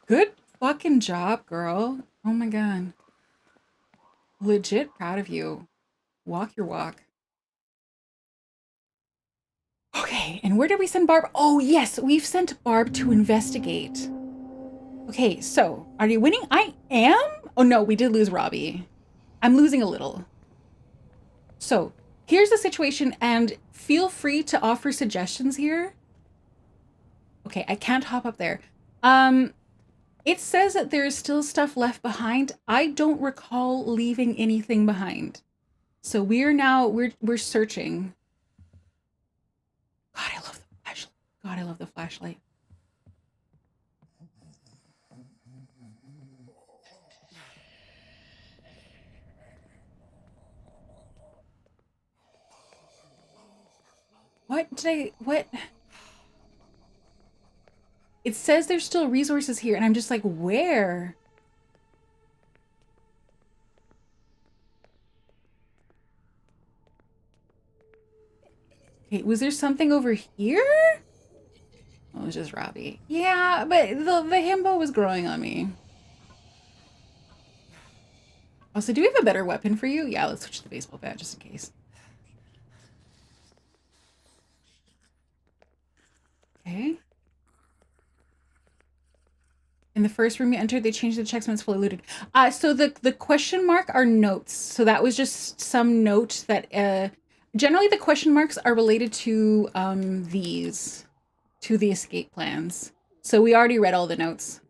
Good fucking job, girl. Oh my god. Legit proud of you. Walk your walk. Okay, and where did we send Barb? Oh, yes, we've sent Barb to investigate. Okay, so are you winning? I am? Oh, no, we did lose Robbie. I'm losing a little. So here's the situation, and feel free to offer suggestions here. Okay, I can't hop up there. It says that there is still stuff left behind. I don't recall leaving anything behind. So we're searching. God, I love the flashlight. God, I love the flashlight. What? It says there's still resources here, and I'm just like, where? Okay, was there something over here? Oh, it was just Robbie. Yeah, but the himbo was growing on me. Also, do we have a better weapon for you? Yeah, let's switch to the baseball bat just in case. Okay. In the first room you entered, they changed the checks when it's fully looted. So the question mark are notes. So that was just some note that generally the question marks are related to the escape plans. So we already read all the notes.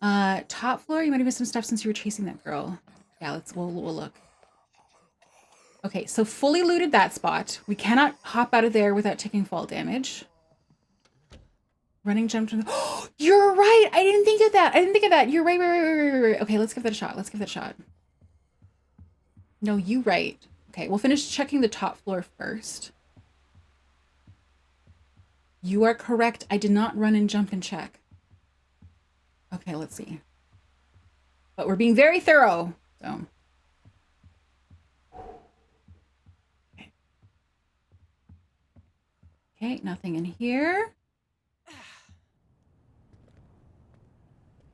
Top floor, you might have missed some stuff since you were chasing that girl. Yeah, we'll look. Okay, so fully looted that spot. We cannot hop out of there without taking fall damage. Running jump to the... Oh, you're right! I didn't think of that! You're right. Okay, let's give that a shot. No, you right. Okay, we'll finish checking the top floor first. You are correct. I did not run and jump and check. Okay, let's see. But we're being very thorough, so... Okay, nothing in here.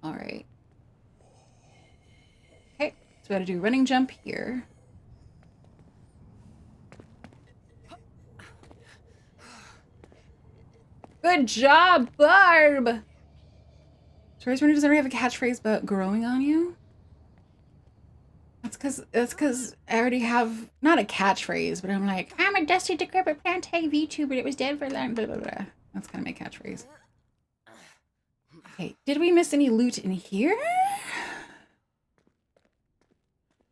All right. Okay, so we gotta do running jump here. Good job, Barb! Stories Runner doesn't ever have a catchphrase about growing on you? That's because I already have, not a catchphrase, but I'm like, I'm a dusty, decrepit plant tag VTuber that was dead for long, blah, blah, blah. That's kind of my catchphrase. Okay, did we miss any loot in here?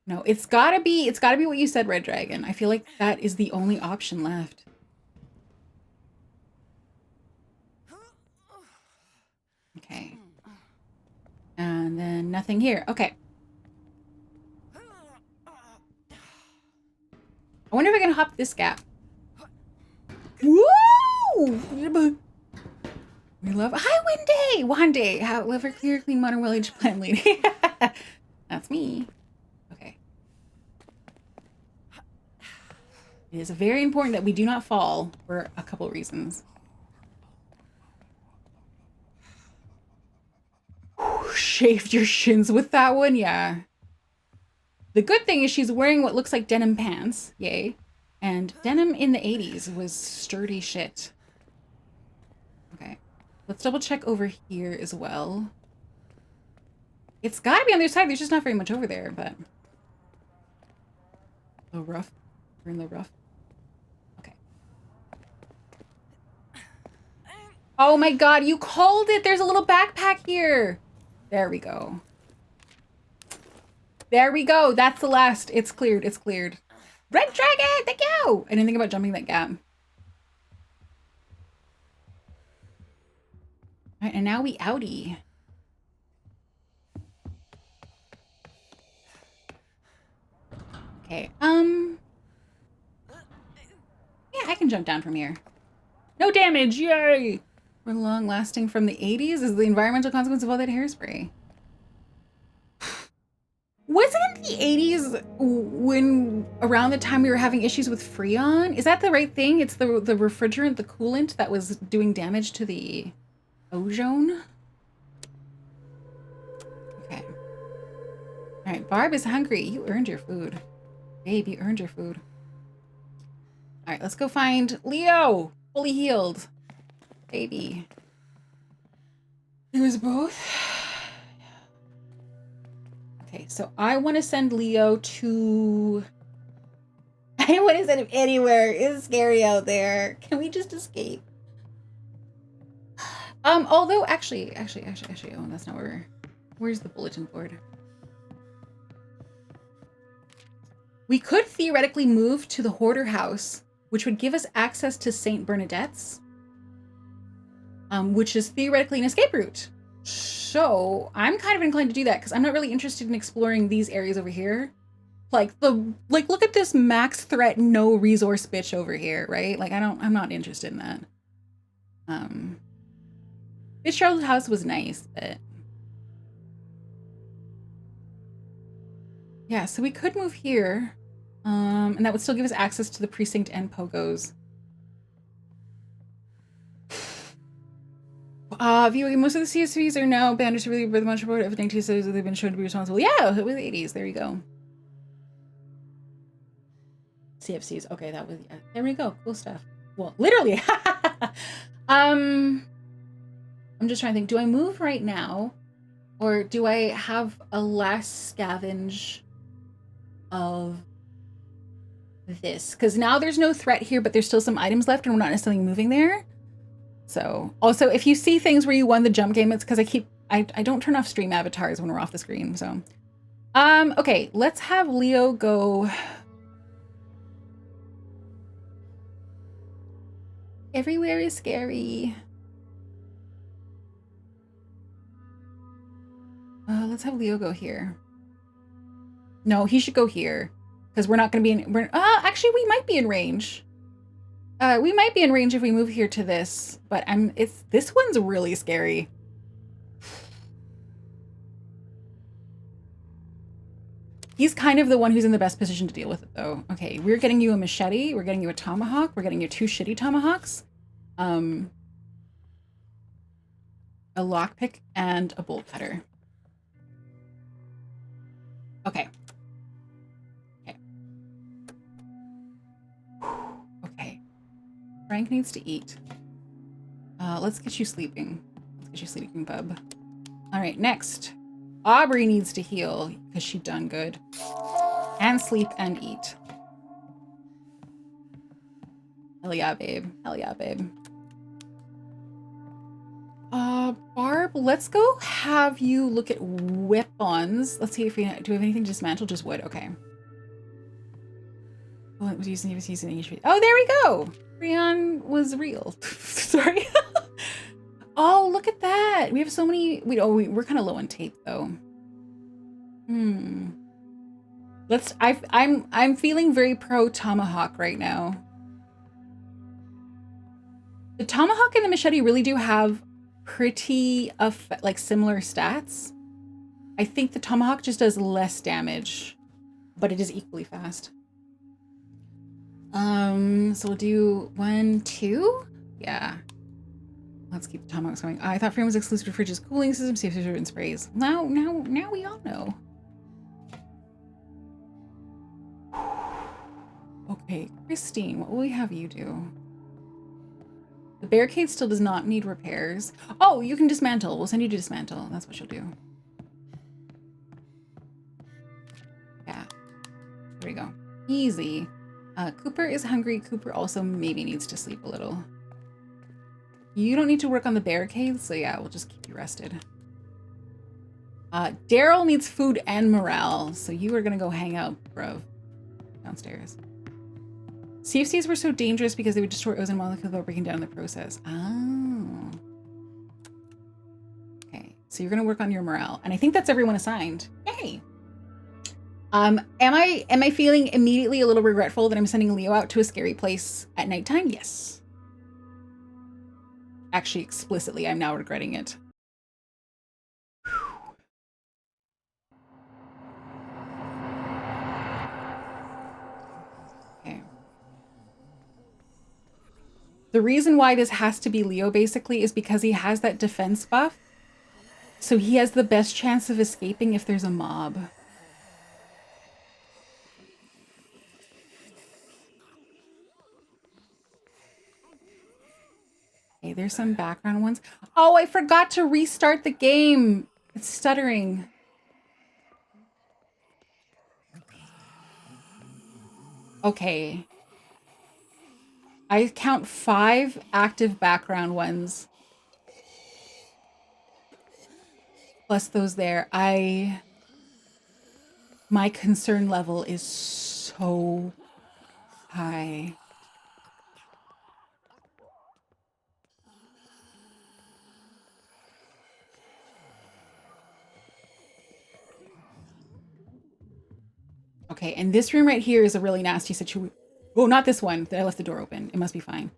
No, it's gotta be what you said, Red Dragon. I feel like that is the only option left. Okay. And then nothing here. Okay. I wonder if I can hop this gap. Woo! We love... Hi, Wendy! One day. However, clear, clean, modern, well-aged plant lady. That's me. Okay. It is very important that we do not fall for a couple reasons. Shaved your shins with that one? Yeah. The good thing is she's wearing what looks like denim pants. Yay. And denim in the 80s was sturdy shit. Okay. Let's double check over here as well. It's gotta be on the other side. There's just not very much over there, but... Oh, rough. We're in the rough. Okay. Oh my god, you called it! There's a little backpack here! There we go. There we go. That's the last. It's cleared. It's cleared. Red dragon! Thank you! I didn't think about jumping that gap. Alright, and now we outie. Okay, yeah, I can jump down from here. No damage, yay! We're long lasting from the 80s is the environmental consequence of all that hairspray. Wasn't it the 80s when around the time we were having issues with Freon? Is that the right thing? It's the refrigerant, the coolant that was doing damage to the ozone? Okay. All right, Barb is hungry. You earned your food. Babe, you earned your food. All right, let's go find Leo. Fully healed. Baby. It was both. Okay, so I want to send Leo to... I want to send him anywhere. It's scary out there. Can we just escape? Although, actually, oh, that's not where... Where's the bulletin board? We could theoretically move to the Hoarder House, which would give us access to St. Bernadette's, which is theoretically an escape route. So I'm kind of inclined to do that because I'm not really interested in exploring these areas over here. Like look at this max threat, no resource bitch over here, right? Like I'm not interested in that. Fitzgerald's house was nice, but yeah, so we could move here. And that would still give us access to the precinct and pogos. Viewing most of the CSVs are now banned to really the much report of 19 says they've been shown to be responsible. Yeah, it was the 80s. There you go. CFCs. Okay, that was there we go. Cool stuff. Well, literally. I'm just trying to think. Do I move right now, or do I have a last scavenge of this? Because now there's no threat here, but there's still some items left, and we're not necessarily moving there. So also, if you see things where you won the jump game, it's because I don't turn off stream avatars when we're off the screen. So, okay, let's have Leo go. Everywhere is scary. Let's have Leo go here. No, he should go here because we're not going to be in. Actually, we might be in range. We might be in range if we move here to this, but this one's really scary. He's kind of the one who's in the best position to deal with it, though. Okay, we're getting you a machete. We're getting you a tomahawk. We're getting you 2 shitty tomahawks. A lockpick and a bolt cutter. Okay. Okay. Frank needs to eat. Let's get you sleeping. Let's get you sleeping, bub. All right, next. Aubrey needs to heal because she done good. And sleep and eat. Hell yeah, babe. Hell yeah, babe. Barb, let's go have you look at weapons. Let's see if do we have anything to dismantle? Just wood. Okay. Oh, it was using HP. Oh, there we go. Freon was real. Sorry. Oh, look at that. We have so many. We're kind of low on tape though. I'm feeling very pro tomahawk right now. The tomahawk and the machete really do have pretty like similar stats. I think the tomahawk just does less damage, but it is equally fast. So we'll do 1, 2. Yeah. Let's keep the tomahawks going. I thought Frame was exclusive to Fridge's cooling system, safety and sprays. Now we all know. Okay, Christine, what will we have you do? The barricade still does not need repairs. Oh, you can dismantle. We'll send you to dismantle. That's what you'll do. Yeah. There we go. Easy. Cooper is hungry. Cooper also maybe needs to sleep a little. You don't need to work on the barricades, so yeah, we'll just keep you rested. Daryl needs food and morale, so you are gonna go hang out, bruv. Downstairs. CFCs were so dangerous because they would destroy ozone molecules without breaking down in the process. Oh. Okay, so you're gonna work on your morale, and I think that's everyone assigned. Yay! Am I feeling immediately a little regretful that I'm sending Leo out to a scary place at nighttime? Yes. Actually, explicitly, I'm now regretting it. Okay. The reason why this has to be Leo, basically, is because he has that defense buff. So he has the best chance of escaping if there's a mob. Okay, there's some background ones. Oh, I forgot to restart the game. It's stuttering. Okay. I count 5 active background ones. Plus those there. My concern level is so high. Okay, and this room right here is a really nasty situation. Oh, not this one. I left the door open. It must be fine.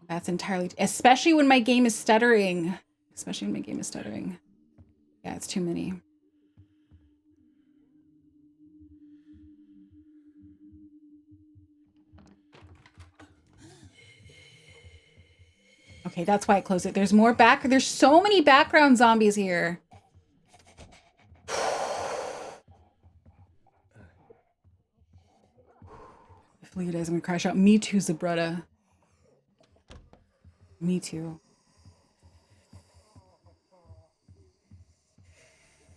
That's entirely... Especially when my game is stuttering. Especially when my game is stuttering. Yeah, it's too many. Okay, that's why I closed it. There's more back... There's so many background zombies here. If Leo dies, I'm gonna crash out. Me too, Zabrutta. Me too.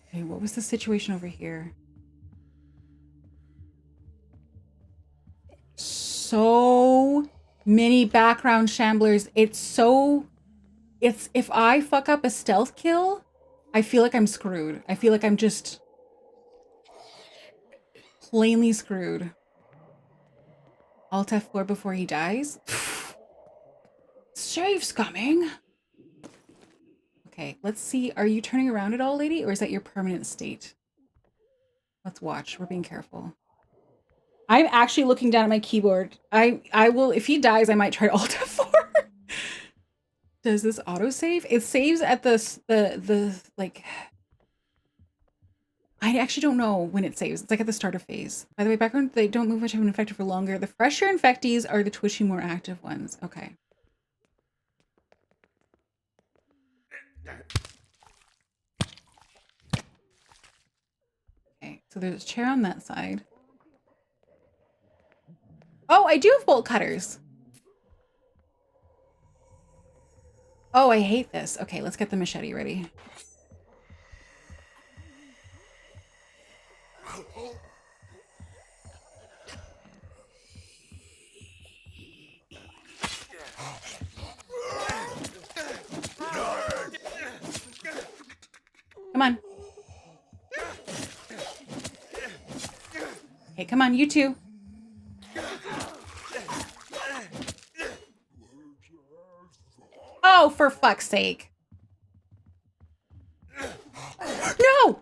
Okay, what was the situation over here? So many background shamblers. It's if I fuck up a stealth kill, I feel like I'm screwed. I feel like I'm just plainly screwed. Alt F4 before he dies. Save's coming. Okay, let's see. Are you turning around at all, lady? Or is that your permanent state? Let's watch. We're being careful. I'm actually looking down at my keyboard. I will, if he dies, I might try Alt F4. Does this autosave? It saves at the like... I actually don't know when it saves. It's like at the starter phase. By the way, background, they don't move much, have been infected for longer. The fresher infectees are the twitchy, more active ones. Okay. Okay, so there's a chair on that side. Oh, I do have bolt cutters. Oh, I hate this. Okay, let's get the machete ready. Come on. Okay, come on, you two. Oh, for fuck's sake. No!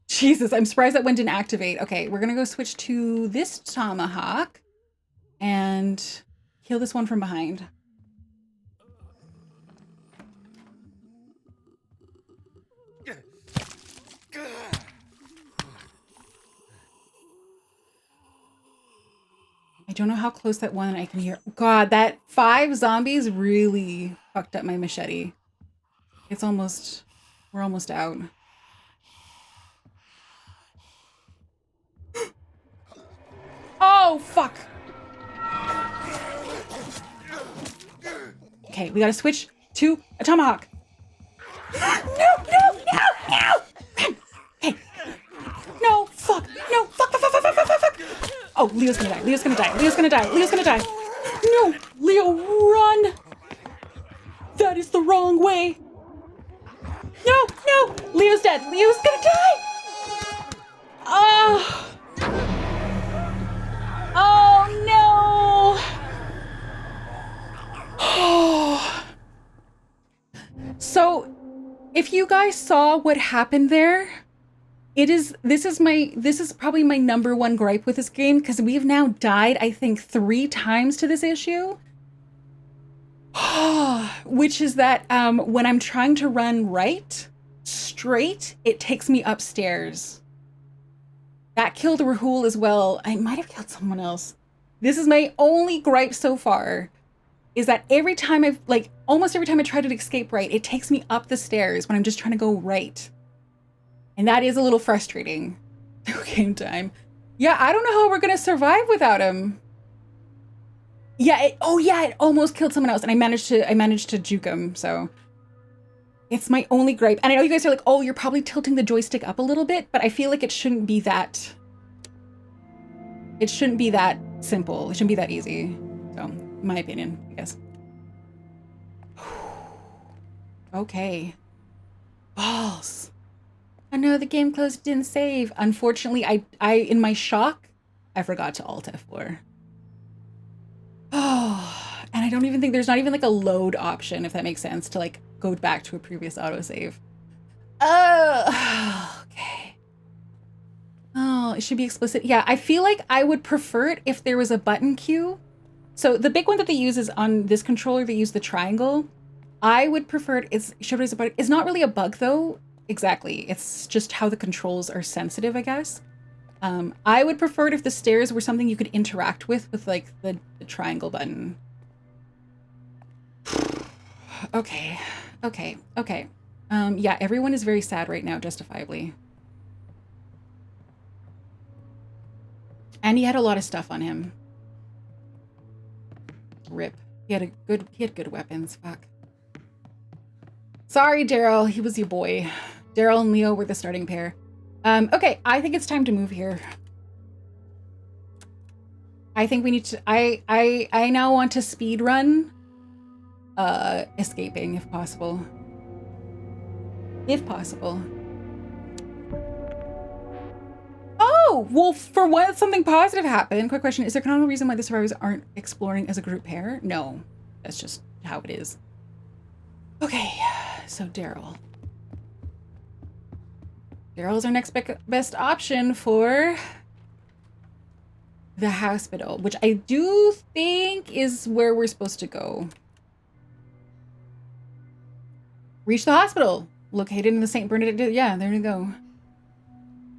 Jesus, I'm surprised that one didn't activate. Okay, we're gonna go switch to this tomahawk. and kill this one from behind. I don't know how close that one I can hear. God, that 5 zombies really fucked up my machete. It's almost, we're almost out. Oh, fuck. Okay, we gotta switch to a tomahawk. No. Hey. No, fuck. No, fuck. Oh, Leo's gonna die. No, Leo, run. That is the wrong way. No, Leo's dead. Leo's gonna die. Oh no. So, if you guys saw what happened there, this is probably my number one gripe with this game, because we've now died, I think, 3 times to this issue. Which is that when I'm trying to run straight, it takes me upstairs. That killed Rahul as well. I might have killed someone else. This is my only gripe so far, is that almost every time I try to escape right, it takes me up the stairs when I'm just trying to go right. And that is a little frustrating. Game time. Yeah, I don't know how we're gonna survive without him. Yeah, it almost killed someone else, and I managed to juke him, so. It's my only gripe. And I know you guys are like, oh, you're probably tilting the joystick up a little bit, but I feel like it shouldn't be that simple. It shouldn't be that easy. So, in my opinion, I guess. Okay. Balls. Oh no, the game closed, didn't save. Unfortunately, I in my shock, I forgot to Alt F4. Oh, and I don't even think there's not even like a load option, if that makes sense, to like go back to a previous autosave. Oh, okay. Oh, it should be explicit. Yeah, I feel like I would prefer it if there was a button queue. So the big one that they use is on this controller, they use the triangle. I would prefer it, it's not really a bug though. Exactly. It's just how the controls are sensitive, I guess. I would prefer it if the stairs were something you could interact with like the triangle button. Okay. Yeah, everyone is very sad right now, justifiably. And he had a lot of stuff on him. Rip. He had good weapons. Fuck. Sorry, Daryl. He was your boy. Daryl and Leo were the starting pair. Okay, I think it's time to move here. I think we need to. I now want to speed run. Escaping if possible. If possible. Oh, well, for once something positive happened. Quick question: is there canonical reason why the survivors aren't exploring as a group pair? No, that's just how it is. Okay, so Daryl. Daryl's our next best option for the hospital, which I do think is where we're supposed to go. Reach the hospital, located in the St. Bernadette. Yeah, there we go.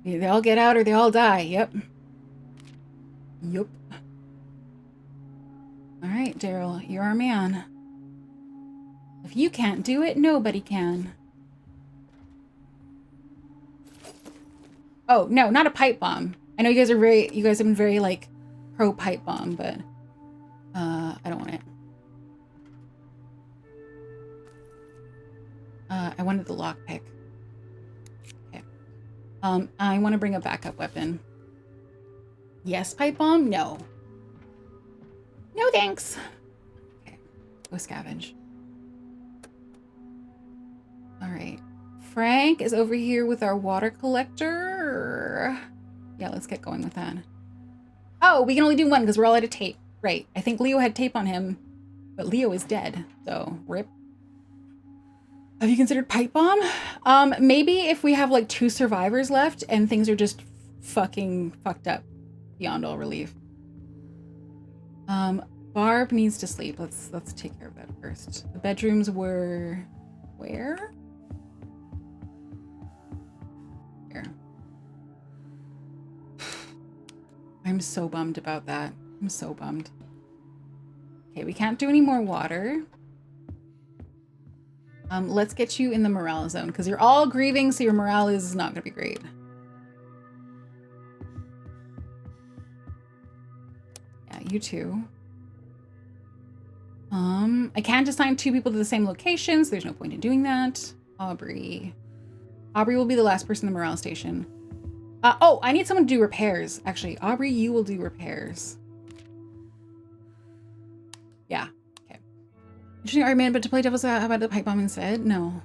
They all get out or they all die. Yep. All right, Daryl, you're our man. If you can't do it, nobody can. Oh, no, not a pipe bomb. I know you guys have been very like pro pipe bomb, but I don't want it. I wanted the lockpick. Okay. I want to bring a backup weapon. Yes, pipe bomb? No. No thanks. Okay, go scavenge. All right. Frank is over here with our water collector. Yeah, let's get going with that. Oh, we can only do one because we're all out of tape. Right. I think Leo had tape on him, but Leo is dead. So, rip. Have you considered pipe bomb? Maybe if we have like 2 survivors left and things are just fucking fucked up beyond all relief. Barb needs to sleep. Let's take care of that first. The bedrooms were where? Here. I'm so bummed about that. I'm so bummed. Okay, we can't do any more water. Let's get you in the morale zone because you're all grieving, so your morale is not gonna be great. Yeah, you too. I can't assign 2 people to the same location, so there's no point in doing that. Aubrey will be the last person in the morale station. Oh, I need someone to do repairs. Actually, Aubrey, you will do repairs. Yeah, okay. Interesting argument, but to play devil's how about the pipe bomb instead? No.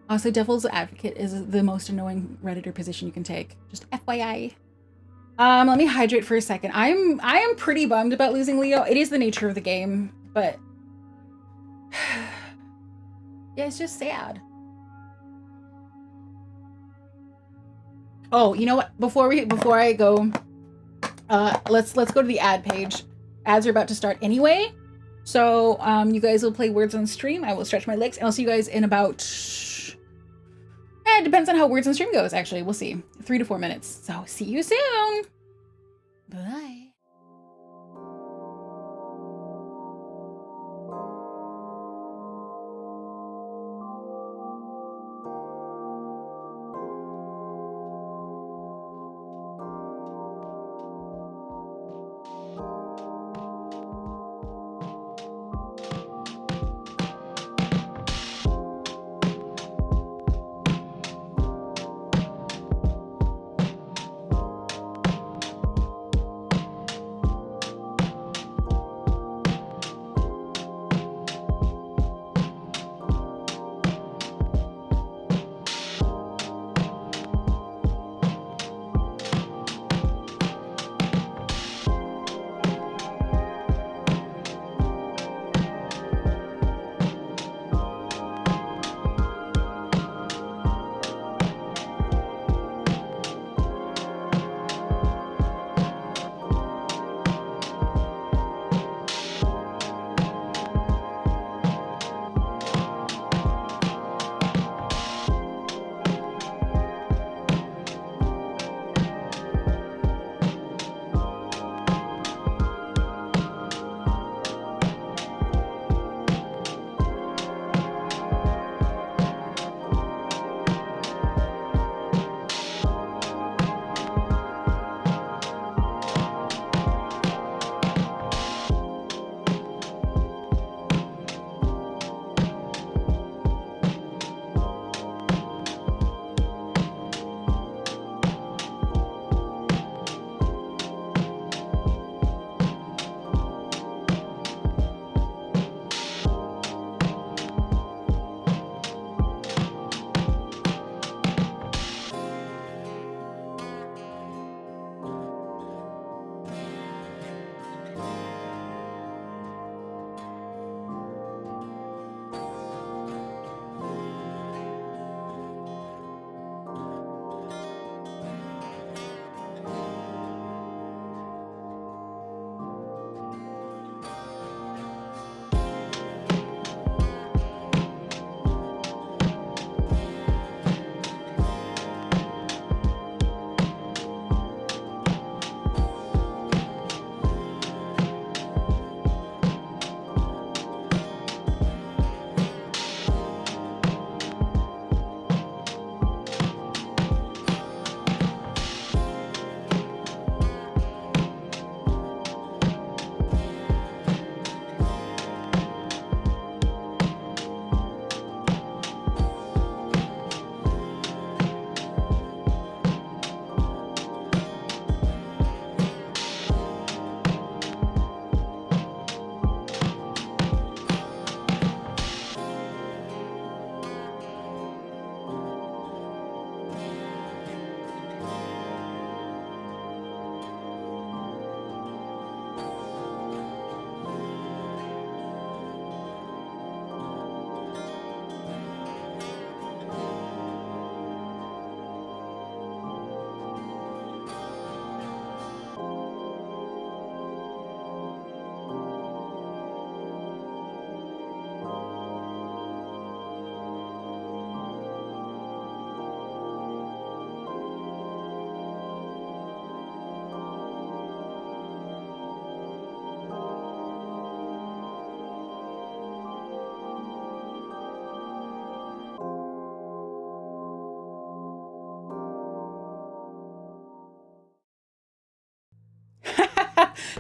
Also, devil's advocate is the most annoying Redditor position you can take. Just FYI. Let me hydrate for a second. I am pretty bummed about losing Leo. It is the nature of the game, but yeah, it's just sad. Oh, you know what? Before I go, let's go to the ad page. Ads are about to start anyway, so you guys will play Words on Stream. I will stretch my legs, and I'll see you guys in about. It depends on how Words on Stream goes. Actually, we'll see. 3 to 4 minutes. So see you soon. Bye.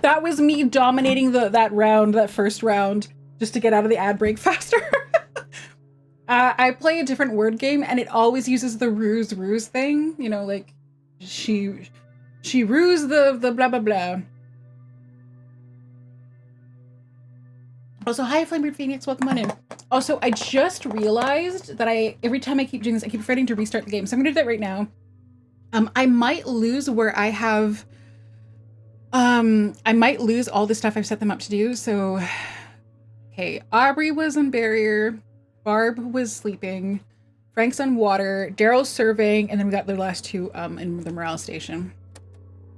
That was me dominating that first round, just to get out of the ad break faster. I play a different word game, and it always uses the ruse thing. You know, like she ruse the blah blah blah. Also, hi, Flamebeard Phoenix, welcome on in. Also, I just realized that every time I keep doing this, I keep forgetting to restart the game. So I'm gonna do that right now. I might lose where I have, I might lose all the stuff I've set them up to do. So, okay, Aubrey was on barrier, Barb was sleeping, Frank's on water, Daryl's surveying, and then we got the last two in the morale station.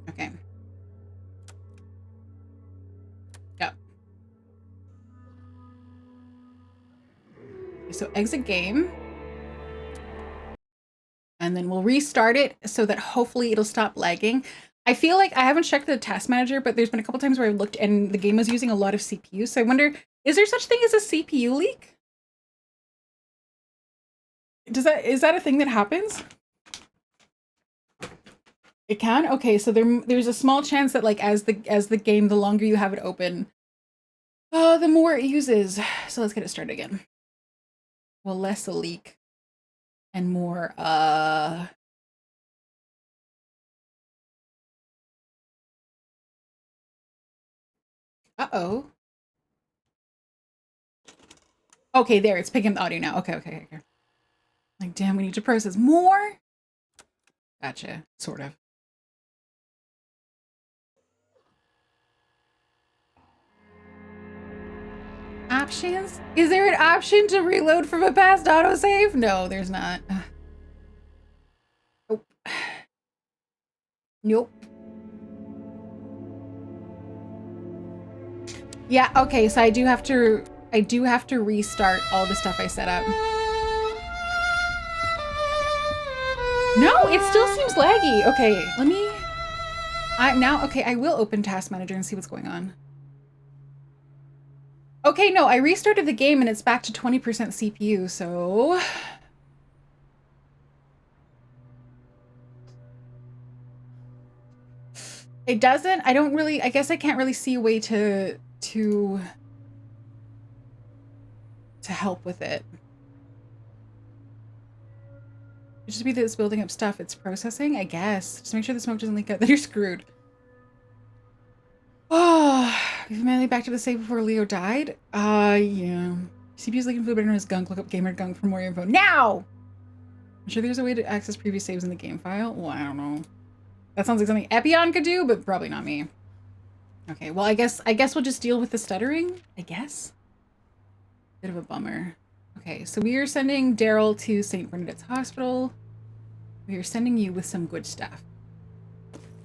Okay. Yep. So exit game. And then we'll restart it so that hopefully it'll stop lagging. I feel like I haven't checked the task manager, but there's been a couple times where I've looked and the game was using a lot of CPU. So I wonder, is there such thing as a CPU leak? Is that a thing that happens? It can? Okay, so there's a small chance that like as the game, the longer you have it open, the more it uses. So let's get it started again. Well, less a leak and more uh-oh. Okay, there, it's picking the audio now. Okay. Like, damn, we need to process more? Gotcha, sort of. Options? Is there an option to reload from a past autosave? No, there's not. Oh. Nope. Yeah, okay, so I do have to restart all the stuff I set up. No, it still seems laggy. Okay, let me I will open Task Manager and see what's going on. Okay, no, I restarted the game and it's back to 20% CPU, so it doesn't, I guess I can't really see a way to help with it. It just be that it's building up stuff, it's processing, I guess. Just make sure the smoke doesn't leak out, then you're screwed. Oh, we've mainly back to the save before Leo died? Yeah. CPU's leaking fluid in his gunk, look up gamer gunk for more info. Now! I'm sure there's a way to access previous saves in the game file. Well, I don't know. That sounds like something Epion could do, but probably not me. Okay, well, I guess we'll just deal with the stuttering, I guess. Bit of a bummer. Okay, so we are sending Daryl to St. Bernadette's Hospital. We are sending you with some good stuff.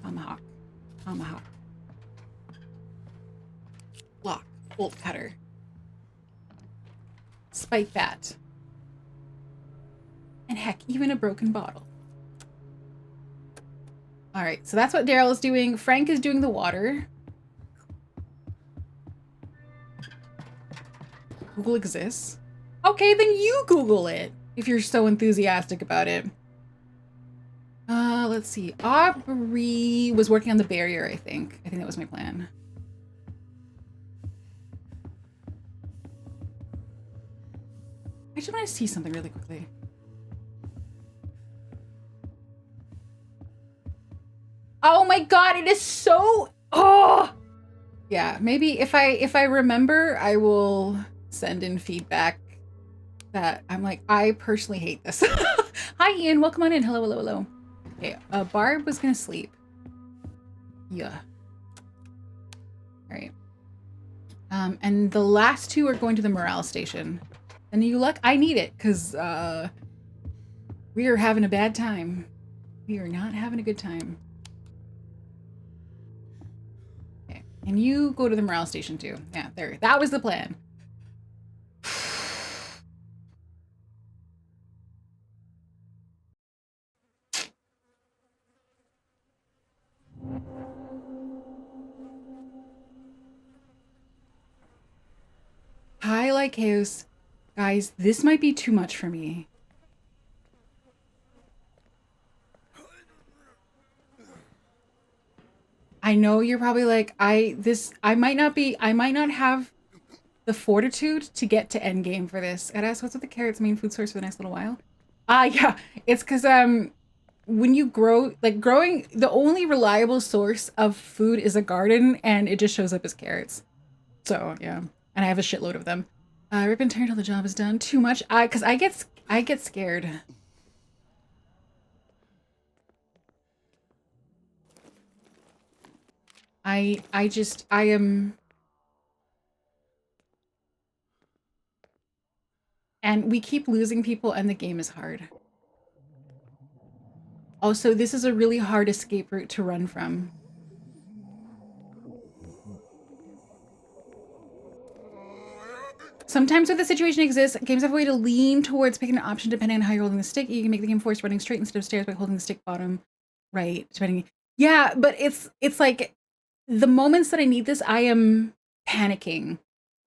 Tomahawk. Lock. Bolt cutter. Spike bat. And heck, even a broken bottle. All right, so that's what Daryl is doing. Frank is doing the water. Google exists. Okay, then you Google it if you're so enthusiastic about it. Let's see. Aubrey was working on the barrier, I think. I think that was my plan. I just want to see something really quickly. Oh my god, it is so... Oh! Yeah, maybe if I remember, I will send in feedback that I'm like, I personally hate this. Hi, Ian. Welcome on in. Hello. Okay, Barb was gonna sleep. Yeah. All right. And the last two are going to the morale station. And you luck, I need it, because we are having a bad time. We are not having a good time. Okay, and you go to the morale station too. Yeah, there. That was the plan. Hi, Lycaeus. Guys, this might be too much for me. I know you're probably like, I might not have the fortitude to get to end game for this. Gotta ask, what's with the carrots main food source for the next little while? Yeah, it's because when you grow, like growing, the only reliable source of food is a garden, and it just shows up as carrots. So yeah, and I have a shitload of them. Rip and tear till the job is done. Too much. Because I get scared. I am, and we keep losing people, and the game is hard. Also, this is a really hard escape route to run from. Sometimes when the situation exists, games have a way to lean towards picking an option depending on how you're holding the stick. You can make the game force running straight instead of stairs by holding the stick bottom right, depending. Yeah, but it's like the moments that I need this, I am panicking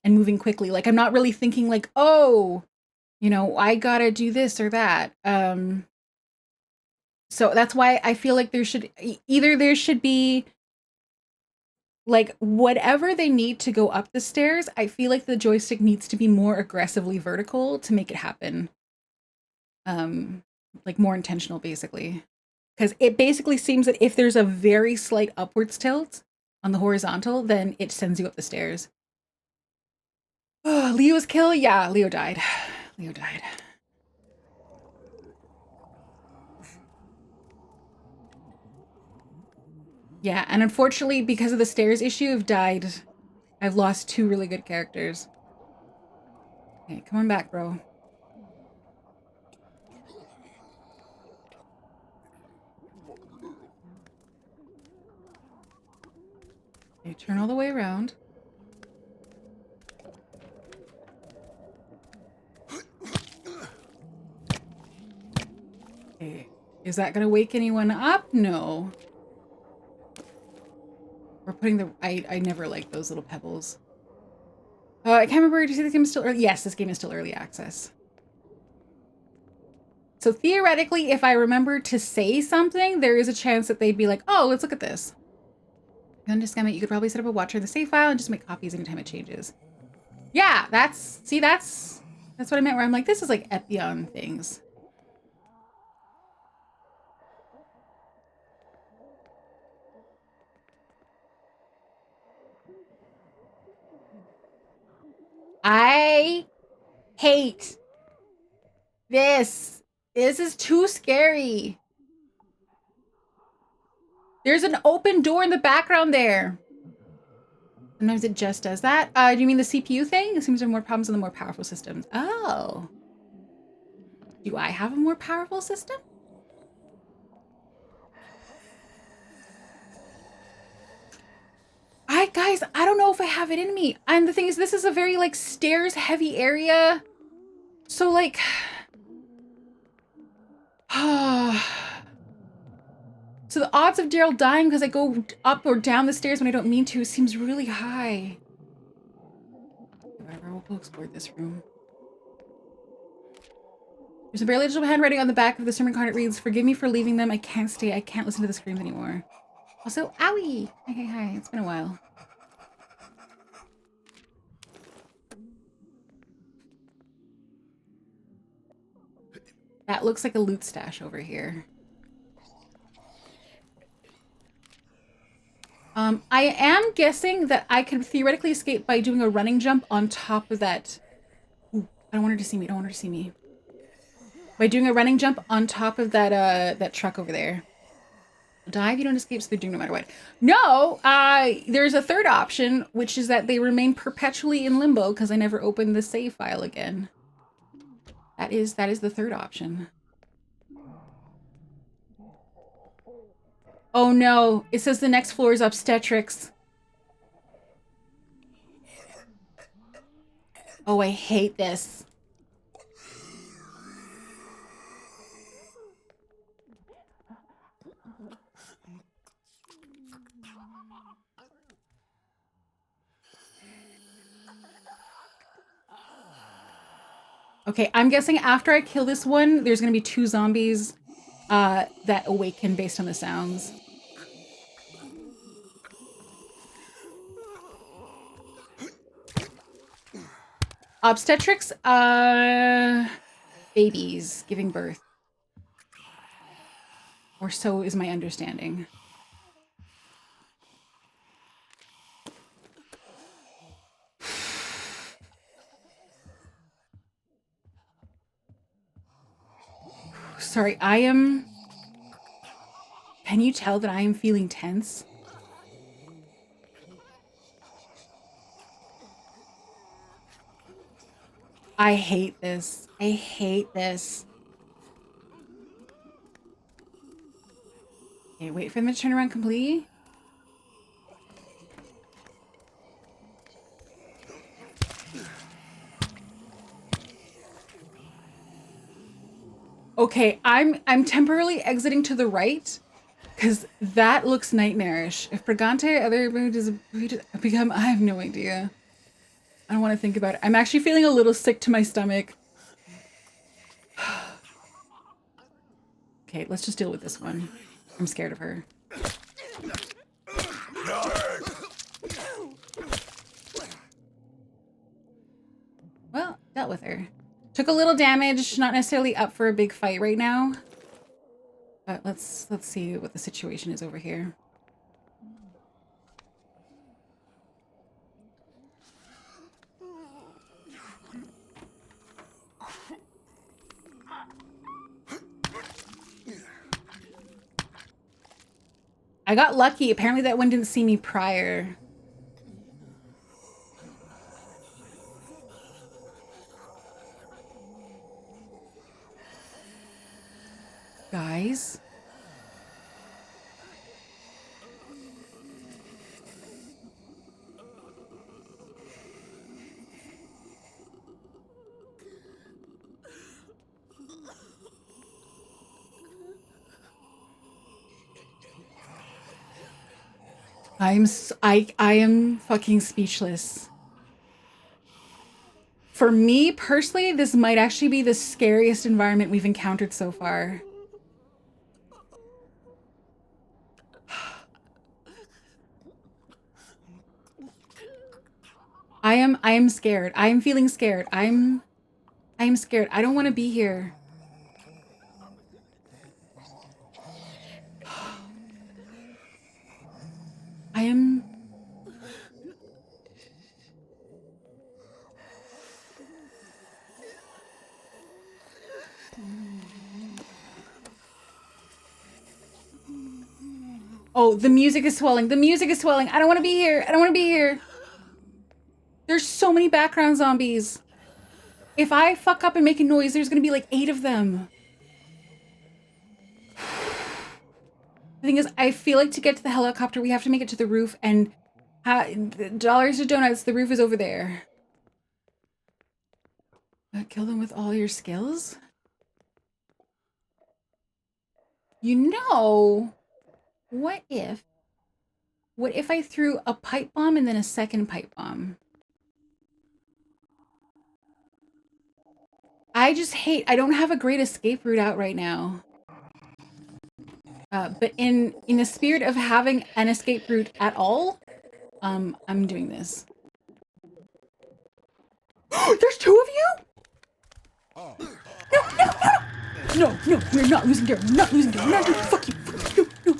and moving quickly. Like I'm not really thinking like, oh, you know, I gotta do this or that. So that's why I feel like there should be like whatever they need to go up the stairs. I feel like the joystick needs to be more aggressively vertical to make it happen. Like more intentional, basically, because it basically seems that if there's a very slight upwards tilt on the horizontal, then it sends you up the stairs. Oh, Leo's kill? Yeah, Leo died. Leo died. Yeah, and unfortunately, because of the stairs issue, I've lost 2 really good characters. Okay, come on back, bro. Okay, turn all the way around. Okay, is that gonna wake anyone up? No. We're putting the, I never liked those little pebbles. I can't remember, do you say this game is still early? Yes, this game is still early access. So theoretically, if I remember to say something, there is a chance that they'd be like, oh, let's look at this. And just you could probably set up a watcher in the save file and just make copies anytime it changes. Yeah, that's what I meant, where I'm like, this is like Epion things. I hate this. This is too scary. There's an open door in the background there. Sometimes it just does that. Do you mean the CPU thing? It seems there are more problems on the more powerful systems. Oh. Do I have a more powerful system? Guys, I don't know if I have it in me. And the thing is, this is a very like stairs heavy area. So like, so the odds of Daryl dying because I go up or down the stairs when I don't mean to seems really high. Whatever, we'll explore this room. There's a barely legible handwriting on the back of the sermon card. It reads, "Forgive me for leaving them. I can't stay. I can't listen to the screams anymore." Also, owie! Okay, hi. It's been a while. That looks like a loot stash over here. I am guessing that I could theoretically escape by doing a running jump on top of that. Ooh, I don't want her to see me. I don't want her to see me. By doing a running jump on top of that truck over there. Dive, you don't escape, so they're doing no matter what. No, there's a third option, which is that they remain perpetually in limbo because I never opened the save file again. That is the third option. Oh no, it says the next floor is obstetrics. Oh, I hate this. Okay, I'm guessing after I kill this one, there's gonna be 2 zombies that awaken based on the sounds. Obstetrics, babies giving birth. Or so is my understanding. Sorry, I am... Can you tell that I am feeling tense? I hate this. I hate this. Okay, wait for them to turn around completely. Okay, I'm temporarily exiting to the right because that looks nightmarish. If Brigante other does become, I have no idea. I don't want to think about it. I'm actually feeling a little sick to my stomach. Okay, let's just deal with this one. I'm scared of her. Well, dealt with her. Took a little damage, not necessarily up for a big fight right now. But let's see what the situation is over here. I got lucky. Apparently that one didn't see me prior. Guys. I am fucking speechless. For me personally, this might actually be the scariest environment we've encountered so far. I am scared. I am feeling scared. I'm scared. I don't want to be here. I am... Oh, the music is swelling. The music is swelling. I don't want to be here. I don't want to be here. There's so many background zombies. If I fuck up and make a noise, there's going to be like 8 of them. The thing is, I feel like to get to the helicopter, we have to make it to the roof, and dollars to donuts, the roof is over there. Kill them with all your skills? You know, what if I threw a pipe bomb and then a second pipe bomb? I just hate, I don't have a great escape route out right now. But in the spirit of having an escape route at all, I'm doing this. There's 2 of you? No, we're not losing Daryl. We're not losing Daryl. We're not losing. Fuck you. No.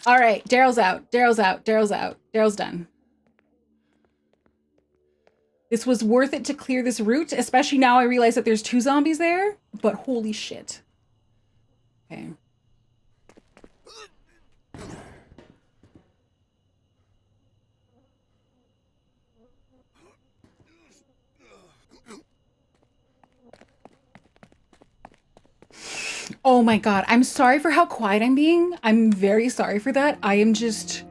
All right, Daryl's out. Daryl's done. This was worth it to clear this route, especially now I realize that there's 2 zombies there, but holy shit. Okay. Oh my god, I'm sorry for how quiet I'm being. I'm very sorry for that. I am just...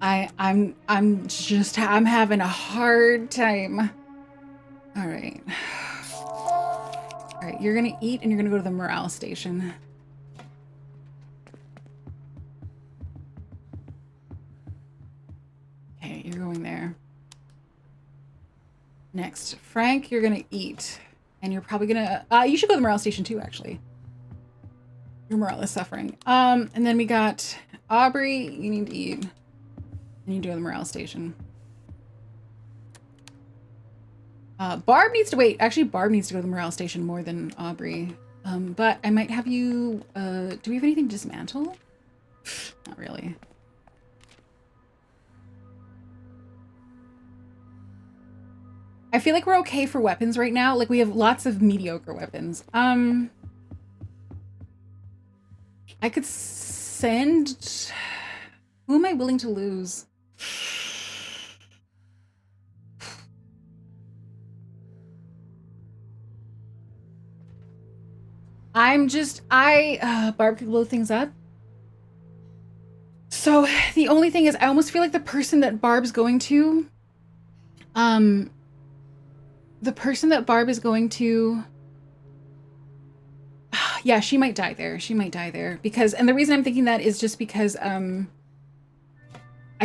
I'm having a hard time. All right. All right, you're gonna eat and you're gonna go to the morale station. Okay, you're going there. Next, Frank, you're gonna eat. And you're probably gonna, you should go to the morale station too, actually. Your morale is suffering. And then we got Aubrey, you need to eat. And you do the morale station. Barb needs to wait. Actually, Barb needs to go to the morale station more than Aubrey. But I might have you, do we have anything to dismantle? Not really. I feel like we're okay for weapons right now. Like we have lots of mediocre weapons. I could send, who am I willing to lose? Barb could blow things up. So the only thing is I almost feel like the person that Barb's going to, yeah, she might die there. She might die there because, and the reason I'm thinking that is just because, I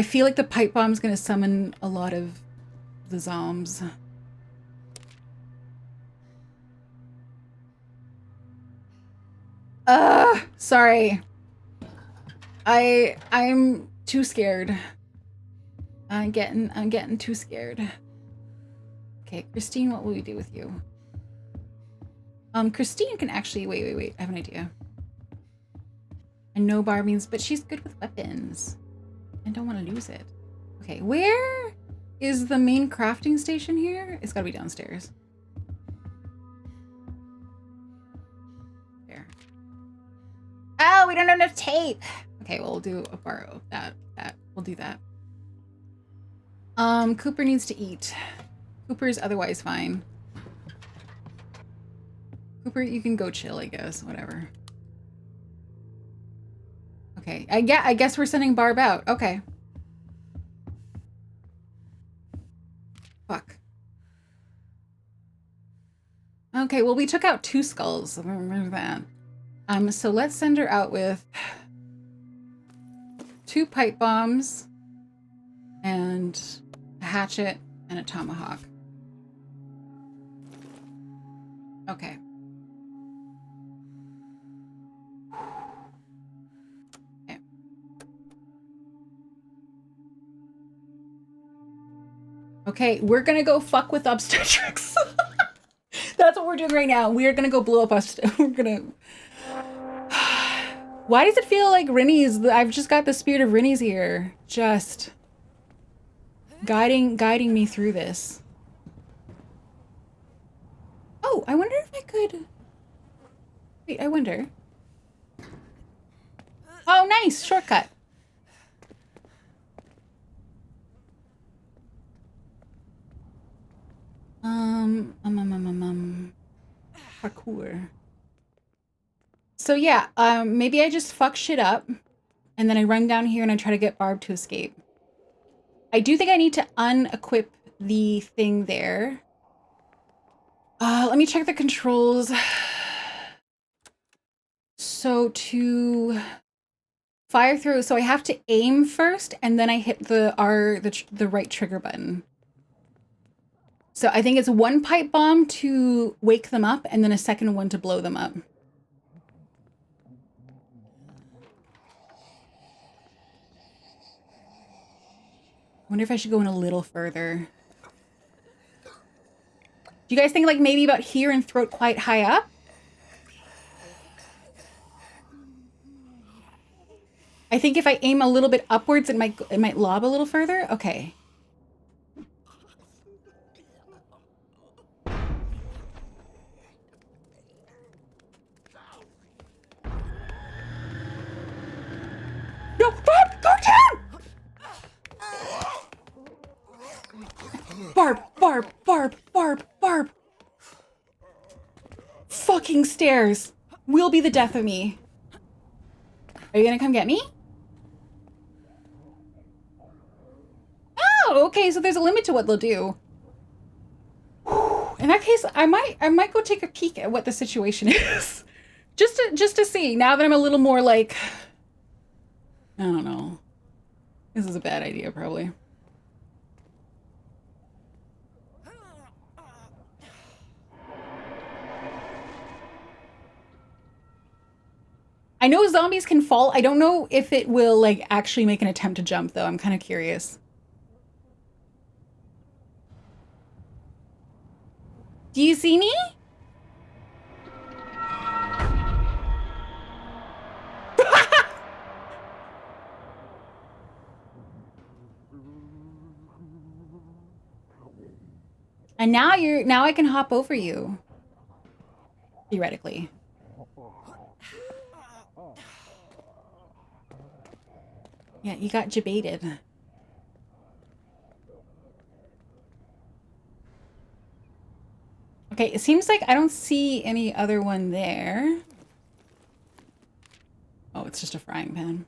feel like the pipe bomb's gonna summon a lot of the zombs. Sorry. I'm too scared. I'm getting too scared. Okay, Christine, what will we do with you? Christine can actually, wait, I have an idea. I know Barb means, but she's good with weapons. I don't want to lose it. Okay, where is the main crafting station here? It's gotta be downstairs. There. Oh, we don't have enough tape. Okay, well, we'll do a borrow that. We'll do that. Cooper needs to eat. Cooper is otherwise fine. Cooper, you can go chill, I guess. Whatever. Okay, I guess we're sending Barb out. Okay. Fuck. Okay, well, we took out 2 skulls. Remember that. So let's send her out with 2 pipe bombs and a hatchet and a tomahawk. Okay. Okay, we're gonna go fuck with obstetrics. That's what we're doing right now. We're gonna go blow up we're gonna... Why does it feel like Rinny's... I've just got the spirit of Rinny's here. Just... guiding me through this. Oh, I wonder if I could... Wait, I wonder. Oh, nice! Shortcut. Parkour. So yeah, maybe I just fuck shit up and then I run down here and I try to get Barb to escape. I do think I need to unequip the thing there. Let me check the controls. So to fire through, so I have to aim first and then I hit the right trigger button. So I think it's 1 pipe bomb to wake them up and then a second one to blow them up. Wonder if I should go in a little further. Do you guys think like maybe about here and throat quite high up? I think if I aim a little bit upwards, it might lob a little further. Okay. No, Barb, go down! Barb. Fucking stairs. Will be the death of me. Are you gonna come get me? Oh, okay, so there's a limit to what they'll do. In that case, I might go take a peek at what the situation is. just to see, now that I'm a little more like, I don't know. This is a bad idea, probably. I know zombies can fall. I don't know if it will like actually make an attempt to jump though. I'm kind of curious. Do you see me? And now I can hop over you. Theoretically. Yeah, you got jebaited. Okay, it seems like I don't see any other one there. Oh, it's just a frying pan.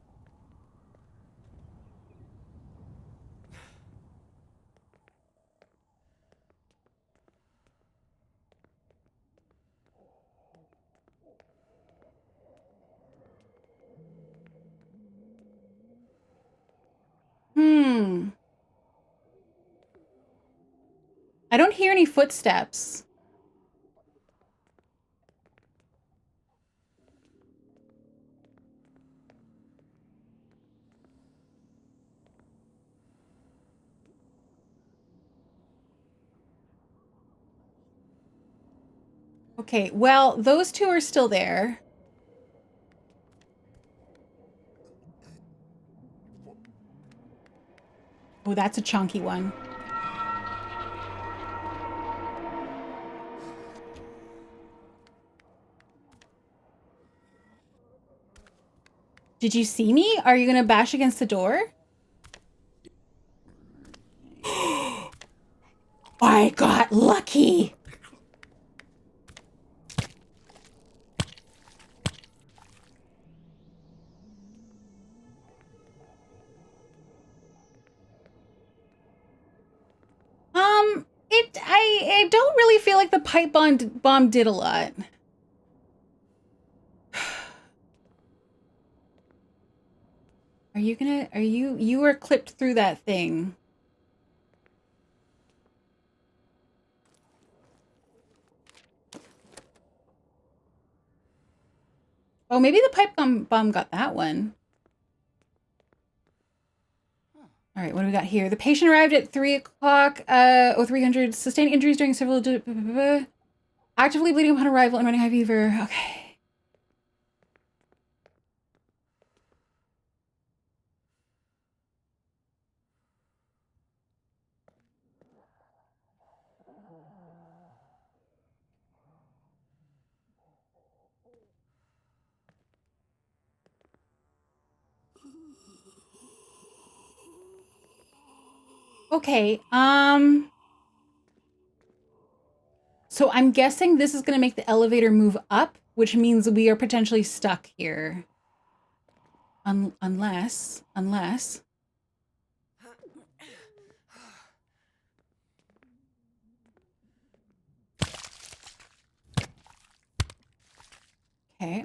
I don't hear any footsteps. Okay, well, those two are still there. Oh, that's a chunky one. Did you see me? Are you gonna bash against the door? I got lucky. I don't really feel like the pipe bomb did a lot. You were clipped through that thing. Oh, maybe the pipe bomb got that one. All right, what do we got here? The patient arrived at 3 o'clock, 0300, sustained injuries during several, actively bleeding upon arrival and running high fever. Okay. Okay, so I'm guessing this is going to make the elevator move up, which means we are potentially stuck here. Unless. Okay.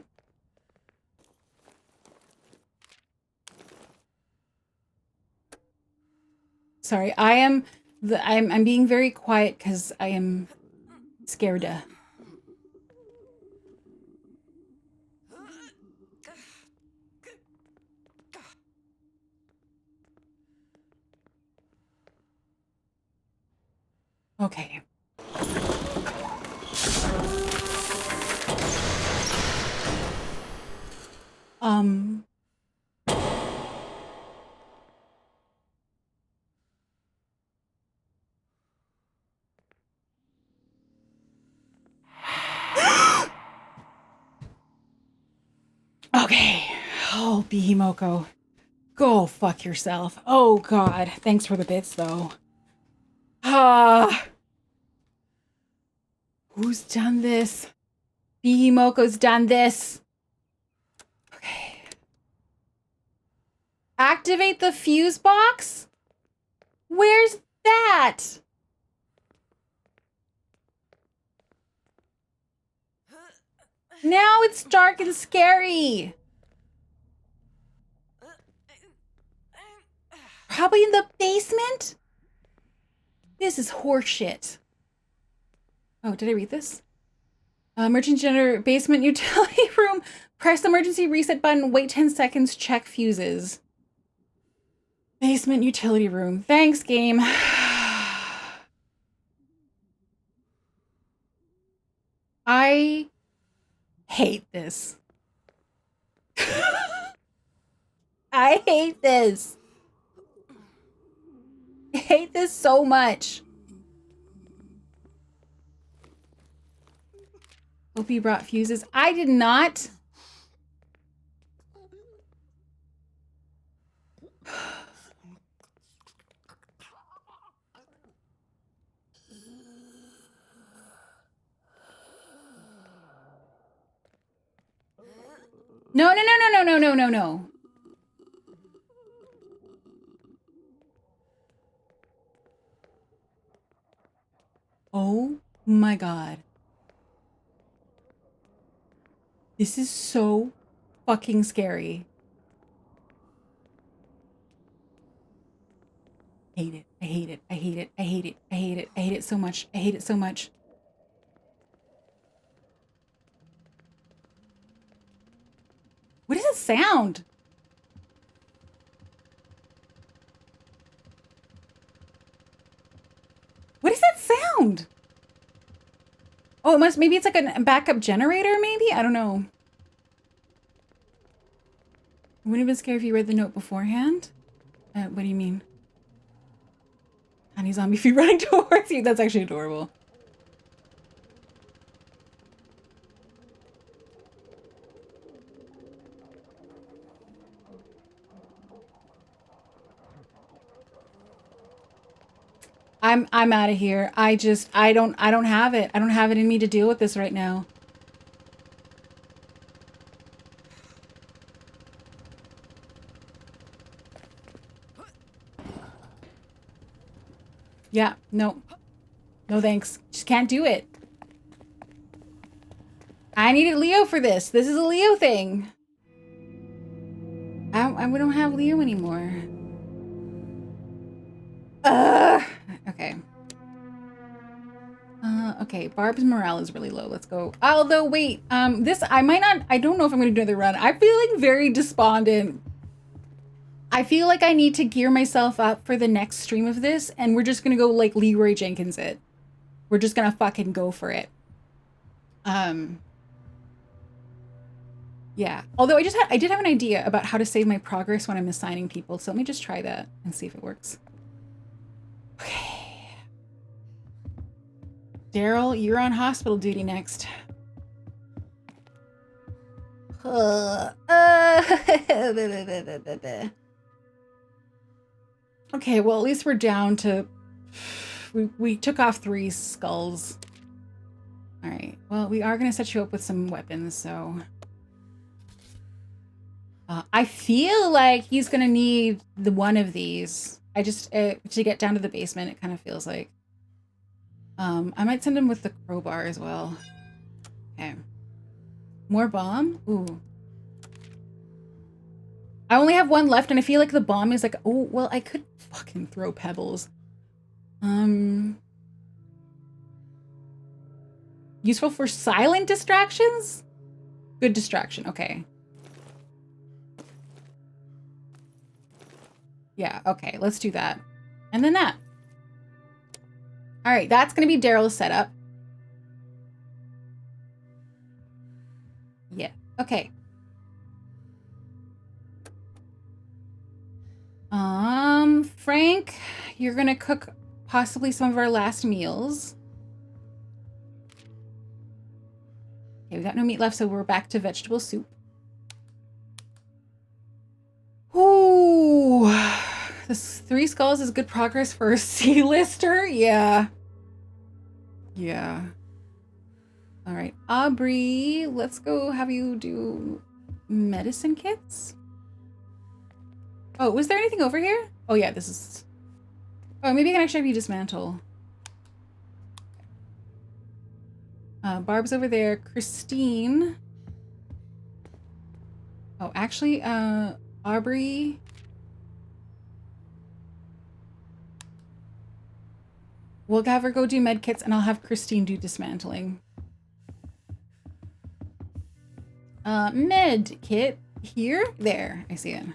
Sorry, I'm being very quiet because I am scared. Okay. Okay. Oh, Bihimoko. Go fuck yourself. Oh god. Thanks for the bits though. Ah. Who's done this? Bihimoko's done this. Okay. Activate the fuse box? Where's that? Now it's dark and scary. Probably in the basement? This is horseshit. Oh, did I read this? Emergency generator, basement utility room. Press the emergency reset button. Wait 10 seconds. Check fuses. Basement utility room. Thanks, game. I hate this. I hate this. I hate this so much. Hope you brought fuses. I did not. No, no, no, no, no, no, no, no, no. Oh my God. This is so fucking scary. I hate it. I hate it. I hate it. I hate it. I hate it. I hate it so much. I hate it so much. What is that sound? What is that sound? Oh, it must, maybe it's like a backup generator, maybe? I don't know. I wouldn't have been scared if you read the note beforehand. What do you mean? Honey zombie feet running towards you. That's actually adorable. I'm out of here. I don't have it. I don't have it in me to deal with this right now. Yeah, no. No thanks. Just can't do it. I needed Leo for this. This is a Leo thing. We don't have Leo anymore. Okay. Okay, Barb's morale is really low. Let's go. Although, wait, this, I don't know if I'm gonna do another run. I'm feeling very despondent. I feel like I need to gear myself up for the next stream of this, and we're just gonna go like Leroy Jenkins it. We're just gonna fucking go for it. Yeah. Although I did have an idea about how to save my progress when I'm assigning people, so let me just try that and see if it works. Okay. Daryl, you're on hospital duty next. Okay, well, at least we're down to... We took off 3 skulls. All right. Well, we are going to set you up with some weapons, so... I feel like he's going to need the one of these. I just... to get down to the basement, it kind of feels like. I might send him with the crowbar as well. Okay. More bomb? Ooh. I only have 1 left, and I feel like the bomb is like... Oh, well, I could fucking throw pebbles. Useful for silent distractions? Good distraction, okay. Yeah, okay, let's do that. And then that. All right, that's gonna be Daryl's setup. Yeah, okay. Frank, you're gonna cook possibly some of our last meals. Okay, we got no meat left, so we're back to vegetable soup. Ooh, this 3 skulls is good progress for a C-lister. Yeah. Yeah. All right, Aubrey, let's go have you do medicine kits. Oh, was there anything over here? Oh yeah, this is... Oh, maybe I can actually have you dismantle. Barb's over there. Christine. Oh, actually, Aubrey. We'll have her go do med kits, and I'll have Christine do dismantling. Med kit here. There, I see it.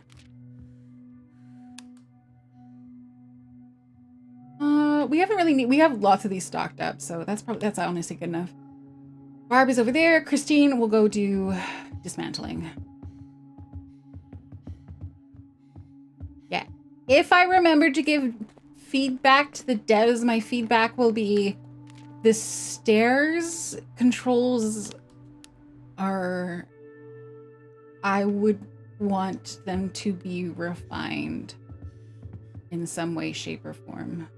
We haven't really we have lots of these stocked up, so that's honestly good enough. Barb is over there. Christine will go do dismantling. Yeah. If I remember to give feedback to the devs, my feedback will be the stairs controls are, I would want them to be refined in some way, shape, or form.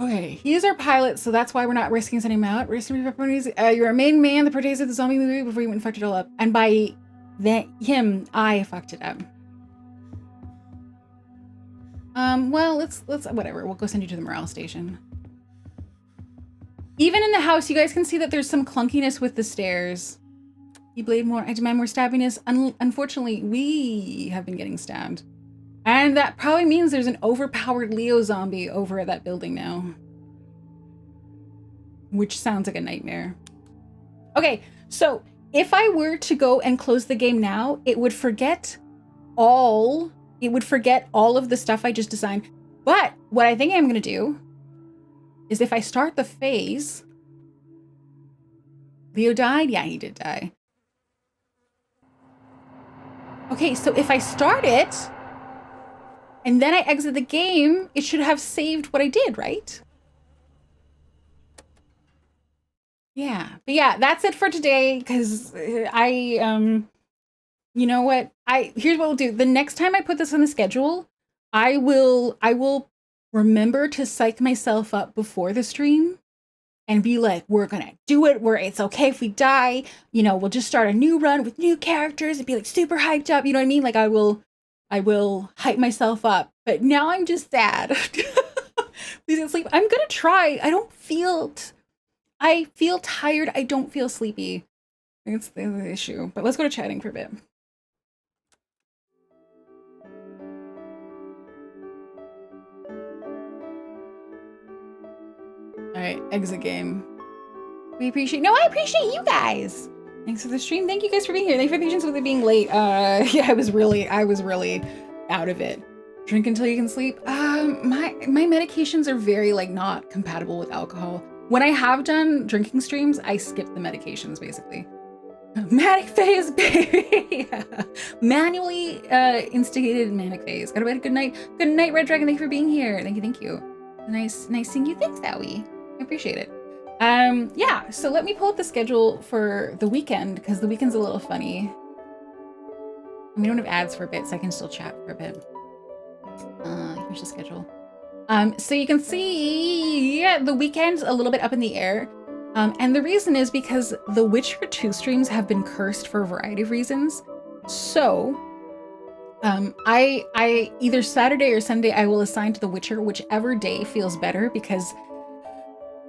Okay, he's our pilot, so that's why we're not risking sending him out. You're a main man, the protagonist of the zombie movie before you went and fucked it all up. And by him, I fucked it up. Well, let's whatever. We'll go send you to the morale station. Even in the house, you guys can see that there's some clunkiness with the stairs. You blade more. I demand more stabbiness. Unfortunately, we have been getting stabbed. And that probably means there's an overpowered Leo zombie over at that building now. Which sounds like a nightmare. Okay, so if I were to go and close the game now, it would forget all of the stuff I just designed. But what I think I'm gonna do is if I start the phase, Leo died? Yeah, he did die. Okay, so if I start it, and then I exit the game, it should have saved what I did, right? Yeah, but yeah, that's it for today, because you know what? Here's what we'll do. The next time I put this on the schedule, I will remember to psych myself up before the stream and be like, we're gonna do it, it's okay if we die, you know, we'll just start a new run with new characters and be like super hyped up, you know what I mean? Like I will hype myself up, but now I'm just sad. Please sleep. I'm gonna try. I feel tired. I don't feel sleepy. It's the issue, but let's go to chatting for a bit. All right, exit game. I appreciate you guys. Thanks for the stream. Thank you guys for being here. Thank you for the patience with it being late. Yeah, I was really out of it. Drink until you can sleep. My medications are very like not compatible with alcohol. When I have done drinking streams, I skip the medications basically. Manic phase, baby. Yeah. Manually instigated manic phase. Gotta bed. Good night. Good night, Red Dragon. Thank you for being here. Thank you. Nice seeing you. Thanks, Owie. I appreciate it. Yeah, so let me pull up the schedule for the weekend because the weekend's a little funny. We don't have ads for a bit, so I can still chat for a bit. Here's the schedule. So you can see the weekend's a little bit up in the air. And the reason is because the Witcher 2 streams have been cursed for a variety of reasons. So I either Saturday or Sunday, I will assign to The Witcher, whichever day feels better, because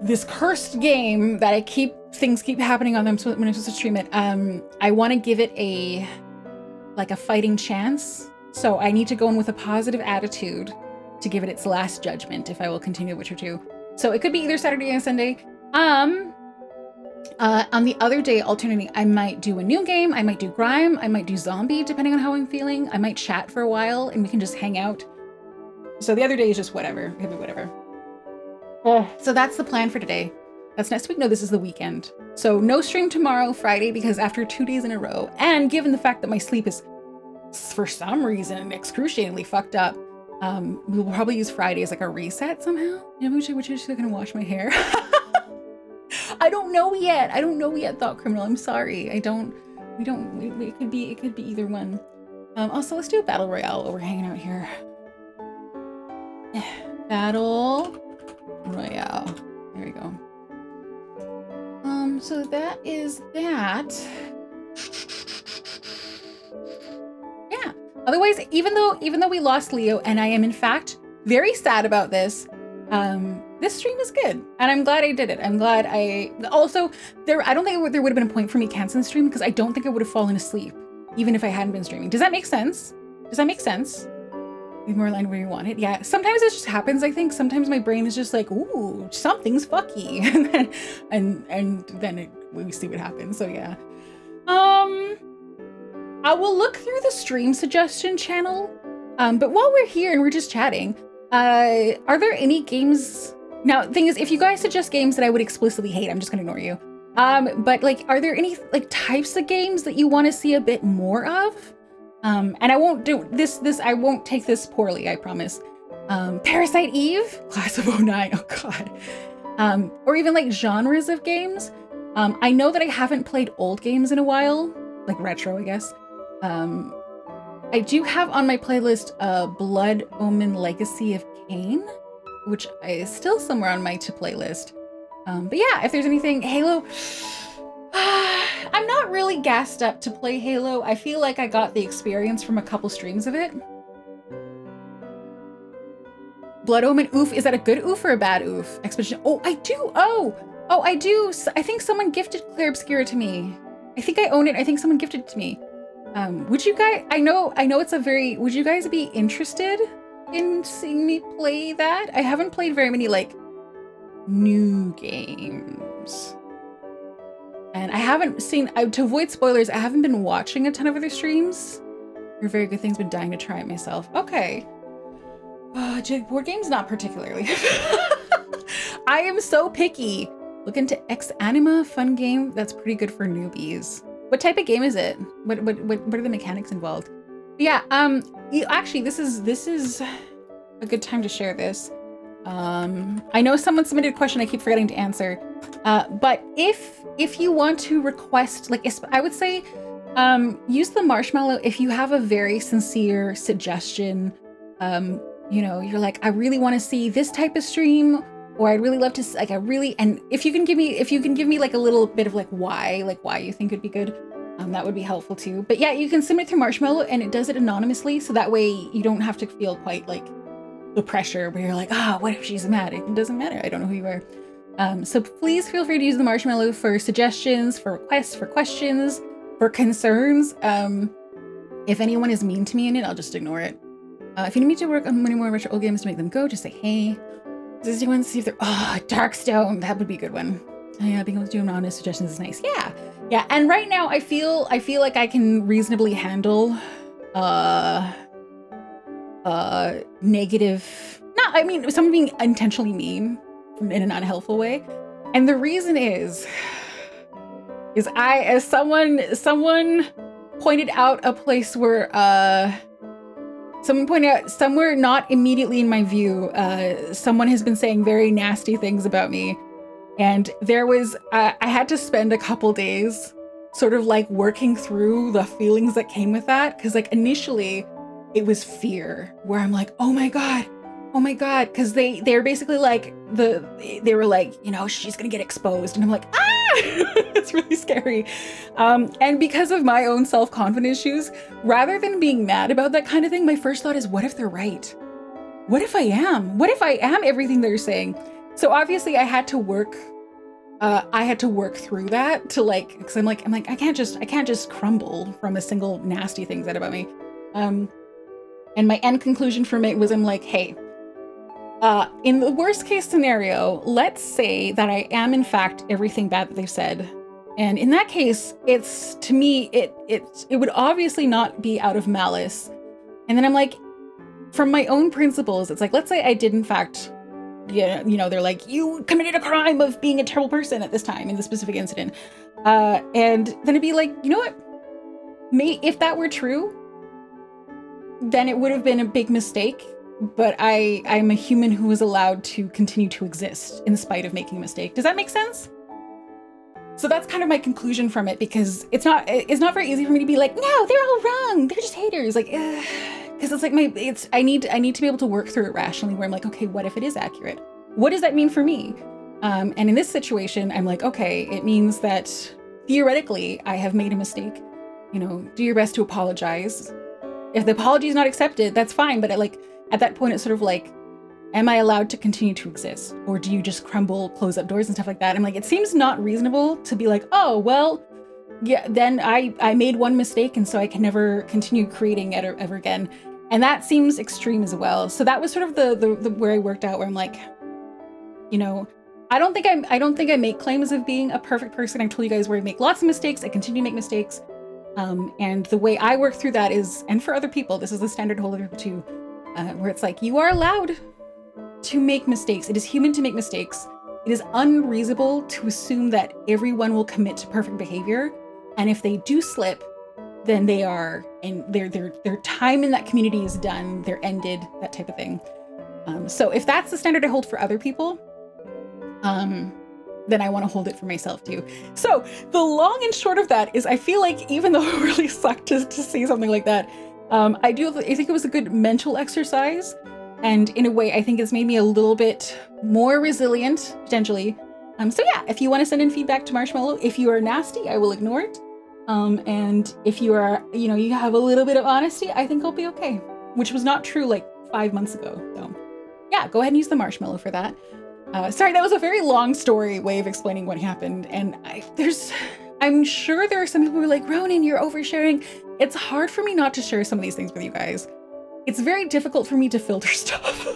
this cursed game that things keep happening on them when I'm supposed to stream it, I want to give it a fighting chance. So I need to go in with a positive attitude to give it its last judgment if I will continue Witcher 2. So it could be either Saturday or Sunday. On the other day, alternating, I might do a new game, I might do Grime, I might do Zombie, depending on how I'm feeling. I might chat for a while and we can just hang out. So the other day is just whatever. It could be whatever. So that's the plan for today. That's next week. No, this is the weekend. So no stream tomorrow, Friday, because after 2 days in a row, and given the fact that my sleep is, for some reason, excruciatingly fucked up, we will probably use Friday as like a reset somehow. You know, which is gonna wash my hair. I don't know yet, Thought Criminal. I'm sorry. It could be either one. Also, let's do a battle royale while we're hanging out here. Battle royale. There we go. So that is that. Yeah. Otherwise, even though we lost Leo, and I am in fact very sad about this, this stream is good, and I'm glad I did it. I'm glad I don't think there would have been a point for me canceling the stream, because I don't think I would have fallen asleep even if I hadn't been streaming. Does that make sense? Please be more aligned where you want it. Yeah, sometimes it just happens. I think sometimes my brain is just like, ooh, something's fucky, and then we see what happens. So yeah. I will look through the stream suggestion channel. But while we're here and we're just chatting, are there any games? Now, the thing is, if you guys suggest games that I would explicitly hate, I'm just gonna ignore you. But like, are there any like types of games that you want to see a bit more of? And I won't do this. I won't take this poorly, I promise. Parasite Eve, Class of '09. Oh God. Or even like genres of games. I know that I haven't played old games in a while, like retro, I guess. I do have on my playlist Blood Omen Legacy of Kain, which is still somewhere on my to playlist. But yeah, if there's anything, Halo, I'm not really gassed up to play Halo. I feel like I got the experience from a couple streams of it. Blood Omen, oof, is that a good oof or a bad oof? Expedition, oh, I do, oh, I do. I think someone gifted Claire Obscura to me. I think I own it. I think someone gifted it to me. Would you guys, I know it's a very, would you guys be interested in seeing me play that? I haven't played very many like new games. And I haven't seen, to avoid spoilers, I haven't been watching a ton of other streams. Or very good things, been dying to try it myself. Okay. Board games, not particularly. I am so picky. Look into Ex Anima, fun game. That's pretty good for newbies. What type of game is it? What are the mechanics involved? Yeah, actually this is a good time to share this. I know someone submitted a question I keep forgetting to answer. But if you want to request, like, I would say, use the marshmallow if you have a very sincere suggestion. You know, you're like, I really want to see this type of stream, or I'd really love to, like, and if you can give me like a little bit of like why you think it'd be good, that would be helpful too. But yeah, you can submit through Marshmallow and it does it anonymously. So that way you don't have to feel quite like the pressure where you're like, what if she's mad? It doesn't matter. I don't know who you are. So please feel free to use the Marshmallow for suggestions, for requests, for questions, for concerns. If anyone is mean to me in it, I'll just ignore it. If you need me to work on many more retro old games to make them go, just say, hey. Does anyone see if they're, Darkstone, that would be a good one. Oh, yeah, being able to do honest suggestions is nice. Yeah. And right now I feel like I can reasonably handle negative, someone being intentionally mean in an unhelpful way. And the reason is as someone pointed out a place where someone pointed out somewhere not immediately in my view, someone has been saying very nasty things about me. And there was, I had to spend a couple days sort of like working through the feelings that came with that. Cause like initially it was fear where I'm like, oh my God. Cause they're basically like, they were like, you know, she's gonna get exposed. And I'm like, it's really scary. And because of my own self-confidence issues, rather than being mad about that kind of thing, my first thought is, what if they're right? What if I am? What if I am everything they're saying? So obviously I had to work through that to like, because I'm like, I can't just crumble from a single nasty thing said about me. And my end conclusion from it was, I'm like, hey, in the worst case scenario, let's say that I am in fact everything bad that they've said. And in that case, it's, to me, it would obviously not be out of malice. And then I'm like, from my own principles, it's like, let's say I did in fact, you know, they're like, you committed a crime of being a terrible person at this time in this specific incident. And then it'd be like, you know what? If that were true, then it would have been a big mistake. But I'm a human who is allowed to continue to exist in spite of making a mistake. Does that make sense? So that's kind of my conclusion from it, because it's not very easy for me to be like, no, they're all wrong. They're just haters. Like, because it's like I need to be able to work through it rationally, where I'm like, okay, what if it is accurate? What does that mean for me? And in this situation, I'm like, okay, it means that theoretically I have made a mistake. You know, do your best to apologize. If the apology is not accepted, that's fine. But at that point, it's sort of like, am I allowed to continue to exist? Or do you just crumble, close up doors and stuff like that? I'm like, it seems not reasonable to be like, oh, well, yeah, then I made one mistake and so I can never continue creating it ever again. And that seems extreme as well. So that was sort of the where I worked out, where I'm like, you know, I don't think I make claims of being a perfect person. I told you guys where I make lots of mistakes. I continue to make mistakes. And the way I work through that is, and for other people, this is the standard to hold other people to, where it's like, you are allowed to make mistakes. It is human to make mistakes. It is unreasonable to assume that everyone will commit to perfect behavior. And if they do slip, then they are, and their time in that community is done. They're ended, that type of thing. So if that's the standard I hold for other people, then I want to hold it for myself too. So the long and short of that is, I feel like even though it really sucked to see something like that, I think it was a good mental exercise. And in a way, I think it's made me a little bit more resilient, potentially. So yeah, if you want to send in feedback to Marshmallow, if you are nasty, I will ignore it. And if you are, you have a little bit of honesty, I think I'll be okay. Which was not true like 5 months ago. So yeah, go ahead and use the Marshmallow for that. Sorry, that was a very long story way of explaining what happened. And I'm sure there are some people who are like, Ronenn, you're oversharing. It's hard for me not to share some of these things with you guys. It's very difficult for me to filter stuff.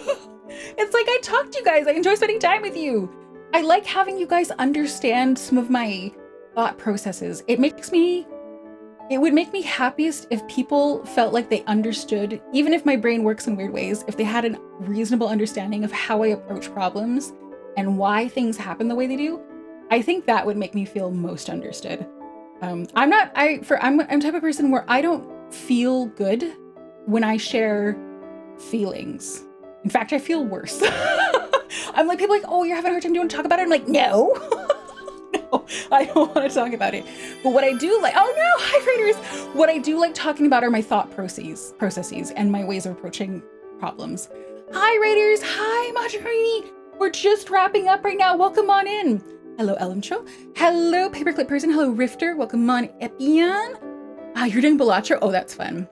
It's like, I talk to you guys. I enjoy spending time with you. I like having you guys understand some of my thought processes. It would make me happiest if people felt like they understood, even if my brain works in weird ways, if they had a reasonable understanding of how I approach problems and why things happen the way they do. I think that would make me feel most understood. I'm the type of person where I don't feel good when I share feelings. In fact, I feel worse. I'm like, people are like, oh, you're having a hard time, do you want to talk about it? I'm like, no. No, I don't want to talk about it. But what I do like, oh no, hi Raiders. What I do like talking about are my thought processes and my ways of approaching problems. Hi Raiders, hi Majorini. We're just wrapping up right now. Welcome on in. Hello Elamcho. Hello Paperclip Person. Hello Rifter. Welcome on Epian. You're doing Balatro. Oh, that's fun.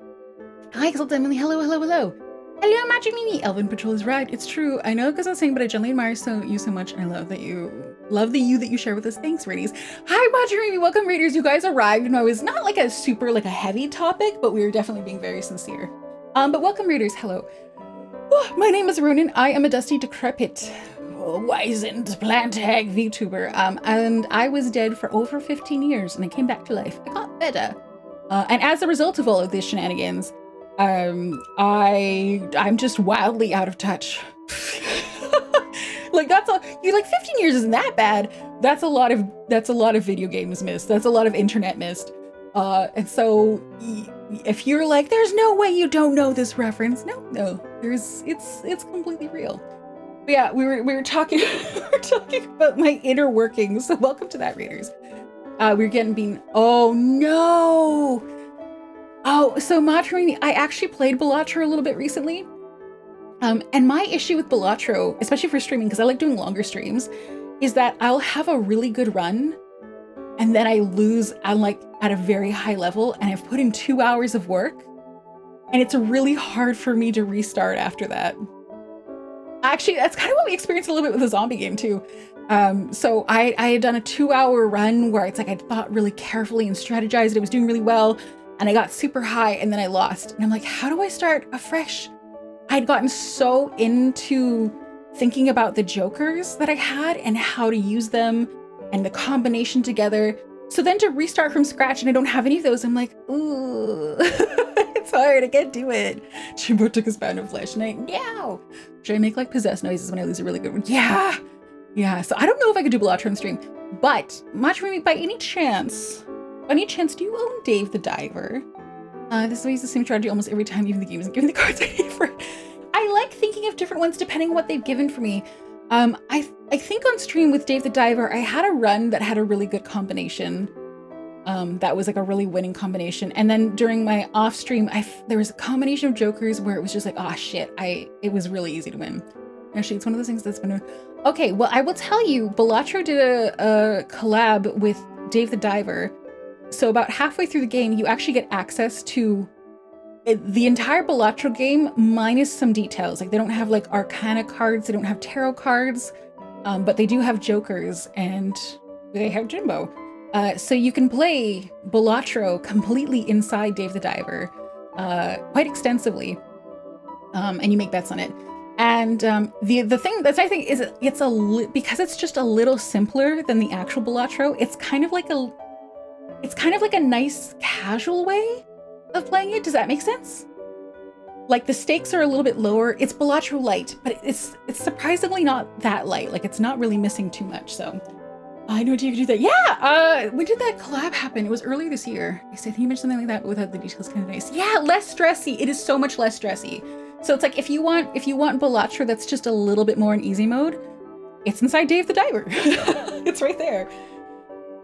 Hi Exalt Emily. Hello, hello, hello. Hello Majorini. Elven Patrol is right. It's true. I know it goes on saying, but I generally admire you so much. I love the you that you share with us. Thanks, Raiders. Hi Majorini. Welcome Raiders. You guys arrived. And I was not like a super like a heavy topic, but we were definitely being very sincere. But welcome Raiders. Hello. Oh, my name is Ronenn. I am a dusty, decrepit, wizened plant hag VTuber. And I was dead for over 15 years and I came back to life. I got better. And as a result of all of these shenanigans, I'm just wildly out of touch. Like that's all, you're like 15 years isn't that bad. That's a lot of video games missed. That's a lot of internet missed. And so if you're like, there's no way you don't know this reference. No, it's completely real. But yeah, we were talking, we're talking about my inner workings. So welcome to that, Raiders. We're getting being, oh no. Oh, so Majorini, I actually played Balatro a little bit recently. And my issue with Balatro, especially for streaming, because I like doing longer streams, is that I'll have a really good run and then I lose. I'm like at a very high level and I've put in 2 hours of work and it's really hard for me to restart after that. Actually, that's kind of what we experienced a little bit with the zombie game too. So I had done a 2-hour run where it's like I thought really carefully and strategized. It was doing really well. And I got super high and then I lost. And I'm like, how do I start afresh? I'd gotten so into thinking about the jokers that I had and how to use them and the combination together. So then to restart from scratch and I don't have any of those, I'm like, ooh, it's hard, I can't do it. Jimbo took his pound of flesh and I, meow. Should I make like possessed noises when I lose a really good one? Yeah. So I don't know if I could do Balatro on stream, but Majorini, by any chance, do you own Dave the Diver? This is why I use the same strategy almost every time, even the game isn't giving the cards I need for it. I like thinking of different ones depending on what they've given for me. I think on stream with Dave the Diver, I had a run that had a really good combination. That was like a really winning combination. And then during my off stream, there was a combination of jokers where it was just like, oh shit, it was really easy to win. Actually, it's one of those things that's been, okay, well, I will tell you, Balatro did a collab with Dave the Diver. So about halfway through the game, you actually get access to the entire Balatro game minus some details. Like they don't have like Arcana cards, they don't have tarot cards, but they do have jokers and they have Jimbo. So you can play Balatro completely inside Dave the Diver quite extensively. and you make bets on it. And the thing that's I think is because it's just a little simpler than the actual Balatro. It's kind of like a nice casual way of playing it. Does that make sense? Like the stakes are a little bit lower. It's Balatro light, but it's surprisingly not that light. Like it's not really missing too much. So I know you could do that. Yeah, when did that collab happen? It was earlier this year. I think you mentioned something like that without the details. Kind of nice. Yeah, less stressy. It is so much less stressy. So it's like if you want Balatro that's just a little bit more in easy mode, it's inside Dave the Diver. It's right there.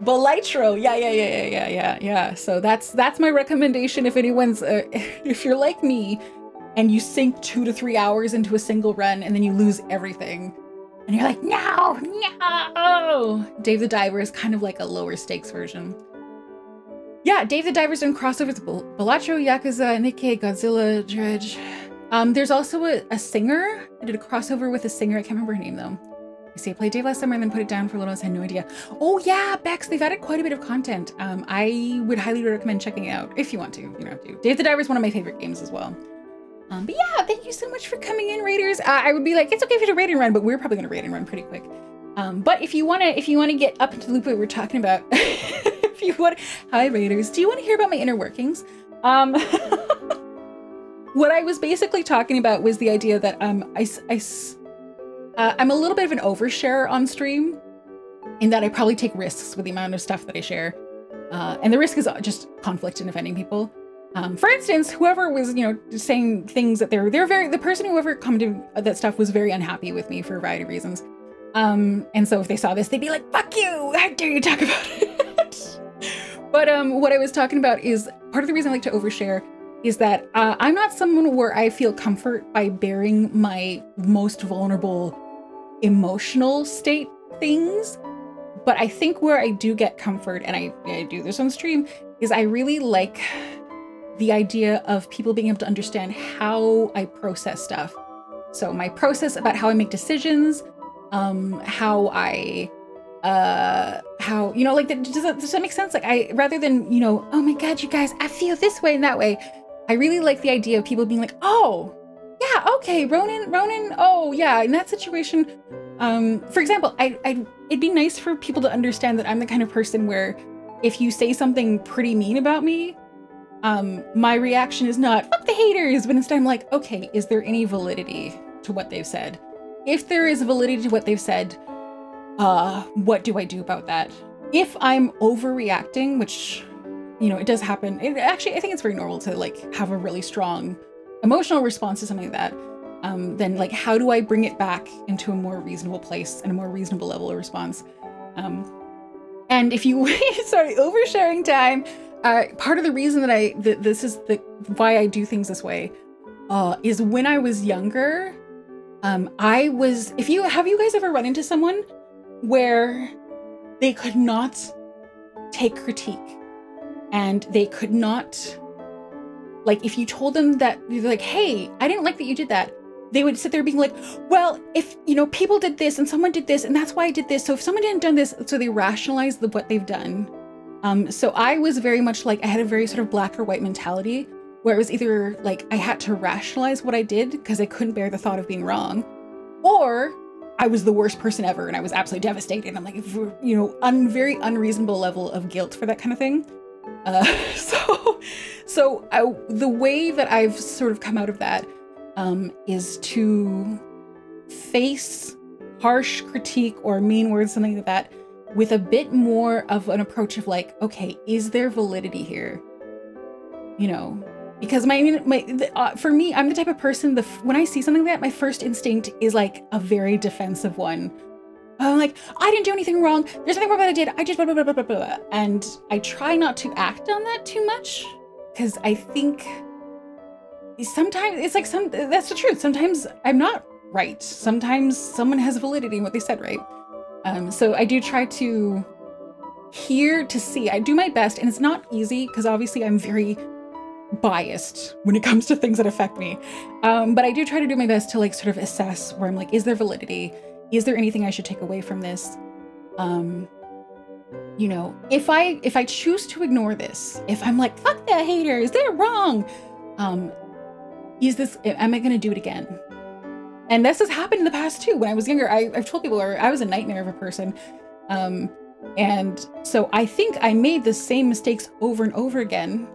Balatro. Yeah. So that's my recommendation. If anyone's if you're like me and you sink 2 to 3 hours into a single run and then you lose everything and you're like, no, Dave the Diver is kind of like a lower stakes version. Yeah, Dave the Diver's done crossovers with Balatro, Yakuza, Nikkei, Godzilla, Dredge. There's also a singer. I did a crossover with a singer. I can't remember her name though. I played Dave last summer and then put it down for a little. I had no idea. Oh yeah, Bex, they've added quite a bit of content. I would highly recommend checking it out if you want to. You don't have to. Dave the Diver is one of my favorite games as well. But yeah, thank you so much for coming in, Raiders. I would be like, it's okay if you do raid and run, but we're probably gonna raid and run pretty quick. But if you wanna get up into the loop that we're talking about, if you want, hi Raiders, do you want to hear about my inner workings? What I was basically talking about was the idea that I'm a little bit of an overshare on stream, in that I probably take risks with the amount of stuff that I share, and the risk is just conflict and offending people. For instance, whoever was saying things that the person whoever commented that stuff was very unhappy with me for a variety of reasons, and so if they saw this, they'd be like, "Fuck you! How dare you talk about it?" But what I was talking about is part of the reason I like to overshare. Is that I'm not someone where I feel comfort by bearing my most vulnerable emotional state things. But I think where I do get comfort, and I do this on stream, is I really like the idea of people being able to understand how I process stuff. So my process about how I make decisions, how like, does that make sense? Like rather than, oh my God, you guys, I feel this way and that way. I really like the idea of people being like, oh, yeah, okay, Ronenn, oh yeah, in that situation, for example, it'd be nice for people to understand that I'm the kind of person where if you say something pretty mean about me, my reaction is not, fuck the haters, but instead I'm like, okay, is there any validity to what they've said? If there is validity to what they've said, what do I do about that? If I'm overreacting, which it does happen. Actually, I think it's very normal to like have a really strong emotional response to something like that. Then like, how do I bring it back into a more reasonable place and a more reasonable level of response? And if you, sorry, oversharing time. Part of the reason that this is why I do things this way, is when I was younger, have you guys ever run into someone where they could not take critique? And they could not, like, if you told them that, they're like, hey, I didn't like that you did that. They would sit there being like, well, if, people did this and someone did this and that's why I did this. So if someone didn't done this, so they rationalize what they've done. So I was very much like, I had a very sort of black or white mentality where it was either like, I had to rationalize what I did because I couldn't bear the thought of being wrong, or I was the worst person ever and I was absolutely devastated. I'm like, very unreasonable level of guilt for that kind of thing. The way that I've sort of come out of that is to face harsh critique or mean words, something like that, with a bit more of an approach of like, okay, is there validity here? Because for me, I'm the type of person, when I see something like that, my first instinct is like a very defensive one. I'm like, I didn't do anything wrong. There's nothing wrong that I did. I just blah, blah, blah, blah, blah, blah. And I try not to act on that too much because I think sometimes it's like that's the truth. Sometimes I'm not right. Sometimes someone has validity in what they said, right? So I do try to hear to see. I do my best, and it's not easy because obviously I'm very biased when it comes to things that affect me. But I do try to do my best to like sort of assess where I'm like, is there validity? Is there anything I should take away from this? If I choose to ignore this, if I'm like, fuck the haters, they're wrong. am I going to do it again? And this has happened in the past too. When I was younger, I've told people I was a nightmare of a person. And so I think I made the same mistakes over and over again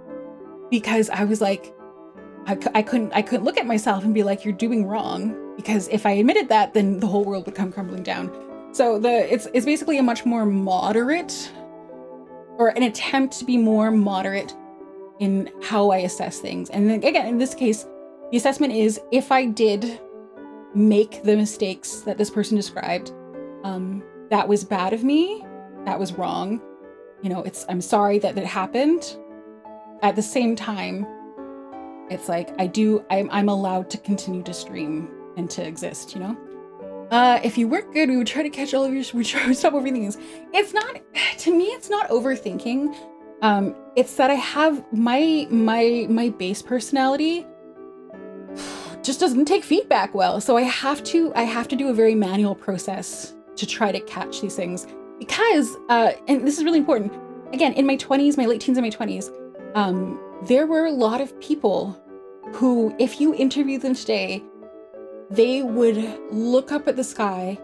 because I was like, I couldn't look at myself and be like, you're doing wrong. Because if I admitted that, then the whole world would come crumbling down. So it's basically a much more moderate, or an attempt to be more moderate in how I assess things. And then again, in this case, the assessment is if I did make the mistakes that this person described, that was bad of me, that was wrong. I'm sorry that it happened. At the same time, it's like I'm allowed to continue to stream and to exist, If you work good, we would try to catch all of we try to stop overthinking. It's not, to me, it's not overthinking. It's that I have my base personality just doesn't take feedback well. So I have to do a very manual process to try to catch these things because, and this is really important. Again, in my 20s, my late teens and my 20s, there were a lot of people who, if you interview them today, they would look up at the sky,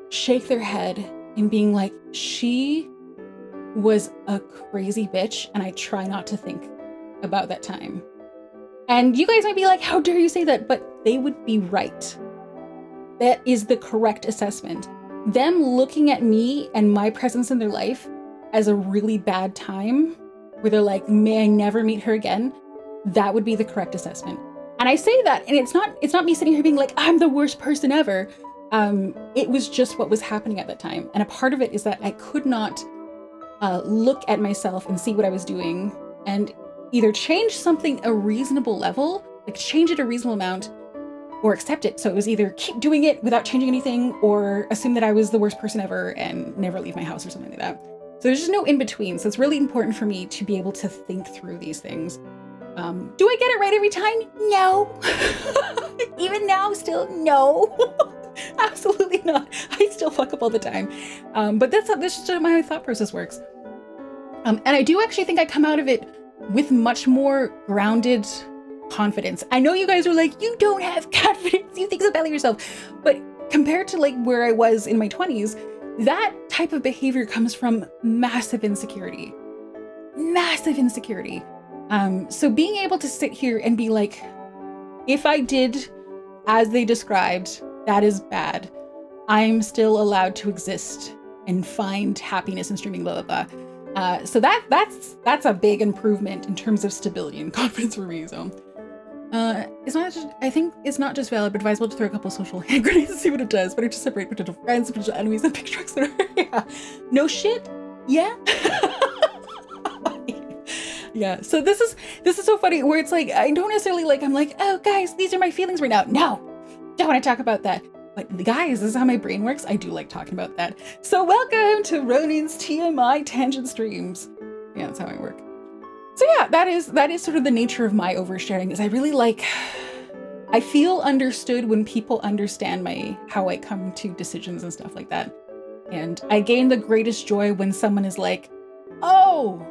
shake their head, and being like, she was a crazy bitch, and I try not to think about that time. And you guys might be like, how dare you say that? But they would be right. That is the correct assessment. Them looking at me and my presence in their life as a really bad time, where they're like, may I never meet her again? That would be the correct assessment. And I say that, and it's not me sitting here being like, I'm the worst person ever. It was just what was happening at that time. And a part of it is that I could not look at myself and see what I was doing and either change something a reasonable level, like change it a reasonable amount, or accept it. So it was either keep doing it without changing anything or assume that I was the worst person ever and never leave my house or something like that. So there's just no in between. So it's really important for me to be able to think through these things. Do I get it right every time? No. Even now, still no. Absolutely not. I still fuck up all the time. But that's just how my thought process works. And I do actually think I come out of it with much more grounded confidence. I know you guys are like, you don't have confidence, you think so badly of yourself. But compared to like where I was in my 20s, that type of behavior comes from massive insecurity. Massive insecurity. So being able to sit here and be like, if I did as they described, that is bad. I'm still allowed to exist and find happiness in streaming, blah, blah, blah. So that's a big improvement in terms of stability and confidence for me. So I think it's not just valid, but advisable to throw a couple social hand grenades and see what it does. Better to separate potential friends, potential enemies, and pick trucks that are, yeah. No shit? Yeah. Yeah. So this is so funny where it's like, I don't necessarily like, I'm like, oh guys, these are my feelings right now. No, don't want to talk about that. But guys, this is how my brain works. I do like talking about that. So welcome to Ronen's TMI tangent streams. Yeah, that's how I work. So yeah, that is sort of the nature of my oversharing, is I really like, I feel understood when people understand how I come to decisions and stuff like that. And I gain the greatest joy when someone is like, oh,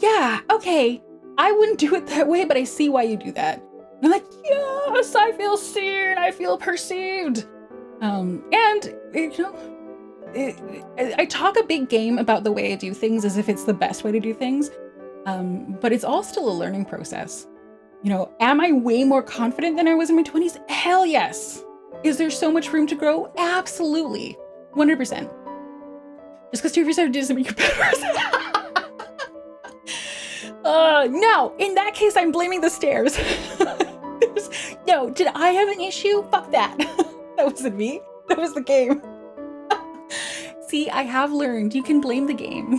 yeah, okay, I wouldn't do it that way, but I see why you do that. And I'm like, yes, I feel seen, I feel perceived. And I talk a big game about the way I do things as if it's the best way to do things. But it's all still a learning process. Am I way more confident than I was in my 20s? Hell yes. Is there so much room to grow? Absolutely. 100%. Just because 2 of you started doesn't make you a better person. No, in that case, I'm blaming the stairs. No, did I have an issue? Fuck that. That wasn't me. That was the game. See, I have learned you can blame the game.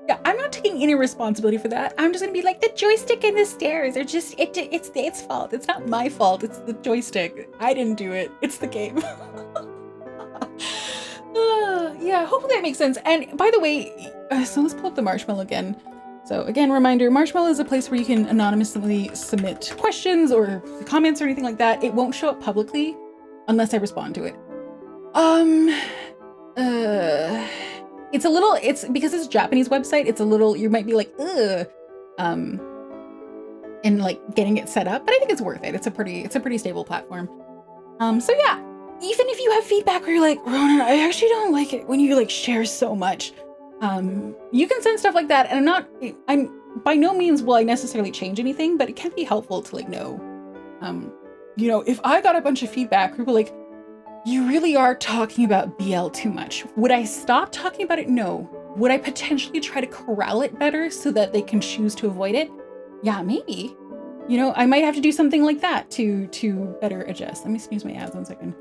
Yeah, I'm not taking any responsibility for that. I'm just gonna be like, the joystick and the stairs are just, it's its fault. It's not my fault. It's the joystick. I didn't do it. It's the game. Yeah, hopefully that makes sense. And by the way, so let's pull up the Marshmallow again. So again, reminder, Marshmallow is a place where you can anonymously submit questions or comments or anything like that. It won't show up publicly unless I respond to it. It's because it's a Japanese website, it's a little, you might be like, ugh. and like getting it set up, but I think it's worth it. It's a pretty stable platform. So yeah, even if you have feedback where you're like, Ronenn, I actually don't like it when you like share so much, you can send stuff like that. And I'm by no means will I necessarily change anything, but it can be helpful to like know, you know, if I got a bunch of feedback, people like, you really are talking about BL too much. Would I stop talking about it? No. Would I potentially try to corral it better so that they can choose to avoid it? Yeah, maybe. You know, I might have to do something like that to better adjust. Let me snooze my abs 1 second.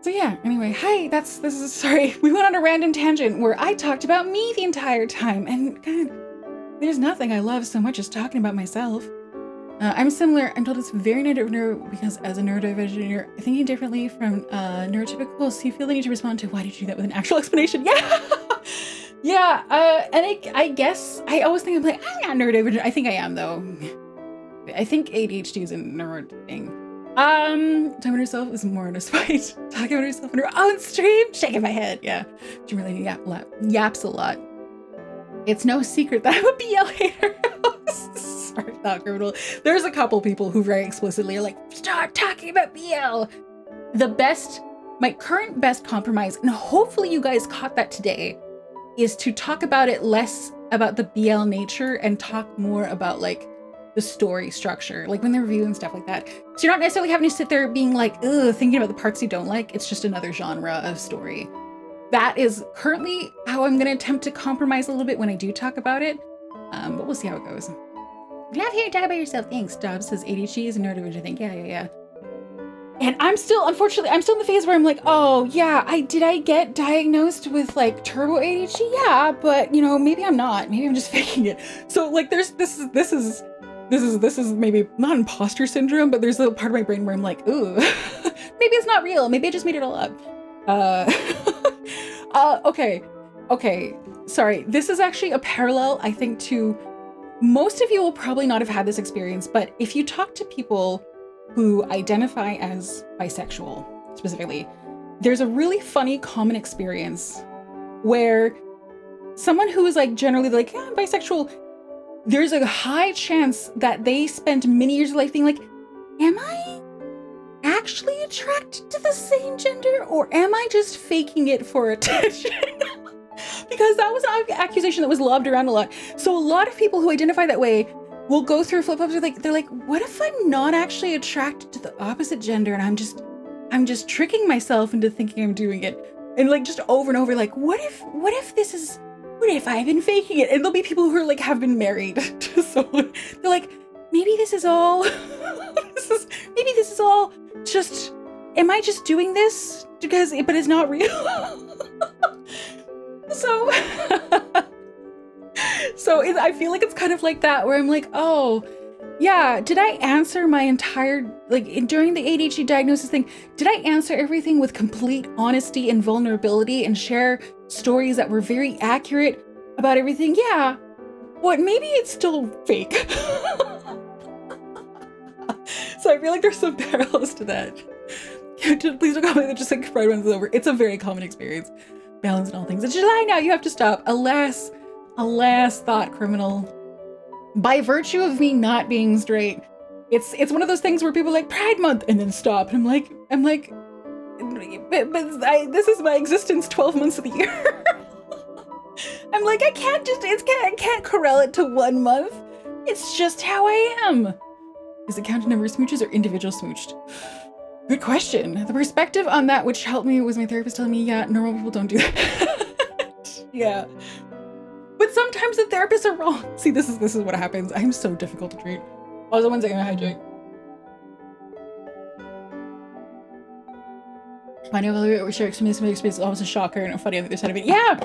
So yeah, anyway, hi, sorry. We went on a random tangent where I talked about me the entire time, and God, there's nothing I love so much as talking about myself. I'm similar. I'm told it's very neuro because as a neurodivergent, you're thinking differently from neurotypical, so you feel the need to respond to why did you do that with an actual explanation. Yeah. Yeah, and I guess I always think I'm like, I'm not neurodivergent. I think I am though. I think ADHD is a neuro thing. Talking about herself is more in a spite. Talking about herself in her own stream, shaking my head. Yeah, she really yaps a lot. It's no secret that I'm a BL hater. Sorry, not criminal. There's a couple people who very explicitly are like, stop talking about BL. My current best compromise, and hopefully you guys caught that today, is to talk about it less about the BL nature and talk more about like the story structure, like when they're reviewing stuff like that. So you're not necessarily having to sit there being like, ugh, thinking about the parts you don't like. It's just another genre of story. That is currently how I'm going to attempt to compromise a little bit when I do talk about it. But we'll see how it goes. Glad to hear you talk about yourself. Thanks. Dobbs says ADHD is a neurodivergent, I think. Yeah. And unfortunately, I'm still in the phase where I'm like, oh yeah, did I get diagnosed with like turbo ADHD? Yeah, but you know, maybe I'm not. Maybe I'm just faking it. So like this is maybe not imposter syndrome, but there's a part of my brain where I'm like, ooh, maybe it's not real. Maybe I just made it all up. Okay. Sorry. This is actually a parallel, I think, to most of you will probably not have had this experience, but if you talk to people who identify as bisexual specifically, there's a really funny common experience where someone who is like generally like, yeah, I'm bisexual, there's a high chance that they spent many years of life being like, am I actually attracted to the same gender or am I just faking it for attention? Because that was an accusation that was lobbed around a lot. So a lot of people who identify that way will go through flip-flops. They're like, what if I'm not actually attracted to the opposite gender and I'm just tricking myself into thinking I'm doing it? And like just over and over, like, what if I've been faking it? And there'll be people who are like have been married to someone. They're like, maybe this is all just, am I just doing this but it's not real? So I feel like it's kind of like that where I'm like, oh yeah, did I answer my entire, like during the ADHD diagnosis thing, did I answer everything with complete honesty and vulnerability and share stories that were very accurate about everything? Yeah, but maybe it's still fake. So I feel like there's some parallels to that. Please don't comment that just like Pride Month is over. It's a very common experience. Balance and all things. It's July now, you have to stop. Alas, thought criminal. By virtue of me not being straight, it's one of those things where people are like Pride Month and then stop. And I'm like, this is my existence 12 months of the year. I'm like, I can't corral it to 1 month. It's just how I am. Is it counted number of smooches or individual smooched? Good question. The perspective on that which helped me was my therapist telling me, yeah, normal people don't do that. Yeah. But sometimes the therapists are wrong. See, this is what happens. I'm so difficult to treat. Also, 1 second, I hydrate. I know we share extremely experience is always a shocker and funny on the other side of it. Yeah,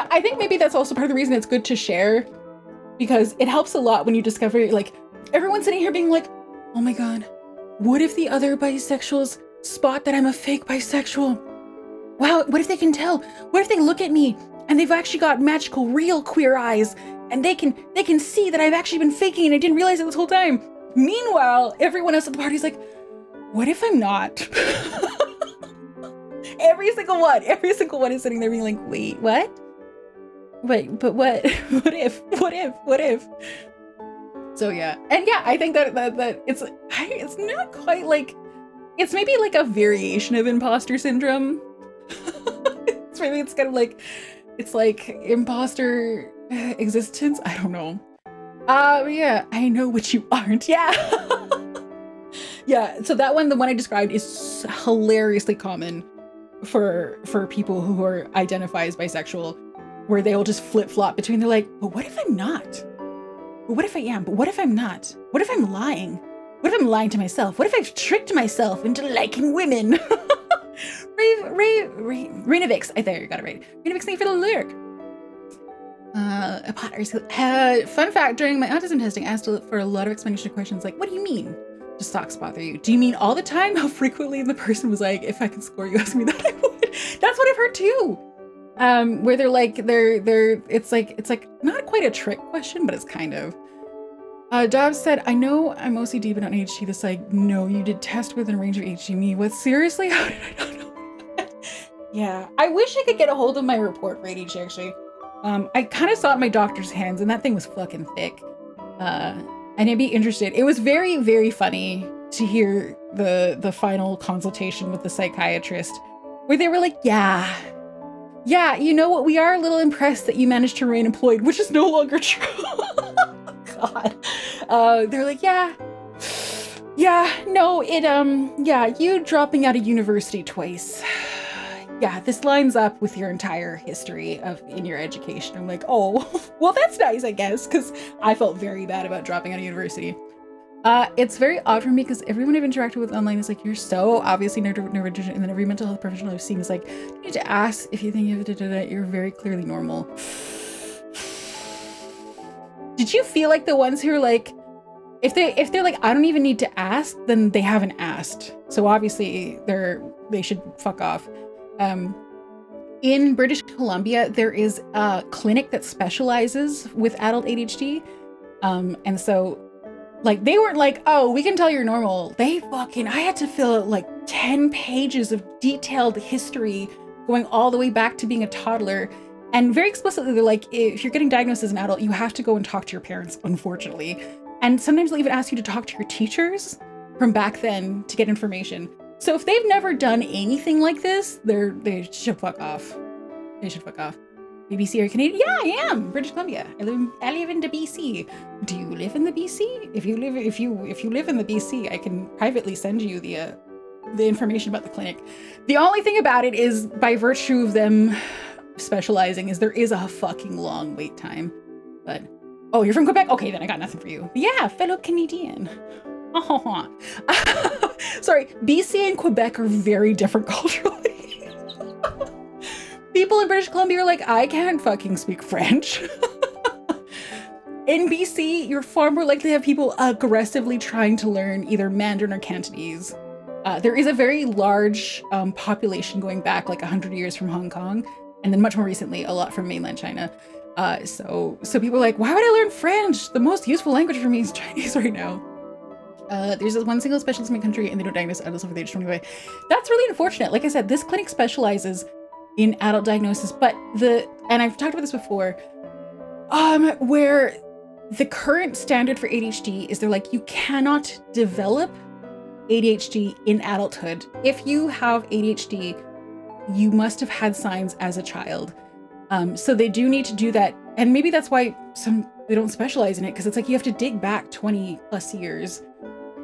I think maybe that's also part of the reason it's good to share, because it helps a lot when you discover, like, everyone's sitting here being like, oh my god, what if the other bisexuals spot that I'm a fake bisexual? Wow, what if they can tell? What if they look at me and they've actually got magical, real queer eyes and they can see that I've actually been faking and I didn't realize it this whole time? Meanwhile, everyone else at the party's like, what if I'm not? Every single one is sitting there being like, wait, what? Wait, but what? What if? So yeah, and yeah, I think that it's not quite like, it's maybe like a variation of imposter syndrome. It's kind of like, it's like imposter existence. I don't know. Yeah, I know what you aren't. Yeah. Yeah, so that one, the one I described, is hilariously common for people who are identify as bisexual, where they will just flip-flop between, they're like, but what if I'm not? But what if I am? But what if I'm not? What if I'm lying? What if I'm lying to myself? What if I've tricked myself into liking women? Renavix, I there, you got it right. Renavix, thank you for the lyric. Fun fact, during my autism testing, I asked for a lot of explanation questions like, what do you mean? Does socks bother you? Do you mean all the time? How frequently? And the person was like, if I could score you, ask me that, I would. That's what I've heard too. Where they're like, it's like not quite a trick question, but it's kind of. Dobbs said, I know I'm OCD, but not ADHD. This like, no, you did test within range of ADHD. Me, what? Seriously? How did I not know? Yeah, I wish I could get a hold of my report for ADHD, actually. I kind of saw it in my doctor's hands, and that thing was fucking thick. And I'd be interested. It was very, very funny to hear the final consultation with the psychiatrist, where they were like, yeah, you know what? We are a little impressed that you managed to remain employed, which is no longer true. God. They're like, no, you dropping out of university twice. Yeah, this lines up with your entire history in your education. I'm like, oh, well, that's nice, I guess, because I felt very bad about dropping out of university. It's very odd for me because everyone I've interacted with online is like, you're so obviously neurodivergent, and then every mental health professional I've seen is like, you need to ask if you think you have you're very clearly normal. Did you feel like the ones who are like, if they're like, I don't even need to ask, then they haven't asked. So obviously they should fuck off. In British Columbia, there is a clinic that specializes with adult ADHD. And so like, they weren't like, oh, we can tell you're normal. I had to fill out like 10 pages of detailed history going all the way back to being a toddler. And very explicitly, they're like, if you're getting diagnosed as an adult, you have to go and talk to your parents, unfortunately. And sometimes they'll even ask you to talk to your teachers from back then to get information. So if they've never done anything like this, they should fuck off. They should fuck off. BBC, are you Canadian? Yeah, I am. British Columbia. I live in the BC. Do you live in the BC? If you live in the BC, I can privately send you the information about the clinic. The only thing about it is, by virtue of them specializing, is there is a fucking long wait time. But oh, you're from Quebec? Okay, then I got nothing for you. But yeah, fellow Canadian. Oh, sorry, BC and Quebec are very different culturally. People in British Columbia are like, I can't fucking speak French. In BC, you're far more likely to have people aggressively trying to learn either Mandarin or Cantonese. There is a very large population going back like 100 years from Hong Kong, and then much more recently, a lot from mainland China. So people are like, why would I learn French? The most useful language for me is Chinese right now. There's this one single specialist in my country, and they don't diagnose adults over the age of 25. That's really unfortunate. Like I said, this clinic specializes in adult diagnosis, but and I've talked about this before, where the current standard for ADHD is they're like, you cannot develop ADHD in adulthood. If you have ADHD, you must have had signs as a child. So they do need to do that. And maybe that's why they don't specialize in it, because it's like you have to dig back 20 plus years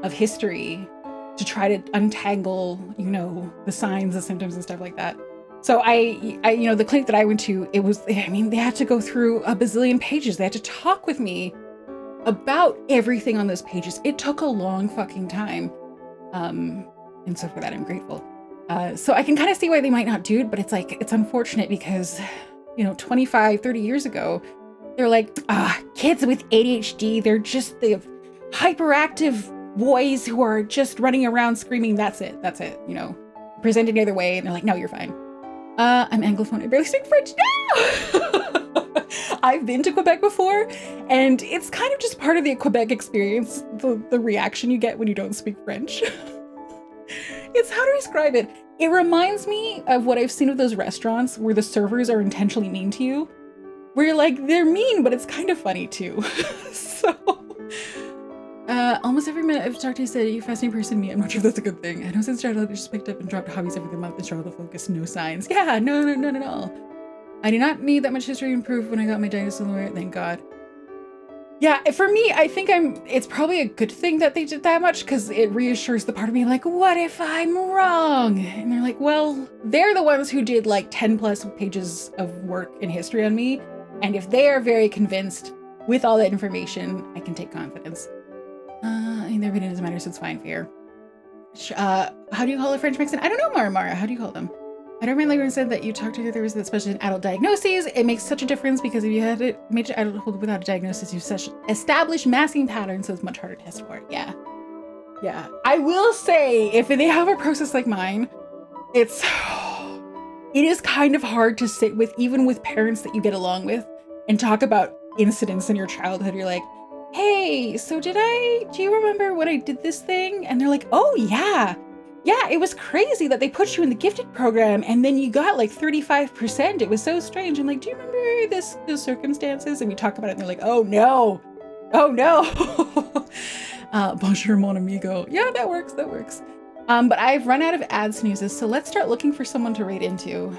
of history to try to untangle, the signs, the symptoms and stuff like that. So I the clinic that I went to, they had to go through a bazillion pages. They had to talk with me about everything on those pages. It took a long fucking time. And so for that, I'm grateful. So I can kind of see why they might not do it, but it's like, it's unfortunate because, 25, 30 years ago, they're like, kids with ADHD, they're just the hyperactive boys who are just running around screaming. That's it. Presented the other way. And they're like, no, you're fine. I'm Anglophone. I barely speak French now. I've been to Quebec before, and it's kind of just part of the Quebec experience, the reaction you get when you don't speak French. It's how to describe it. It reminds me of what I've seen of those restaurants where the servers are intentionally mean to you, where you're like, they're mean, but it's kind of funny too. So Almost every minute I've talked to you said, you fascinating person to me. I'm not sure if that's a good thing. I know since Charlotte just picked up and dropped hobbies every month and struggled to focus, no signs. Yeah, no. I did not need that much history to improve when I got my diagnosis lawyer, thank God. Yeah, for me, I think it's probably a good thing that they did that much because it reassures the part of me like, what if I'm wrong? And they're like, well, they're the ones who did like 10 plus pages of work in history on me. And if they are very convinced with all that information, I can take confidence. I mean, their opinion doesn't matter, so it's fine, fair. How do you call a French Mexican? I don't know, Mara. How do you call them? I don't remember when said that you talked to her, there was especially in adult diagnoses. It makes such a difference because if you had a major adulthood without a diagnosis, you've such established masking patterns, so it's much harder to test for it. Yeah. I will say, if they have a process like mine, it is kind of hard to sit with, even with parents that you get along with, and talk about incidents in your childhood. You're like, hey, so do you remember when I did this thing? And they're like, oh yeah, it was crazy that they put you in the gifted program and then you got like 35%. It was so strange. I'm like, do you remember the circumstances? And we talk about it and they're like, oh no. Bonjour, mon amigo. Yeah, that works. But I've run out of ad snoozes, so let's start looking for someone to rate into.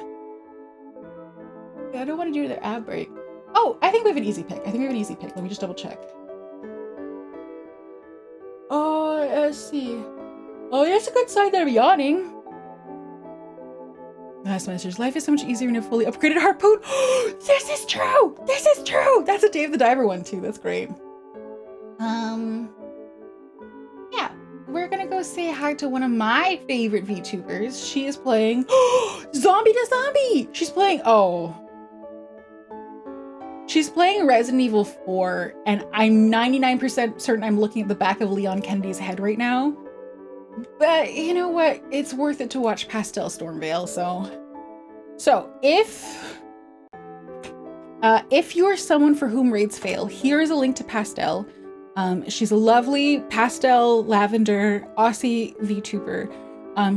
Yeah, I don't want to do their ad break. Oh, I think we have an easy pick. Let me just double check. Oh, let's see. Oh, that's a good sign that I'm yawning. Last message. Life is so much easier when you have fully upgraded harpoon. This is true. That's a Dave the Diver one too. That's great. Yeah, we're gonna go say hi to one of my favorite VTubers. She is playing Zombie to Zombie. She's playing Resident Evil 4, and I'm 99% certain I'm looking at the back of Leon Kennedy's head right now. But you know what? It's worth it to watch Pastel Stormvale. So if you're someone for whom raids fail, here is a link to Pastel. She's a lovely pastel lavender Aussie VTuber.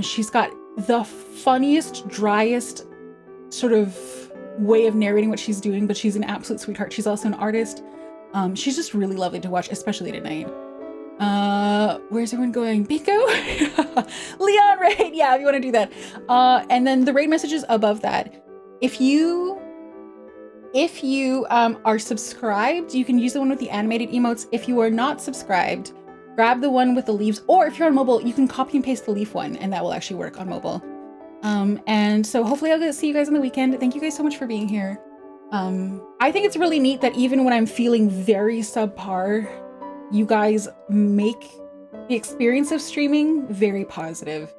She's got the funniest, driest sort of way of narrating what she's doing, but she's an absolute sweetheart. She's also an artist. She's just really lovely to watch, especially at night. Where's everyone going? Bingo? Leon raid. Yeah, if you want to do that. And then the raid messages above that. If you are subscribed, you can use the one with the animated emotes. If you are not subscribed, grab the one with the leaves, or if you're on mobile, you can copy and paste the leaf one, and that will actually work on mobile. And so hopefully I'll get to see you guys on the weekend. Thank you guys so much for being here. I think it's really neat that even when I'm feeling very subpar, you guys make the experience of streaming very positive.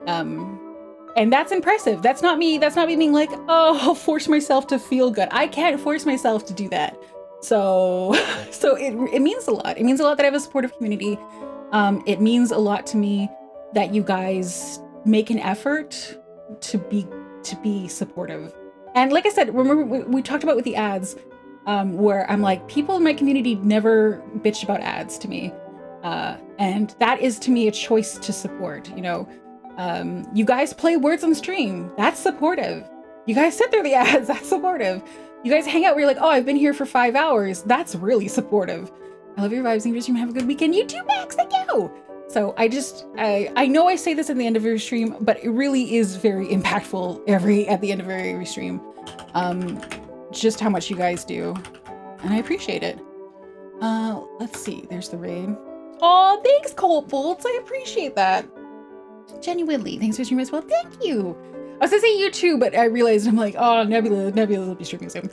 And that's impressive. That's not me being like, oh, I'll force myself to feel good. I can't force myself to do that. So it means a lot. It means a lot that I have a supportive community. It means a lot to me that you guys make an effort to be supportive. And like I said, remember we talked about with the ads, where I'm like, people in my community never bitch about ads to me. And that is to me a choice to support, you know. You guys play words on stream, that's supportive. You guys sit through the ads, that's supportive. You guys hang out where you're like, oh, I've been here for 5 hours, that's really supportive. I love your vibes, and your stream. Have a good weekend. You too, Max, thank you. So I know I say this at the end of every stream, but it really is very impactful at the end of every stream. Just how much you guys do, and I appreciate it. Let's see, there's the raid. Oh, thanks, Colt Bolts, I appreciate that. Genuinely, thanks for streaming as well. Thank you. I was gonna say you too, but I realized I'm like, oh, Nebula will be streaming soon.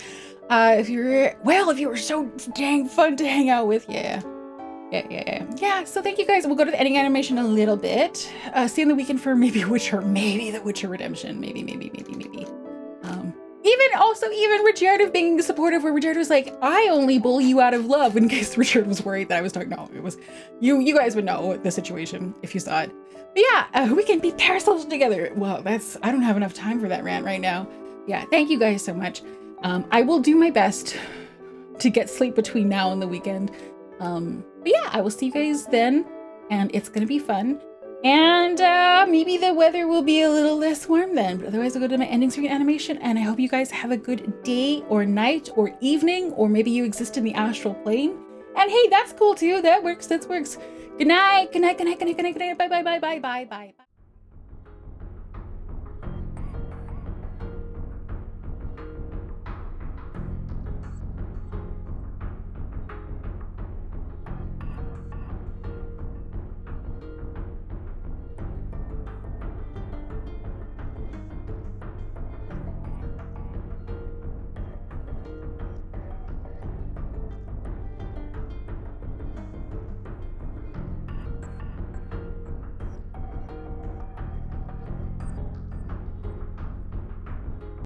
If you were so dang fun to hang out with, yeah. So thank you guys. We'll go to the ending animation a little bit. See you on the weekend for maybe the Witcher Redemption, maybe. Even Richard being supportive, where Richard was like, I only bully you out of love, in case Richard was worried that I was talking. No, it was you guys would know the situation if you saw it. But yeah, we can be parasocial together. Well, I don't have enough time for that rant right now. Yeah, thank you guys so much. I will do my best to get sleep between now and the weekend. But yeah, I will see you guys then, and it's gonna be fun. And maybe the weather will be a little less warm then, but otherwise I'll go to my ending screen animation, and I hope you guys have a good day or night or evening, or maybe you exist in the astral plane, And hey, that's cool too. That works. That works. Good night. Good night. Good night. Good night. Good night. Good night. Bye. Bye. Bye. Bye. Bye. Bye.